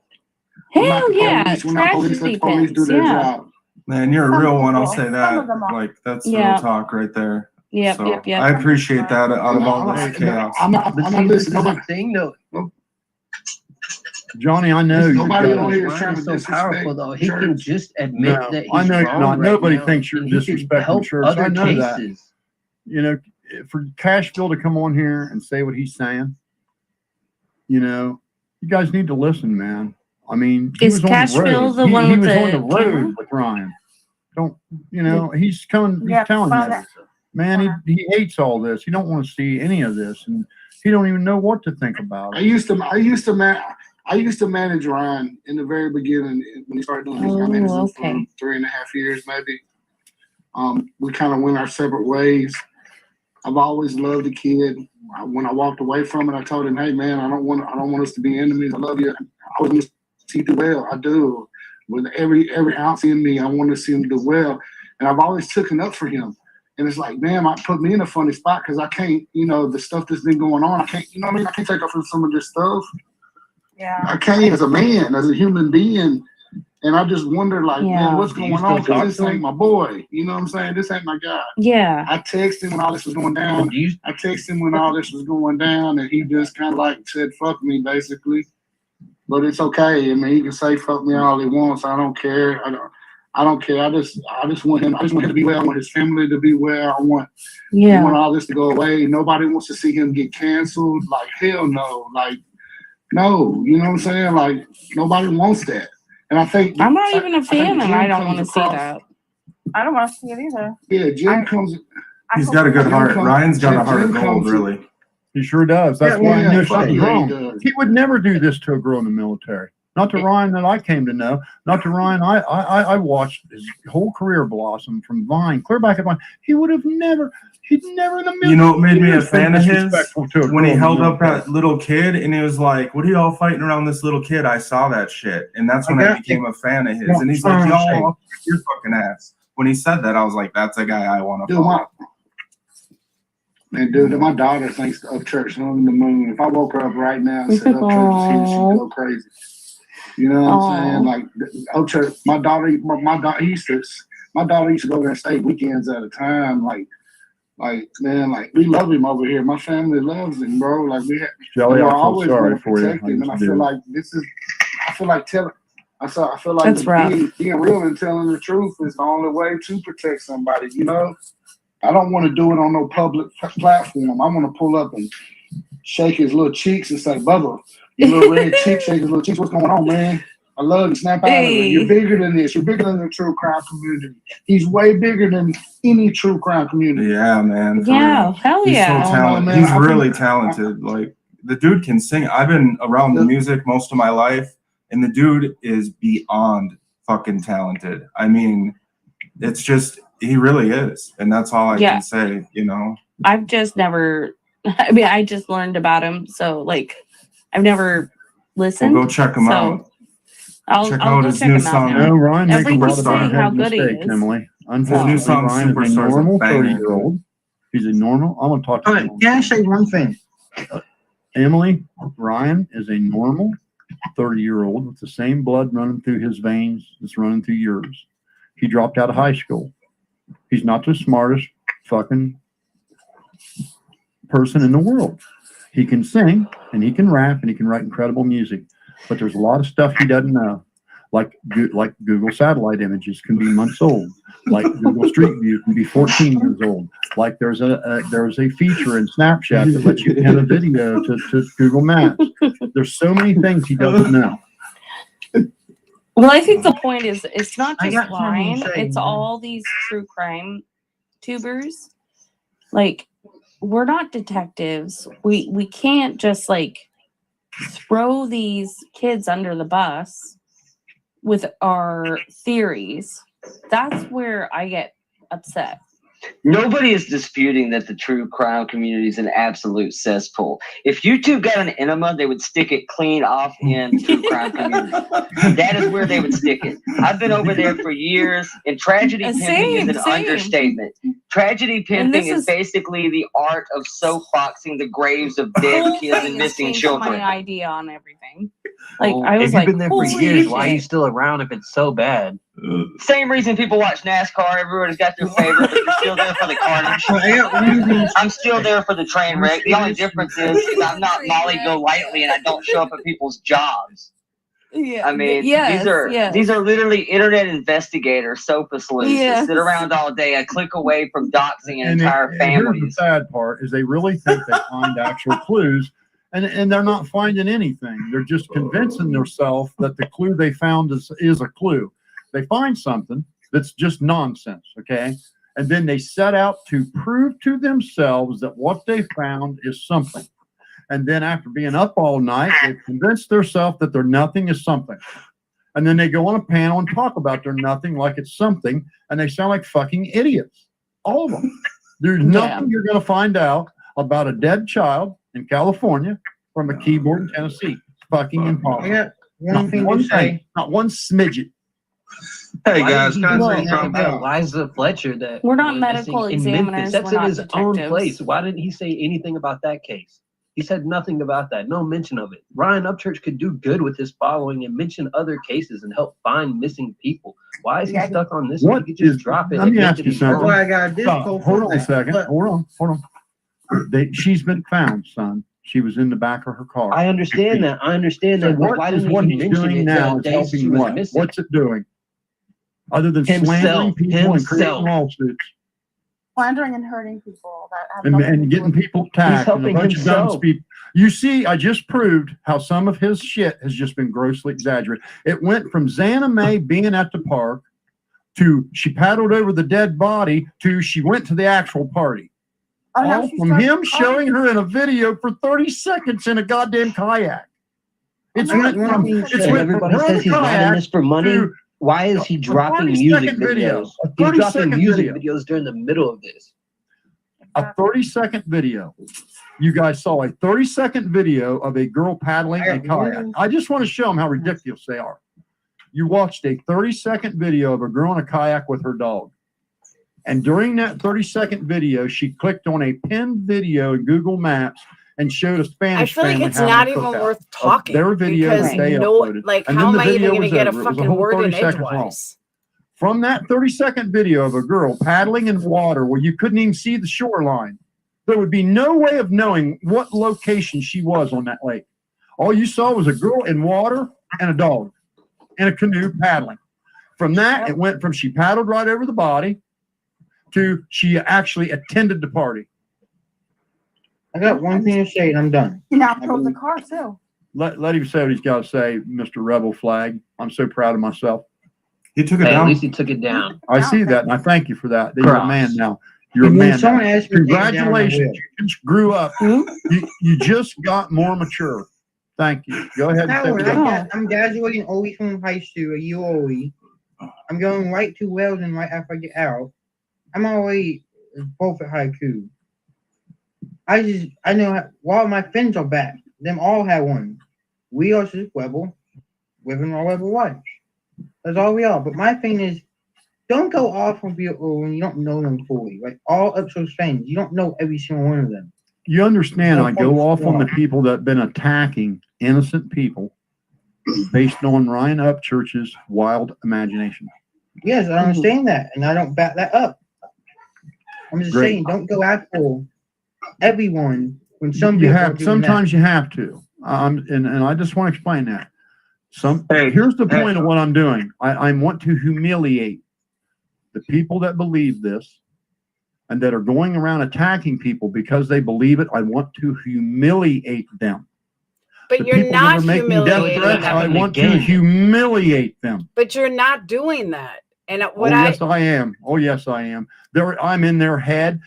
Hell yeah, We're not police. Let tragedy the police do pimps. their Yeah. job. Man, you're a Some real one. I'll people- say some that. of them are. Like that's Yeah. real talk right there. Yep. So I appreciate that out of all this chaos. I'm not listening. Nobody thing though. Johnny, I know you Nobody guys- on here is Ryan trying is to so disrespect powerful though. He church. can just admit No, that he's I know you're wrong not. right Nobody now, thinks you're and he can disrespecting help church. other I know that. cases. You know, for Cashville to come on here and say what he's saying, you know, you guys need to listen, man. I mean, he Is was on the Cashville road. the one he with was the on the road camera? with Ryan. Don't you know? He's coming. He's Yeah, telling one of you, man. He hates all this. He don't want to see any of this, and he don't even know what to think about I it. used to manage Ryan in the very beginning when he started doing this. I managed him for 3.5 years, maybe. We kind of went our separate ways. I've always loved the kid. When I walked away from it, I told him, "Hey, man, I don't want us to be enemies. I love you. I want to see you do well. I do. With every ounce in me, I want to see him do well." And I've always taken up for him. And it's like, man, it put me in a funny spot because I can't, you know, the stuff that's been going on. I can't, you know what I mean? I can't take up for some of this stuff. Yeah. I can't as a man, as a human being. And I just wonder, like, man, what's going on? Because this ain't my boy. You know what I'm saying? This ain't my guy. Yeah. I texted him when all this was going down. I texted him when all this was going down, and he just kind of like said, "Fuck me," basically. But it's okay. I mean, he can say "fuck me" all he wants. I don't care. I don't care. I just want him. I just want him to be well. I want his family to be well. I want all this to go away. Nobody wants to see him get canceled. Like, hell no. Like, no. You know what I'm saying? Like, nobody wants that. And I think I'm not even a fan, and I don't want to see across- that. I don't want to see it either. Yeah, Jim comes. He's got a good heart. Ryan's got a heart of Jim gold, comes- really. He sure does. That's Yeah, why yeah, he knew fuck something yeah, he wrong. does. He would never do this to a girl in the military. Not to Ryan that I came to know. Not to Ryan. I watched his whole career blossom from Vine, clear back at Vine. He'd never in a million You know what made me a years been fan of his? disrespectful to a When he girl in the held up military. that little kid and he was like, "What are y'all fighting around this little kid?" I saw that shit. And that's when I became a fan of his. And he's like, "Y'all, your fucking ass." When he said that, I was like, that's a guy I want to follow. Dude, my daughter thinks of church on the moon. If I woke her up right now and said, "Oh, church is here," she'd go crazy. You know what I'm saying? Like, oh, church. My daughter used to go there and stay weekends at a time. Like, man, like, we love him over here. My family loves him, bro. Like, Jelly, we're I feel always sorry going to for you. protect him. And I I feel do. like I feel like That's rough. being real and telling the truth is the only way to protect somebody, you know? I don't want to do it on no public platform. I want to pull up and shake his little cheeks and say, "Bubba, your little red cheek, shake his little cheeks. What's going on, man? I love you. Snap out of it. You're bigger than this. You're bigger than the true crime community. He's way bigger than any true crime community." Yeah, man. for Yeah, real. hell He's yeah. so Oh, no, talented. man, He's I really think- talented. Like, the dude can sing. I've been around the music most of my life, and the dude is beyond fucking talented. I mean, it's just, he really is. And that's all I Yeah. can say, you know? I've just never. I mean, I just learned about him, so like, I've never listened. Well, go check him so out. I'll Check go out his check new him out song. now. No, Ryan makes a Everyone's lot of saying how bad good he mistakes, is. Emily. His new Unfortunately, song, Ryan is a Superstar's a normal banger. 30-year-old. He's a normal. I'm going to talk to All right, him. can I say one thing? Emily, Ryan is a normal 30-year-old with the same blood running through his veins that's running through yours. He dropped out of high school. He's not the smartest fucking person in the world. He can sing and he can rap and he can write incredible music, but there's a lot of stuff he doesn't know. Like Google satellite images can be months old. Like Google Street View can be 14 years old. Like there's a feature in Snapchat that lets you pin a video to Google Maps. There's so many things he doesn't know. Well, I think the point is it's not I just got something Ryan, to say, it's man. all these true crime tubers. Like, we're not detectives. We can't just like throw these kids under the bus with our theories. That's where I get upset. Nobody is disputing that the true crime community is an absolute cesspool. If YouTube got an enema, they would stick it clean off in true crime community. That is where they would stick it. I've been over there for years, and tragedy pimping is an understatement. Tragedy pimping is basically the art of soapboxing the graves of dead kids and missing children. My idea on everything. Like Well, I was if like, you've been there for holy years, why are you shit. still around if it's so bad? Same reason people watch NASCAR. Everybody's got their favorite, but you're still there for the carnage. I'm still there for the train wreck. The only difference is I'm not Molly Golightly and I don't show up at people's jobs. Yeah, I mean, yes, these are literally internet investigators, sofa sleuths that Yes. sit around all day, a click away from doxing an And entire here's family. the sad part is they really think they find actual clues, and they're not finding anything. They're just convincing themselves that the clue they found is a clue. They find something that's just nonsense, okay? And then they set out to prove to themselves that what they found is something. And then after being up all night, they've convinced themselves that their nothing is something. And then they go on a panel and talk about their nothing like it's something, and they sound like fucking idiots. All of them. There's nothing you're going to find out about a dead child in California from a keyboard in Tennessee. It's fucking impossible. I got one Not thing one to say. thing, not one smidget. Hey Why guys, did can he I say do something that? about Liza Fletcher that We're not went medical missing in examiners, Memphis? That's we're in not his own detectives. place. Why didn't he say anything about that case? He said nothing about that. No mention of it. Ryan Upchurch could do good with his following and mention other cases and help find missing people. Why is he stuck on this one? He could just drop it. Let me admit ask that you he's something. wrong. Stop. Hold on a second. Hold on. She's been found, son. She was in the back of her car. I understand that. I understand So that. But what why is didn't what he he's mention doing it now the is days she helping was what? missing? What's it doing? Other than Himself. slandering people and creating lawsuits Slandering and hurting people that have and getting people attacked and a helping bunch of dumb himself. people. You see, I just proved how some of his shit has just been grossly exaggerated. It went from Xana May being at the park to she paddled over the dead body to she went to the actual party. All from him showing her in a video for 30 seconds in a goddamn kayak. It's went from Everybody says he's not in this for money. Why is he dropping music videos? He's dropping music videos during the middle of this. A 30-second video. You guys saw a 30-second video of a girl paddling a kayak. I just want to show them how ridiculous they are. You watched a 30-second video of a girl in a kayak with her dog. And during that 30-second video, she clicked on a pinned video in Google Maps and showed a Spanish I feel like family it's having not a even cookout worth of talking their video because that they no, uploaded. like, And how then am the I even video going to was get a over. It was fucking whole word 30 in seconds long. edgewise? From that 30-second video of a girl paddling in water where you couldn't even see the shoreline, there would be no way of knowing what location she was on that lake. All you saw was a girl in water and a dog in a canoe paddling. From that, it went from she paddled right over the body to she actually attended the party. I got one thing to say and I'm done. He now drove the car too. Let him say what he's got to say, Mr. Rebel Flag. I'm so proud of myself. He took it Hey, at down. least he took it down. I see that, and I thank you for that. You're a Props. man now. You're a And when man someone now. asks me to take it down, I Congratulations. will. You just grew up. You just got more mature. Thank you. Go ahead and say No, what you got. I'm graduating early from high school, a year early. I'm going right to Weldon right after I get out. I'm already both at haiku. I know a lot of my friends are back. Them all have one. We are just Rebel, living our Rebel life. That's all we are. But my thing is, don't go off on people when you don't know them fully. Like all episode fans, you don't know every single one of them. You understand, No I go point. off on the people that have been attacking innocent people based on Ryan Upchurch's wild imagination. Yes, I understand that, and I don't back that up. I'm just Great. saying, don't go after everyone when some You people are have doing sometimes that. you have to. And I just want to explain that. Here's the point of what I'm doing. I want to humiliate the people that believe this and that are going around attacking people because they believe it. I want to humiliate them. But The you're people that not are making death humiliating threats, them. I want to humiliate them. But you're not doing that. And what Yes, I am. Oh, yes, I am. I'm in their head.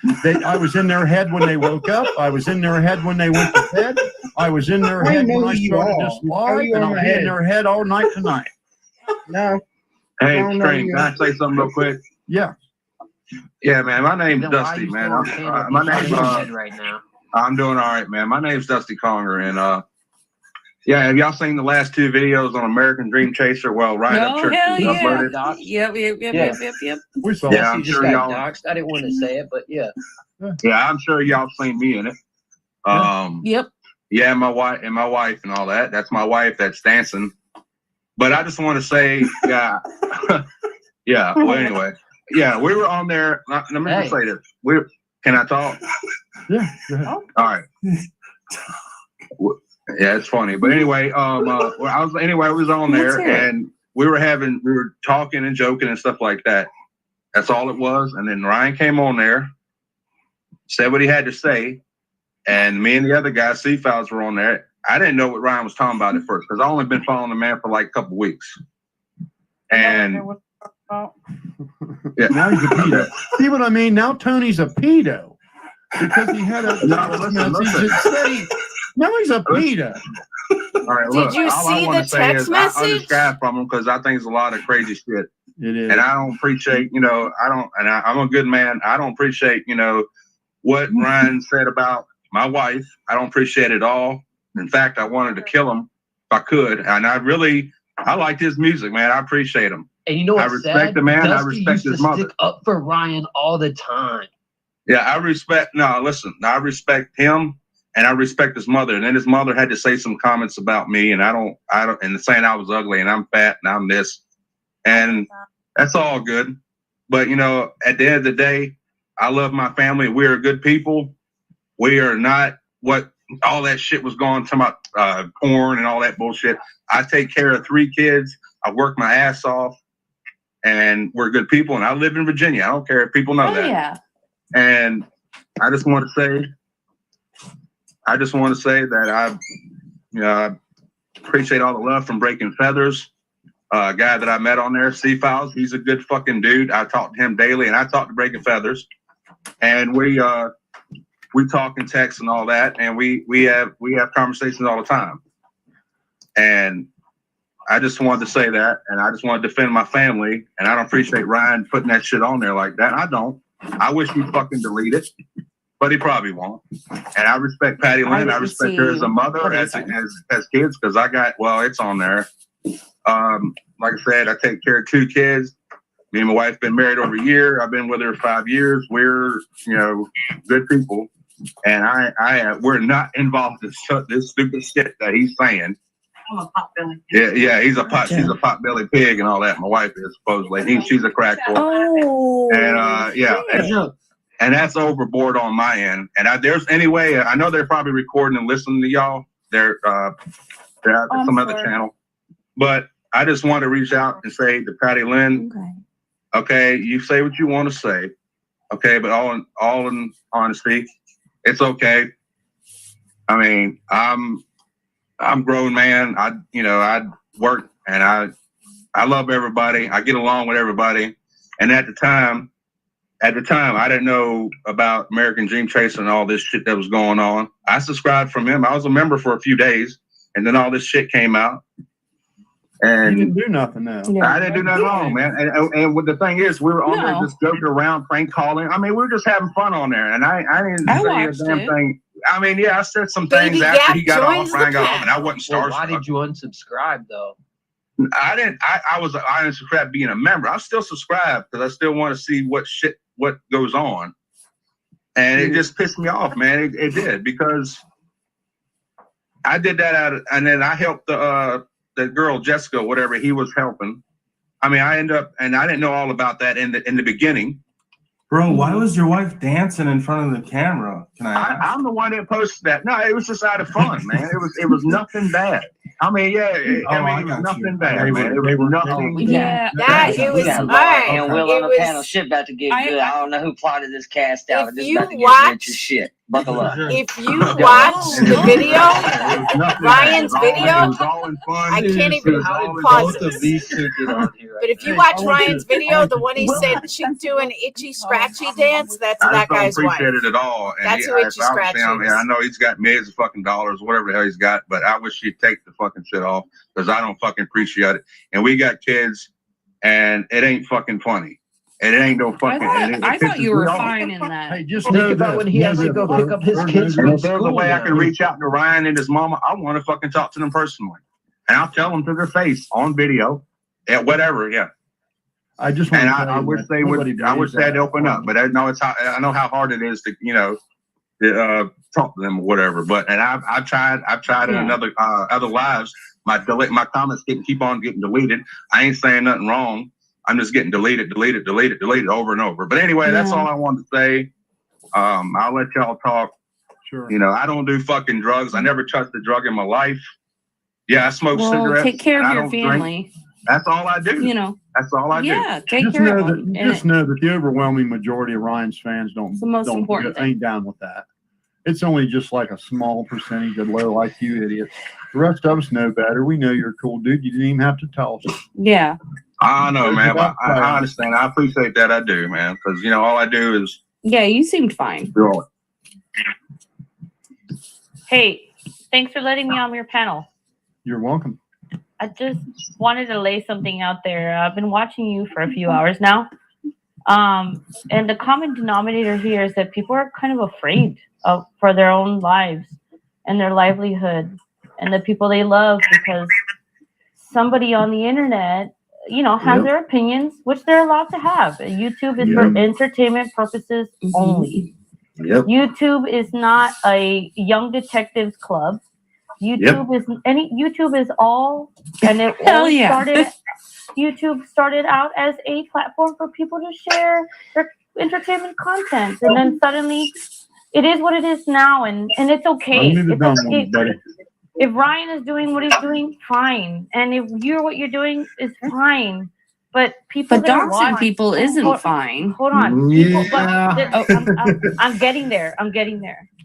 I was in their head when they woke up. I was in their head when they went to bed. I was in their head when I started this live, and I'll be in their head all night tonight. No. Hey, Strange, can I say something real quick? Yeah. Yeah, man. My name's Then why Dusty, you man. still okay with My me name's dead right now? I'm doing all right, man. My name's Dusty Conger, and yeah, have y'all seen the last two videos on American Dream Chaser? Well, right up church uploaded. Yep. We saw. Yeah, I'm sure y'all. Doxed. I didn't want to say it, but yeah. Yeah, I'm sure y'all seen me in it. Yep. Yeah, my wife and all that. That's my wife that's dancing. But I just want to say, yeah, yeah. Well, anyway, yeah, we were on there. Let me just say this. Can I talk? Yeah. Go ahead. All right. Yeah, it's funny. But anyway, I was on there and we were talking and joking and stuff like that. That's all it was. And then Ryan came on there, said what he had to say, and me and the other guy, C-Files, were on there. I didn't know what Ryan was talking about at first because I only been following the man for like a couple weeks. And yeah. Now he's a pedo. See what I mean? Now Tony's a pedo because he had a No, listen. Now he's a pedo. All right, Did you see the text I message? unsubscribe from him because I think it's a lot of crazy shit. It is. And I don't appreciate, I'm a good man. I don't appreciate, what Ryan said about my wife. I don't appreciate it at all. In fact, I wanted to kill him if I could. And I like his music, man. I appreciate him. And you know what's I respect the man. Dusty I respect his mother. Stick up for Ryan all the time. Yeah, I respect him and I respect his mother. And then his mother had to say some comments about me, and I don't, and saying I was ugly and I'm fat and I'm this, and that's all good. But at the end of the day, I love my family. We are good people. We are not what all that shit was going to about porn and all that bullshit. I take care of 3 kids. I work my ass off, and we're good people. And I live in Virginia. I don't care if people know that. Yeah. And I just want to say that I appreciate all the love from Breaking Feathers. A guy that I met on there, C-Files, he's a good fucking dude. I talk to him daily, and I talk to Breaking Feathers, and we talk and text and all that, and we have conversations all the time. And I just wanted to say that, and I just want to defend my family, and I don't appreciate Ryan putting that shit on there like that. I don't. I wish he'd fucking delete it, but he probably won't. And I respect Patty Lynn. I respect her as a mother, as kids, because it's on there. Like I said, I take care of 2 kids. Me and my wife been married over a year. I've been with her 5 years. We're, good people. And we're not involved in this stupid shit that he's saying. I'm a pot belly. Yeah, she's a pot belly pig and all that. My wife is supposedly. She's a crack whore. Oh. And and that's overboard on my end. And there's anyway, I know they're probably recording and listening to y'all. They're at some other channel. But I just want to reach out and say to Patty Lynn, okay, you say what you want to say, okay, but all in honesty, it's okay. I mean, I'm a grown man. I work and I love everybody. I get along with everybody. And at the time, I didn't know about American Dream Chaser and all this shit that was going on. I subscribed from him. I was a member for a few days, and then all this shit came out. And you didn't do nothing now. I didn't do nothing wrong, man. And what the thing is, we were on there just joking around, prank calling. I mean, we were just having fun on there, and I didn't say a damn thing. I mean, yeah, I said some things after he got off, Ryan got off, and I wasn't starstruck. Why did you unsubscribe though? I unsubscribed being a member. I'm still subscribed because I still want to see what goes on, and it just pissed me off, man. It did, because I did that and then I helped the the girl Jessica, whatever he was helping. I mean, I didn't know all about that in the beginning. Bro, why was your wife dancing in front of the camera? Can I ask? I'm the one that posted that. No, it was just out of fun, man. It was nothing bad. I mean, yeah, it was nothing bad, man. It was nothing. Yeah, that it was all right. And Will on the panel, shit about to get good. I don't know who plotted this cast out. This about to get rich as shit. Buckle up. If you watch the video, Ryan's video, It was all in fun. I can't even pause it. But if you watch Ryan's video, the one he said she'd do an itchy scratchy dance, that's I that just don't guy's wife. appreciate it at all. And That's who itchy scratchy is. I know he's got millions of fucking dollars, whatever the hell he's got, but I wish he'd take the fucking shit off because I don't fucking appreciate it. And we got kids, and it ain't fucking funny. And it ain't no fucking. I thought you were fine in that. Hey, just Think know about that when he has to go pick up his kids And from if there's a school. way I now. can reach out to Ryan and his mama, I want to fucking talk to them personally. And I'll tell them to their face on video, and whatever, yeah. I just And want to I wish they would. I wish they'd open up, but I know I know how hard it is to to talk to them or whatever. But I've tried in another other lives. My comments keep on getting deleted. I ain't saying nothing wrong. I'm just getting deleted over and over. But anyway, that's all I wanted to say. I'll let y'all talk. Sure. I don't do fucking drugs. I never touched a drug in my life. Yeah, I smoke Well, cigarettes. take care and of I your don't drink. family. That's all I do. That's all I do. Yeah, take Just care know of them. that And just know that the overwhelming majority of Ryan's fans the most important thing. ain't down with that. It's only just like a small percentage of low IQ idiots. The rest of us know better. We know you're a cool dude. You didn't even have to tell us. Yeah. I know, man. But I understand. I appreciate that. I do, man. Because all I do is Yeah, you seemed fine. do it. Hey, thanks for letting me on your panel. You're welcome. I just wanted to lay something out there. I've been watching you for a few hours now. And the common denominator here is that people are kind of afraid for their own lives and their livelihood and the people they love because somebody on the internet, has their opinions, which they're allowed to have. YouTube is for entertainment purposes only. Yep. YouTube is not a young detectives club. YouTube is all, and it all YouTube started out as a platform for people to share their entertainment content, and then suddenly it is what it is now, and it's okay. If Ryan is doing what he's doing, fine, and if what you're doing is fine. But people that are doxing watching people isn't fine. Hold on. I'm getting there.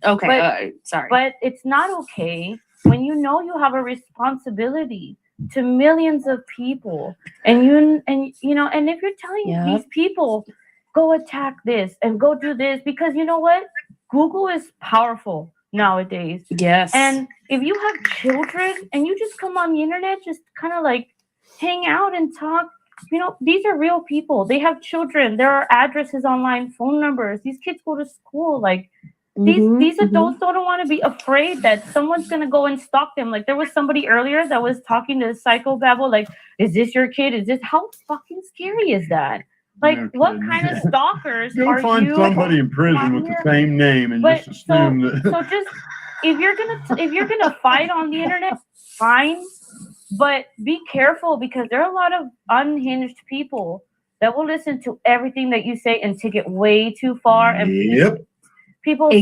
Okay, But, sorry. But it's not okay when you have a responsibility to millions of people, and if you're telling these people, go attack this and go do this, because you know what? Google is powerful nowadays. Yes. And if you have children and you just come on the internet, just kind of like hang out and talk, these are real people. They have children. There are addresses online, phone numbers. These kids go to school. Like these adults don't want to be afraid that someone's going to go and stalk them. Like there was somebody earlier that was talking to Psychobabble, like, is this your kid? How fucking scary is that? Like, what kind of stalkers Go are find you? somebody in prison with the same name and just assume that. So just if you're gonna fight on the internet, fine, but be careful because there are a lot of unhinged people that will listen to everything that you say and take it way too far. And people's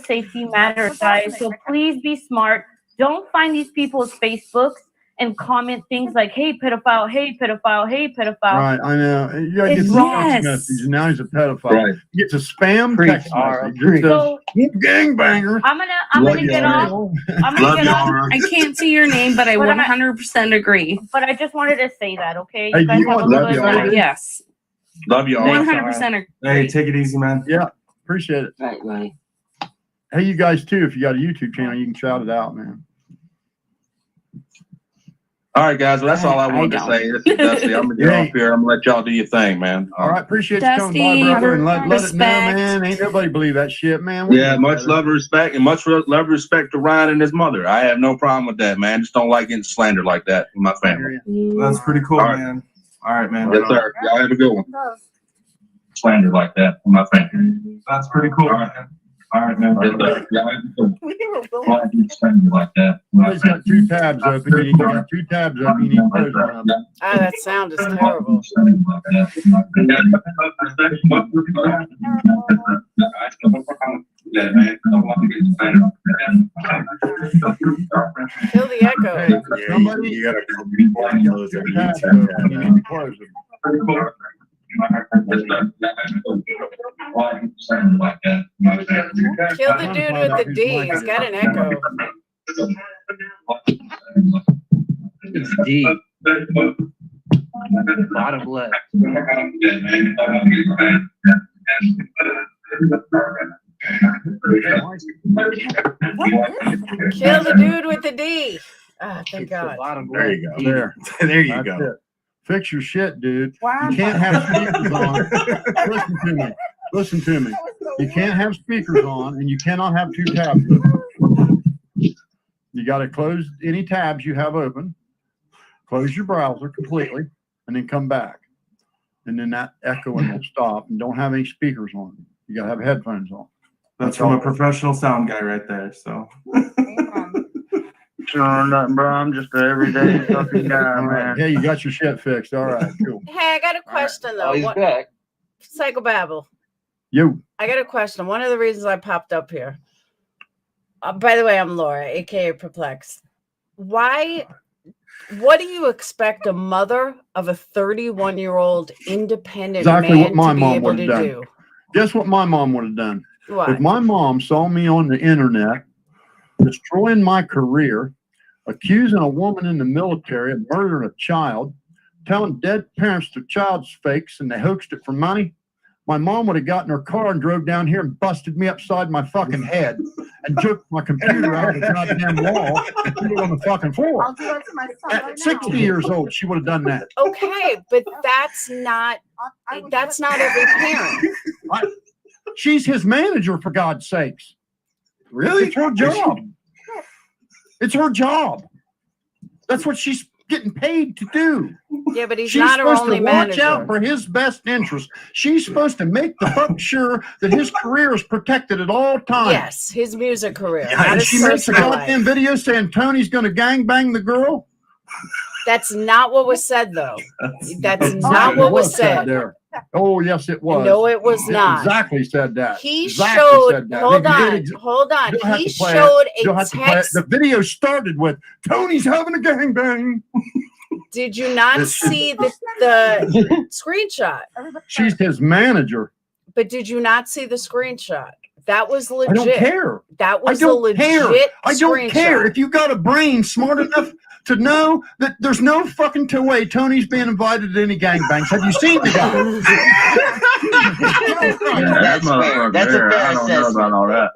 safety matters, guys. So please be smart. Don't find these people's Facebooks and comment things like, hey, pedophile, hey, pedophile, hey, pedophile. Right, I know. You gotta get the text message, and now he's a pedophile. Right. He gets a spam text message. It So, says, gangbanger. I'm gonna get off. I can't see your name, but I 100% agree. But I just wanted to say that, okay? Hey, You guys have a good night. Yes. Love you all. 100% agree. Hey, take it easy, man. Yeah, appreciate it. Right. Hey, you guys too, if you got a YouTube channel, you can shout it out, man. All right, guys. Well, that's all I wanted to say. This is Dusty. I'm gonna get off here. I'm gonna let y'all do your thing, man. All right, appreciate you coming by, brother, and let it know, man. Ain't nobody believe that shit, man. Yeah, much love and respect, and much love and respect to Ryan and his mother. I have no problem with that, man. Just don't like getting slandered like that in my family. That's pretty cool, All right. man. All right, man. Yes, sir. Y'all have a good one. Slandered like that in my family. That's pretty cool, man. Somebody's got two tabs open. You need to got two tabs open. You need to close one of them. Ah, that sound is terrible. Kill the echo. Hey, somebody, you got two tabs open. You need to close them. Kill the dude with the D. He's got an echo. It's D. Bottom left. Kill the dude with the D. Ah, thank God. There you go. There. There you go. It. Fix your shit, dude. You can't have speakers on. Listen to me. Listen to me. You can't have speakers on, and you cannot have two tabs open. You got to close any tabs you have open. Close your browser completely, and then come back. And then that echoing will stop. And don't have any speakers on. You got to have headphones on. That's from a professional sound guy right there. So. Nothing, bro. I'm just an everyday fucking guy, man. Yeah, you got your shit fixed. All right, cool. Hey, I got a question though. Oh, he's back. Psychobabble. You. I got a question. One of the reasons I popped up here. By the way, I'm Laura, aka Perplexed. Why? What do you expect a mother of a 31-year-old independent Exactly man what my to be mom able would to have done. do? Guess what my mom would have done? What? If my mom saw me on the internet destroying my career, accusing a woman in the military of murdering a child, telling dead parents their child's fakes and they hoaxed it for money, my mom would have gotten her car and drove down here and busted me upside my fucking head and took my computer out of the goddamn wall and put it on the fucking floor. I'll do it to my son At right 60 now. years old, she would have done that. Okay, but that's not every parent. She's his manager, for God's sakes. Really? It's her job. It's her job. That's what she's getting paid to do. Yeah, but he's She's not her supposed only to watch manager. out for his best interest. She's supposed to make the fuck sure that his career is protected at all times. Yes, his music career. Yeah, not and his she makes a personal life. goddamn video saying Tony's going to gangbang the girl. That's not what was said, though. That's not what was said. there. Oh, yes, it was. No, it was It not. exactly said that. He Exactly showed. said that. Hold They on. did Hold on. You'll have He to play it. showed You'll a have to play it. text. The video started with Tony's having a gangbang. Did you not see the screenshot? She's his manager. But did you not see the screenshot? That was legit. I don't care. That was I a don't legit care. I don't screenshot. care. If you got a brain smart enough to know that there's no fucking way Tony's being invited to any gangbangs. Have you seen the guy? That's fair. That's a fair I don't know about all that.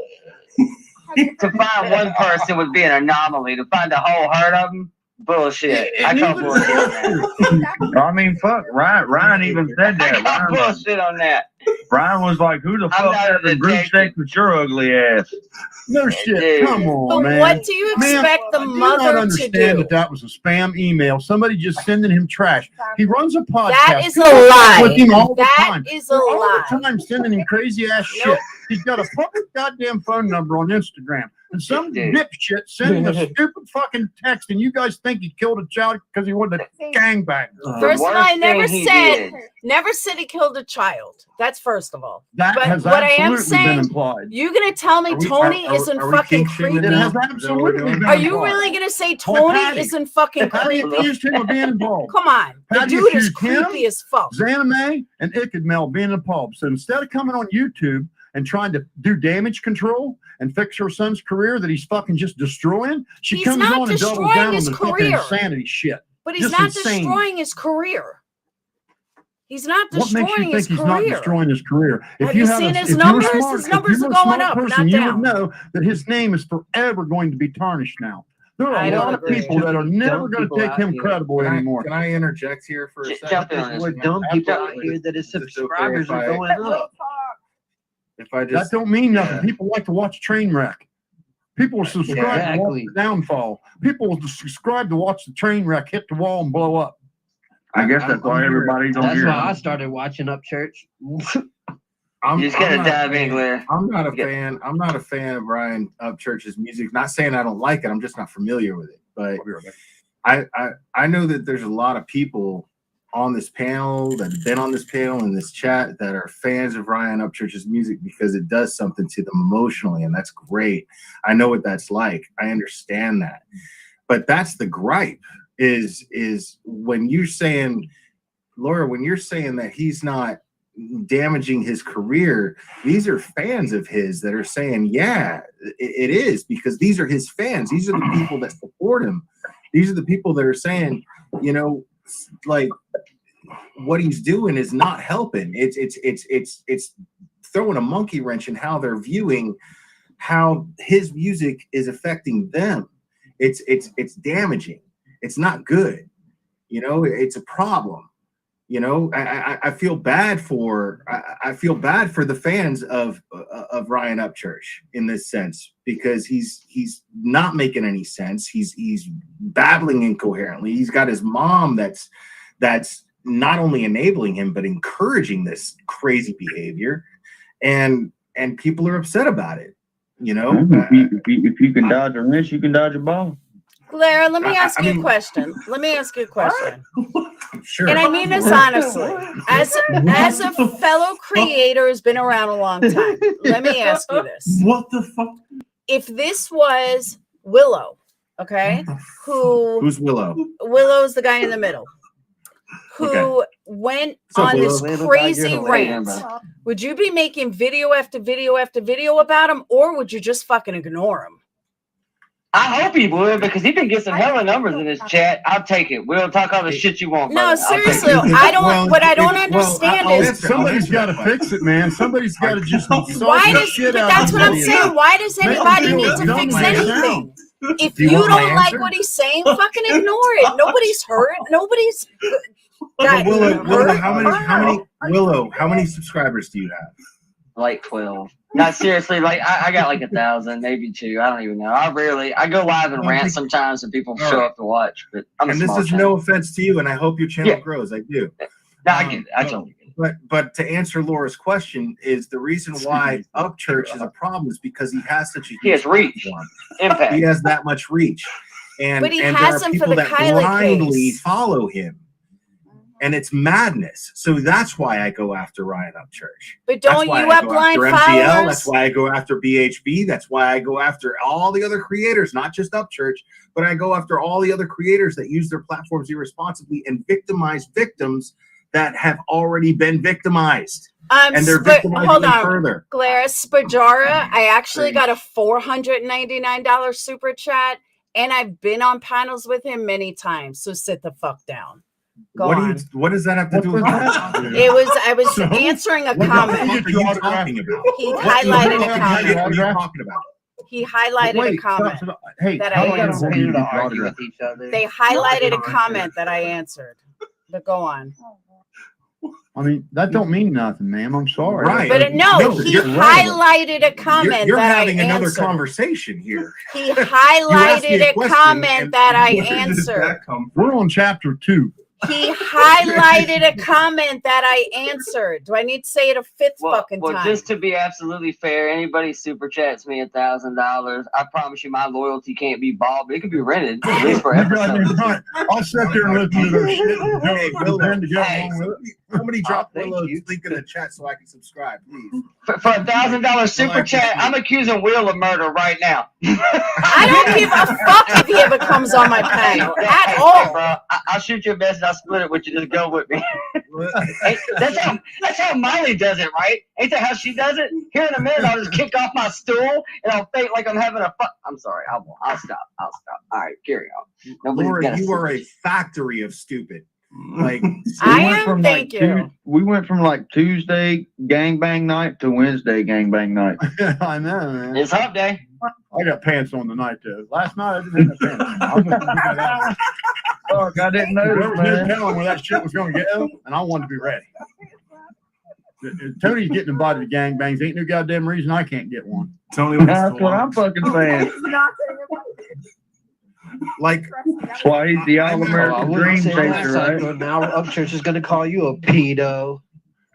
To find one person would be an anomaly. To find a whole herd of them, bullshit. I call bullshit on that. I mean, fuck. Ryan even said that. I call bullshit on that. Ryan was like, "Who the I'm fuck not has a a group detective. steak with your ugly ass?" No shit. Come on, But man. what do you expect the I do mother not to understand do? that that was a spam email. Somebody just sending him trash. He runs a podcast. That is a People lie. with him all the That time. is a They're all lie. the time sending him crazy ass shit. He's got a fucking goddamn phone number on Instagram. And some dipshit sending a stupid fucking text, and you guys think he killed a child because he wanted to gangbang. First of all, I never said he killed a child. That's first of all. That but has what I am absolutely saying, been implied. you gonna tell me Tony isn't fucking creepy? It has absolutely been Are you implied. really gonna say Well, Tony Patty- isn't fucking Patty creepy? accused him of being involved. Come on, the Patty dude is accused him, creepy as fuck. Zanime and Ichabod being involved. So instead of coming on YouTube and trying to do damage control and fix her son's career that he's fucking just destroying, she He's comes not on and doubles destroying down on his the fucking career. insanity shit. But he's Just not insane. destroying his career. He's not What destroying makes you think his he's career. not destroying his career? Have you seen his numbers? His numbers are going up, not you down. would know that his name is forever going to be tarnished now. There are I a don't lot of agree. people that are never Dumb going people to take out him here. credible anymore. Can I interject here for a second? There's more dumb people out here that his subscribers are going up. If I That just don't mean nothing. People like to watch train wreck. People will subscribe to watch Exactly. the downfall. People will subscribe to watch the train wreck hit the wall and blow up. I guess that's why everybody's on That's here. why I started watching Up Church. You just gotta dive in, Blair. I'm not a fan. I'm not a fan of Ryan Upchurch's music. Not saying I don't like it. I'm just not familiar with it. But I know that there's a lot of people on this panel that have been on this panel in this chat that are fans of Ryan Upchurch's music because it does something to them emotionally, and that's great. I know what that's like. I understand that. But that's the gripe is when you're saying, Laura, when you're saying that he's not damaging his career, these are fans of his that are saying, yeah, it is, because these are his fans. These are the people that support him. These are the people that are saying, you know, like, what he's doing is not helping. It's throwing a monkey wrench in how they're viewing how his music is affecting them. It's damaging. It's not good. You know, it's a problem. You know, I feel bad for the fans of Ryan Upchurch in this sense, because he's not making any sense. He's babbling incoherently. He's got his mom that's not only enabling him but encouraging this crazy behavior, and people are upset about it. You know, if you can dodge a wrench, you can dodge a ball. Blair, let me ask you a question. Let me ask you a question. Sure. And I mean this honestly. As a fellow creator who's been around a long time, let me ask you this. What the fuck? If this was Willow, okay, who's Willow? Willow's the guy in the middle, who went on this crazy rant, would you be making video after video after video about him, or would you just fucking ignore him? I hope he would, because he can get some hella numbers in this chat. I'll take it. We'll talk all the shit you want. No, brother. seriously, I don't. What I don't understand is somebody's got to fix it, man. Somebody's got to just why does. But that's what I'm saying. Why does anybody need to fix anything? If you don't like what he's saying, fucking ignore it. Nobody's hurt. Nobody's. Willow, how many subscribers do you have? Like 12. Not seriously, like I got like 1,000, maybe 2. I don't even know. I go live and rant sometimes and people show up to watch, but and this is no offense to you, and I hope your channel grows. I do. No, I get it. I totally get it. But to answer Laura's question, is the reason why Upchurch is a problem is because he has such a huge reach, impact. He has that much reach, but he and has there are him for people the that Kiely blindly case. follow him. And it's madness. So that's why I go after Ryan Upchurch. But don't you have blind MGL, followers? That's why I go after BHB. That's why I go after all the other creators, not just Upchurch, but I go after all the other creators that use their platforms irresponsibly and victimize victims that have already been victimized. And they're victimizing them further. Glarus Spajara, I actually got a $499 super chat, and I've been on panels with him many times. So sit the fuck down. What does that have to do with that? I was answering a comment. What are you talking about? He highlighted a comment. What are you talking about? He highlighted a comment that I answered. They highlighted a comment that I answered. But go on. I mean, that don't mean nothing, ma'am. I'm sorry. Right. But he highlighted a comment you're that having I another answered. Conversation here. He highlighted a comment that I answered. We're on chapter 2. He highlighted a comment that I answered. Do I need to say it a fifth fucking time? Well, just to be absolutely fair, anybody super chats me $1,000. I promise you, my loyalty can't be bought, but it could be rented at least for episodes. I'll sit there and listen to their shit. Somebody drop Willow's link in the chat so I can subscribe, please. For $1,000 super chat, I'm accusing Will of murder right now. I don't give a fuck if he ever comes on my panel at all. Bro, I'll shoot you a message. I'll split it with you. Just go with me. That's how Miley does it, right? Ain't that how she does it? Here in a minute, I'll just kick off my stool and I'll fake like I'm having a fuck. I'm sorry. I'll stop. All right, carry on. Laura, you are a factory of stupid. Like we went from like Tuesday gangbang night to Wednesday gangbang night. I know, man. It's hump day. I got pants on tonight though. Last night I didn't have pants. Fuck, I didn't know. There was no telling where that shit was going to go, and I wanted to be ready. Tony's getting invited to gangbangs. Ain't no goddamn reason I can't get one. Tony, that's what I'm fucking saying. Like, that's why he's the all-American dream chaser, right? Now Upchurch is going to call you a pedo.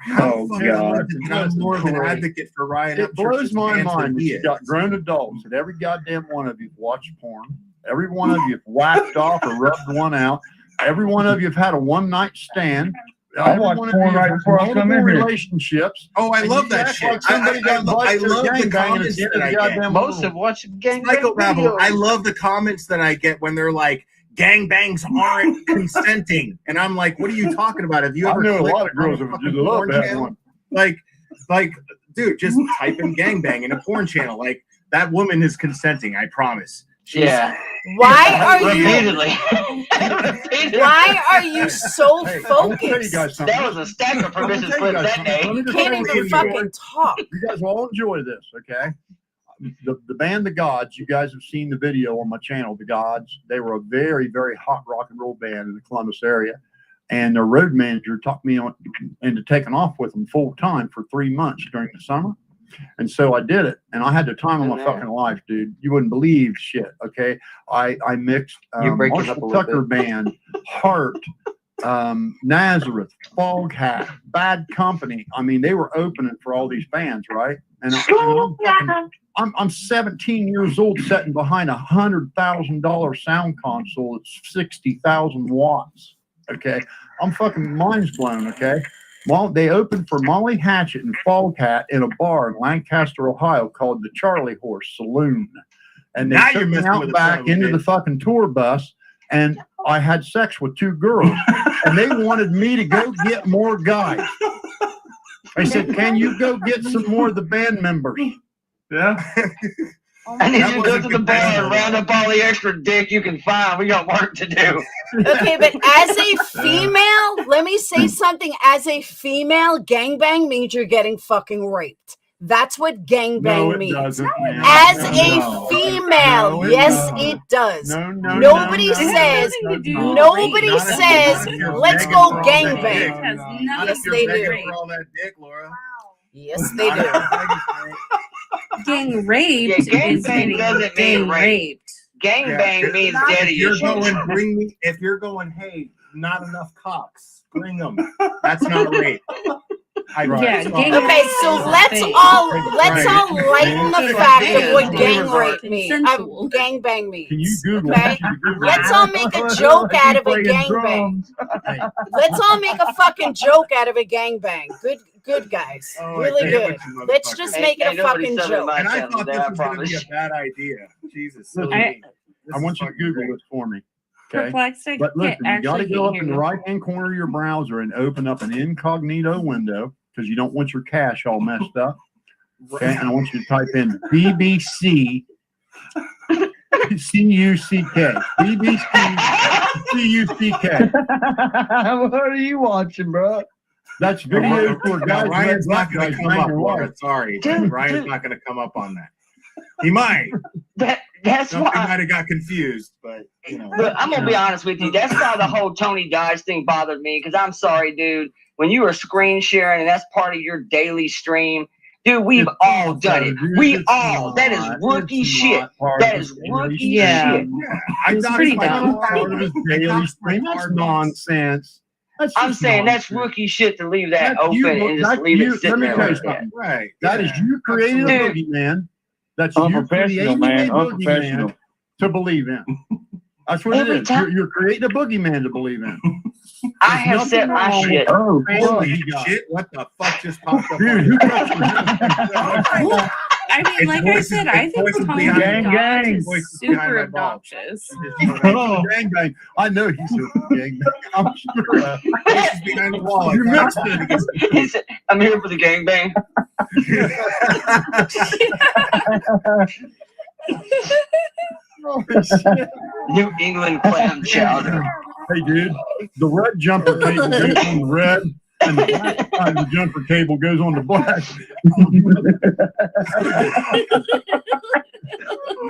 How Oh, far God. to become more of an Great. advocate for Ryan It blows Upchurch's my fans than mind that he you is? got grown adults that every goddamn one of you watched porn. Every one of you have whacked off or rubbed one out. Every one of you have had a one-night stand. I watched porn right before I come in here. Relationships. Oh, I and love you that act shit. like somebody got invited to a love the gangbang and comments it's the end that of I the get. goddamn Most world. have watched gangbang Psychobabble. videos. I love the comments that I get when they're like, "Gangbangs aren't consenting," and I'm like, "What are you talking about? Have you I ever?" know a clicked lot of girls on a that fucking would love porn that channel? one. Like, dude, just type in "gangbang" in a porn channel. Like, that woman is consenting. I promise. She's, Yeah. Why are you? Repeatedly. Why are you so Hey, I want to tell you focused? guys something. That was a stack of I want to permission tell you slips guys that something. day. Let me You just can't tell you even something. fucking talk. You guys will all enjoy this, okay? The band The Gods, you guys have seen the video on my channel, The Gods. They were a very, very hot rock and roll band in the Columbus area. And their road manager talked me on into taking off with them full time for 3 months during the summer. And so I did it. And I had the time of my fucking life, dude. You wouldn't believe shit, okay? I mixed You're breaking up Marshall a little Tucker Band, Heart, Nazareth, Foghat, Bad Company. I mean, they were opening for all these bands, right? And I'm 17 years old, sitting behind a $100,000 sound console that's 60,000 watts. Okay, I'm fucking mind's blown. Okay, well, they opened for Molly Hatchet and Foghat in a bar in Lancaster, Ohio, called the Charlie Horse Saloon, and they Now took you're me messing out with the back son of a into the bitch. fucking tour bus, and I had sex with 2 girls, and they wanted me to go get more guys. They said, "Can you go get some more of the band members?" Yeah. I need you to go to the bar and round up all the extra dick you can find. We got work to do. Okay, but as a female, let me say something. As a female, gangbang means you're getting fucking raped. That's what gangbang No, it means. doesn't, man. As No. a female, No, it yes, doesn't. it does. No, no, Nobody no, no, says. no, it does not. Nobody Not if- says. not if you're Let's begging go for all that dick. gangbang. Not Yes, if you're they begging do. for all that dick, Laura. Yes, they Not if do. you're begging for it. Getting raped Yeah, is gangbang getting doesn't getting mean rape. raped. Gangbang Yeah, means if daddy you're issues. going, bring me. If you're going, hey, not enough cocks, bring them. That's not rape. Yeah, gang Okay, rape so is a let's thing. all Right. lighten the It's fact like of what being gang resort. rape means. Consensual. Gangbang means. Can you Google Okay, it? Can you Google let's it? all make a joke out of a gangbang. Hey, Let's all make a fucking joke out of a gangbang. Good guys, Oh, really I good. can't with you Let's motherfuckers. just make it a fucking joke. And I thought that, this I was going to promise. be a bad idea. Jesus, silly I- me. This I is want you to fucking Google great. this for me. Okay. Perplexed. I But listen, you got to actually go can't up hear in the you. right-hand corner of your browser and open up an incognito window because you don't want your cache all messed up. Okay, and I want you to type in BBC C-U-C-K. BBC C-U-C-K. What are you watching, bro? That's video for guys. Ryan's not going to come up, Laura. Wife. Sorry. Dude, Ryan's dude. not going to come up on that. He might. That's Something why. might have got confused, but, you know. Look, I'm gonna be honest with you. That's why the whole Tony Dice thing bothered me. Because I'm sorry, dude. When you are screen sharing and that's part of your daily stream, dude, we've all done it. We all. That is rookie shit. That is rookie Yeah. shit. I It's thought pretty it was dumb. Part of his daily stream. That's nonsense. That's I'm just saying that's nonsense. rookie shit to leave that That's open you, and just that's leave you. it sitting Let me there tell you like that. something. Right. That is you creating a Dude. boogeyman. That's you Unprofessional, creating man. a Unprofessional. boogeyman to believe in. That's what Every it is. time- You're creating a boogeyman to believe in. I There's have set nothing my wrong shit. with Oh, the Holy he got. shit. What the fuck just popped up? Dude, on who your- touched your I mean, It's like I voices- said, I it's think voices Tony behind my Dodge balls. is Voices behind super my balls. obnoxious. Oh. gangbang? I know he's a gangbang. I'm sure. Voices behind the wall. I You thought missed it it. was gonna He said, I'm here for the gangbang. Holy shit. New England clam chowder. Hey, dude, the red jumper cable goes on the red, and the black side of the jumper cable goes on the black.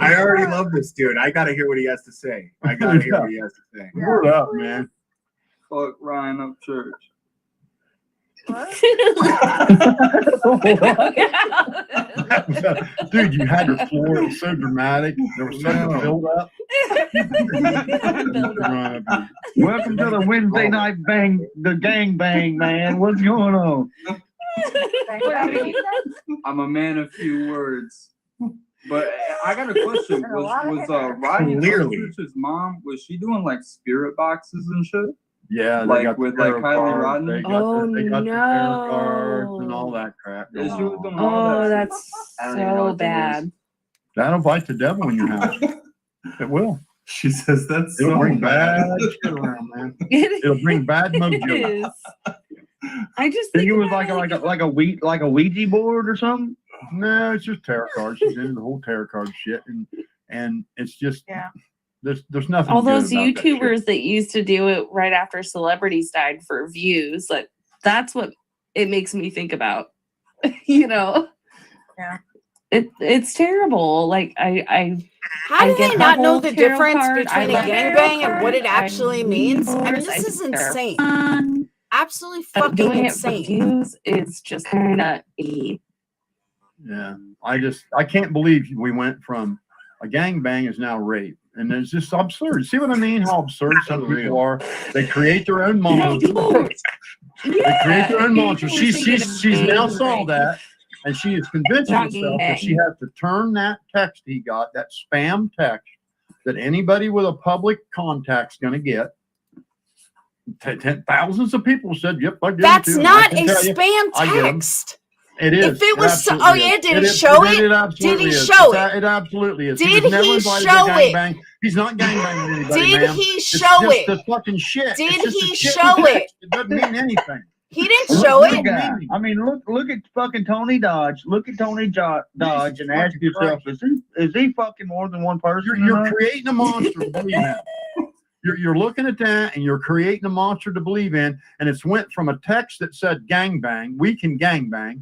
I already love this dude. I gotta hear what he has to say. I gotta hear what he has to say. Word up, man. Fuck Ryan Upchurch. Dude, you had your floor. It was so dramatic. There was such a build up. Build up. Welcome to the Wednesday night the gang bang, man. What's going on? I'm a man of few words. But I got a question. Was Ryan Upchurch's mom, was she doing like spirit boxes and shit? Yeah, like with like Kiely Rodni. They got the tarot cards and all that crap. Yeah, she was doing all that. That's so bad. That'll bite the devil in your house. It will. She says that's It'll so bring bad. bad shit around, man. It'll bring bad mojo. I just think it was like a Ouija board or something. No, it's just tarot cards. She's into the whole tarot card shit, and it's just there's nothing. All good those about that shit. YouTubers that used to do it right after celebrities died for views, like that's what it makes me think about. You know? Yeah. It's terrible. Like How do they get not the know whole the tarot difference card. I between a love tarot gangbang and what it cards. actually means? I mean, this is insane. Absolutely fucking Doing insane. it for views is just nutty. Yeah, I can't believe we went from a gangbang is now rape, and it's just absurd. See what I mean? How absurd some people are. They create their own monsters. They create their own monsters. She's now saw that, and she is convincing herself that she has to turn that text he got, that spam text that anybody with a public contact's going to get. Thousands of people said, "Yep, I get That's it too." not a spam text. It is. If it was so, absolutely oh yeah, is. did he show it? Did absolutely he is. show it? It absolutely is. Did was never he invited to show it? gangbang. He's not gangbanging anybody, Did ma'am. he It's show just it? the fucking shit. Did It's just he a shit show text. it? It doesn't mean anything. He didn't show it. I mean, look at fucking Tony Dodge. Look at Tony Dodge and ask yourself, is he fucking more than one person? You're creating a monster to believe in. You're looking at that and you're creating a monster to believe in, and it's went from a text that said gangbang, we can gangbang.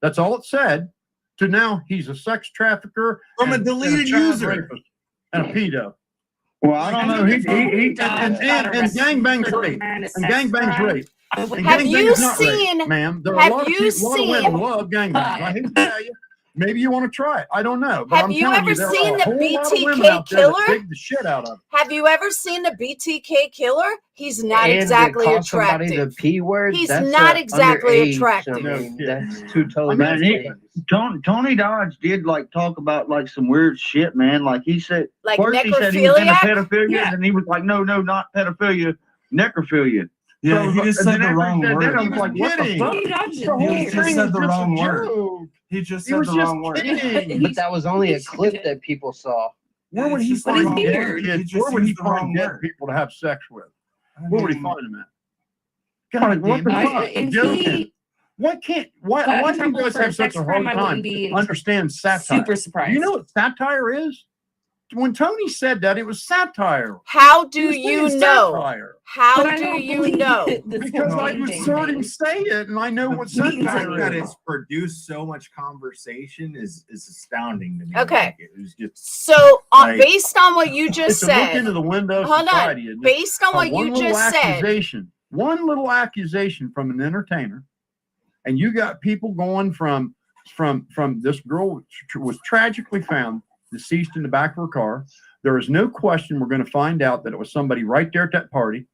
That's all it said. To now he's a sex trafficker from a deleted user and a pedo. Well, I don't know. He and gangbang's rape. And gangbang's rape. And Have you gangbang's not rape, seen? ma'am? There are a lot of you people, a lot of women love gangbangs. I hate to tell you. Maybe you want to try it. I don't know. But Have I'm you telling ever there seen are the a whole lot of women BTK out there that killer? dig the shit out of it. Have you ever seen the BTK killer? He's not And to exactly call somebody attractive. the P word. He's that's not exactly underage. attractive. I mean, that's two totally different things. Tony Dodge did like talk about like some weird shit, man. Like he said, Like first he said he was into necrophiliac? pedophilia, and he was like, no, not pedophilia, necrophilia. Yeah, he just said the wrong word. Then I was like, what the fuck? He just said the wrong word. He just said the wrong word. But that was only a clip that people saw. Where would he find dead kids? Where would he used the wrong find dead word. people to have sex with? Where would he find them at? God, what the damn fuck? it. Joking. Why do you guys have such a hard time to understand satire? super surprised. Do you know what satire is? When Tony said that, it was satire. How do He was you saying know? satire. How But I do don't you believe know? it. This Because whole I thing. was heard him say it, and I know what The fact satire that is. it's produced so much conversation is astounding to me. Okay. Like, it was just So, like, based on what you just It's a look said, into the window of hold society. on. isn't it? Based on what One you little just said, accusation, one little accusation from an entertainer, and you got people going from this girl was tragically found deceased in the back of her car. There is no question we're going to find out that it was somebody right there at that party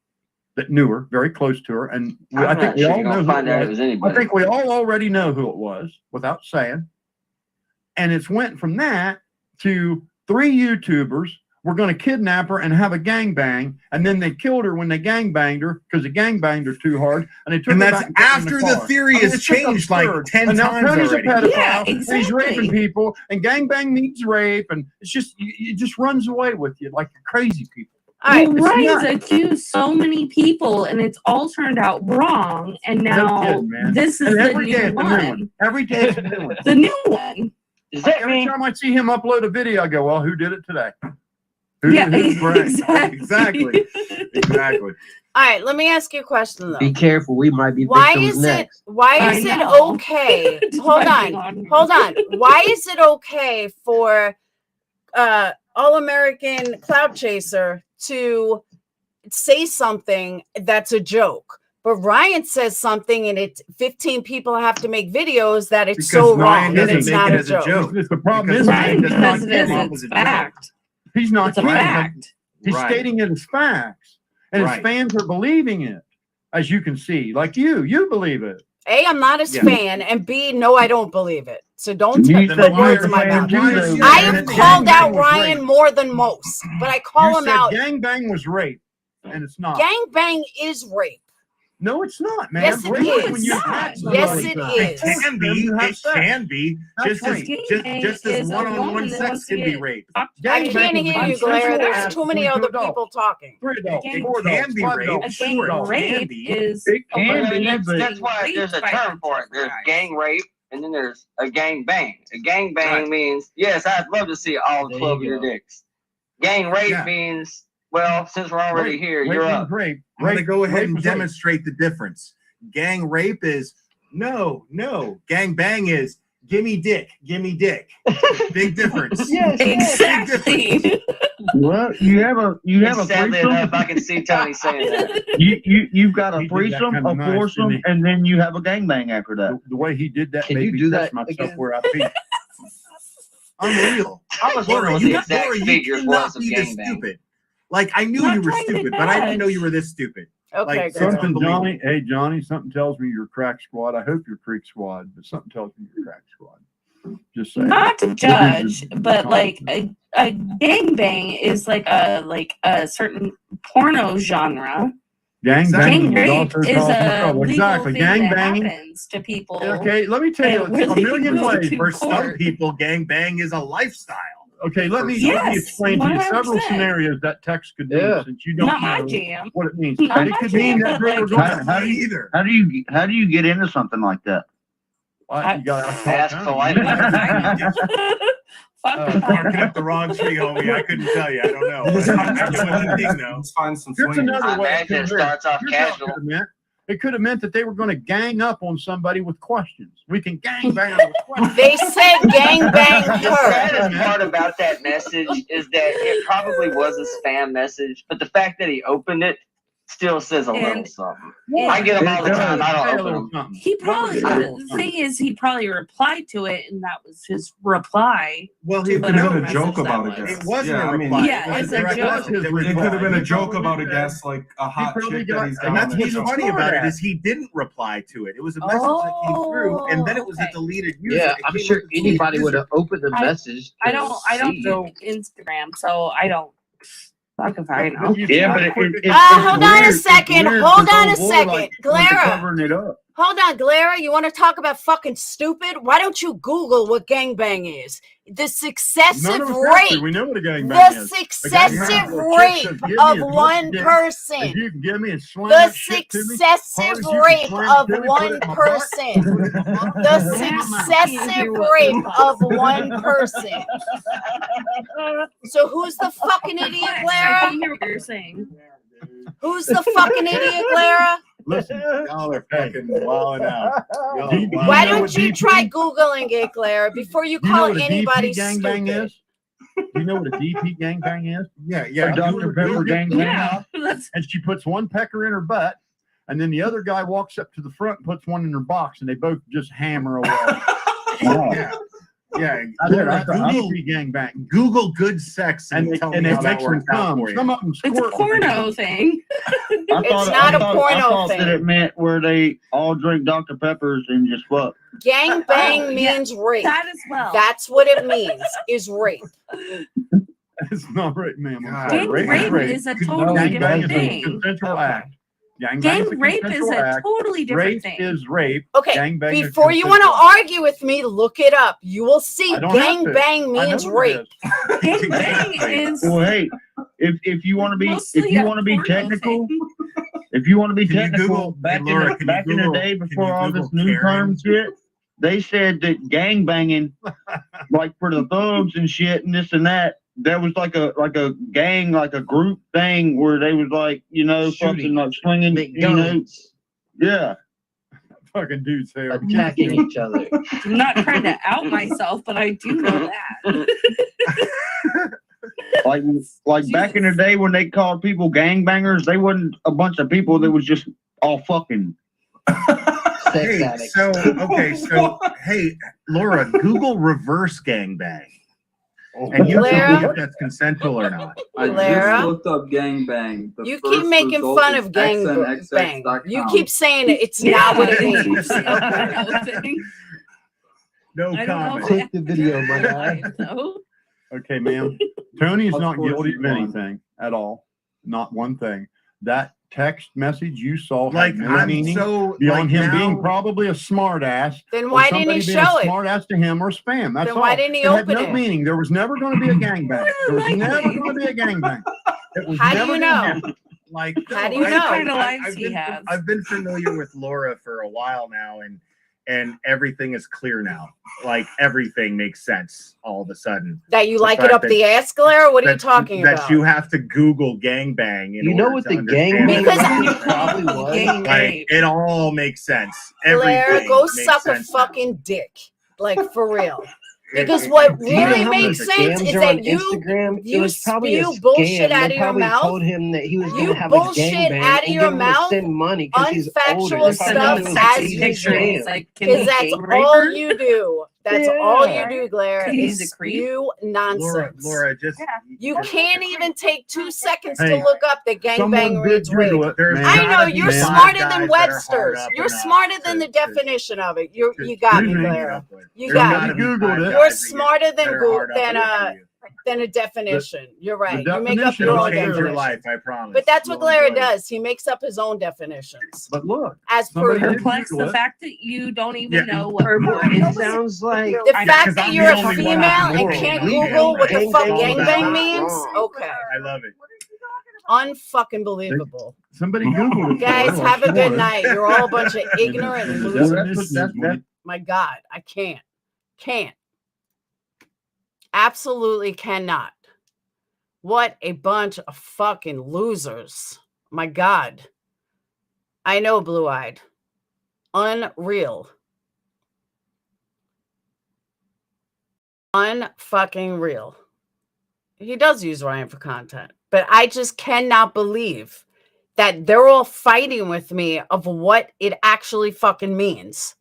that knew her, very close to her, and I think we all know who it was. I think we all already know who it was without saying. And it's went from that to 3 YouTubers were going to kidnap her and have a gangbang, and then they killed her when they gangbanged her because they gangbanged her too hard, and they took and her that's back and put her in after the the car. theory I mean, has it's just changed like absurd. 10 and now times Tony's already. a pedophile, Yeah, and he's raping exactly. people, and gangbang means rape, and it's just it just runs away with you like crazy people. all right. Well, Ryan's nuts. accused so many people, and it's all turned out wrong. And now kidding, man. this is And the every day new it's a new one. one. Every day it's a new one. The new one. Every time I see him upload a video, I go, "Well, who did it today?" Yeah, right. exactly. Exactly. All right, let me ask you a question though. Be careful, we might be Why victims is next. I it know. okay? Depending Hold on. Why is it okay for All American Clout Chaser to say something that's a joke, but Ryan says something and 15 people have to make videos that it's so wrong that it's not a joke. The problem is Ryan Ryan does not says it give is. up It's as a joke. fact. He's not It's a kidding. fact. He's Right. stating it as facts. and Right. his fans are believing it, as you can see. Like you believe it. A, I'm not his Yeah. fan, and B, no, I don't believe it. So don't You put said words you're in my a mouth. fan too, though, I man. have called Gangbang out was Ryan rape. more than most, but I call You him said out. gangbang was rape, and it's not. Gangbang is rape. No, it's not, man. Yes, it Rape is. when you attack Yes, somebody. it It is. can be. It can be. That's Just as rape. just as one-on-one sex can be rape. I can't hear you, Glare. There's too many other people talking. It can be rape. Sure, it can be. It can be. That's why there's a term for it. There's gang rape, and then there's a gang bang. A gang bang means, yes, I'd love to see all 12 of your dicks. Gang rape means, well, since we're already here, you're up. I'm going to go ahead and demonstrate the difference. Gang rape is no. Gang bang is gimme dick. Big difference. Yes, exactly. Well, you have a Sadly threesome. enough, I can see Tony saying that. You've got a He did that threesome, kinda a nice, foursome, didn't and then you have a gangbang after that. The way he did that Can made you me do test that myself again? where I peaked. Unreal. I was wondering what the exact figures was of be this gangbang. stupid. Like I knew you were stupid, but I didn't know you were this stupid. Okay, Like, good. Something, unbelievable. Johnny. Hey, Johnny. Something tells me you're crack squad. I hope you're creek squad, but something tells me you're crack squad. Just saying. Not to judge, but like a gangbang is like a certain porno genre. Gang rape is a legal exactly. thing Gang that banging. happens to people. Okay, let me tell you And a million really ways. to For some court. people, gang bang is a lifestyle. Okay, let me Yes, explain to you several 100%. scenarios that text could mean, Yeah. since you don't Not my know jam. what it means. Not It my could mean jam, that but they were like- going How do you get into something like that? You got Ask politely. Barking up the wrong tree, homie. I couldn't tell you. I don't know. I know one thing though. Let's find some Here's swingers. another way. I imagine it starts off casual. It could have meant that they were going to gang up on somebody with questions. We can gang bang with questions. They said gang bang The her. saddest part about that message is that it probably was a spam message, but the fact that he opened it still says a little something. I get them all the time. I don't open them. He probably the thing is he probably replied to it, and that was his reply. Well, to It could have whatever been a joke message that about a was. guest. It wasn't Yeah, a I mean, reply. Yeah, It was it's a direct joke. message. It could have been a joke about a guest, like a hot chick that he's And got that's on the what's show. funny about it is he didn't reply to it. It was a message that came through, and then it was a deleted user. Yeah, It I'm came sure up as a deleted anybody would user. have opened the message. I to don't see do Instagram, so I don't. Fuck if I know. Yeah, but Hold on a second. Hold on a second. Glara. Covering it up. Hold on, Glara. You want to talk about fucking stupid? Why don't you Google what gangbang is? The successive None of us have to. rape. We know what a gangbang The is. successive A guy rape says, "Give me of as much one dick person. as you can give me and slam The that shit to me, hard successive as you can rape slam it of to me, put one it in my butt, person. put it in my mouth, The put it in my mouth. successive rape of one person. So who's the fucking idiot, I Clara? hear what you're saying. Who's the fucking idiot, Clara? Listen, y'all are fucking wilding out. Why don't you try Googling it, Clara, before you Do you know call what a anybody DP gangbang stupid? is? Do you know what a DP gangbang is? Yeah. A Dr. Pepper gangbang. Yeah, And she puts one pecker in her butt, and then the other guy walks up to the front and puts one in her box, and they both just hammer away. Yeah. That's a Google DP gangbang. Google good sex and tell me And how it that makes them works out come. for you. Some of them it's squirt. a porno thing. It's not a porno I thought thing. that it meant where they all drink Dr. Peppers and just fuck. Gangbang Yeah, means rape. that as well. That's what it means, is rape. It's not right, ma'am. I'm God. sorry. Gang rape is a totally different Gangbang is a thing. consensual act. Gang Gangbang rape is consensual a act. totally different Rape thing. is rape. Okay, Gangbang is before you want to consensual. argue with me, look it up. You will see I don't have to. gangbang I know means what it rape. is. Gangbang is Well, hey, if you want to be mostly a porno technical, thing. if you want to be Can you technical, Google- back hey, Laura, in can the you back in Google- the day can before you all this Google new Karen? term shit, they said that gang banging, like for the thugs and shit and this and that, there was like a gang, like a group thing where they was like, fucking like swinging, yeah. Fucking dude's hair. attacking each other. I'm not trying to out myself, but I do know that. Like back in the day when they called people gangbangers, they wasn't a bunch of people that was just all fucking. Sex addicts. Hey, Laura, Google reverse gangbang. And you Lara? tell me if that's consensual or not. I Lara? just looked up gangbang. The You first keep making result fun is of gangbang. xnxx.com. You keep saying it's not what it means. No I don't know comment. if Click the video, my guy. Okay, ma'am. Tony's Of not course guilty you of won. anything at all. Not one thing. That text message you saw had Like, no I'm meaning so, beyond like, him being now- probably a smart ass. Then or why didn't he somebody being show a it? smart ass to him or spam. That's Then all. why didn't he It had open no it? meaning. There was never going to be a gangbang. There was never going to be a gangbang. It was How do never you gonna know? happen. Like, How do you know? What kind of lives I've he been, has? I've been familiar with Laura for a while now, and everything is clear now. Like, everything makes sense all of a sudden. That you The like it fact up that- the ass, Lara? What are you that- talking that about? you have to Google gangbang in You know order what to the understand gangbang it. Because- probably was? Like, it all makes sense. Lara, Everything go makes suck a sense fucking dick. Like, for real. It- Because it- what Do you know really how many makes sense scams is are on that you Instagram? It you was probably a spew bullshit scam. out They of your probably mouth. told him that he was going You to have a bullshit gangbang out of and your give him to mouth send money because he's older. unfactual They stuff probably knew it was as a you picture. do. Like, can Because he that's gang rape all her? you do. That's all you Yeah. do, Lara, He's is a creep. spew nonsense. Laura, just You can't even take 2 seconds Hey, to look up that someone gangbang did reads rape. Google it. There's ma'am. I know gotta be you're ma'am. smarter guys than that are hard Webster's. up You're enough smarter than to- the definition of it. You to got me, Excuse me. Lara. You There's got gotta me. be Googled five it. guys You're that smarter that than are hard up than enough for you. a definition. You're right. the You make up definition your It'll own change your definition. life, I promise. But that's what You'll Lara enjoy it. does. He makes up his own definitions. But look, As per somebody you. did Perplex, Google the it. fact that you don't even Yeah, know what Purple, word it is. sounds like The I- fact 'cause that I'm you're the a only one female in the and world. can't Leave Google him. what the fuck Gangbang is gangbang not means? wrong. Okay. I love it. Unfucking believable. Somebody Googled it. Guys, for her, have a like good she night. You're all a bunch of ignorant And the losers. definition My God, I can't. Can't. Absolutely cannot. What a bunch of fucking losers. My God. I know, blue-eyed. Unreal. Unfucking real. He does use Ryan for content, but I just cannot believe that they're all fighting with me of what it actually fucking means.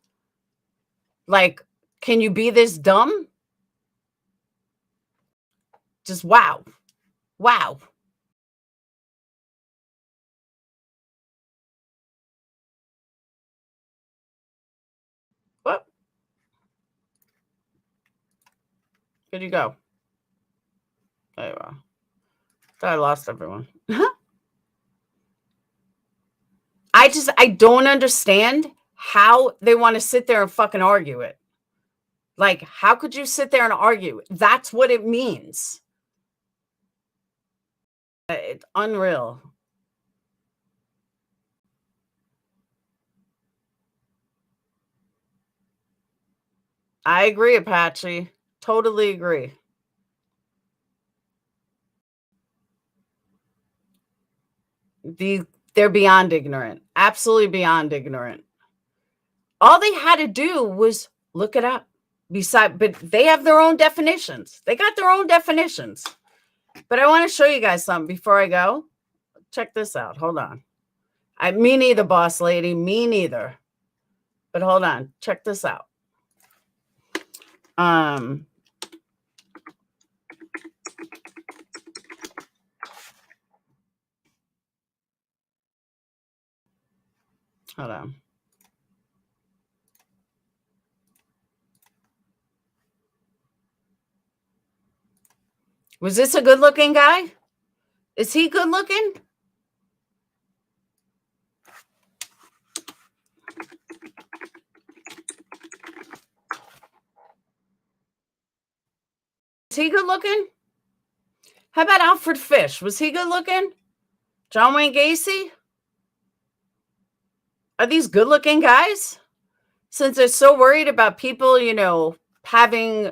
Like, can you be this dumb? Just wow. Wow. What? Where'd you go? There you are. Thought I lost everyone. I don't understand how they want to sit there and fucking argue it. Like, how could you sit there and argue? That's what it means. It's unreal. I agree, Apache. Totally agree. They're beyond ignorant. Absolutely beyond ignorant. All they had to do was look it up. But they have their own definitions. They got their own definitions. But I want to show you guys something before I go. Check this out. Hold on. Me neither, boss lady. Me neither. But hold on. Check this out. Hold on. Was this a good-looking guy? Is he good-looking? Is he good-looking? How about Alfred Fish? Was he good-looking? John Wayne Gacy? Are these good-looking guys? Since they're so worried about people, having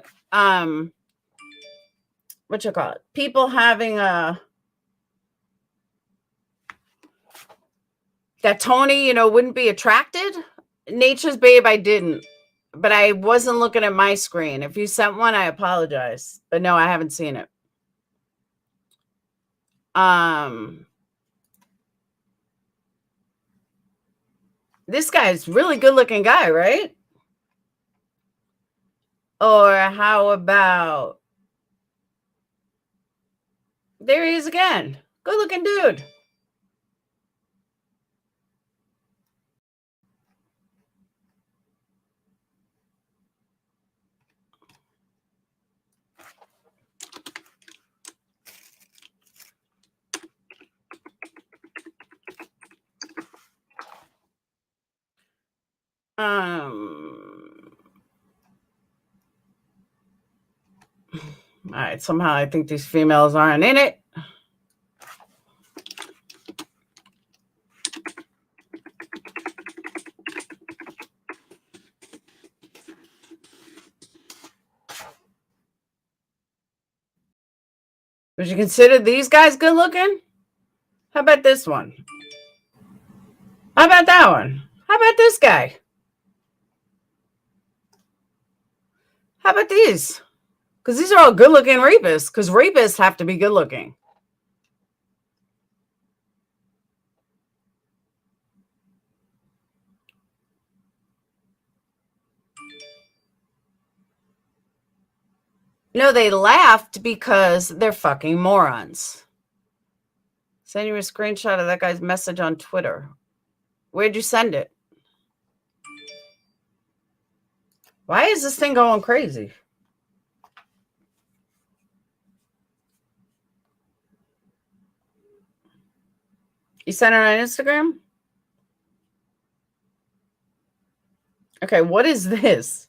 what you call it? People having that Tony, wouldn't be attracted. Nature's Babe, I didn't, but I wasn't looking at my screen. If you sent one, I apologize, but no, I haven't seen it. This guy's really good-looking guy, right? Or how about There he is again. Good looking dude. All right, somehow I think these females aren't in it. Would you consider these guys good looking? How about this one? How about that one? How about this guy? How about these? Because these are all good looking rapists, because rapists have to be good looking. No, they laughed because they're fucking morons. Send you a screenshot of that guy's message on Twitter. Where'd you send it? Why is this thing going crazy? You sent it on Instagram? Okay, what is this?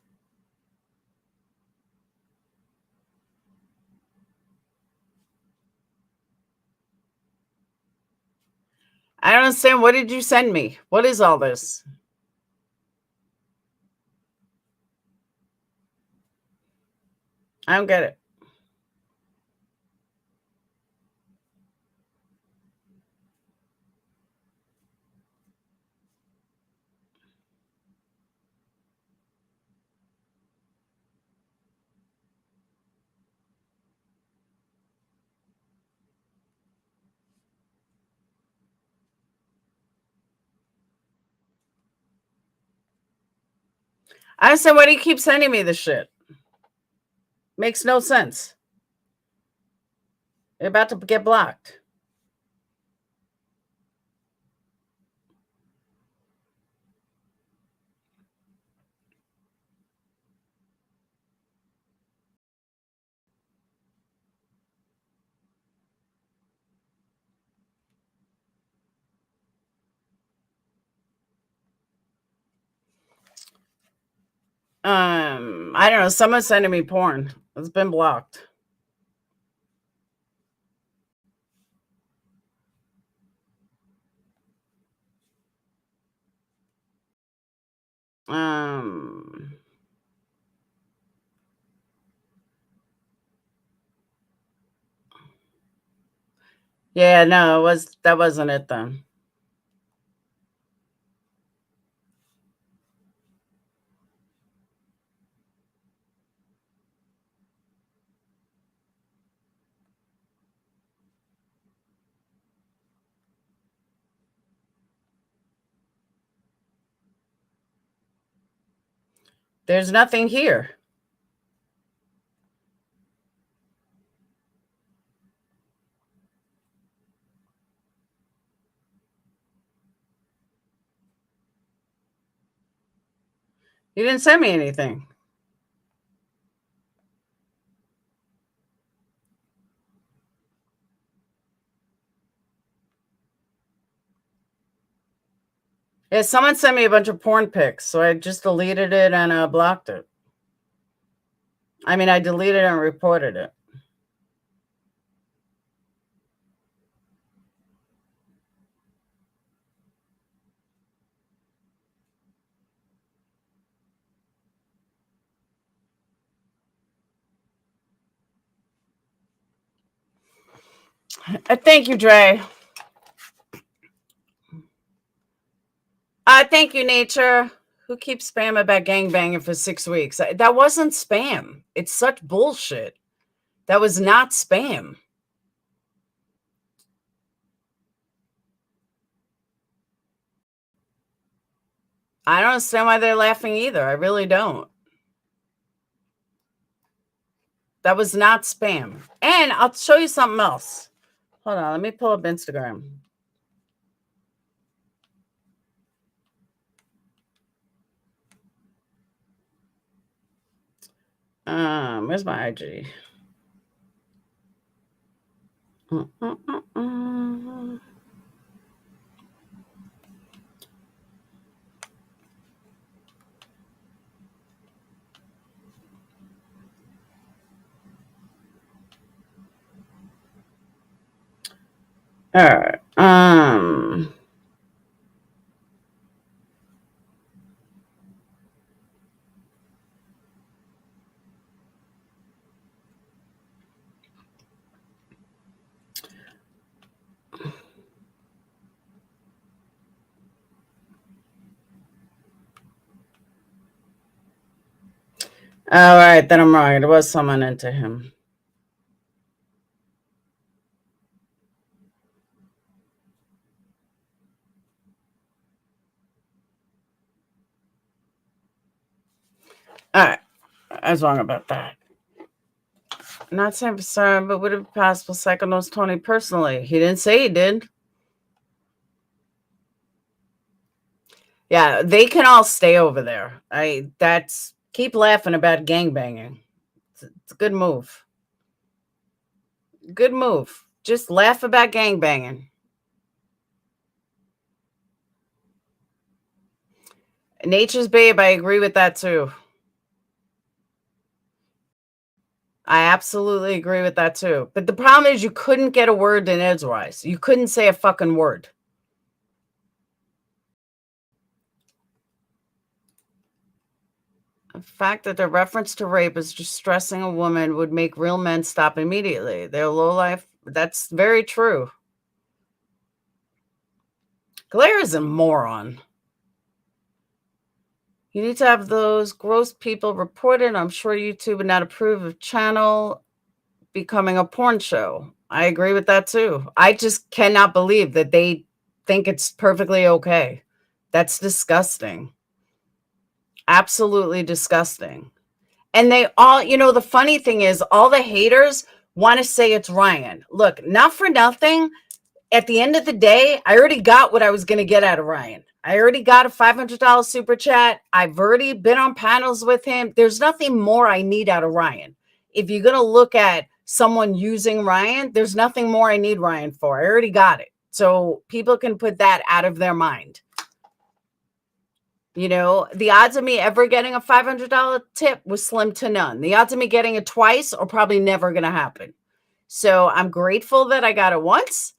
I don't understand. What did you send me? What is all this? I don't get it. I said, why do you keep sending me this shit? Makes no sense. You're about to get blocked. I don't know. Someone's sending me porn. It's been blocked. Yeah, no, that wasn't it then. There's nothing here. You didn't send me anything. Yeah, someone sent me a bunch of porn pics, so I just deleted it and blocked it. I mean, I deleted it and reported it. Thank you, Dre. Thank you, Nature. Who keeps spamming about gangbanging for 6 weeks? That wasn't spam. It's such bullshit. That was not spam. I don't understand why they're laughing either. I really don't. That was not spam. And I'll show you something else. Hold on, let me pull up Instagram. Where's my IG? All right. All right, then I'm wrong. There was someone into him. All right, I was wrong about that. Not saying for certain, but would it be possible Psycho knows Tony personally? He didn't say he did. Yeah, they can all stay over there. That's keep laughing about gangbanging. It's a good move. Good move. Just laugh about gangbanging. Nature's babe, I agree with that too. I absolutely agree with that too. But the problem is you couldn't get a word in edgewise. You couldn't say a fucking word. The fact that the reference to rape is just stressing a woman would make real men stop immediately. They're low life. That's very true. Glare is a moron. You need to have those gross people reported. I'm sure YouTube would not approve of channel becoming a porn show. I agree with that too. I just cannot believe that they think it's perfectly okay. That's disgusting. Absolutely disgusting. And they all, the funny thing is all the haters want to say it's Ryan. Look, not for nothing. At the end of the day, I already got what I was going to get out of Ryan. I already got a $500 super chat. I've already been on panels with him. There's nothing more I need out of Ryan. If you're going to look at someone using Ryan, there's nothing more I need Ryan for. I already got it. So people can put that out of their mind. The odds of me ever getting a $500 tip was slim to none. The odds of me getting it twice are probably never going to happen. So I'm grateful that I got it once.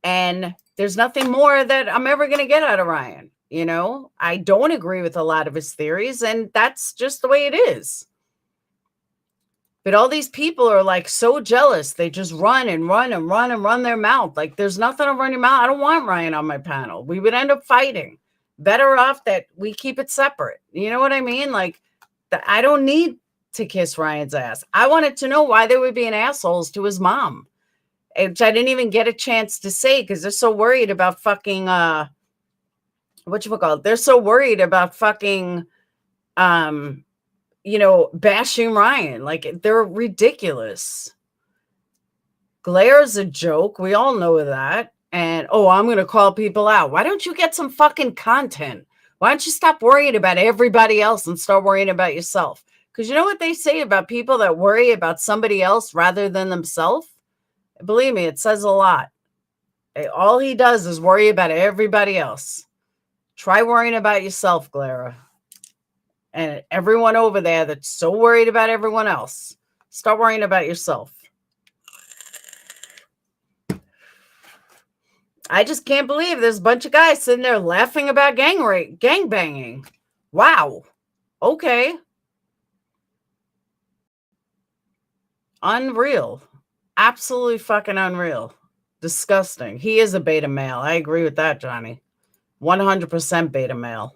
And there's nothing more that I'm ever going to get out of Ryan. I don't agree with a lot of his theories, and that's just the way it is. But all these people are like so jealous. They just run and run and run and run their mouth. Like there's nothing to run your mouth. I don't want Ryan on my panel. We would end up fighting. Better off that we keep it separate. You know what I mean? Like I don't need to kiss Ryan's ass. I wanted to know why they were being assholes to his mom. Which I didn't even get a chance to say because they're so worried about fucking they're so worried about fucking bashing Ryan. Like they're ridiculous. Glare's a joke. We all know that. And I'm gonna call people out. Why don't you get some fucking content? Why don't you stop worrying about everybody else and start worrying about yourself? Because you know what they say about people that worry about somebody else rather than themselves? Believe me, it says a lot. All he does is worry about everybody else. Try worrying about yourself, Glara. And everyone over there that's so worried about everyone else, start worrying about yourself. I just can't believe there's a bunch of guys sitting there laughing about gang banging. Wow. Okay. Unreal. Absolutely fucking unreal. Disgusting. He is a beta male. I agree with that, Johnny. 100% beta male.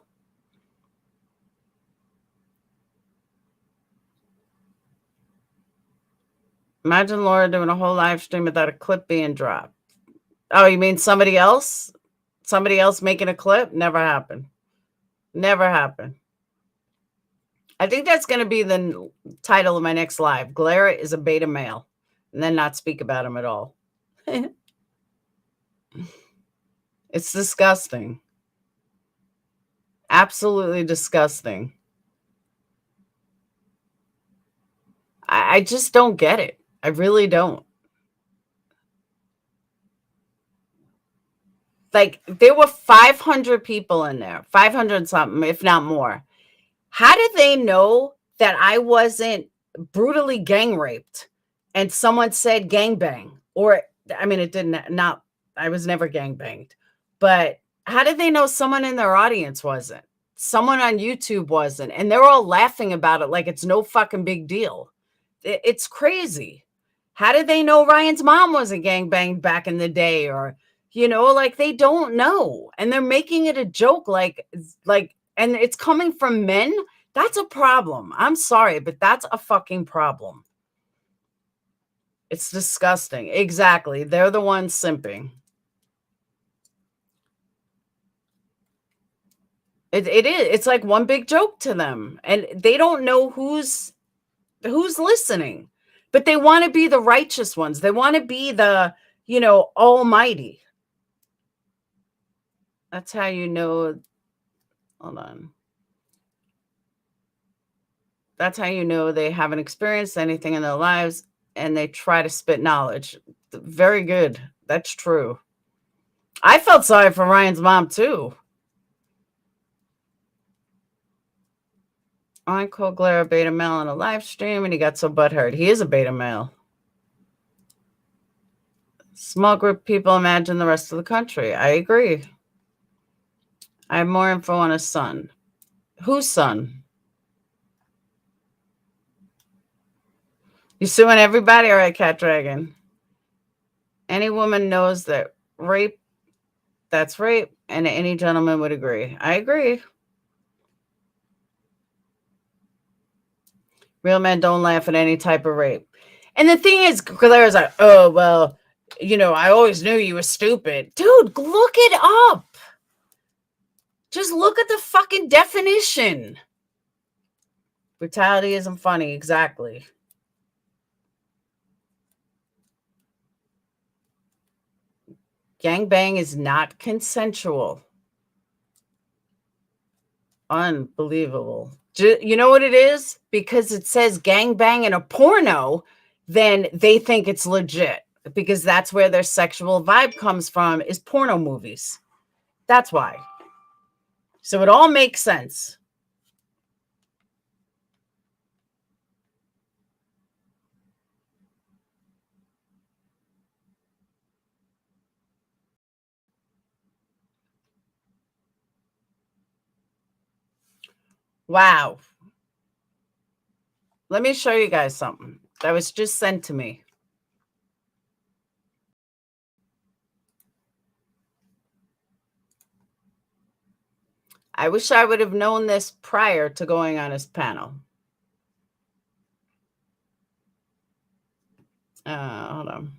Imagine Laura doing a whole live stream without a clip being dropped. Oh, you mean somebody else? Somebody else making a clip? Never happened. Never happened. I think that's going to be the title of my next live. Glara is a beta male. And then not speak about him at all. It's disgusting. Absolutely disgusting. I just don't get it. I really don't. Like, there were 500 people in there, 500 something, if not more. How did they know that I wasn't brutally gang raped and someone said gangbang? Or, I mean, it didn't, not, I was never gang banged. But how did they know someone in their audience wasn't? Someone on YouTube wasn't. And they're all laughing about it like it's no fucking big deal. It's crazy. How did they know Ryan's mom wasn't gangbanged back in the day? Or, you know, like, they don't know. And they're making it a joke, like, and it's coming from men. That's a problem. I'm sorry, but that's a fucking problem. It's disgusting. Exactly. They're the ones simping. It is. It's like one big joke to them. And they don't know who's listening. But they want to be the righteous ones. They want to be the, you know, almighty. That's how you know. Hold on. That's how you know they haven't experienced anything in their lives and they try to spit knowledge. Very good. That's true. I felt sorry for Ryan's mom too. I called Glare a beta male on a live stream and he got so butthurt. He is a beta male. Small group of people imagine the rest of the country. I agree. I have more info on his son. Whose son? You suing everybody? All right, Cat Dragon. Any woman knows that rape, that's rape, and any gentleman would agree. I agree. Real men don't laugh at any type of rape. And the thing is, Claire's like, oh, well, you know, I always knew you were stupid. Dude, look it up. Just look at the fucking definition. Brutality isn't funny. Exactly. Gangbang is not consensual. Unbelievable. You know what it is? Because it says gangbang in a porno, then they think it's legit. Because that's where their sexual vibe comes from, is porno movies. That's why. So it all makes sense. Wow. Let me show you guys something that was just sent to me. I wish I would have known this prior to going on his panel. Hold on.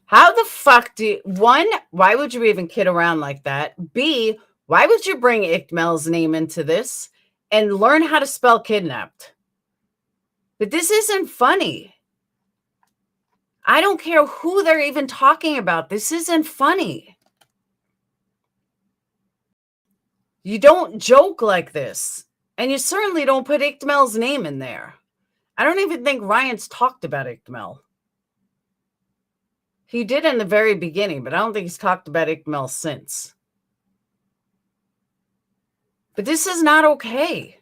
How the fuck do you, one, why would you even kid around like that? B, why would you bring Iqmel's name into this and learn how to spell kidnapped? But this isn't funny. I don't care who they're even talking about. This isn't funny. You don't joke like this. And you certainly don't put Iqmel's name in there. I don't even think Ryan's talked about Iqmel. He did in the very beginning, but I don't think he's talked about Iqmel since. But this is not okay.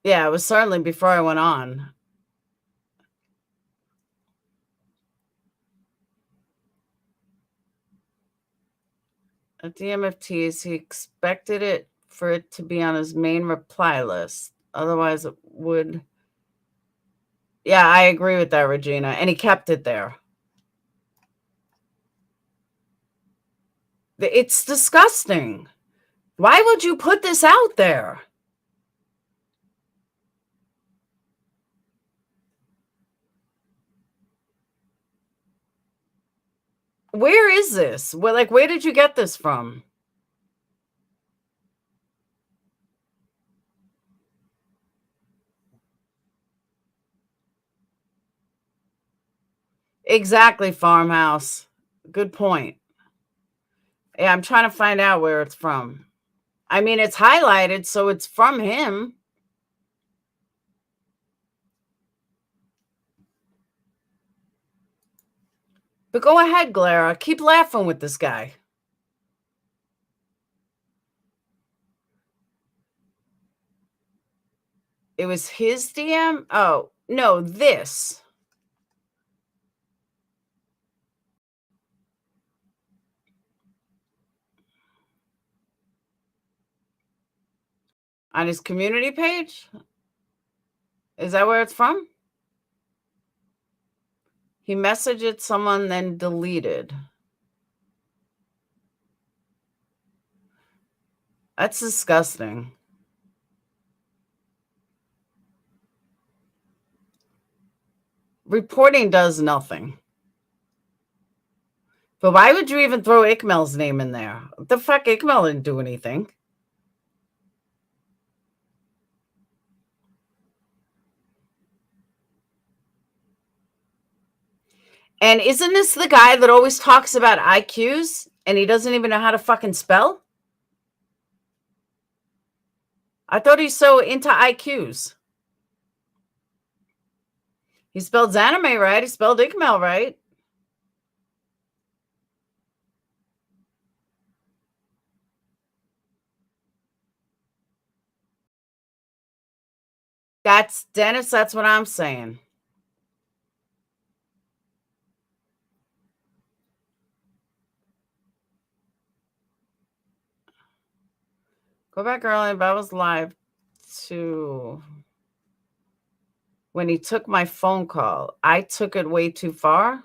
Yeah, it was certainly before I went on. At the MFTs, he expected it for it to be on his main reply list. Otherwise, it would. Yeah, I agree with that, Regina. And he kept it there. It's disgusting. Why would you put this out there? Where is this? Where did you get this from? Exactly, Farmhouse. Good point. Yeah, I'm trying to find out where it's from. I mean, it's highlighted, so it's from him. But go ahead, Glara. Keep laughing with this guy. It was his DM? Oh, no, this. On his community page? Is that where it's from? He messaged someone, then deleted. That's disgusting. Reporting does nothing. But why would you even throw Ikmel's name in there? What the fuck? Ikmel didn't do anything. And isn't this the guy that always talks about IQs and he doesn't even know how to fucking spell? I thought he's so into IQs. He spelled Zanime right. He spelled Ikmel right. That's Dennis. That's what I'm saying. Go back early. But I was live to when he took my phone call. I took it way too far.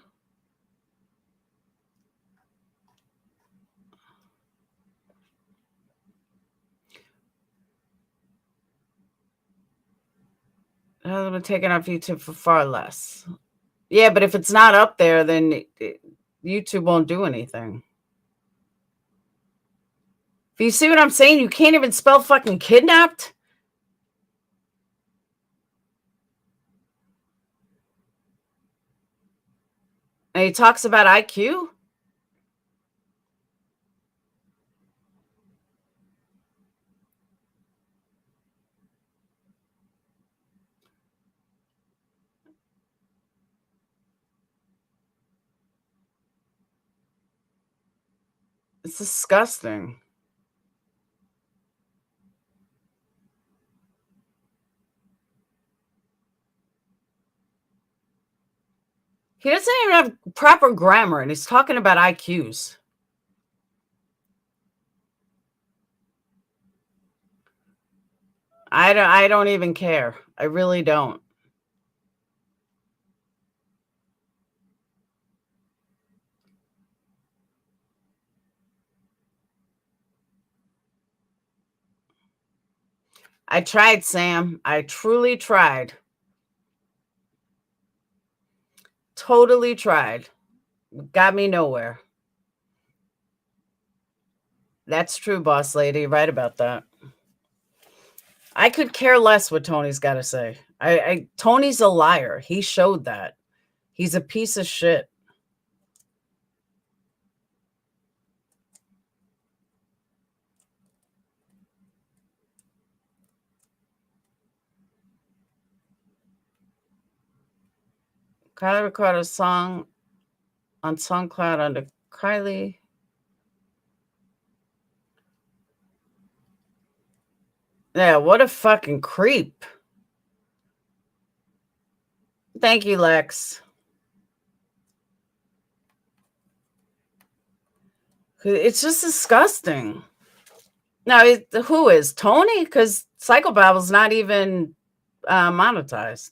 It hasn't been taken off YouTube for far less. Yeah, but if it's not up there, then YouTube won't do anything. If you see what I'm saying, you can't even spell fucking kidnapped. And he talks about IQ. It's disgusting. He doesn't even have proper grammar, and he's talking about IQs. I don't even care. I really don't. I tried, Sam. I truly tried. Totally tried. Got me nowhere. That's true, boss lady. Right about that. I could care less what Tony's got to say. Tony's a liar. He showed that. He's a piece of shit. Kylie recorded a song on SoundCloud under Kiely. Yeah, what a fucking creep. Thank you, Lex. It's just disgusting. Now, who is Tony? Because Psychobabble's not even monetized.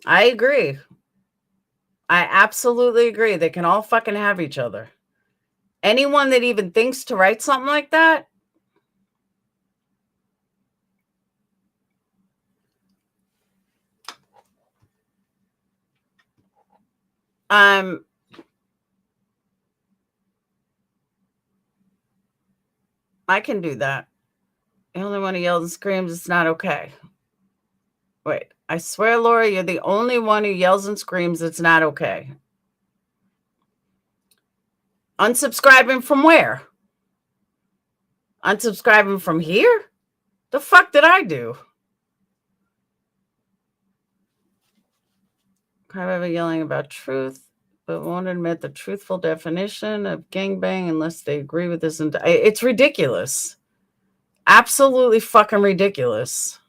I agree. I absolutely agree. They can all fucking have each other. Anyone that even thinks to write something like that, I can do that. The only one who yells and screams, it's not okay. Wait, I swear, Laura, you're the only one who yells and screams, it's not okay. Unsubscribing from where? Unsubscribing from here? The fuck did I do? Crybaby yelling about truth, but won't admit the truthful definition of gangbang unless they agree with this. It's ridiculous. Absolutely fucking ridiculous.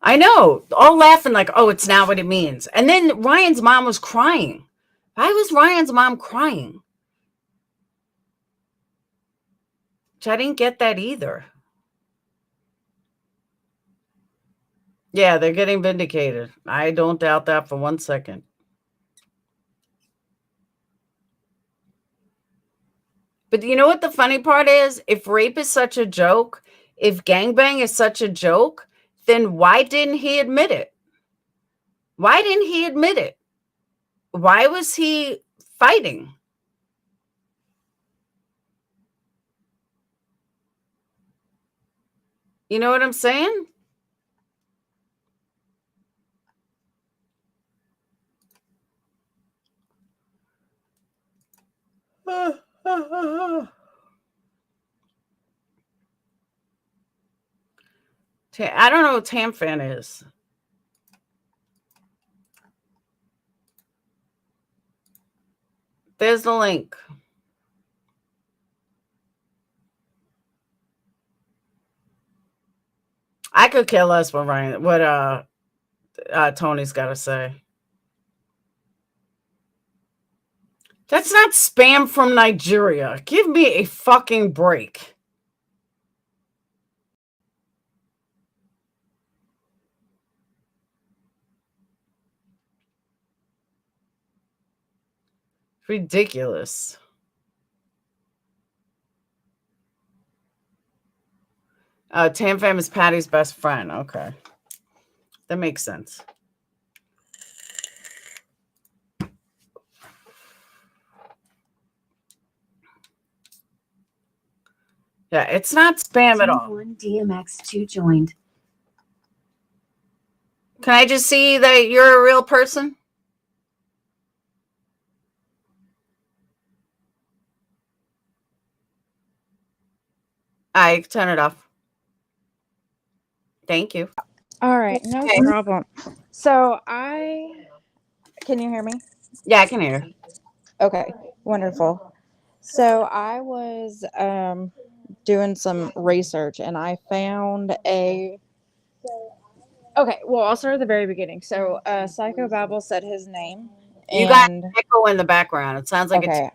I know, all laughing like, oh, it's not what it means. And then Ryan's mom was crying. Why was Ryan's mom crying? Which I didn't get that either. Yeah, they're getting vindicated. I don't doubt that for 1 second. But you know what the funny part is? If rape is such a joke, if gangbang is such a joke, then why didn't he admit it? Why didn't he admit it? Why was he fighting? You know what I'm saying? I don't know what Tam fan is. There's the link. I could care less what Tony's got to say. That's not spam from Nigeria. Give me a fucking break. Ridiculous. Tam Fam is Patty's best friend. Okay. That makes sense. Yeah, it's not spam at all. DMX2 joined. Can I just see that you're a real person? I turn it off. Thank you. All right, no problem. So can you hear me? Yeah, I can hear. Okay, wonderful. So I was doing some research and I found okay, well, I'll start at the very beginning. So Psychobabble said his name. You got an echo in the background. It sounds like okay.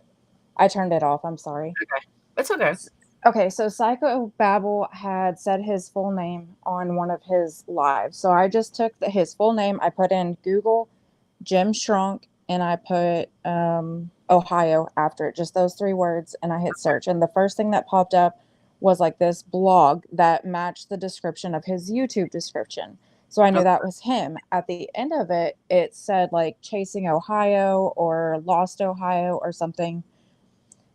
I turned it off. I'm sorry. Okay. It's okay. Okay, so Psychobabble had said his full name on one of his lives. So I just took his full name. I put in Google Jim Shrunk and I put Ohio after it, just those 3 words, and I hit search. And the first thing that popped up was like this blog that matched the description of his YouTube description. So I knew that was him. At the end of it, it said like Chasing Ohio or Lost Ohio or something.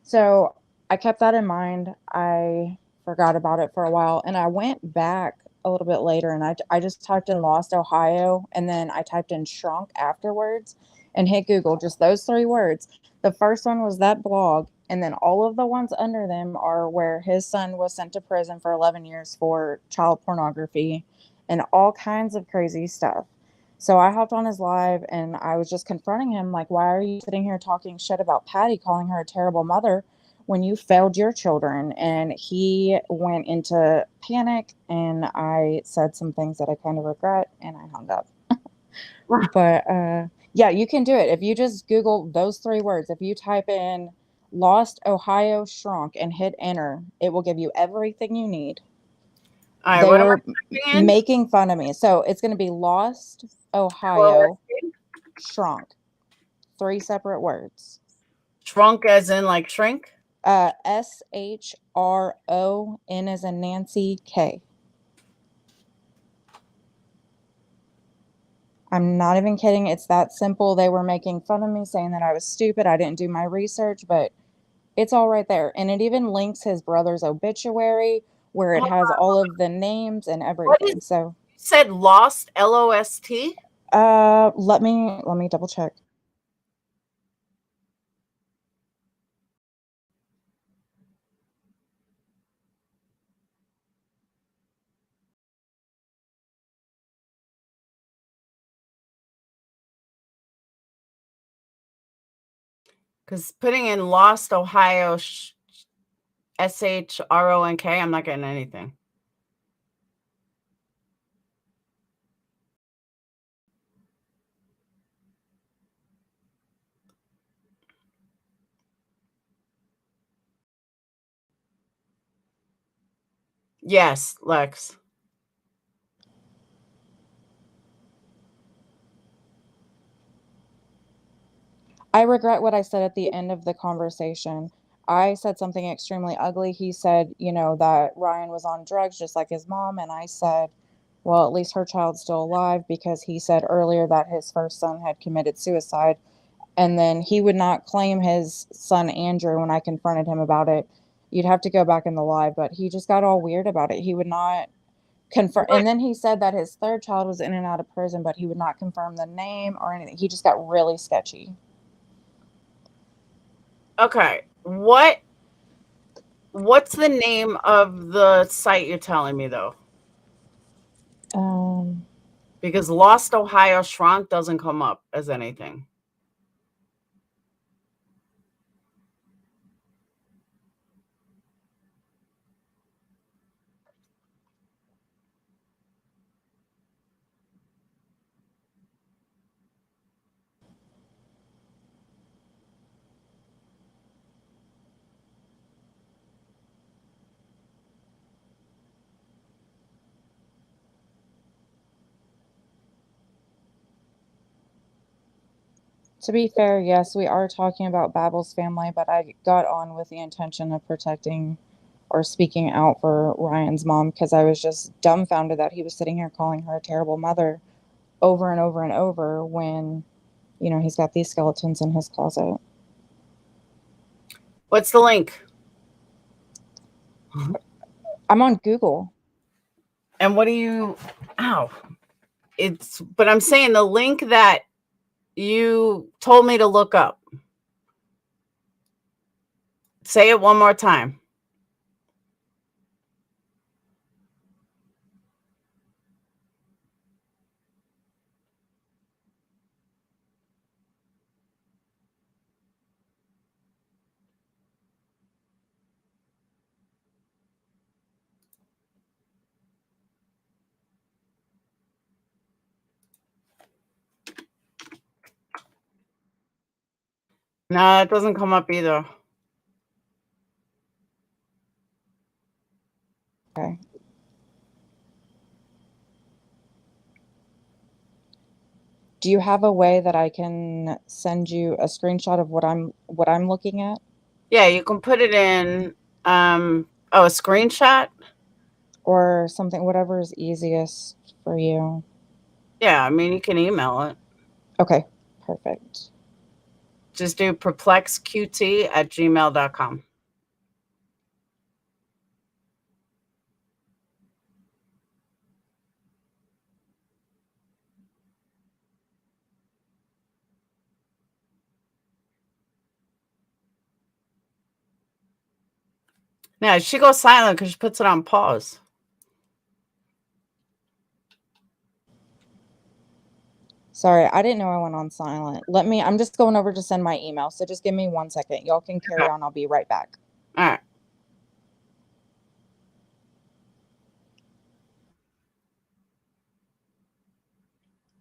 So I kept that in mind. I forgot about it for a while, and I went back a little bit later, and I just typed in Lost Ohio, and then I typed in Shrunk afterwards and hit Google, just those 3 words. The first one was that blog, and then all of the ones under them are where his son was sent to prison for 11 years for child pornography and all kinds of crazy stuff. So I hopped on his live and I was just confronting him like, why are you sitting here talking shit about Patty, calling her a terrible mother when you failed your children? And he went into panic and I said some things that I kind of regret and I hung up. But yeah, you can do it. If you just Google those 3 words, if you type in Lost Ohio shrunk and hit enter. It will give you everything you need. All right, They what am I were typing in? making fun of me. So it's going to be Lost Ohio shrunk. 3 separate words. Shrunk as in like shrink? SHRON as in Nancy K. I'm not even kidding. It's that simple. They were making fun of me, saying that I was stupid. I didn't do my research, but it's all right there. And it even links his brother's obituary where it has all of the names and everything. So you said lost, L-O-S-T? let me double check. Because putting in Lost Ohio S-H-R-O-N-K, I'm not getting anything. Yes, Lex. I regret what I said at the end of the conversation. I said something extremely ugly. He said, you know, that Ryan was on drugs just like his mom. And I said, well, at least her child's still alive, because he said earlier that his first son had committed suicide. And then he would not claim his son Andrew when I confronted him about it. You'd have to go back in the live, but he just got all weird about it. He would not confirm. And then he said that his third child was in and out of prison, but he would not confirm the name or anything. He just got really sketchy. Okay. What's the name of the site you're telling me, though? Because Lost Ohio Shrunk doesn't come up as anything. To be fair, yes, we are talking about Babel's family, but I got on with the intention of protecting or speaking out for Ryan's mom, because I was just dumbfounded that he was sitting here calling her a terrible mother over and over and over when, you know, he's got these skeletons in his closet. What's the link? I'm on Google. And what do you, but I'm saying the link that you told me to look up. Say it one more time. No, it doesn't come up either. Okay. Do you have a way that I can send you a screenshot of what I'm looking at? Yeah, you can put it in a screenshot or something, whatever is easiest for you. Yeah, I mean, you can email it. Okay, perfect. Just do perplexeqt@gmail.com. Yeah, she goes silent because she puts it on pause. Sorry, I didn't know I went on silent. I'm just going over to send my email, so just give me 1 second. Y'all can carry on. I'll be right back. All right.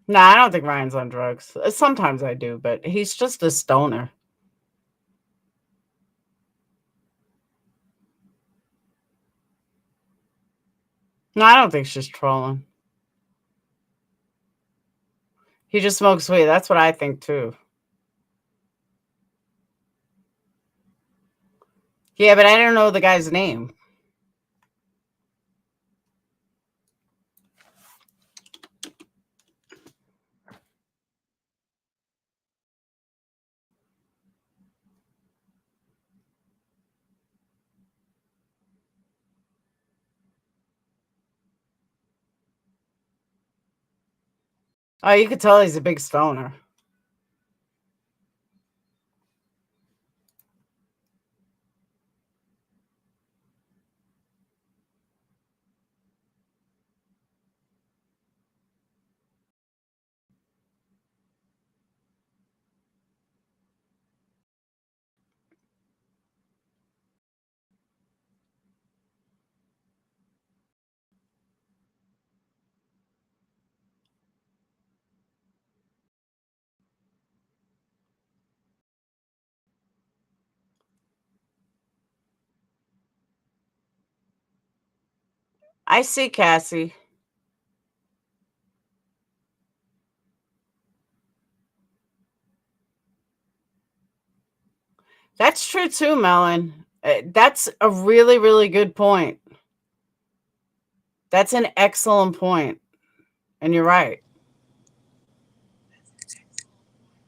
No, I don't think Ryan's on drugs. Sometimes I do, but he's just a stoner. No, I don't think she's trolling. He just smokes weed. That's what I think too. Yeah, but I don't know the guy's name. Oh, you could tell he's a big stoner. I see, Cassie. That's true too, Melon. That's a really, really good point. That's an excellent point. And you're right.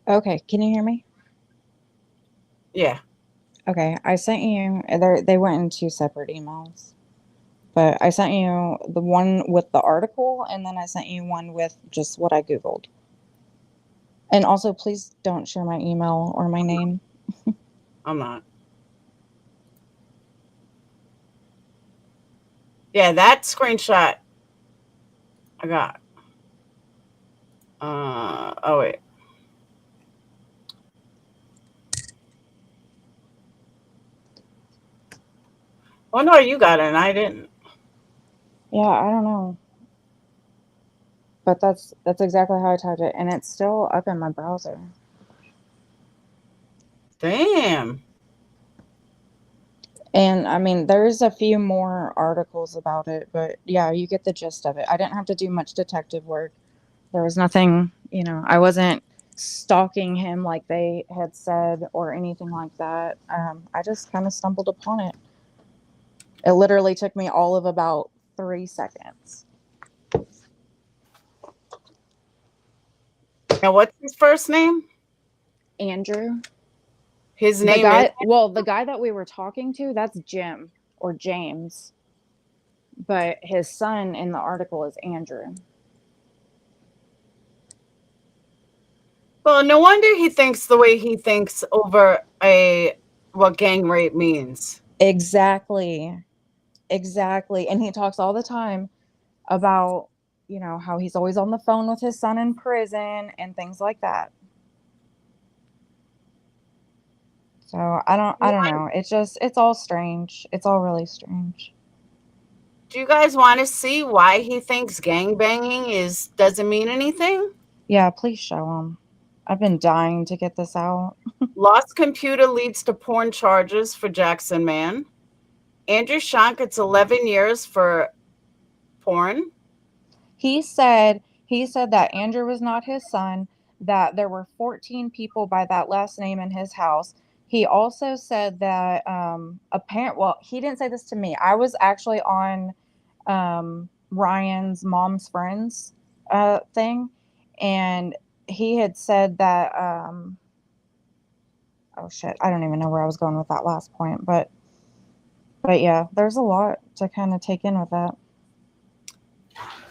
Okay, can you hear me? Yeah. Okay, I sent you. They went in 2 separate emails, but I sent you the one with the article, and then I sent you one with just what I googled. And also, please don't share my email or my name. I'm not. Yeah, that screenshot I got. Oh wait. Oh no, you got it and I didn't. Yeah, I don't know. But that's exactly how I typed it, and it's still up in my browser. Damn. And I mean, there's a few more articles about it, but yeah, you get the gist of it. I didn't have to do much detective work. There was nothing, I wasn't stalking him like they had said or anything like that. I just kind of stumbled upon it. It literally took me all of about 3 seconds. Now, what's his first name? Andrew. His The name guy, is. well, the guy that we were talking to, that's Jim or James. But his son in the article is Andrew. Well, no wonder he thinks the way he thinks over what gang rape means. Exactly. And he talks all the time about, how he's always on the phone with his son in prison and things like that. So I don't know. It's all strange. It's all really strange. Do you guys want to see why he thinks gangbanging doesn't mean anything? Yeah, please show him. I've been dying to get this out. Lost computer leads to porn charges for Jackson Man. Andrew Shank gets 11 years for porn. He said that Andrew was not his son, that there were 14 people by that last name in his house. He also said that he didn't say this to me. I was actually on Ryan's mom's friends thing, and he had said that oh shit, I don't even know where I was going with that last point, but yeah, there's a lot to kind of take in with that.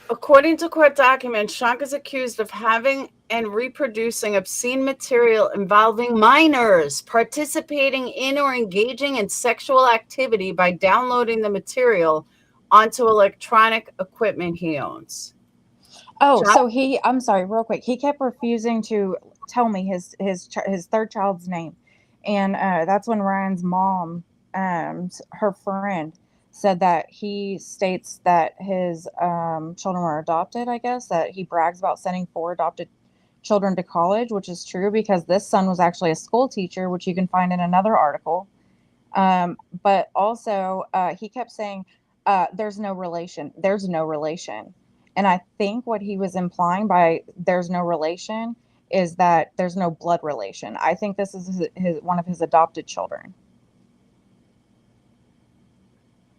According to court documents, Shank is accused of having and reproducing obscene material involving minors, participating in or engaging in sexual activity by downloading the material onto electronic equipment he owns. Oh, so I'm sorry, real quick. He kept refusing to tell me his third child's name. And that's when Ryan's mom, her friend, said that he states that his children were adopted, I guess, that he brags about sending 4 adopted children to college, which is true because this son was actually a school teacher, which you can find in another article. But also, he kept saying, there's no relation. There's no relation. And I think what he was implying by there's no relation is that there's no blood relation. I think this is one of his adopted children.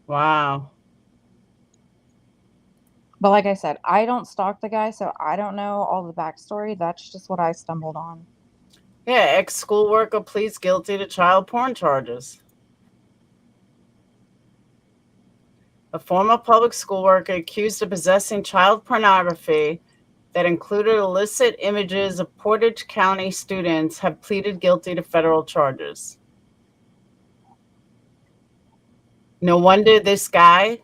Wow. But like I said, I don't stalk the guy, so I don't know all the backstory. That's just what I stumbled on. Yeah, ex-school worker pleads guilty to child porn charges. A former public school worker accused of possessing child pornography that included illicit images of Portage County students have pleaded guilty to federal charges. No wonder this guy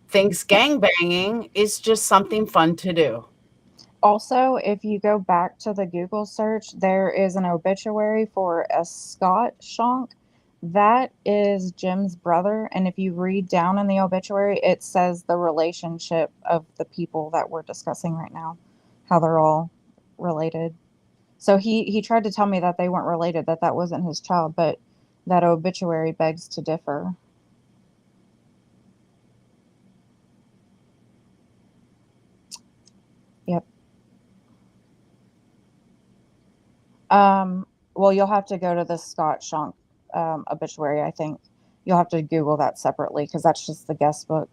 thinks gangbanging is just something fun to do. Also, if you go back to the Google search, there is an obituary for a Scott Shonk. That is Jim's brother. And if you read down in the obituary, it says the relationship of the people that we're discussing right now, how they're all related. So he tried to tell me that they weren't related, that wasn't his child, but that obituary begs to differ. Yep. Well, you'll have to go to the Scott Shonk obituary, I think. You'll have to Google that separately because that's just the guest book.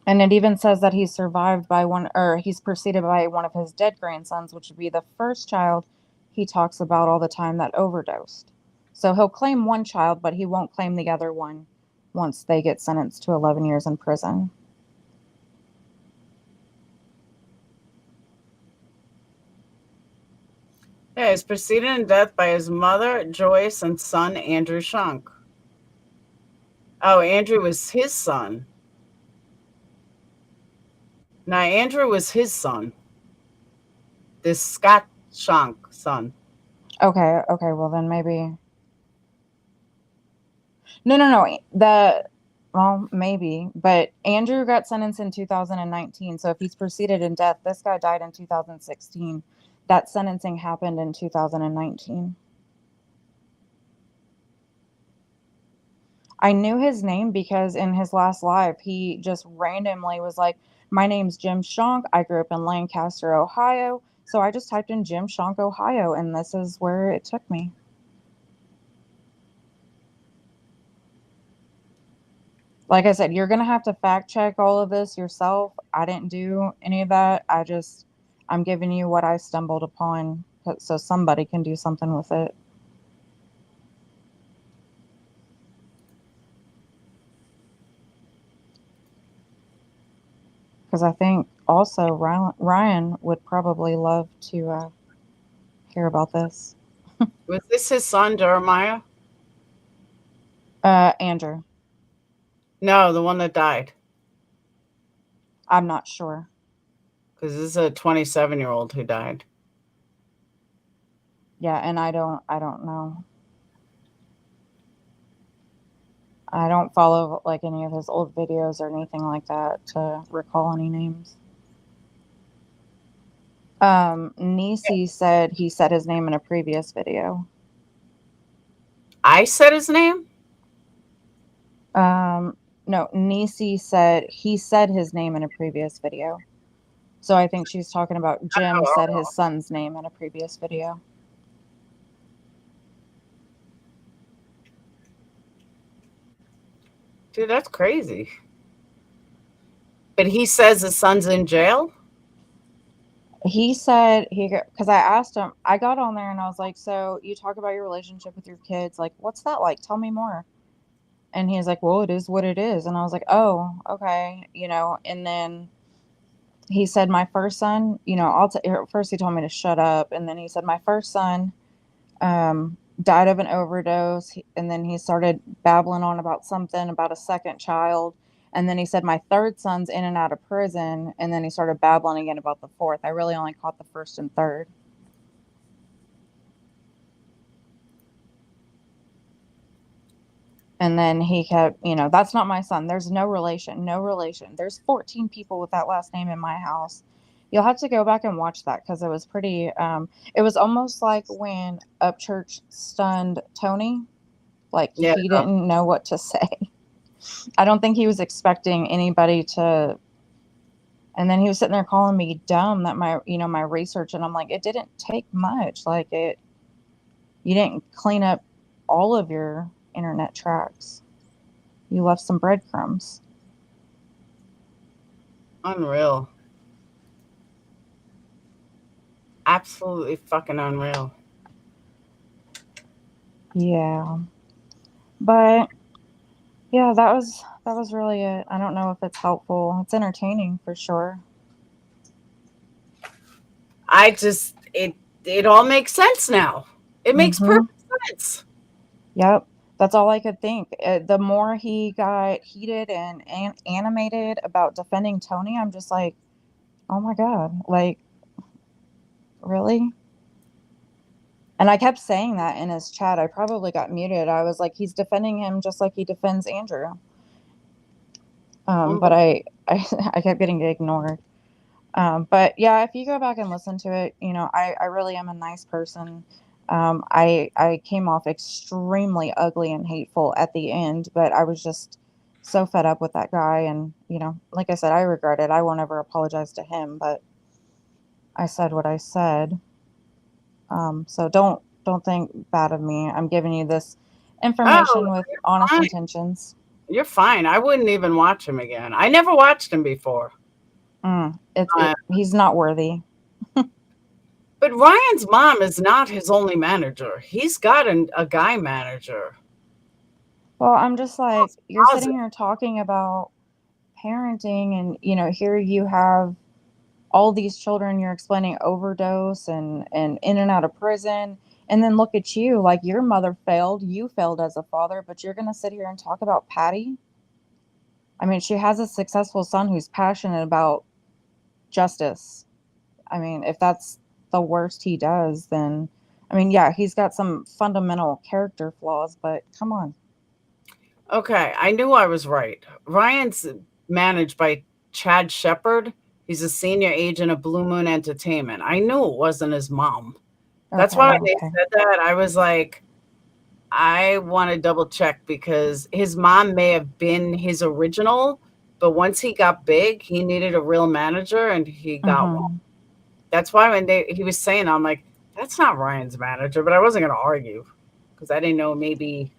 And it even says that he's survived by he's preceded by one of his dead grandsons, which would be the first child he talks about all the time that overdosed. So he'll claim one child, but he won't claim the other one once they get sentenced to 11 years in prison. Yeah, he's preceded in death by his mother, Joyce, and son, Andrew Shonk. Oh, Andrew was his son. Now, Andrew was his son. This Scott Shonk son. Okay, well then maybe. No. Well, maybe. But Andrew got sentenced in 2019. So if he's preceded in death, this guy died in 2016. That sentencing happened in 2019. I knew his name because in his last live, he just randomly was like, my name's Jim Shonk. I grew up in Lancaster, Ohio. So I just typed in Jim Shonk, Ohio, and this is where it took me. Like I said, you're going to have to fact check all of this yourself. I didn't do any of that. I'm giving you what I stumbled upon so somebody can do something with it. Because I think also Ryan would probably love to hear about this. Was this his son, Jeremiah? Andrew. No, the one that died. I'm not sure. Because this is a 27-year-old who died. Yeah, and I don't know. I don't follow like any of his old videos or anything like that to recall any names. Nisi said he said his name in a previous video. I said his name? No, Nisi said he said his name in a previous video. So I think she's talking about Jim said his son's name in a previous video. Dude, that's crazy. But he says his son's in jail? He said because I asked him, I got on there and I was like, so you talk about your relationship with your kids. Like, what's that like? Tell me more. And he's like, well, it is what it is. And I was like, oh, okay. And then he said, my first son, first he told me to shut up. And then he said, my first son died of an overdose. And then he started babbling on about something about a second child. And then he said, my third son's in and out of prison. And then he started babbling again about the fourth. I really only caught the first and third. And then he kept, that's not my son. There's no relation, no relation. There's 14 people with that last name in my house. You'll have to go back and watch that because it was pretty, it was almost like when Upchurch stunned Tony. Like Yeah. he didn't know what to say. I don't think he was expecting anybody to. And then he was sitting there calling me dumb that my research, and I'm like, it didn't take much. Like you didn't clean up all of your internet tracks. You left some breadcrumbs. Unreal. Absolutely fucking unreal. Yeah. But yeah, that was really it. I don't know if it's helpful. It's entertaining for sure. It all makes sense now. It makes perfect sense. Yep. That's all I could think. The more he got heated and animated about defending Tony, I'm just like, oh my God, like, really? And I kept saying that in his chat. I probably got muted. I was like, he's defending him just like he defends Andrew. But I kept getting ignored. But yeah, if you go back and listen to it, I really am a nice person. I came off extremely ugly and hateful at the end, but I was just so fed up with that guy. And, like I said, I regret it. I won't ever apologize to him, but I said what I said. So don't think bad of me. I'm giving you this information with honest intentions. You're fine. I wouldn't even watch him again. I never watched him before. He's not worthy. But Ryan's mom is not his only manager. He's got a guy manager. Well, I'm just like, you're sitting here talking about parenting and, here you have all these children, you're explaining overdose and in and out of prison. And then look at you, like your mother failed. You failed as a father, but you're going to sit here and talk about Patty. I mean, she has a successful son who's passionate about justice. I mean, if that's the worst he does, then, yeah, he's got some fundamental character flaws, but come on. Okay, I knew I was right. Ryan's managed by Chad Shepard. He's a senior agent of Blue Moon Entertainment. I knew it wasn't his mom. That's why when they said that, I was like, I want to double check because his mom may have been his original, but once he got big, he needed a real manager and he got one. That's why when he was saying, I'm like, that's not Ryan's manager, but I wasn't going to argue because I didn't know maybe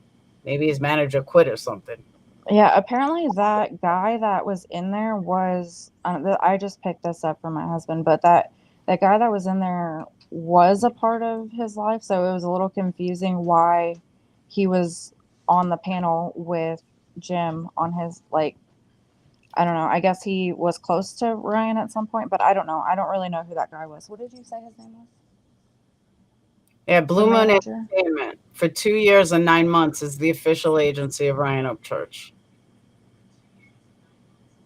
his manager quit or something. Yeah, apparently that guy that was in there was, I just picked this up from my husband, but that guy that was in there was a part of his life. So it was a little confusing why he was on the panel with Jim on his, like, I don't know. I guess he was close to Ryan at some point, but I don't know. I don't really know who that guy was. What did you say his name was? Yeah, Blue Moon Entertainment for 2 years and 9 months is the official agency of Ryan Upchurch.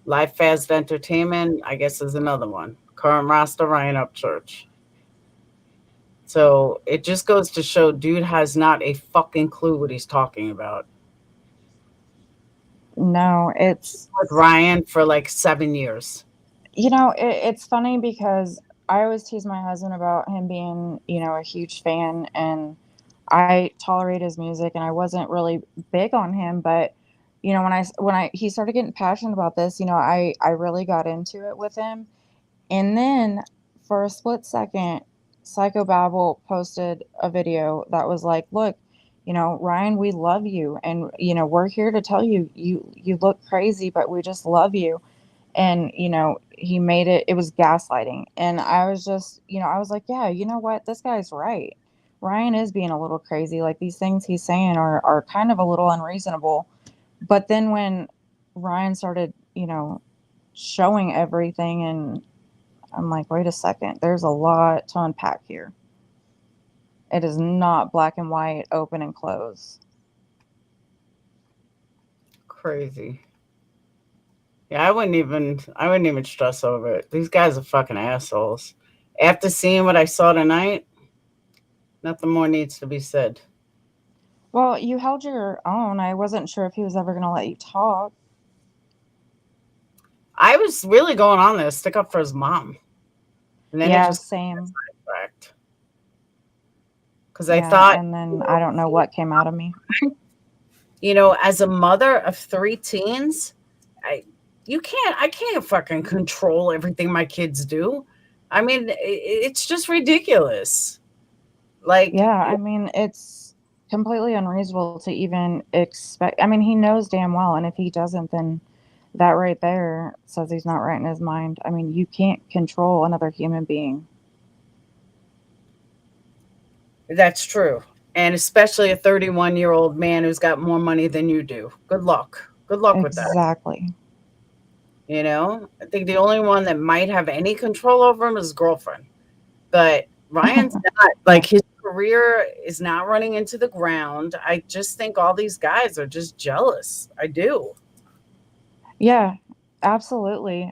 Life Fast Entertainment, I guess, is another one. Current roster, Ryan Upchurch. So it just goes to show dude has not a fucking clue what he's talking about. No, it's with Ryan for like 7 years. It's funny because I always tease my husband about him being, a huge fan, and I tolerate his music, and I wasn't really big on him, but when he started getting passionate about this, I really got into it with him. And then for a split second, Psychobabble posted a video that was like, look, Ryan, we love you. And, we're here to tell you, you look crazy, but we just love you. And, he made it was gaslighting. And I was just, I was like, yeah, you know what? This guy's right. Ryan is being a little crazy. Like these things he's saying are kind of a little unreasonable. But then when Ryan started, showing everything, and I'm like, wait a second, there's a lot to unpack here. It is not black and white, open and close. Crazy. Yeah, I wouldn't even stress over it. These guys are fucking assholes. After seeing what I saw tonight, nothing more needs to be said. Well, you held your own. I wasn't sure if he was ever going to let you talk. I was really going on there to stick up for his mom. And then it Yeah, just same. sidetracked. Because I Yeah, thought, and then I don't know what came out of me. you know, as a mother of 3 teens, I can't fucking control everything my kids do. I mean, it's just ridiculous. Like, Yeah, I mean, it's completely unreasonable to even expect. I mean, he knows damn well, and if he doesn't, then that right there says he's not right in his mind. I mean, you can't control another human being. that's true. And especially a 31-year-old man who's got more money than you do. Good luck. Good luck with that. Exactly. You know, I think the only one that might have any control over him is his girlfriend. But Ryan's not, like, his career is not running into the ground. I just think all these guys are just jealous. I do. Yeah, absolutely.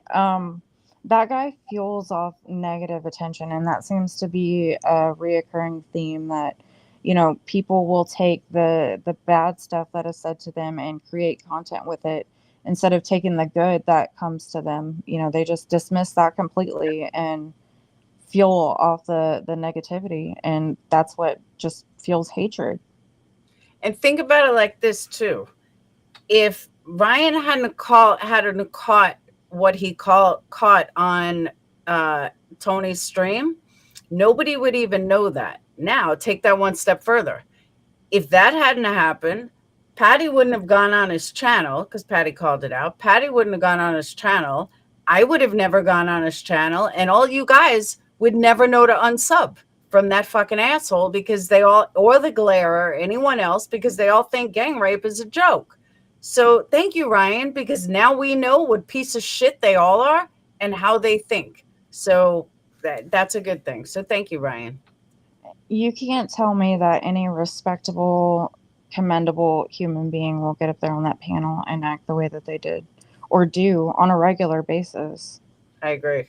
That guy fuels off negative attention, and that seems to be a reoccurring theme that, you know, people will take the bad stuff that is said to them and create content with it instead of taking the good that comes to them. You know, they just dismiss that completely and fuel off the negativity, and that's what just fuels hatred. And think about it like this too. If Ryan hadn't caught what he caught on Tony's stream, nobody would even know that. Now, take that one step further. If that hadn't happened, Patty wouldn't have gone on his channel because Patty called it out. Patty wouldn't have gone on his channel. I would have never gone on his channel, and all you guys would never know to unsub from that fucking asshole because they all, or the glare or anyone else, because they all think gang rape is a joke. So thank you, Ryan, because now we know what piece of shit they all are and how they think. So that's a good thing. So thank you, Ryan. You can't tell me that any respectable, commendable human being will get up there on that panel and act the way that they did or do on a regular basis. I agree.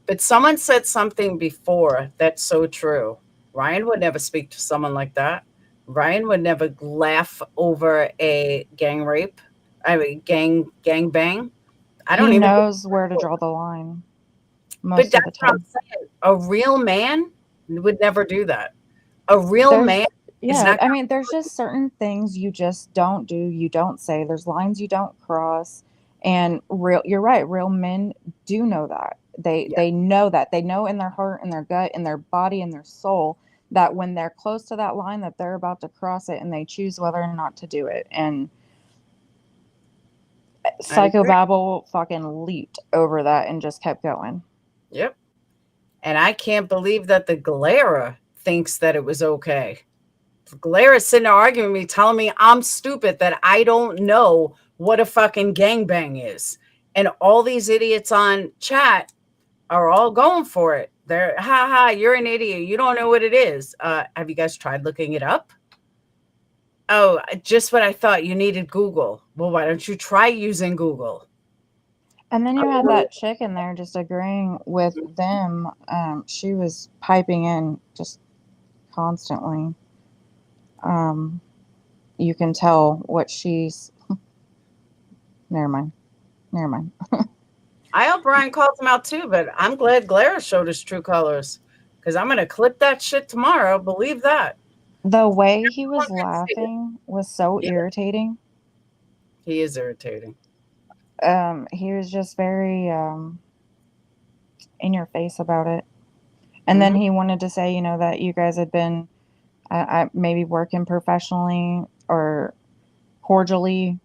But someone said something before that's so true. Ryan would never speak to someone like that. Ryan would never laugh over a gang rape. I mean, gang bang. I don't He even knows where to draw the line But most of that's the what I'm time. saying. A real man would never do that. A real There's, man is yeah, not I mean, there's just certain things you just don't do, you don't say. There's lines you don't cross. And you're right, real men do know that. They know that. They know in their heart, in their gut, in their body, in their soul that when they're close to that line that they're about to cross it, and they choose whether or not to do it. And Psychobabble fucking leaped over that and just kept going. Yep. And I can't believe that the Galera thinks that it was okay. Galera's sitting there arguing with me, telling me I'm stupid, that I don't know what a fucking gangbang is. And all these idiots on chat are all going for it. They're, ha ha, you're an idiot. You don't know what it is. Have you guys tried looking it up? Oh, just what I thought. You needed Google. Well, why don't you try using Google? And then you had that chick in there just agreeing with them. She was piping in just constantly. You can tell what she's. Never mind. I hope Brian calls him out too, but I'm glad Galera showed his true colors because I'm going to clip that shit tomorrow. Believe that. The way he was laughing was so irritating. He is irritating. He was just very in your face about it. And then he wanted to say, you know, that you guys had been maybe working professionally or cordially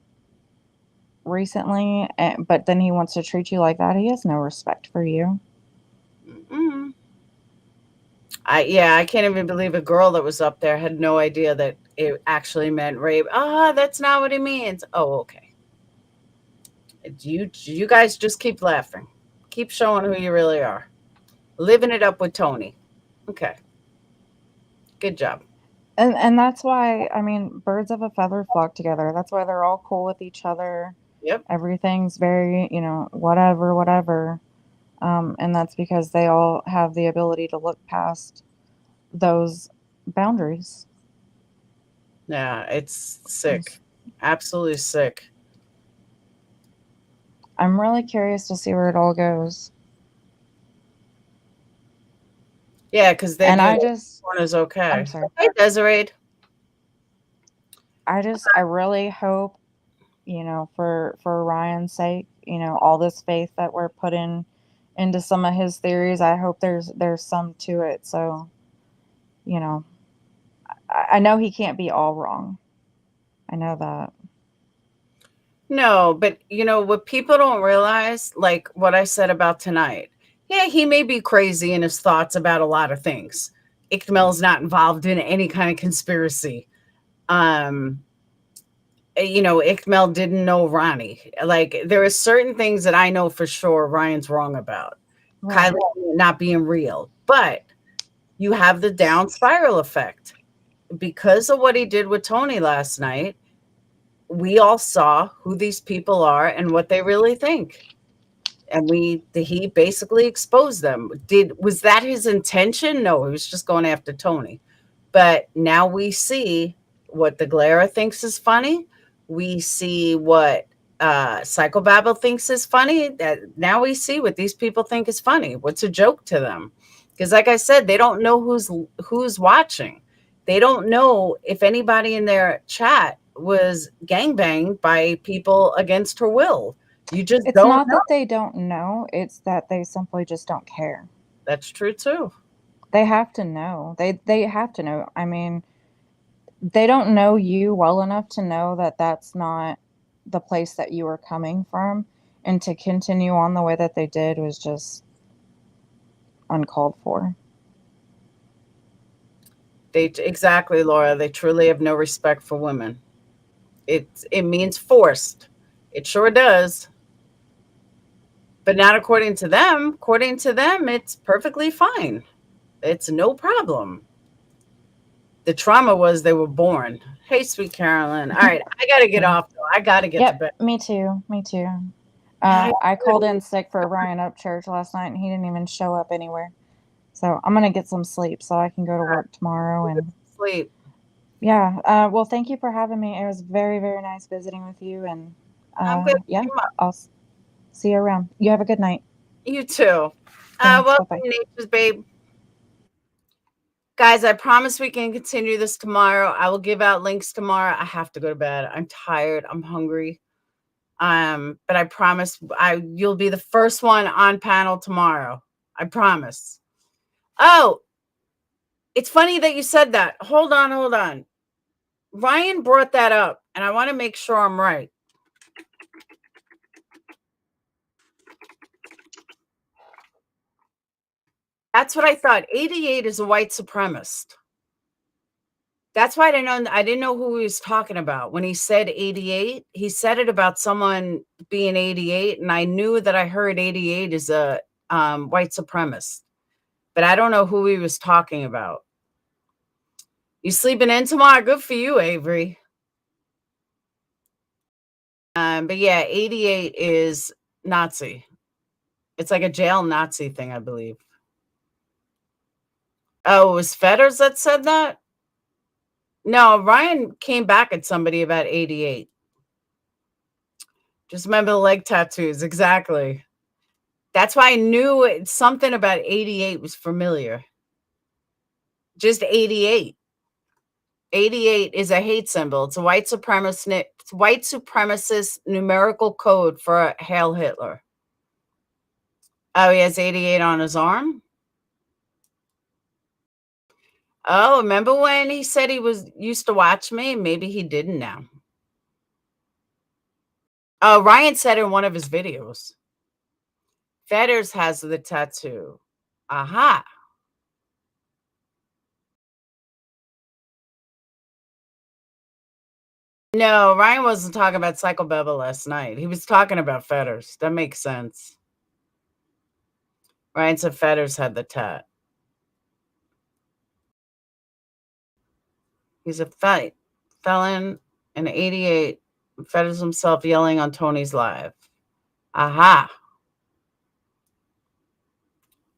recently, but then he wants to treat you like that. He has no respect for you. Mm-hmm. I can't even believe a girl that was up there had no idea that it actually meant rape. That's not what it means. Oh, okay. You guys just keep laughing. Keep showing who you really are. Living it up with Tony. Okay. Good job. And that's why, I mean, birds of a feather flock together. That's why they're all cool with each other. Yep. Everything's very, you know, whatever. And that's because they all have the ability to look past those boundaries. Yeah, it's sick. Absolutely sick. I'm really curious to see where it all goes. Yeah, because they And do. I just, One is okay. I'm sorry. Hey, Desiree. I really hope, you know, for Ryan's sake, you know, all this faith that we're putting into some of his theories, I hope there's some to it. So, you know, I know he can't be all wrong. I know that. No, but you know what people don't realize, like what I said about tonight. Yeah, he may be crazy in his thoughts about a lot of things. Ikmel's not involved in any kind of conspiracy. You know, Ikmel didn't know Ronnie. Like there are certain things that I know for sure Ryan's wrong about. Right. Kiely not being real, but you have the down spiral effect because of what he did with Tony last night. We all saw who these people are and what they really think. And he basically exposed them. Was that his intention? No, he was just going after Tony. But now we see what the Glera thinks is funny. We see what Psychobabble thinks is funny. That now we see what these people think is funny. What's a joke to them? Because like I said, they don't know who's watching. They don't know if anybody in their chat was gangbanged by people against her will. You just It's don't not know. that they don't know, it's that they simply just don't care. That's true too. They have to know. They have to know. I mean, they don't know you well enough to know that that's not the place that you were coming from, and to continue on the way that they did was just uncalled for. Exactly, Laura. They truly have no respect for women. It means forced. It sure does. But not according to them. According to them, it's perfectly fine. It's no problem. The trauma was they were born. Hey, sweet Carolyn. All right, I gotta get off though. I gotta get to bed. Me too. Me too. I called in sick for Ryan Upchurch last night, and he didn't even show up anywhere. So I'm gonna get some sleep so I can go to work tomorrow and sleep. Yeah. Well, thank you for having me. It was very, very nice visiting with you, and yeah, I'll see you around. You have a good night. You too. Thanks. Welcome, Bye-bye. Nature's Babe. Guys, I promise we can continue this tomorrow. I will give out links tomorrow. I have to go to bed. I'm tired. I'm hungry. But I promise you'll be the first one on panel tomorrow. I promise. Oh, it's funny that you said that. Hold on. Ryan brought that up, and I want to make sure I'm right. That's what I thought. 88 is a white supremacist. That's why I didn't know who he was talking about. When he said 88, he said it about someone being 88, and I knew that I heard 88 is a white supremacist. But I don't know who he was talking about. You sleeping in tomorrow? Good for you, Avery. But yeah, 88 is Nazi. It's like a jail Nazi thing, I believe. Oh, it was Fetters that said that? No, Ryan came back at somebody about 88. Just remember the leg tattoos. Exactly. That's why I knew something about 88 was familiar. Just 88. 88 is a hate symbol. It's a white supremacist numerical code for Hail Hitler. Oh, he has 88 on his arm? Oh, remember when he said he used to watch me? Maybe he didn't now. Oh, Ryan said in one of his videos. Fetters has the tattoo. Aha. No, Ryan wasn't talking about Psychobabble last night. He was talking about Fetters. That makes sense. Ryan said Fetters had the tat. He's a felon in 88. Fetters himself yelling on Tony's live. Aha.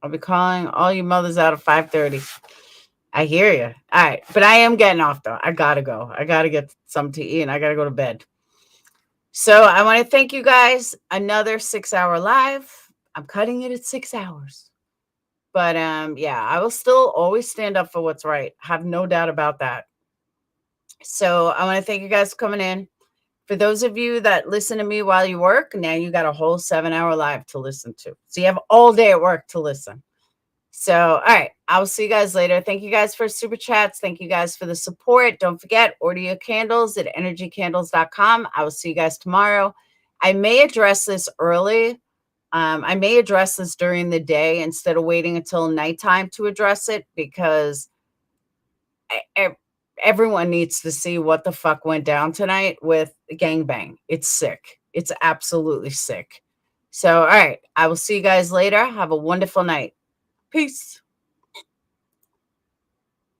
I'll be calling all you mothers out at 5:30. I hear you. All right. But I am getting off though. I gotta go. I gotta get something to eat and I gotta go to bed. So I want to thank you guys. Another 6-hour live. I'm cutting it at 6 hours. But yeah, I will still always stand up for what's right. Have no doubt about that. So I want to thank you guys for coming in. For those of you that listen to me while you work, now you got a whole 7-hour live to listen to. So you have all day at work to listen. So, all right, I will see you guys later. Thank you guys for super chats. Thank you guys for the support. Don't forget, order your candles at energycandles.com. I will see you guys tomorrow. I may address this early. I may address this during the day instead of waiting until nighttime to address it, because everyone needs to see what the fuck went down tonight with gangbang. It's sick. It's absolutely sick. So, all right, I will see you guys later. Have a wonderful night. Peace.